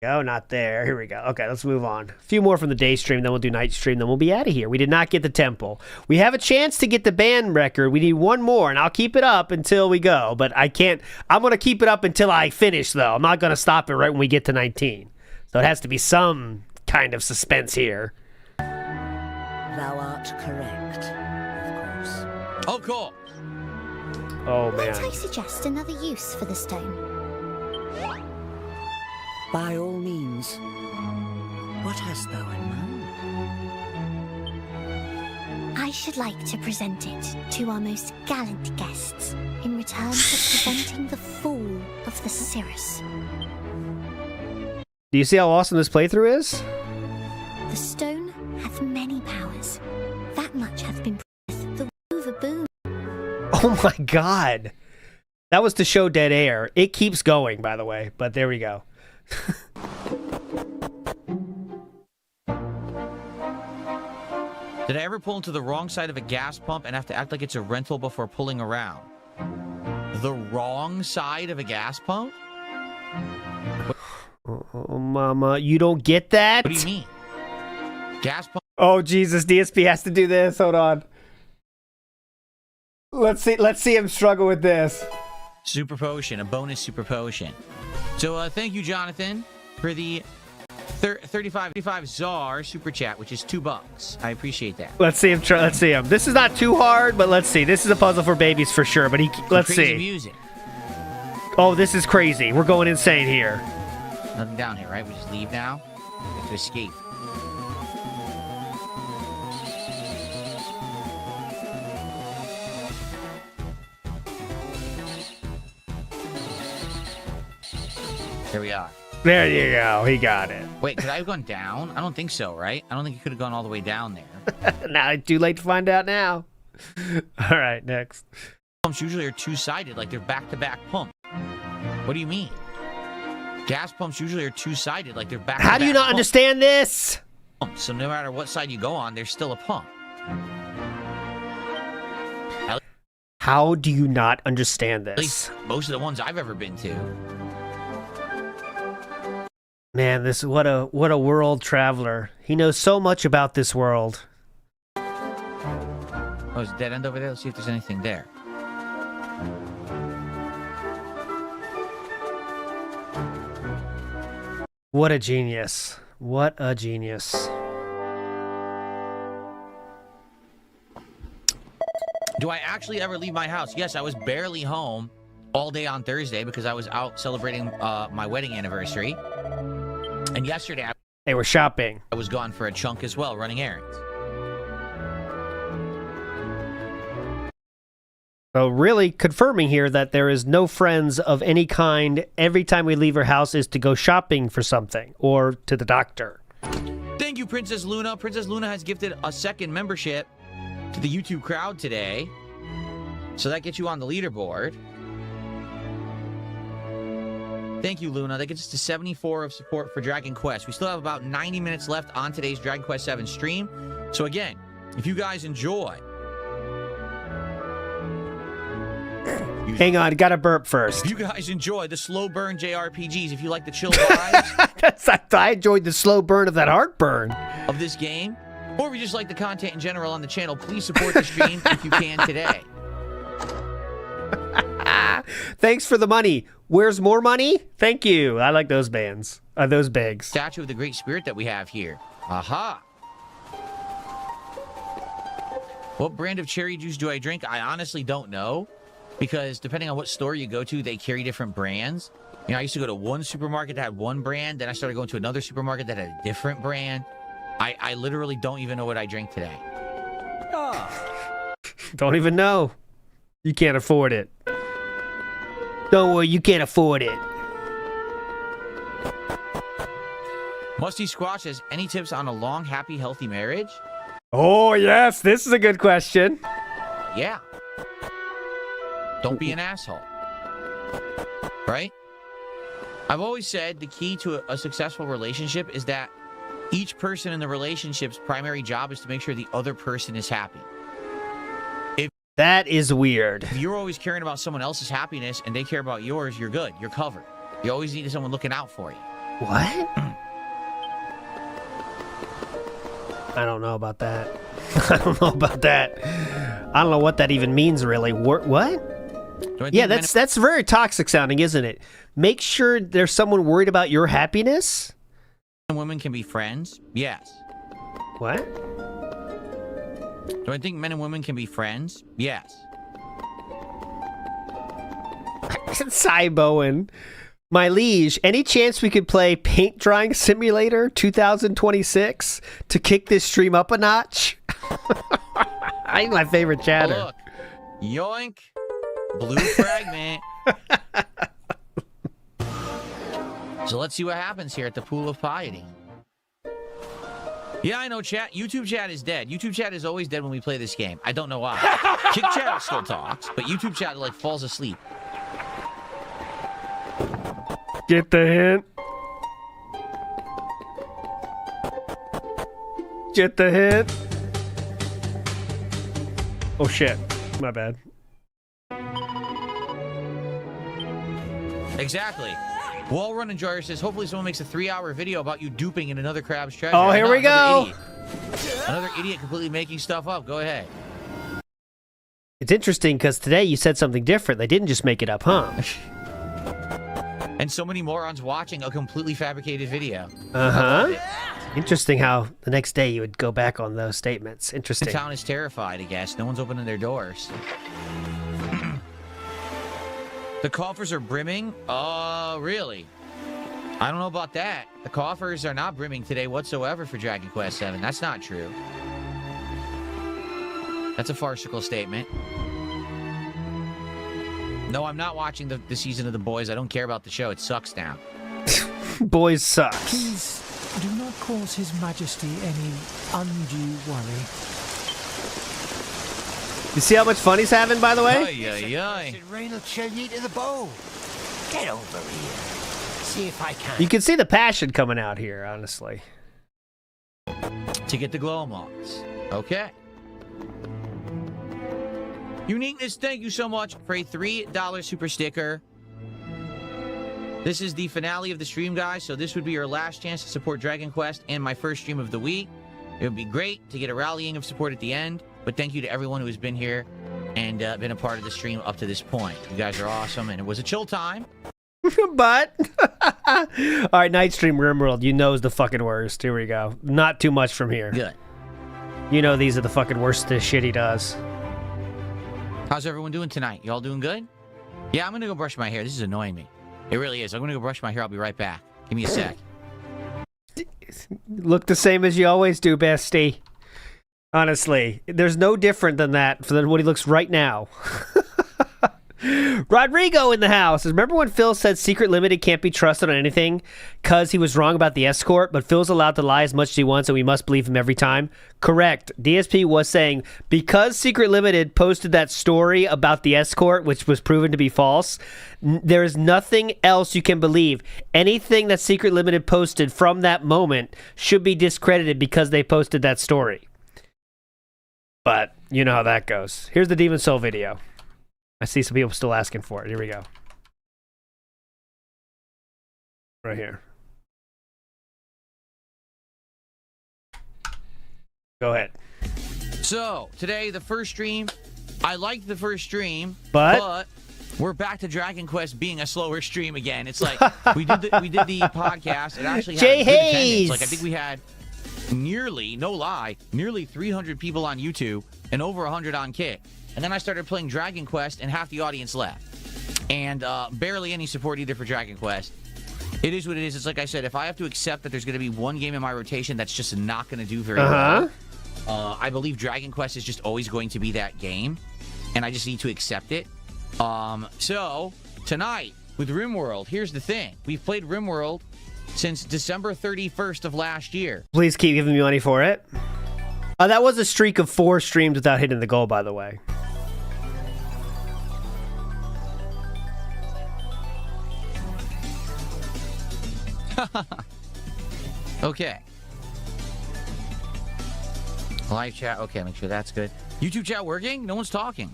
[SPEAKER 2] Go, not there. Here we go. Okay, let's move on. A few more from the day stream, then we'll do night stream, then we'll be out of here. We did not get the temple. We have a chance to get the band record. We need one more, and I'll keep it up until we go, but I can't. I'm going to keep it up until I finish, though. I'm not going to stop it right when we get to 19. So it has to be some kind of suspense here.
[SPEAKER 9] Thou art correct, of course.
[SPEAKER 6] Oh, cool.
[SPEAKER 2] Oh, man.
[SPEAKER 10] Might I suggest another use for the stone?
[SPEAKER 9] By all means. What hast thou in mind?
[SPEAKER 10] I should like to present it to our most gallant guests in return for preventing the fall of the Cirrus.
[SPEAKER 2] Do you see how awesome this playthrough is?
[SPEAKER 10] The stone hath many powers. That much hath been proved the over boon.
[SPEAKER 2] Oh my God. That was to show dead air. It keeps going, by the way, but there we go.
[SPEAKER 6] Did I ever pull into the wrong side of a gas pump and have to act like it's a rental before pulling around? The wrong side of a gas pump?
[SPEAKER 2] Oh, mama, you don't get that?
[SPEAKER 6] What do you mean? Gas pump?
[SPEAKER 2] Oh, Jesus, DSP has to do this. Hold on. Let's see him struggle with this.
[SPEAKER 6] Super potion, a bonus super potion. So thank you, Jonathan, for the 35 czar super chat, which is $2. I appreciate that.
[SPEAKER 2] Let's see him. Let's see him. This is not too hard, but let's see. This is a puzzle for babies for sure. But let's see.
[SPEAKER 6] Music.
[SPEAKER 2] Oh, this is crazy. We're going insane here.
[SPEAKER 6] Nothing down here, right? We just leave now. We have to escape. Here we are.
[SPEAKER 2] There you go. He got it.
[SPEAKER 6] Wait, could I have gone down? I don't think so, right? I don't think you could have gone all the way down there.
[SPEAKER 2] Now, too late to find out now. All right, next.
[SPEAKER 6] Pumps usually are two-sided, like they're back-to-back pump. What do you mean? Gas pumps usually are two-sided, like they're back-to-back.
[SPEAKER 2] How do you not understand this?
[SPEAKER 6] So no matter what side you go on, there's still a pump.
[SPEAKER 2] How do you not understand this?
[SPEAKER 6] At least most of the ones I've ever been to.
[SPEAKER 2] Man, what a world traveler. He knows so much about this world.
[SPEAKER 6] Oh, there's a dead end over there. Let's see if there's anything there.
[SPEAKER 2] What a genius. What a genius.
[SPEAKER 6] Do I actually ever leave my house? Yes, I was barely home all day on Thursday because I was out celebrating my wedding anniversary. And yesterday,
[SPEAKER 2] they were shopping.
[SPEAKER 6] I was gone for a chunk as well, running errands.
[SPEAKER 2] So really confirming here that there is no friends of any kind. Every time we leave our house is to go shopping for something or to the doctor.
[SPEAKER 6] Thank you, Princess Luna. Princess Luna has gifted a second membership to the YouTube crowd today. So that gets you on the leaderboard. Thank you, Luna. That gets us to 74 of support for Dragon Quest. We still have about 90 minutes left on today's Dragon Quest 7 stream. So again, if you guys enjoy...
[SPEAKER 2] Hang on, gotta burp first.
[SPEAKER 6] If you guys enjoy the slow burn JRPGs, if you like the chill vibes...
[SPEAKER 2] I enjoyed the slow burn of that heartburn.
[SPEAKER 6] ...of this game, or if you just like the content in general on the channel, please support the stream if you can today.
[SPEAKER 2] Thanks for the money. Where's more money? Thank you. I like those bands. Those bags.
[SPEAKER 6] Statue of the Great Spirit that we have here. Aha. What brand of cherry juice do I drink? I honestly don't know, because depending on what store you go to, they carry different brands. You know, I used to go to one supermarket that had one brand, then I started going to another supermarket that had a different brand. I literally don't even know what I drink today.
[SPEAKER 2] Don't even know. You can't afford it. Don't worry, you can't afford it.
[SPEAKER 6] Musty Squash says, any tips on a long, happy, healthy marriage?
[SPEAKER 2] Oh, yes. This is a good question.
[SPEAKER 6] Yeah. Don't be an asshole. Right? I've always said the key to a successful relationship is that each person in the relationship's primary job is to make sure the other person is happy.
[SPEAKER 2] That is weird.
[SPEAKER 6] If you're always caring about someone else's happiness and they care about yours, you're good. You're covered. You always need someone looking out for you.
[SPEAKER 2] What? I don't know about that. I don't know about that. I don't know what that even means, really. What? Yeah, that's very toxic sounding, isn't it? Make sure there's someone worried about your happiness?
[SPEAKER 6] Men and women can be friends? Yes.
[SPEAKER 2] What?
[SPEAKER 6] Do I think men and women can be friends? Yes.
[SPEAKER 2] Cy Bowen. My liege, any chance we could play Paint Drying Simulator 2026 to kick this stream up a notch? I think my favorite chatter.
[SPEAKER 6] Oh, look. Yoink. Blue fragment. So let's see what happens here at the Pool of Piety. Yeah, I know, chat. YouTube chat is dead. YouTube chat is always dead when we play this game. I don't know why. Kick chat still talks, but YouTube chat, like, falls asleep.
[SPEAKER 2] Get the hint. Get the hint. Oh, shit. My bad.
[SPEAKER 6] Exactly. Wall Run Enjoyer says, hopefully someone makes a 3-hour video about you duping in another crab's treasure.
[SPEAKER 2] Oh, here we go.
[SPEAKER 6] Another idiot completely making stuff up. Go ahead.
[SPEAKER 2] It's interesting because today you said something different. They didn't just make it up, huh?
[SPEAKER 6] And so many morons watching a completely fabricated video.
[SPEAKER 2] Uh-huh. Interesting how the next day you would go back on those statements. Interesting.
[SPEAKER 6] The town is terrified, I guess. No one's opening their doors. The coffers are brimming? Really? I don't know about that. The coffers are not brimming today whatsoever for Dragon Quest 7. That's not true. That's a farcical statement. No, I'm not watching the season of The Boys. I don't care about the show. It sucks now.
[SPEAKER 2] Boys suck.
[SPEAKER 11] Please do not cause His Majesty any undue worry.
[SPEAKER 2] You see how much fun he's having, by the way?
[SPEAKER 11] Rain will chill you to the bone. Get over here. See if I can.
[SPEAKER 2] You can see the passion coming out here, honestly.
[SPEAKER 6] To get the glow moths. Okay. Uniqueness, thank you so much for a $3 super sticker. This is the finale of the stream, guys, so this would be your last chance to support Dragon Quest and my first stream of the week. It would be great to get a rallying of support at the end, but thank you to everyone who has been here and been a part of the stream up to this point. You guys are awesome, and it was a chill time.
[SPEAKER 2] But, all right, Nightstream Rimworld, you know is the fucking worst. Here we go. Not too much from here.
[SPEAKER 6] Good.
[SPEAKER 2] You know these are the fucking worst shit he does.
[SPEAKER 6] How's everyone doing tonight? You all doing good? Yeah, I'm going to go brush my hair. This is annoying me. It really is. I'm going to go brush my hair. I'll be right back. Give me a sec.
[SPEAKER 2] Look the same as you always do, bestie. Honestly, there's no different than that for what he looks right now. Rodrigo in the house. Remember when Phil said Secret Limited can't be trusted on anything because he was wrong about the escort, but Phil's allowed to lie as much as he wants and we must believe him every time? Correct. DSP was saying because Secret Limited posted that story about the escort, which was proven to be false, there is nothing else you can believe. Anything that Secret Limited posted from that moment should be discredited because they posted that story. But you know how that goes. Here's the Demon Soul video. I see some people still asking for it. Here we go. Right here. Go ahead.
[SPEAKER 6] So, today, the first stream, I liked the first stream,
[SPEAKER 2] but
[SPEAKER 6] we're back to Dragon Quest being a slower stream again. It's like, we did the podcast. It actually had
[SPEAKER 2] Jay
[SPEAKER 6] good attendance.
[SPEAKER 2] Hayes.
[SPEAKER 6] Like, I think we had nearly, no lie, nearly 300 people on YouTube and over 100 on Kick. And then I started playing Dragon Quest, and half the audience left. And barely any support either for Dragon Quest. It is what it is. It's like I said, if I have to accept that there's going to be one game in my rotation that's just not going to do very well, I believe Dragon Quest is just always going to be that game. And I just need to accept it. So, tonight, with RimWorld, here's the thing. We've played RimWorld since December 31st of last year.
[SPEAKER 2] Please keep giving me money for it. That was a streak of 4 streams without hitting the goal, by the way.
[SPEAKER 6] Okay. Live chat. Okay, make sure that's good. YouTube chat working? No one's talking.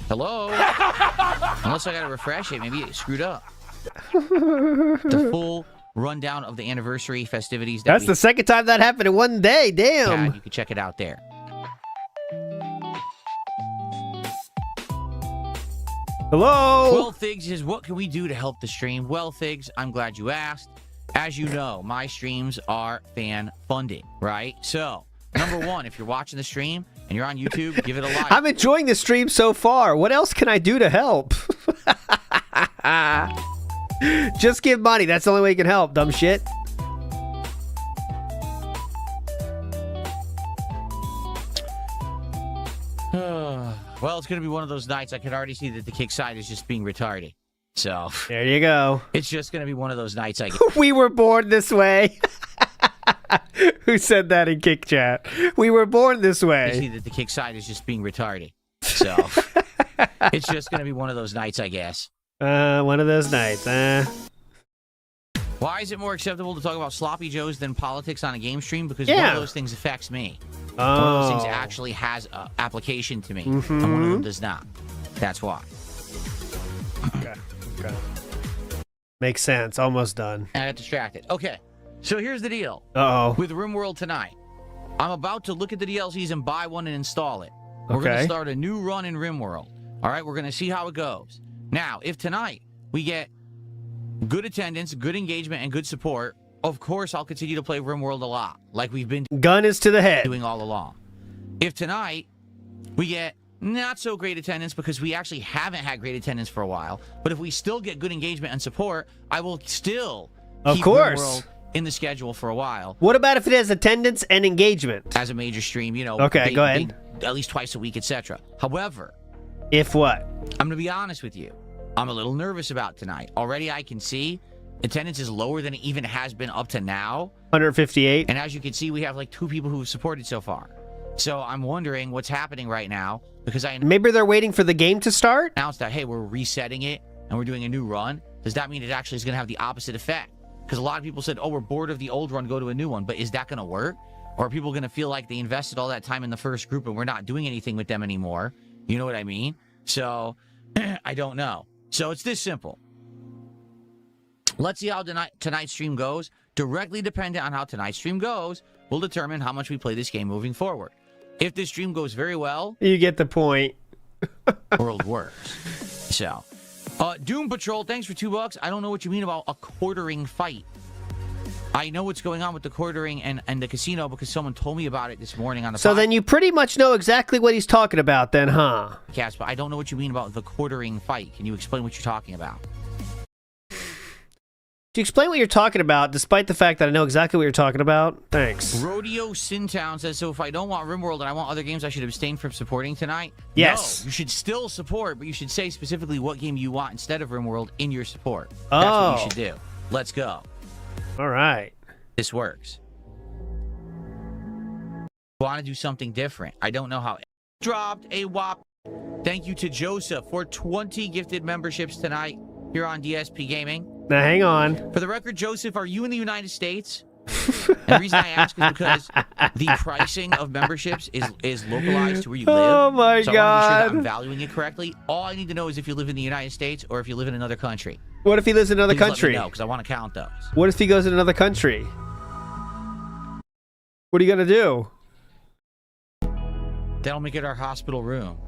[SPEAKER 6] Hello? Unless I gotta refresh it. Maybe it screwed up. The full rundown of the anniversary festivities.
[SPEAKER 2] That's the second time that happened in one day. Damn.
[SPEAKER 6] Yeah, you can check it out there.
[SPEAKER 2] Hello?
[SPEAKER 6] Well, Figs says, what can we do to help the stream? Well, Figs, I'm glad you asked. As you know, my streams are fan-funded, right? So, number one, if you're watching the stream and you're on YouTube, give it a like.
[SPEAKER 2] I'm enjoying the stream so far. What else can I do to help? Just give money. That's the only way you can help, dumb shit.
[SPEAKER 6] Well, it's going to be one of those nights. I can already see that the kick side is just being retarded. So
[SPEAKER 2] there you go.
[SPEAKER 6] It's just going to be one of those nights.
[SPEAKER 2] We were born this way. Who said that in kick chat? We were born this way.
[SPEAKER 6] I see that the kick side is just being retarded. So it's just going to be one of those nights, I guess.
[SPEAKER 2] One of those nights.
[SPEAKER 6] Why is it more acceptable to talk about sloppy joes than politics on a game stream? Because one of those things affects me. One of those things actually has application to me, and one of them does not. That's why.
[SPEAKER 2] Okay. Makes sense. Almost done.
[SPEAKER 6] I got distracted. Okay, so here's the deal.
[SPEAKER 2] With
[SPEAKER 6] RimWorld tonight, I'm about to look at the DLCs and buy one and install it. We're going to start a new run in RimWorld. All right, we're going to see how it goes. Now, if tonight we get good attendance, good engagement, and good support, of course I'll continue to play RimWorld a lot, like we've been
[SPEAKER 2] gun is to the head
[SPEAKER 6] doing all along. If tonight we get not so great attendance, because we actually haven't had great attendance for a while, but if we still get good engagement and support, I will still keep RimWorld in the schedule for a while.
[SPEAKER 2] What about if it has attendance and engagement?
[SPEAKER 6] As a major stream, you know.
[SPEAKER 2] Okay, go ahead.
[SPEAKER 6] At least twice a week, etc. However,
[SPEAKER 2] if what?
[SPEAKER 6] I'm going to be honest with you. I'm a little nervous about tonight. Already I can see attendance is lower than it even has been up to now.
[SPEAKER 2] 158.
[SPEAKER 6] And as you can see, we have like 2 people who have supported so far. So I'm wondering what's happening right now, because
[SPEAKER 2] maybe they're waiting for the game to start?
[SPEAKER 6] Announced that, hey, we're resetting it and we're doing a new run. Does that mean it actually is going to have the opposite effect? Because a lot of people said, oh, we're bored of the old run, go to a new one. But is that going to work? Or are people going to feel like they invested all that time in the first group and we're not doing anything with them anymore? You know what I mean? So I don't know. So it's this simple. Let's see how tonight's stream goes. Directly dependent on how tonight's stream goes will determine how much we play this game moving forward. If this stream goes very well,
[SPEAKER 2] you get the point.
[SPEAKER 6] World works. So, Doom Patrol, thanks for $2. I don't know what you mean about a quartering fight. I know what's going on with the quartering and the casino because someone told me about it this morning on the
[SPEAKER 2] So then you pretty much know exactly what he's talking about then, huh?
[SPEAKER 6] Yes, but I don't know what you mean about the quartering fight. Can you explain what you're talking about?
[SPEAKER 2] you explain what you're talking about, despite the fact that I know exactly what you're talking about? Thanks.
[SPEAKER 6] Rodeo Sintown says, so if I don't want RimWorld and I want other games, I should abstain from supporting tonight?
[SPEAKER 2] Yes.
[SPEAKER 6] No, you should still support, but you should say specifically what game you want instead of RimWorld in your support.
[SPEAKER 2] Oh.
[SPEAKER 6] That's what you should do. Let's go.
[SPEAKER 2] All right.
[SPEAKER 6] This works. Want to do something different. I don't know how. Dropped a whop. Thank you to Joseph for 20 gifted memberships tonight here on DSP Gaming.
[SPEAKER 2] Now, hang on.
[SPEAKER 6] For the record, Joseph, are you in the United States? And the reason I ask is because the pricing of memberships is localized to where you live.
[SPEAKER 2] Oh, my
[SPEAKER 6] so
[SPEAKER 2] God.
[SPEAKER 6] I want to make sure that I'm valuing it correctly. All I need to know is if you live in the United States or if you live in another country.
[SPEAKER 2] What if he lives in another
[SPEAKER 6] Please
[SPEAKER 2] country?
[SPEAKER 6] let me know, because I want to count those.
[SPEAKER 2] What if he goes in another country? What are you going to do?
[SPEAKER 6] That'll make it our hospital room.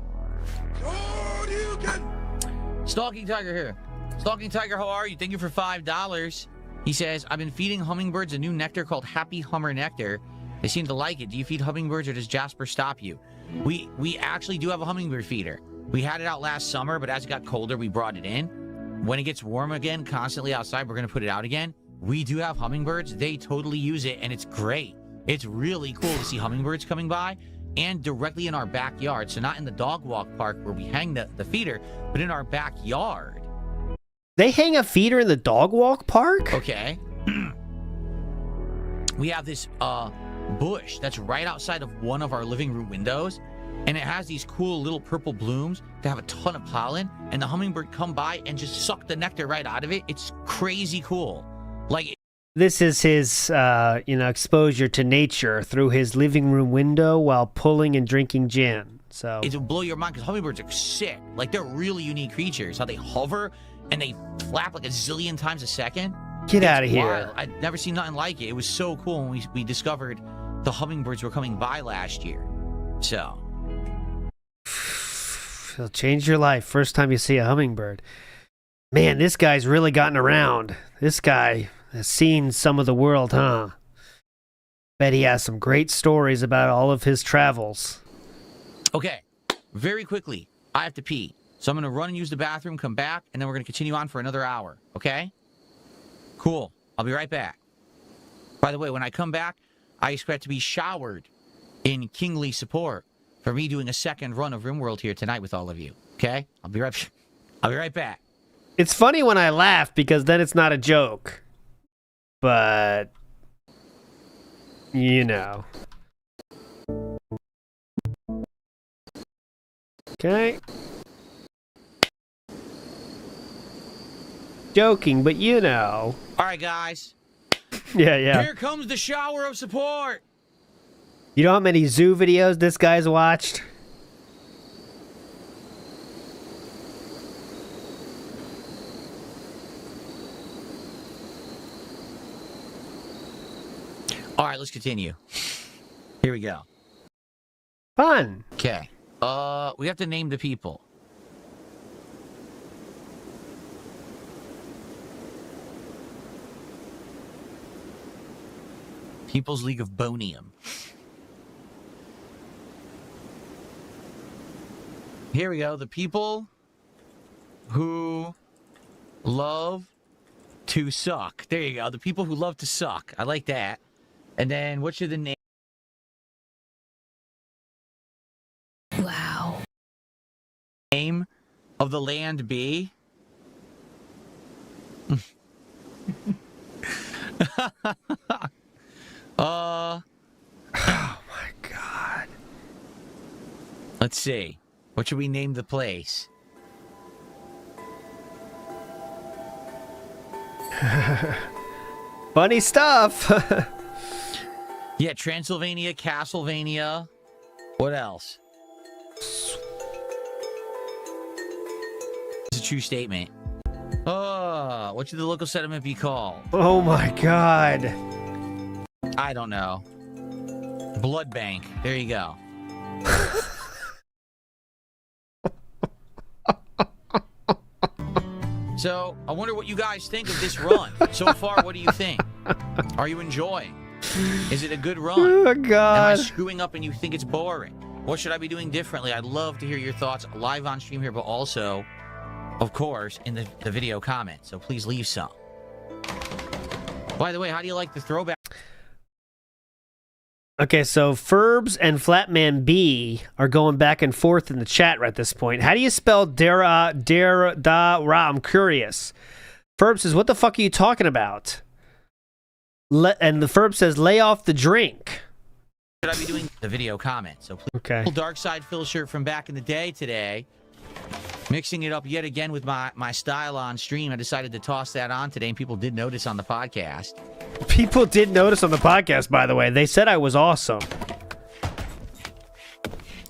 [SPEAKER 6] Stalking Tiger here. Stalking Tiger, how are you? Thank you for $5. He says, I've been feeding hummingbirds a new nectar called Happy Hummer Nectar. They seem to like it. Do you feed hummingbirds or does Jasper stop you? We actually do have a hummingbird feeder. We had it out last summer, but as it got colder, we brought it in. When it gets warm again, constantly outside, we're going to put it out again. We do have hummingbirds. They totally use it, and it's great. It's really cool to see hummingbirds coming by and directly in our backyard. So not in the dog walk park where we hang the feeder, but in our backyard.
[SPEAKER 2] They hang a feeder in the dog walk park?
[SPEAKER 6] Okay. We have this bush that's right outside of one of our living room windows, and it has these cool little purple blooms that have a ton of pollen, and the hummingbird come by and just suck the nectar right out of it. It's crazy cool. Like,
[SPEAKER 2] this is his, exposure to nature through his living room window while pulling and drinking gin. So
[SPEAKER 6] it'll blow your mind because hummingbirds are sick. Like, they're really unique creatures. How they hover and they flap like a zillion times a second.
[SPEAKER 2] Get out of
[SPEAKER 6] wild.
[SPEAKER 2] here.
[SPEAKER 6] I'd never seen nothing like it. It was so cool when we discovered the hummingbirds were coming by last year. So
[SPEAKER 2] it'll change your life first time you see a hummingbird. Man, this guy's really gotten around. This guy has seen some of the world, huh? Bet he has some great stories about all of his travels.
[SPEAKER 6] Okay, very quickly, I have to pee. So I'm going to run and use the bathroom, come back, and then we're going to continue on for another hour, okay? Cool. I'll be right back. By the way, when I come back, I expect to be showered in kingly support for me doing a second run of RimWorld here tonight with all of you, okay? I'll be right back.
[SPEAKER 2] It's funny when I laugh because then it's not a joke. But, you know. Okay. Joking, but you know.
[SPEAKER 6] All right, guys.
[SPEAKER 2] Yeah.
[SPEAKER 6] Here comes the shower of support.
[SPEAKER 2] You know how many zoo videos this guy's watched?
[SPEAKER 6] All right, let's continue. Here we go.
[SPEAKER 2] Fun.
[SPEAKER 6] Okay. We have to name the people. People's League of Bonium. Here we go. The people who love to suck. There you go. The people who love to suck. I like that. And then what should the name?
[SPEAKER 3] Wow.
[SPEAKER 6] Name of the land be?
[SPEAKER 2] Oh my God.
[SPEAKER 6] Let's see. What should we name the place?
[SPEAKER 2] Funny stuff.
[SPEAKER 6] Yeah, Transylvania, Castlevania. What else? It's a true statement. What should the local settlement be called?
[SPEAKER 2] Oh my God.
[SPEAKER 6] I don't know. Blood Bank. There you go. So, I wonder what you guys think of this run. So far, what do you think? Are you enjoying? Is it a good run?
[SPEAKER 2] Oh God.
[SPEAKER 6] Am I screwing up and you think it's boring? What should I be doing differently? I'd love to hear your thoughts live on stream here, but also, of course, in the video comments. So please leave some. By the way, how do you like the throwback?
[SPEAKER 2] Okay, so Ferbs and Flatman B are going back and forth in the chat right at this point. How do you spell Dara? I'm curious. Ferb says, what the fuck are you talking about? And the Ferb says, lay off the drink.
[SPEAKER 6] Should I be doing the video comment? So please.
[SPEAKER 2] Okay.
[SPEAKER 6] Dark Side Phil shirt from back in the day today. Mixing it up yet again with my style on stream. I decided to toss that on today, and people did notice on the podcast.
[SPEAKER 2] People did notice on the podcast, by the way. They said I was awesome.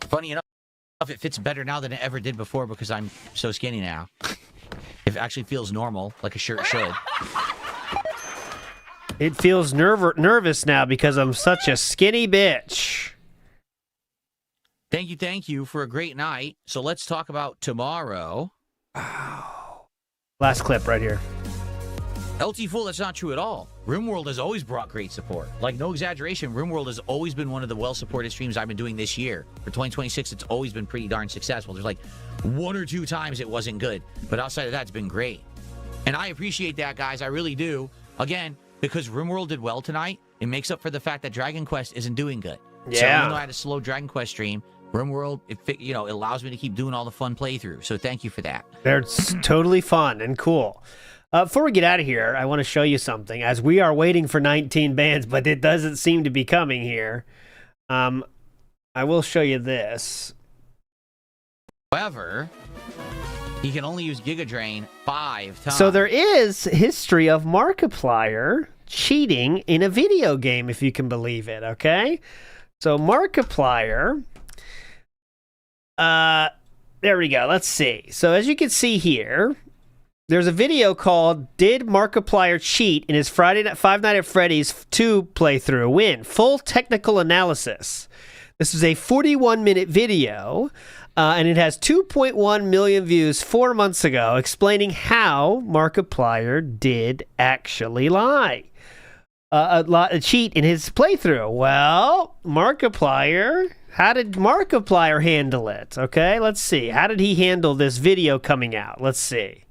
[SPEAKER 6] Funny enough, it fits better now than it ever did before because I'm so skinny now. It actually feels normal, like a shirt should.
[SPEAKER 2] It feels nervous now because I'm such a skinny bitch.
[SPEAKER 6] Thank you for a great night. So let's talk about tomorrow.
[SPEAKER 2] Last clip right here.
[SPEAKER 6] LT Fool, that's not true at all. RimWorld has always brought great support. Like, no exaggeration, RimWorld has always been one of the well-supported streams I've been doing this year. For 2026, it's always been pretty darn successful. There's like 1 or 2 times it wasn't good. But outside of that, it's been great. And I appreciate that, guys. I really do. Again, because RimWorld did well tonight, it makes up for the fact that Dragon Quest isn't doing good.
[SPEAKER 2] Yeah.
[SPEAKER 6] So even though I had a slow Dragon Quest stream, RimWorld, it allows me to keep doing all the fun playthroughs. So thank you for that.
[SPEAKER 2] They're totally fun and cool. Before we get out of here, I want to show you something. As we are waiting for 19 bands, but it doesn't seem to be coming here. I will show you this.
[SPEAKER 6] However, he can only use Giga Drain 5 times.
[SPEAKER 2] So there is history of Markiplier cheating in a video game, if you can believe it, okay? So Markiplier... there we go. Let's see. So as you can see here, there's a video called "Did Markiplier Cheat in His Five Nights at Freddy's 2 Playthrough Win?" Full technical analysis. This is a 41-minute video, and it has 2.1 million views 4 months ago, explaining how Markiplier did actually lie. A cheat in his playthrough. Well, Markiplier... How did Markiplier handle it? Okay, let's see. How did he handle this video coming out? Let's see.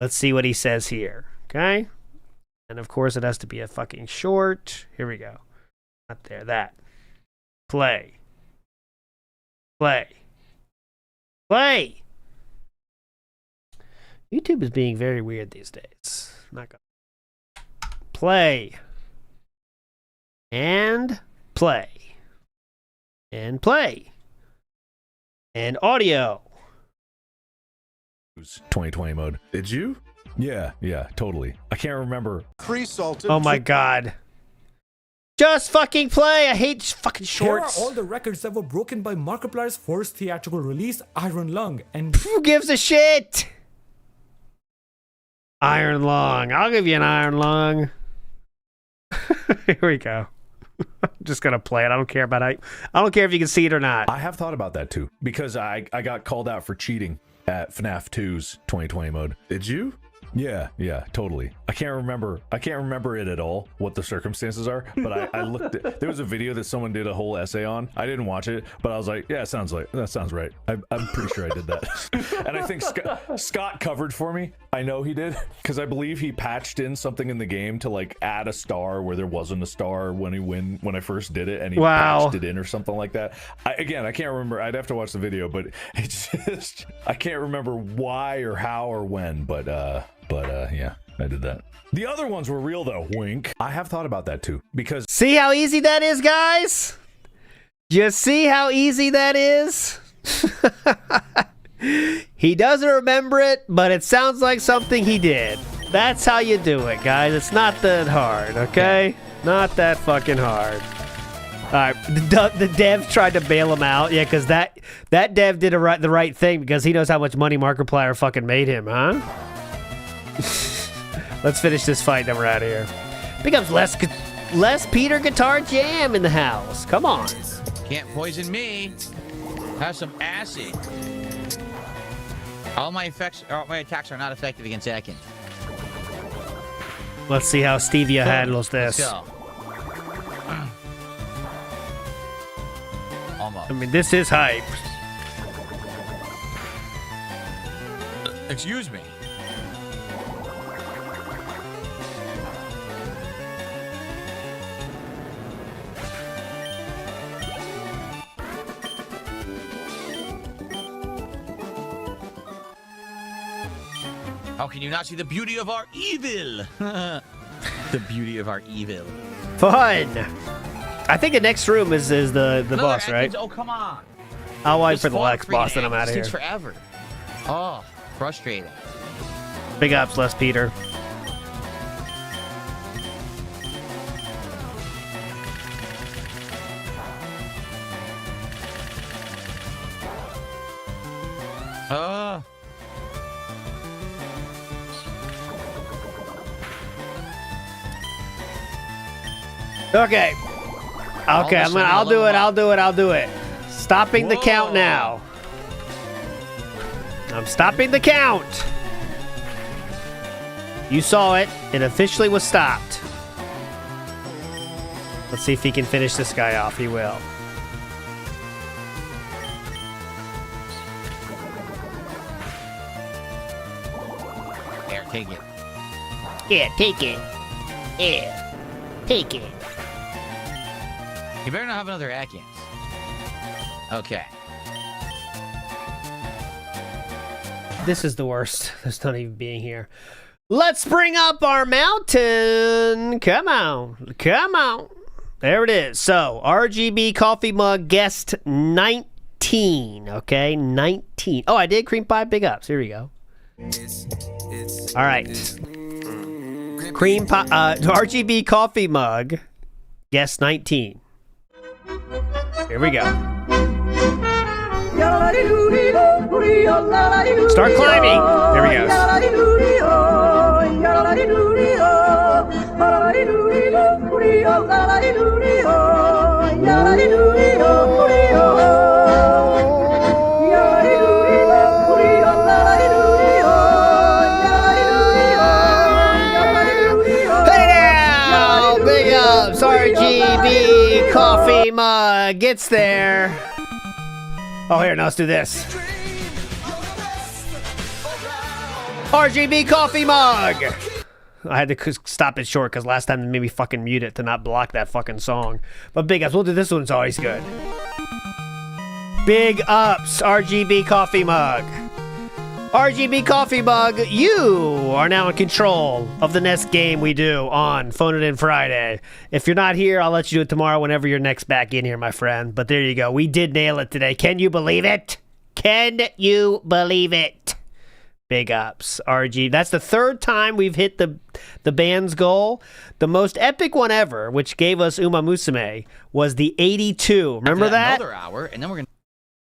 [SPEAKER 2] Let's see what he says here. Okay? And of course, it has to be a fucking short. Here we go. Not there. That. Play. Play. Play! YouTube is being very weird these days. Not gonna. Play. And play. And play. And audio.
[SPEAKER 12] 2020 mode. Did you? Yeah, totally. I can't remember.
[SPEAKER 13] Pre-salted.
[SPEAKER 2] Oh my god. Just fucking play. I hate fucking shorts.
[SPEAKER 14] Here are all the records that were broken by Markiplier's first theatrical release, Iron Lung. And
[SPEAKER 2] who gives a shit? Iron Lung. I'll give you an Iron Lung. Here we go. I'm just gonna play it. I don't care about it. I don't care if you can see it or not.
[SPEAKER 12] I have thought about that too, because I got called out for cheating at FNAF 2's 2020 mode. Did you? Yeah, totally. I can't remember it at all, what the circumstances are, but I looked at, there was a video that someone did a whole essay on. I didn't watch it, but I was like, yeah, that sounds right. I'm pretty sure I did that. And I think Scott covered for me. I know he did, because I believe he patched in something in the game to like add a star where there wasn't a star when I first did it, and he patched it in or something like that. I can't remember. I'd have to watch the video, but it's just, I can't remember why or how or when, but yeah, I did that. The other ones were real though, wink. I have thought about that too, because...
[SPEAKER 2] See how easy that is, guys? You see how easy that is? He doesn't remember it, but it sounds like something he did. That's how you do it, guys. It's not that hard, okay? Not that fucking hard. Alright, the dev tried to bail him out. Yeah, because that dev did the right thing, because he knows how much money Markiplier fucking made him, huh? Let's finish this fight, then we're out of here. Becomes less Peter Guitar Jam in the house. Come on.
[SPEAKER 6] Can't poison me. Have some acid. All my attacks are not effective against Atkins.
[SPEAKER 2] Let's see how Stevia handles this.
[SPEAKER 6] Let's go. Almost.
[SPEAKER 2] I mean, this is hype.
[SPEAKER 6] Excuse me. How can you not see the beauty of our evil? The beauty of our evil.
[SPEAKER 2] Fun. I think the next room is the boss, right?
[SPEAKER 6] Oh, come on.
[SPEAKER 2] I'll wait
[SPEAKER 6] Just
[SPEAKER 2] for the
[SPEAKER 6] fall
[SPEAKER 2] next boss, then I'm out of here.
[SPEAKER 6] It takes forever. Oh, frustrating.
[SPEAKER 2] Big ups, Les Peter. Okay. Okay, I'll do it. Stopping the count now. I'm stopping the count. You saw it. It officially was stopped. Let's see if he can finish this guy off. He will.
[SPEAKER 6] Here, take it.
[SPEAKER 2] Yeah, take it. Yeah, take it.
[SPEAKER 6] You better not have another Atkins. Okay.
[SPEAKER 2] This is the worst. There's not even being here. Let's bring up our mountain. Come on. Come on. There it is. So, RGB coffee mug guest 19. Okay, 19. Oh, I did cream pie big ups. Here we go. All right. Cream pie, RGB coffee mug guest 19. Here we go. Start climbing. There we go. Hey now! Big ups, RGB coffee mug gets there. Oh, here, now let's do this. RGB coffee mug. I had to stop it short because last time they made me fucking mute it to not block that fucking song. But big ups, we'll do this one. It's always good. Big ups, RGB coffee mug. RGB coffee mug, you are now in control of the next game we do on Phone It In Friday. If you're not here, I'll let you do it tomorrow whenever you're next back in here, my friend. But there you go. We did nail it today. Can you believe it? Can you believe it? Big ups, RG. That's the third time we've hit the band's goal. The most epic one ever, which gave us Uma Musume, was the 82. Remember that?
[SPEAKER 6] Another hour, and then we're going to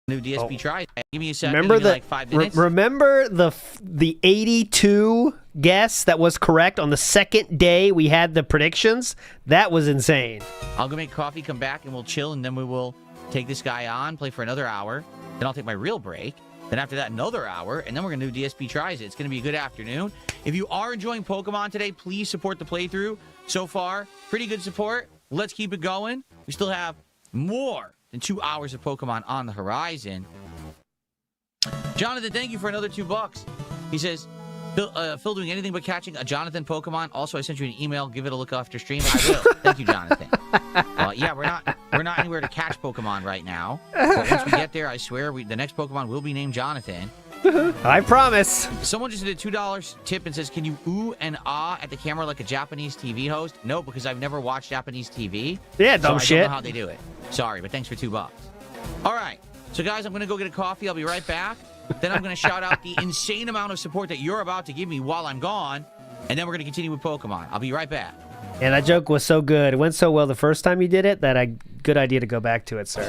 [SPEAKER 6] new DSP tries. Give me a second.
[SPEAKER 2] Remember
[SPEAKER 6] like 5 minutes.
[SPEAKER 2] Remember the 82 guess that was correct on the second day we had the predictions? That was insane.
[SPEAKER 6] I'll go make coffee, come back, and we'll chill, and then we will take this guy on, play for another hour. Then I'll take my real break. Then after that, another hour, and then we're going to do DSP Tries It. It's going to be a good afternoon. If you are enjoying Pokemon today, please support the playthrough. So far, pretty good support. Let's keep it going. We still have more than 2 hours of Pokemon on the horizon. Jonathan, thank you for another $2. He says, Phil doing anything but catching a Jonathan Pokemon. Also, I sent you an email. Give it a look after stream. I will. Thank you, Jonathan. Yeah, we're not anywhere to catch Pokemon right now. But once we get there, I swear the next Pokemon will be named Jonathan.
[SPEAKER 2] I promise.
[SPEAKER 6] Someone just did a $2 tip and says, can you ooh and ah at the camera like a Japanese TV host? No, because I've never watched Japanese TV.
[SPEAKER 2] Yeah, dumb
[SPEAKER 6] shit. I don't know how they do it. Sorry, but thanks for $2. All right. So, guys, I'm going to go get a coffee. I'll be right back. Then I'm going to shout out the insane amount of support that you're about to give me while I'm gone. And then we're going to continue with Pokemon. I'll be right back.
[SPEAKER 2] And that joke was so good. It went so well the first time you did it that good idea to go back to it, sir.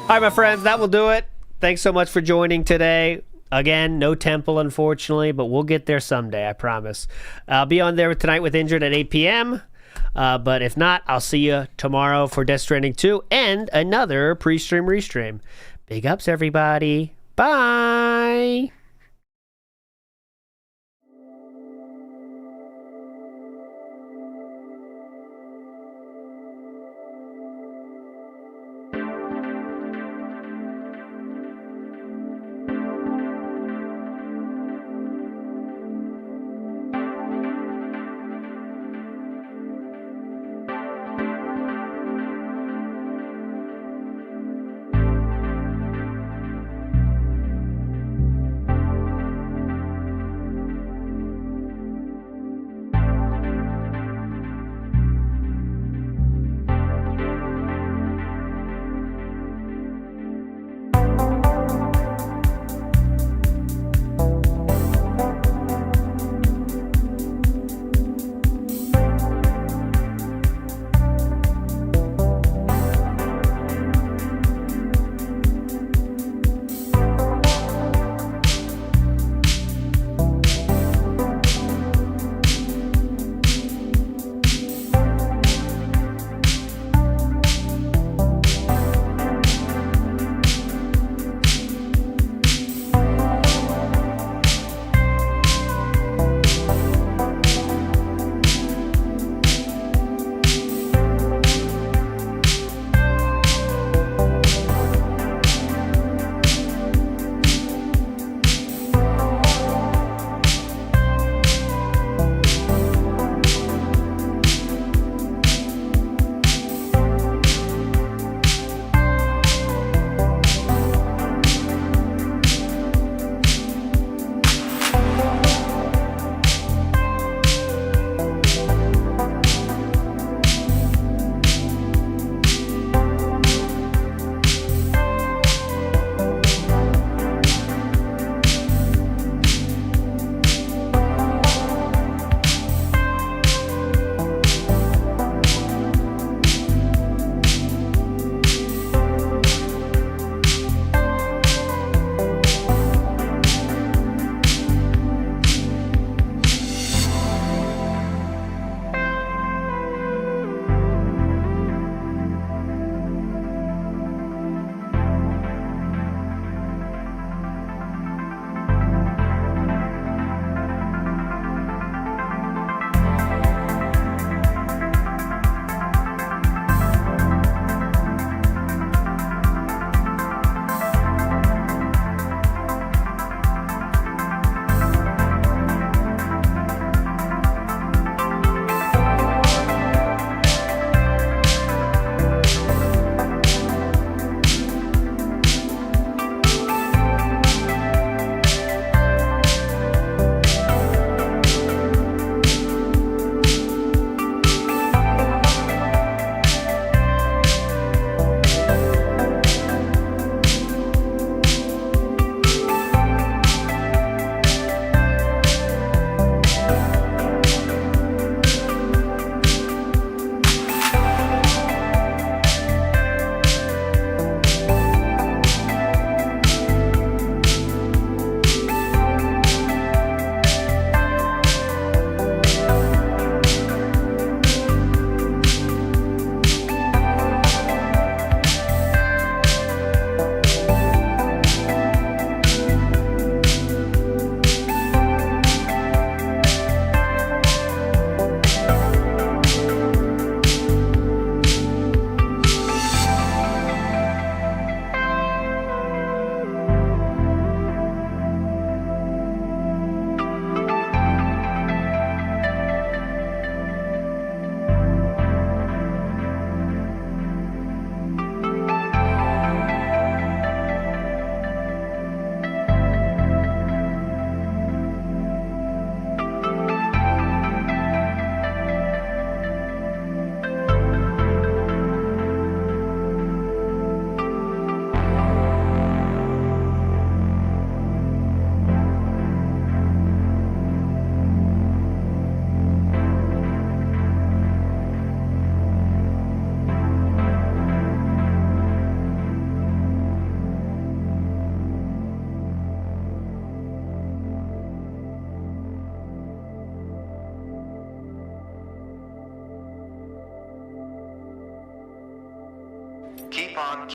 [SPEAKER 2] All right, my friends, that will do it. Thanks so much for joining today. Again, no temple, unfortunately, but we'll get there someday, I promise. I'll be on there tonight with Injured at 8 p.m. But if not, I'll see you tomorrow for Death Stranding 2 and another pre-stream restream. Big ups, everybody. Bye.
[SPEAKER 1] keep on